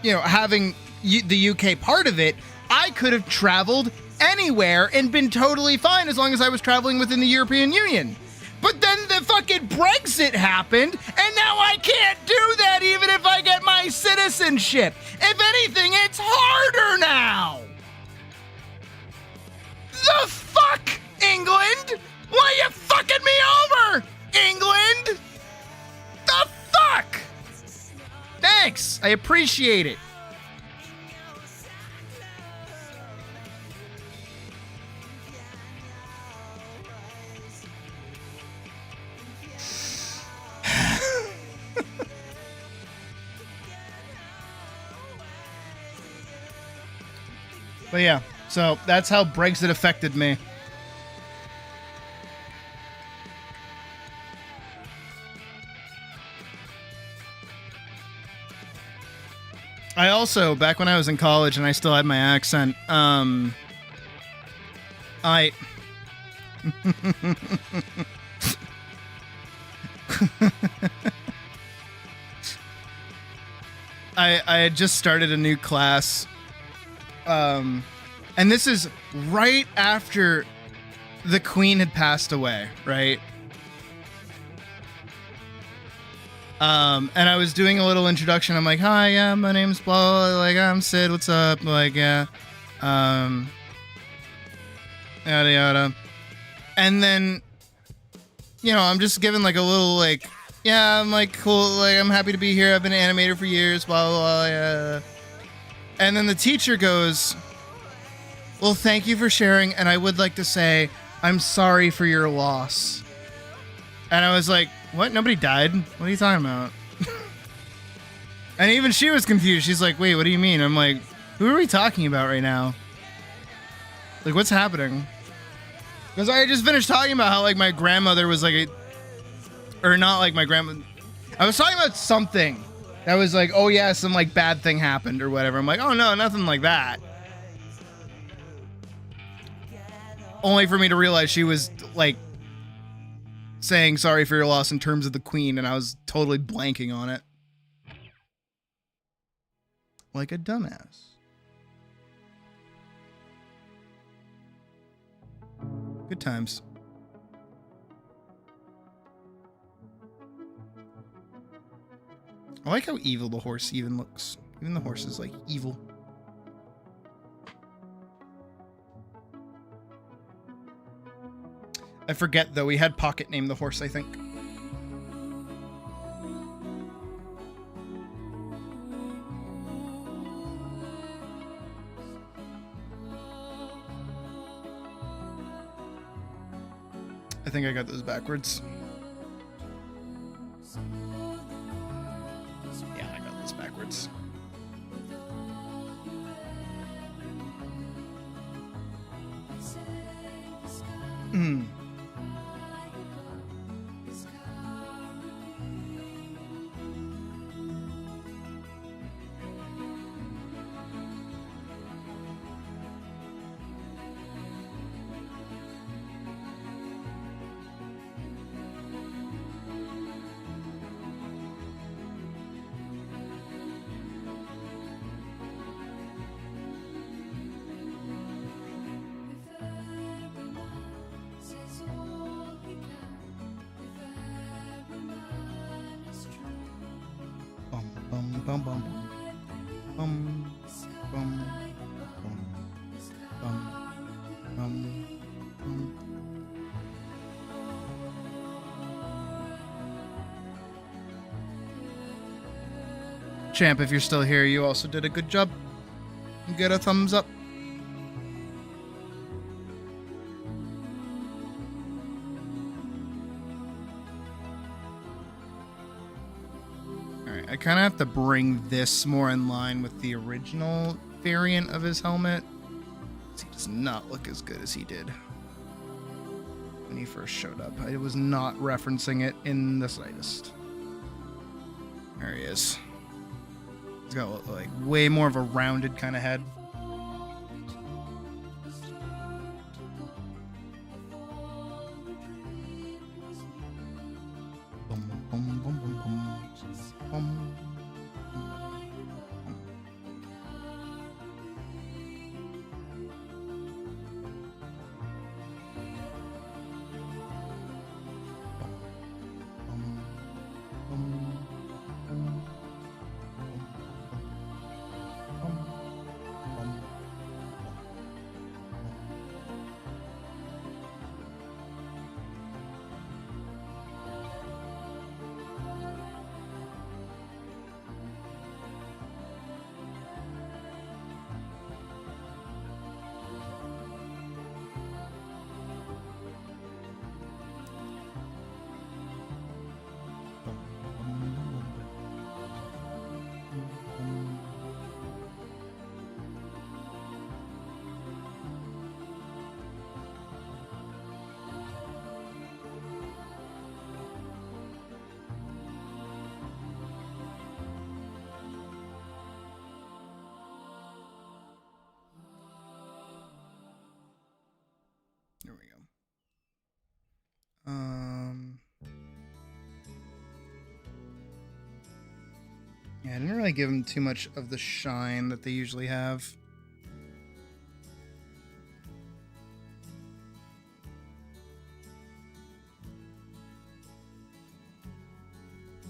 [SPEAKER 6] having the UK part of it, I could have traveled anywhere and been totally fine as long as I was traveling within the European Union. But then the fucking Brexit happened, and now I can't do that even if I get my citizenship. If anything, it's harder now. The fuck, England? Why you fucking me over, England? The fuck? Thanks, I appreciate it. But yeah, so that's how Brexit affected me. I also, back when I was in college and I still had my accent, I had just started a new class, and this is right after the Queen had passed away, right? And I was doing a little introduction. I'm like, hi, yeah, my name's blah, blah, like, I'm Sid, what's up? Like, yeah, yada, yada. And then, I'm just giving, like, a little, like, yeah, I'm, like, cool, like, I'm happy to be here, I've been an animator for years, blah, blah, blah, yeah. And then the teacher goes, well, thank you for sharing, and I would like to say, I'm sorry for your loss. And I was like, what? Nobody died? What are you talking about? And even she was confused. She's like, wait, what do you mean? I'm like, who are we talking about right now? Like, what's happening? Because I just finished talking about how, like, my grandmother was like or not like my grandma. I was talking about something that was like, oh yeah, some like bad thing happened or whatever. I'm like, oh no, nothing like that. Only for me to realize she was like saying sorry for your loss in terms of the Queen, and I was totally blanking on it. Like a dumbass. Good times. I like how evil the horse even looks. Even the horse is like evil. I forget though, we had Pocket name the horse, I think. I think I got those backwards. Yeah, I got those backwards. Hmm. Bum bum bum bum bum bum bum bum. Champ, if you're still here, you also did a good job. You get a thumbs up. Alright, I kind of have to bring this more in line with the original variant of his helmet. He does not look as good as he did when he first showed up. I was not referencing it in the slightest. There he is. He's got like way more of a rounded kind of head. Bum, bum, bum, bum, bum. Bum. There we go. Yeah, I didn't really give him too much of the shine that they usually have.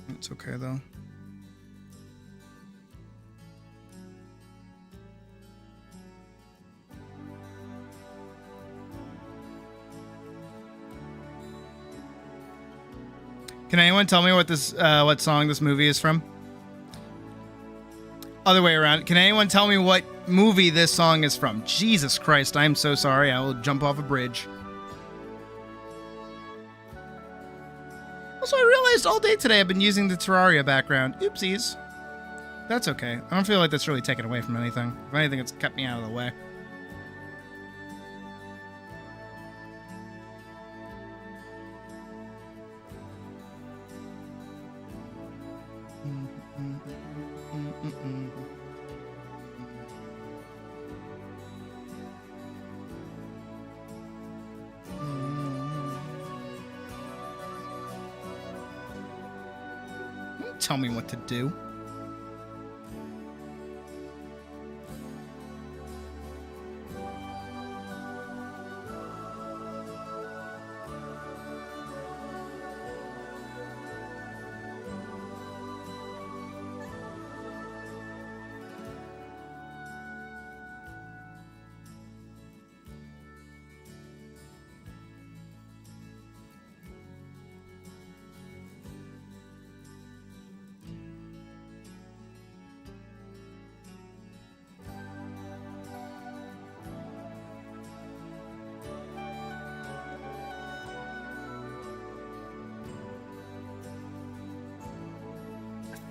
[SPEAKER 6] It's okay though. Can anyone tell me what song this movie is from? Other way around. Can anyone tell me what movie this song is from? Jesus Christ, I'm so sorry. I will jump off a bridge. Also, I realized all day today I've been using the Terraria background. Oopsies. That's okay. I don't feel like that's really taken away from anything. If anything, it's kept me out of the way. Tell me what to do.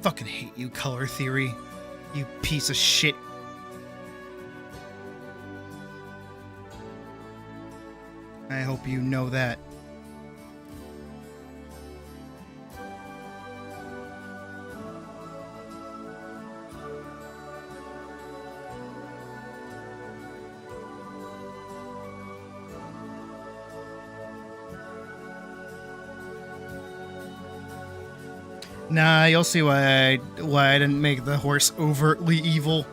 [SPEAKER 6] Fucking hate you, color theory. You piece of shit. I hope you know that. Nah, you'll see why I didn't make the horse overtly evil.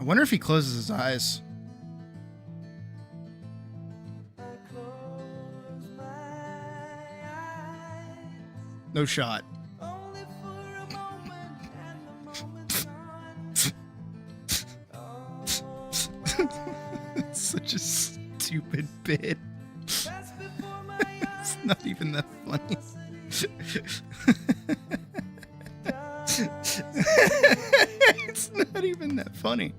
[SPEAKER 6] I wonder if he closes his eyes. No shot. It's such a stupid bit. It's not even that funny. It's not even that funny.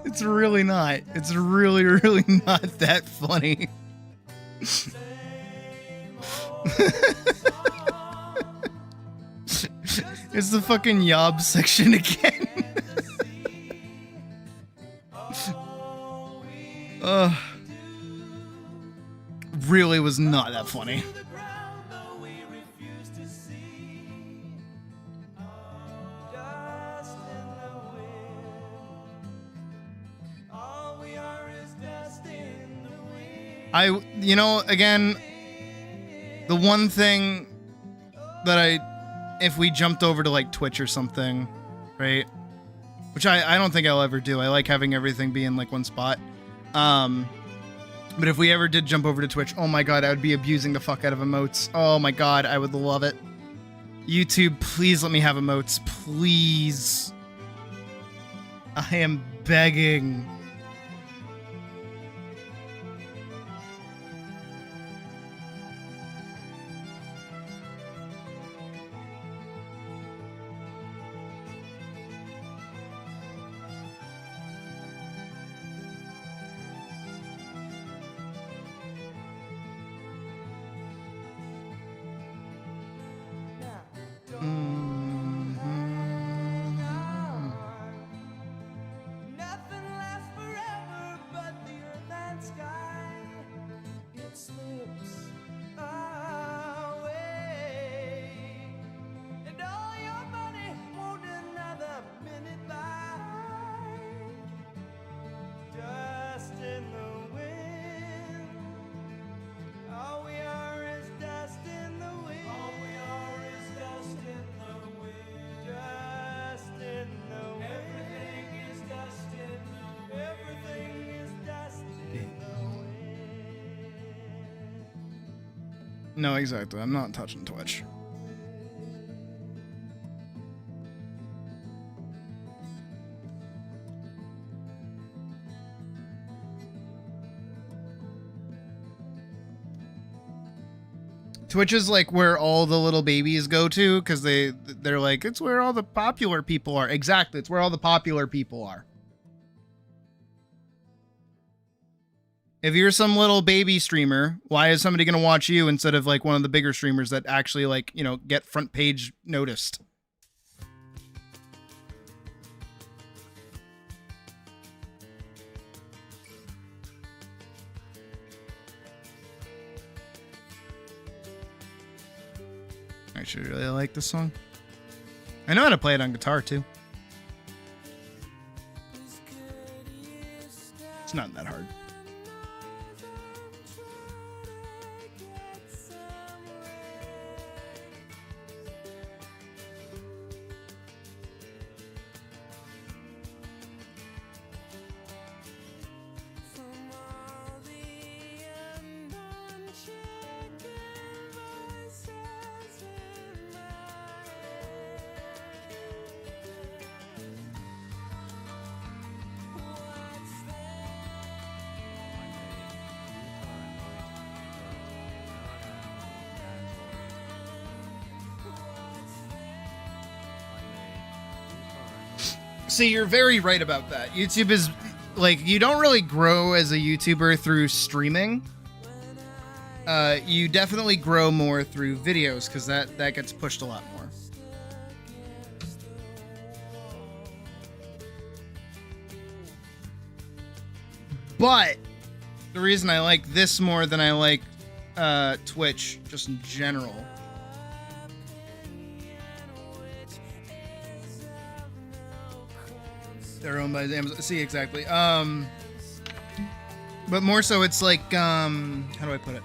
[SPEAKER 6] It's really not. It's really, really not that funny. It's the fucking yob section again. Really was not that funny. You know, again, the one thing that if we jumped over to like Twitch or something, right? Which I don't think I'll ever do. I like having everything be in like one spot. But if we ever did jump over to Twitch, oh my god, I would be abusing the fuck out of emotes. Oh my god, I would love it. YouTube, please let me have emotes. Please. I am begging. No, exactly. I'm not touching Twitch. Twitch is like where all the little babies go to because they're like, it's where all the popular people are. Exactly. It's where all the popular people are. If you're some little baby streamer, why is somebody going to watch you instead of like one of the bigger streamers that actually like, you know, get front page noticed? I actually really like this song. I know how to play it on guitar too. It's not that hard. See, you're very right about that. YouTube is, like, you don't really grow as a YouTuber through streaming. You definitely grow more through videos, because that gets pushed a lot more. But the reason I like this more than I like Twitch, just in general, they're owned by Amazon. See, exactly. But more so, it's like, how do I put it?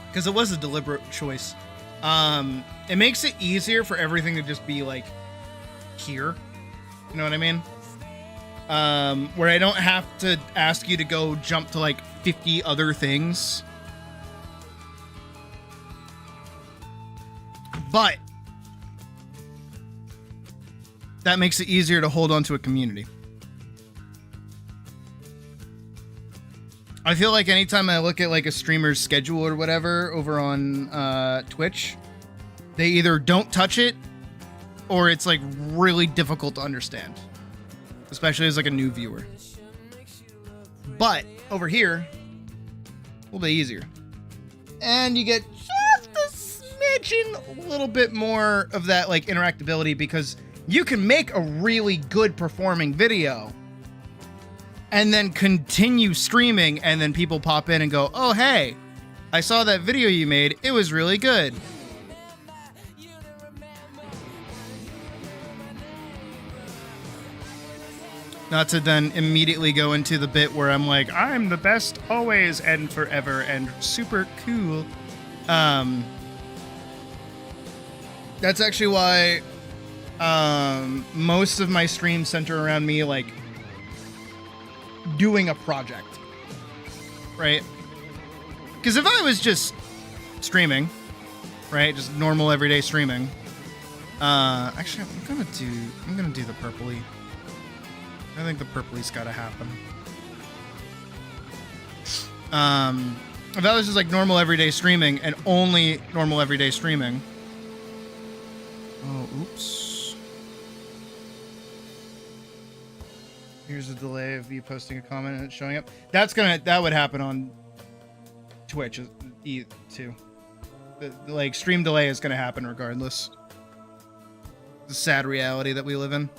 [SPEAKER 6] Because it was a deliberate choice. It makes it easier for everything to just be like here. You know what I mean? where I don't have to ask you to go jump to like 50 other things. But that makes it easier to hold on to a community. I feel like anytime I look at like a streamer's schedule or whatever over on Twitch, they either don't touch it or it's like really difficult to understand, especially as like a new viewer. But over here, a little bit easier. And you get just a smidgen, a little bit more of that like interactability, because you can make a really good performing video and then continue streaming, and then people pop in and go, oh, hey, I saw that video you made. It was really good. Not to then immediately go into the bit where I'm like, I'm the best always and forever and super cool. That's actually why most of my streams center around me like doing a project, right? Because if I was just streaming, right, just normal everyday streaming, actually I'm gonna do the purpley. I think the purpley's gotta happen. If I was just like normal everyday streaming and only normal everyday streaming. Oh, oops. Here's a delay of you posting a comment and it showing up. That would happen on Twitch too. The like stream delay is gonna happen regardless. The sad reality that we live in.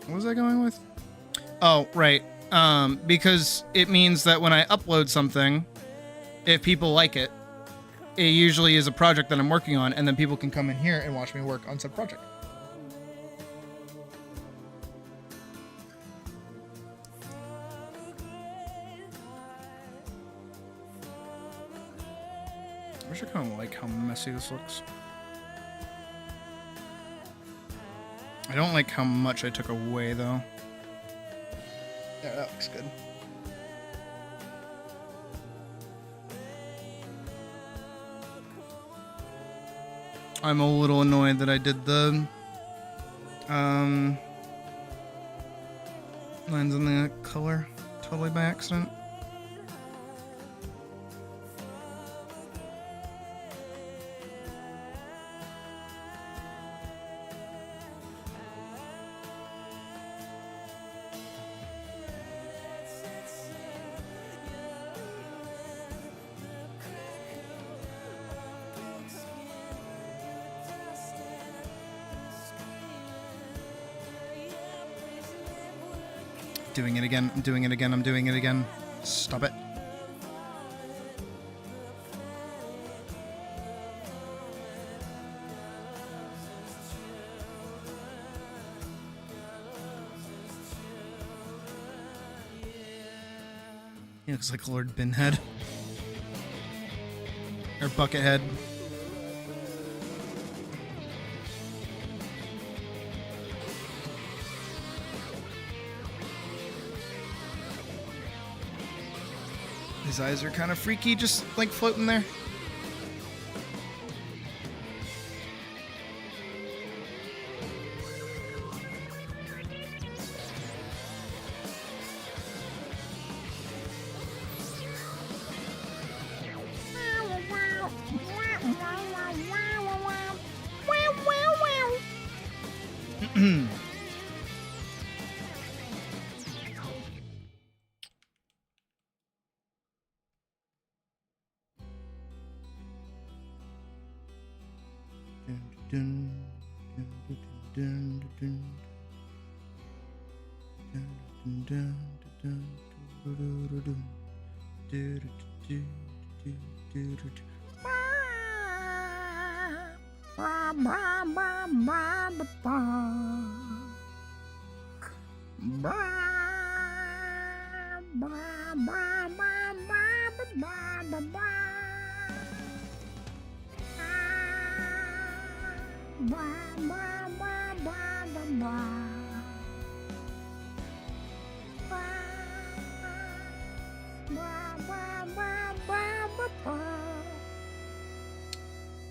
[SPEAKER 6] What was I going with? Oh, right. Because it means that when I upload something, if people like it, it usually is a project that I'm working on, and then people can come in here and watch me work on said project. I wish I kind of like how messy this looks. I don't like how much I took away, though. Yeah, that looks good. I'm a little annoyed that I did the lines in the color totally by accident. Doing it again, I'm doing it again, I'm doing it again. Stop it. He looks like Lord Binhead. Or Buckethead. His eyes are kind of freaky, just like floating there.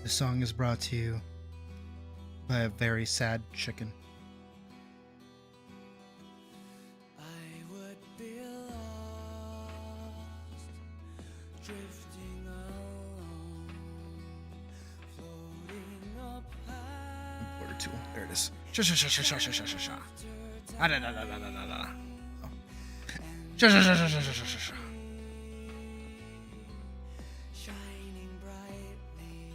[SPEAKER 6] This song is brought to you by a very sad chicken.
[SPEAKER 2] I would be lost, drifting alone, floating up high.
[SPEAKER 6] Order tool. There it is. Sha sha sha sha sha sha sha sha sha. Ah, da, da, da, da, da, da, da. Oh. Sha sha sha sha sha sha sha sha.
[SPEAKER 2] Shining brightly.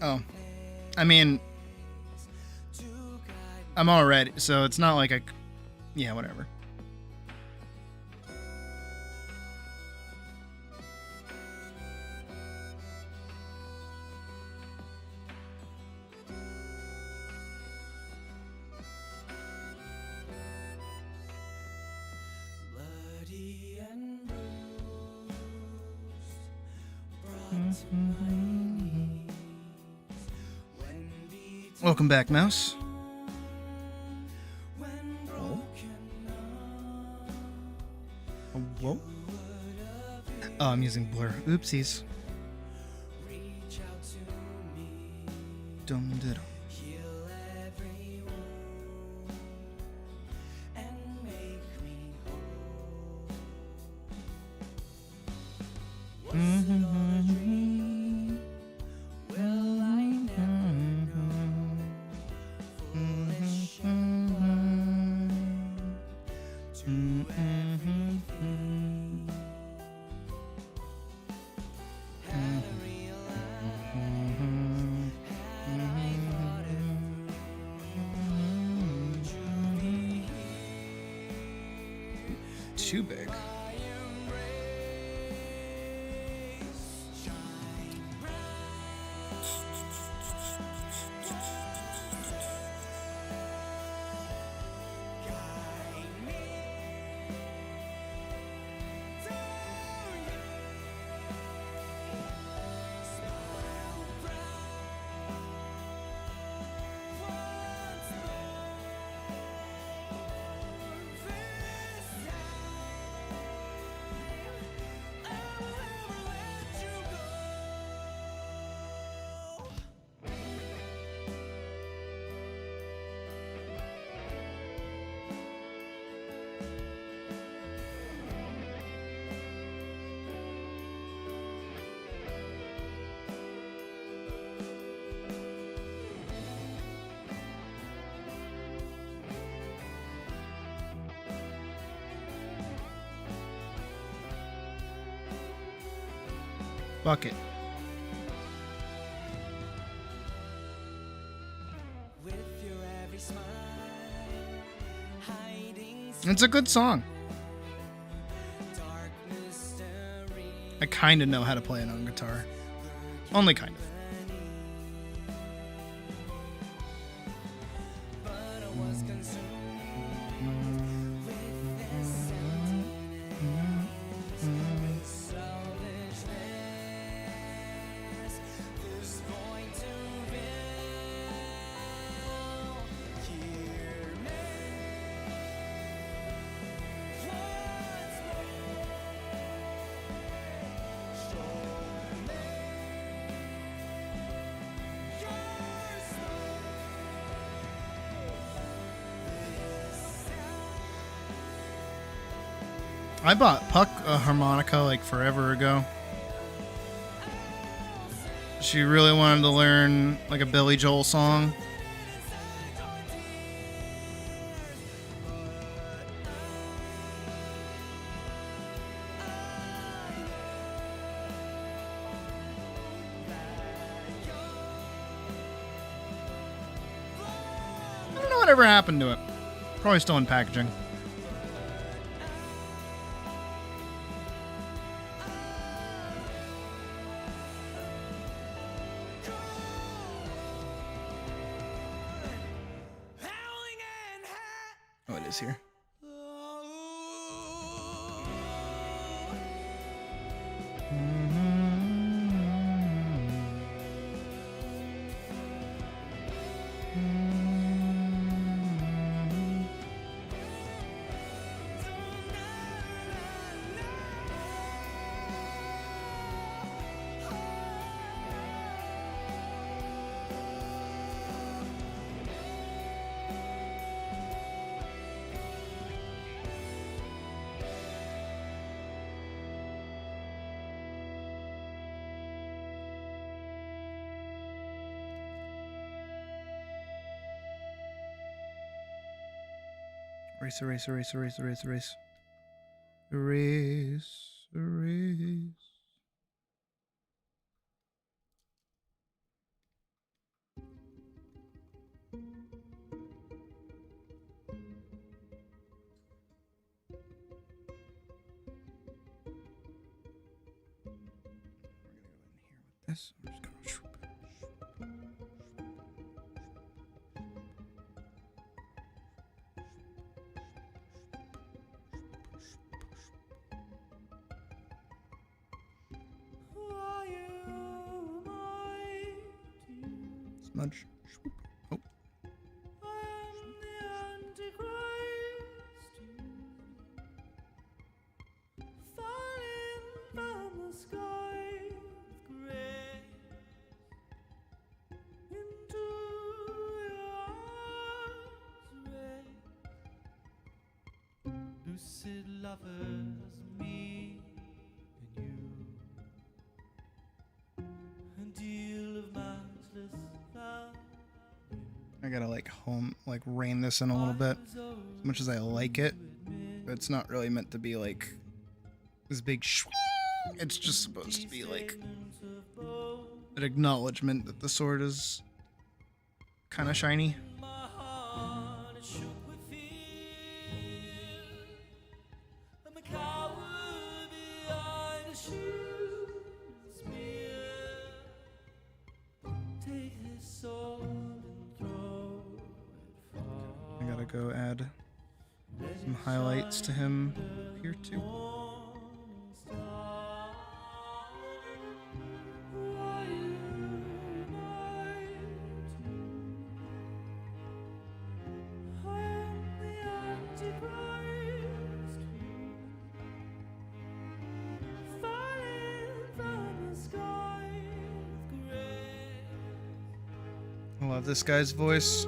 [SPEAKER 6] Oh. I mean, I'm all ready, so it's not like yeah, whatever.
[SPEAKER 2] Bloody and bruised, brought to my knees. When beaten,
[SPEAKER 6] Welcome back, Mouse.
[SPEAKER 2] when broken,
[SPEAKER 6] Whoa. Oh, I'm using blur. Oopsies.
[SPEAKER 2] reach out to me,
[SPEAKER 6] Dum diddle.
[SPEAKER 2] heal every wound, and make me whole. Was it all a dream? Well, I never know. Foolish and blind to everything. Had I realized, had I thought it through, would you be here?
[SPEAKER 6] Too big.
[SPEAKER 2] My embrace, shine guide me to you. Smile bright once more. This time I'll never let you go.
[SPEAKER 6] Bucket.
[SPEAKER 2] With your every smile, hiding
[SPEAKER 6] It's a good song.
[SPEAKER 2] dark mystery.
[SPEAKER 6] I kind of know how to play it on guitar. Only kind of.
[SPEAKER 2] But I was consumed with this emptiness, with selfishness. This void to fill. Hear me once more. Show me your story.
[SPEAKER 6] I bought Puck a harmonica like forever ago. She really wanted to learn like a Billy Joel song. I don't know whatever happened to it. Probably still in packaging.
[SPEAKER 2] Howling
[SPEAKER 6] it is here. Erase, erase, erase, erase, erase, erase. Erase, erase. This. I'm just gonna swoop. Smudge. Swoop. Oh.
[SPEAKER 2] Lucid lovers, me and you. A deal of matchless love.
[SPEAKER 6] I gotta like rein this in a little bit. As much as I like it, it's not really meant to be like this big it's just supposed to be like an acknowledgement that the sword is kind of shiny. I gotta go add some highlights to him here too. I love this guy's voice.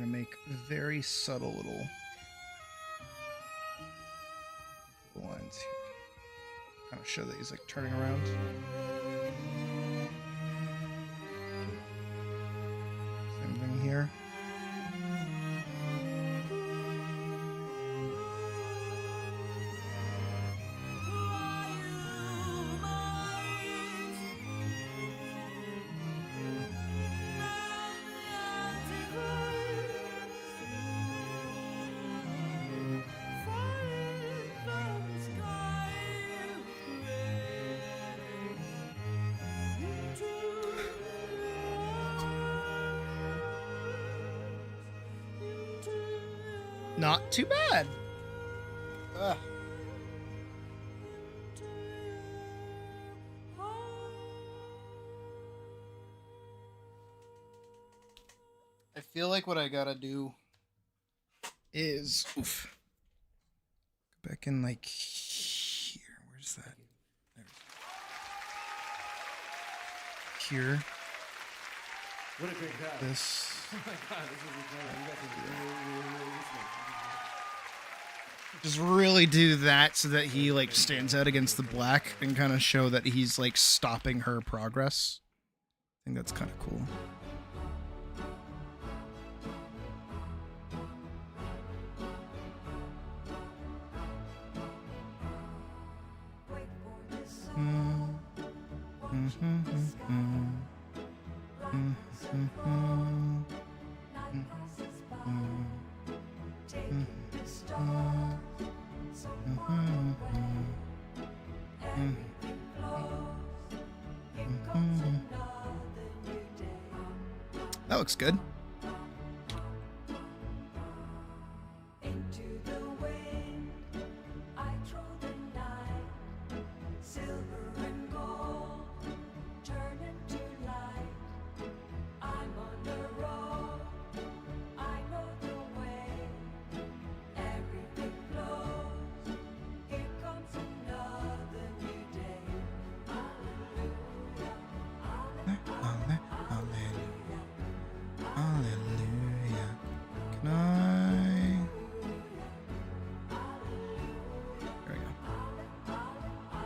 [SPEAKER 6] gonna make very subtle little lines here. Kind of show that he's like turning around. Same thing here. Not too bad. Ugh. I feel like what I gotta do is go back in like here. Where's that? There. Here.
[SPEAKER 13] What a great job.
[SPEAKER 6] This.
[SPEAKER 13] Oh my god, this is incredible. You guys are really listening.
[SPEAKER 6] Just really do that so that he like stands out against the black and kind of show that he's like stopping her progress. I think that's kind of cool. That looks good.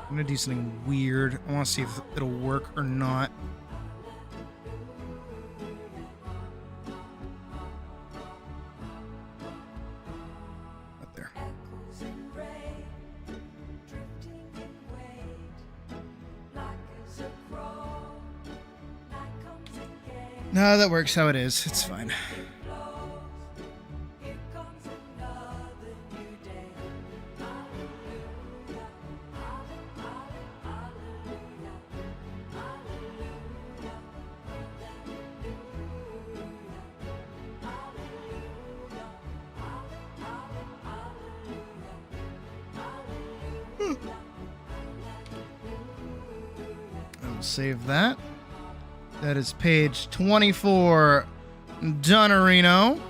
[SPEAKER 6] I'm gonna do something weird. I want to see if it'll work or not. Up there. No, that works how it is. It's fine. Save that. That is page 24, Donnerino.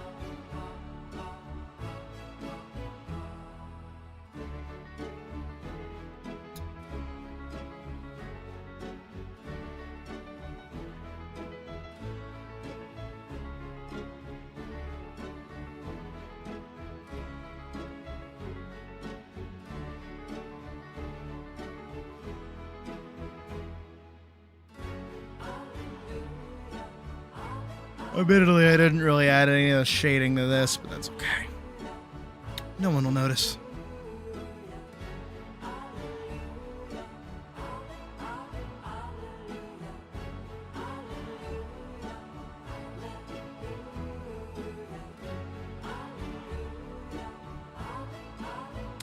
[SPEAKER 6] Admittedly, I didn't really add any of the shading to this, but that's okay. No one will notice.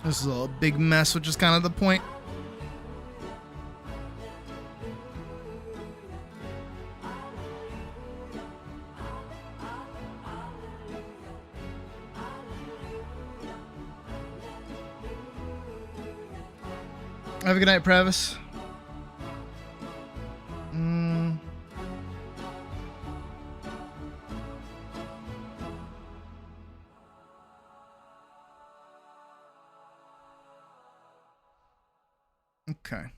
[SPEAKER 6] This is a big mess, which is kind of the point. Have a good night, Travis. Okay.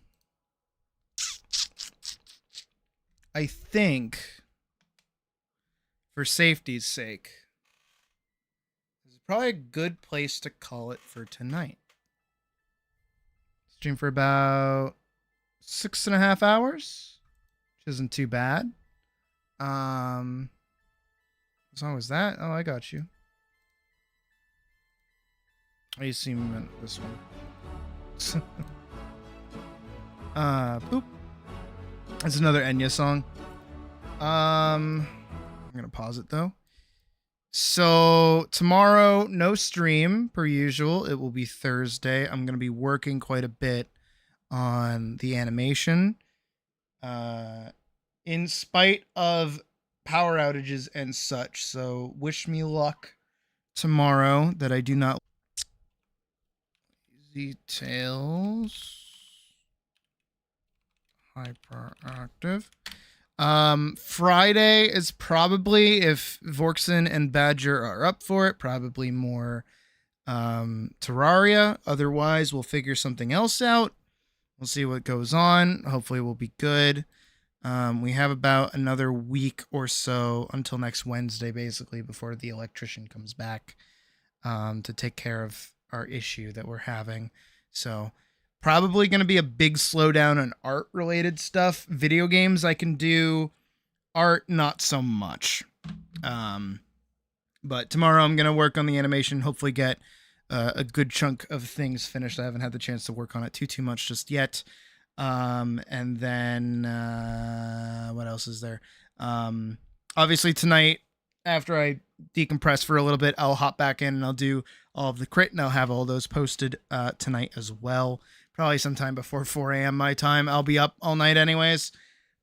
[SPEAKER 6] I think, for safety's sake, probably a good place to call it for tonight. Stream for about 6.5 hours, which isn't too bad. As long as that. Oh, I got you. I assume you meant this one. Boop. That's another Enya song. I'm gonna pause it though. So tomorrow, no stream per usual. It will be Thursday. I'm gonna be working quite a bit on the animation. In spite of power outages and such. So wish me luck tomorrow that I do not. Details. Hyperactive. Friday is probably, if Vorkson and Badger are up for it, probably more Terraria. Otherwise, we'll figure something else out. We'll see what goes on. Hopefully we'll be good. We have about another week or so until next Wednesday, basically, before the electrician comes back to take care of our issue that we're having. So probably going to be a big slowdown on art related stuff. Video games I can do, art not so much. But tomorrow I'm going to work on the animation, hopefully get a good chunk of things finished. I haven't had the chance to work on it too much just yet. And then what else is there? Obviously tonight, after I decompress for a little bit, I'll hop back in and I'll do all of the crit, and I'll have all those posted tonight as well. Probably sometime before 4 a.m. my time. I'll be up all night anyways.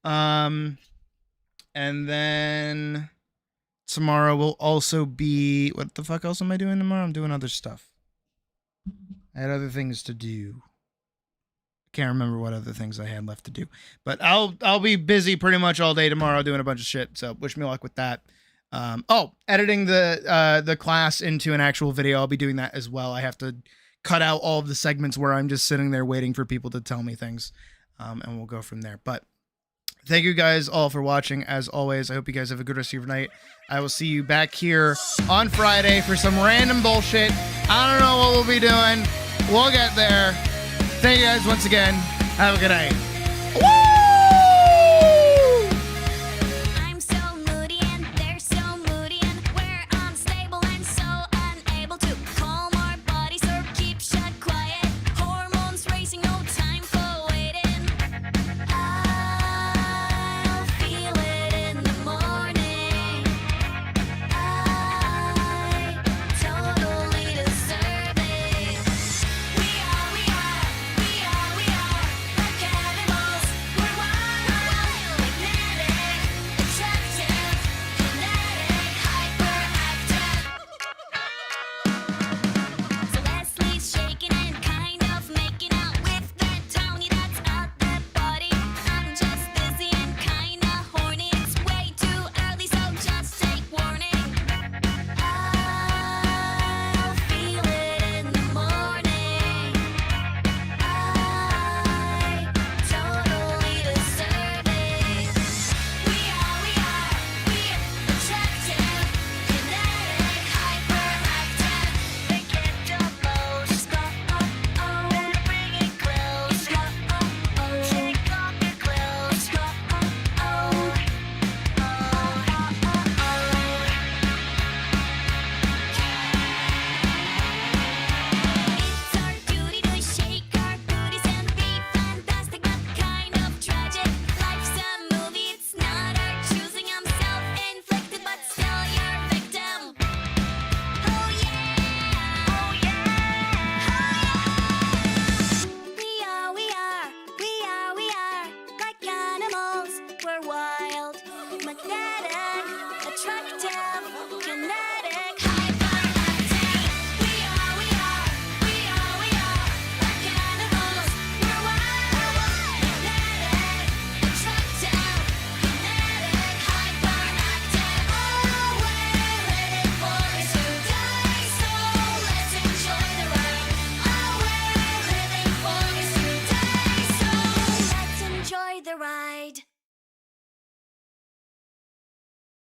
[SPEAKER 6] And then tomorrow will also be... What the fuck else am I doing tomorrow? I'm doing other stuff. I had other things to do. Can't remember what other things I had left to do. But I'll be busy pretty much all day tomorrow doing a bunch of shit. So wish me luck with that. Editing the class into an actual video. I'll be doing that as well. I have to cut out all of the segments where I'm just sitting there waiting for people to tell me things. And we'll go from there. But thank you guys all for watching. As always, I hope you guys have a good rest of your night. I will see you back here on Friday for some random bullshit. I don't know what we'll be doing. We'll get there. Thank you guys once again. Have a good night. Woo!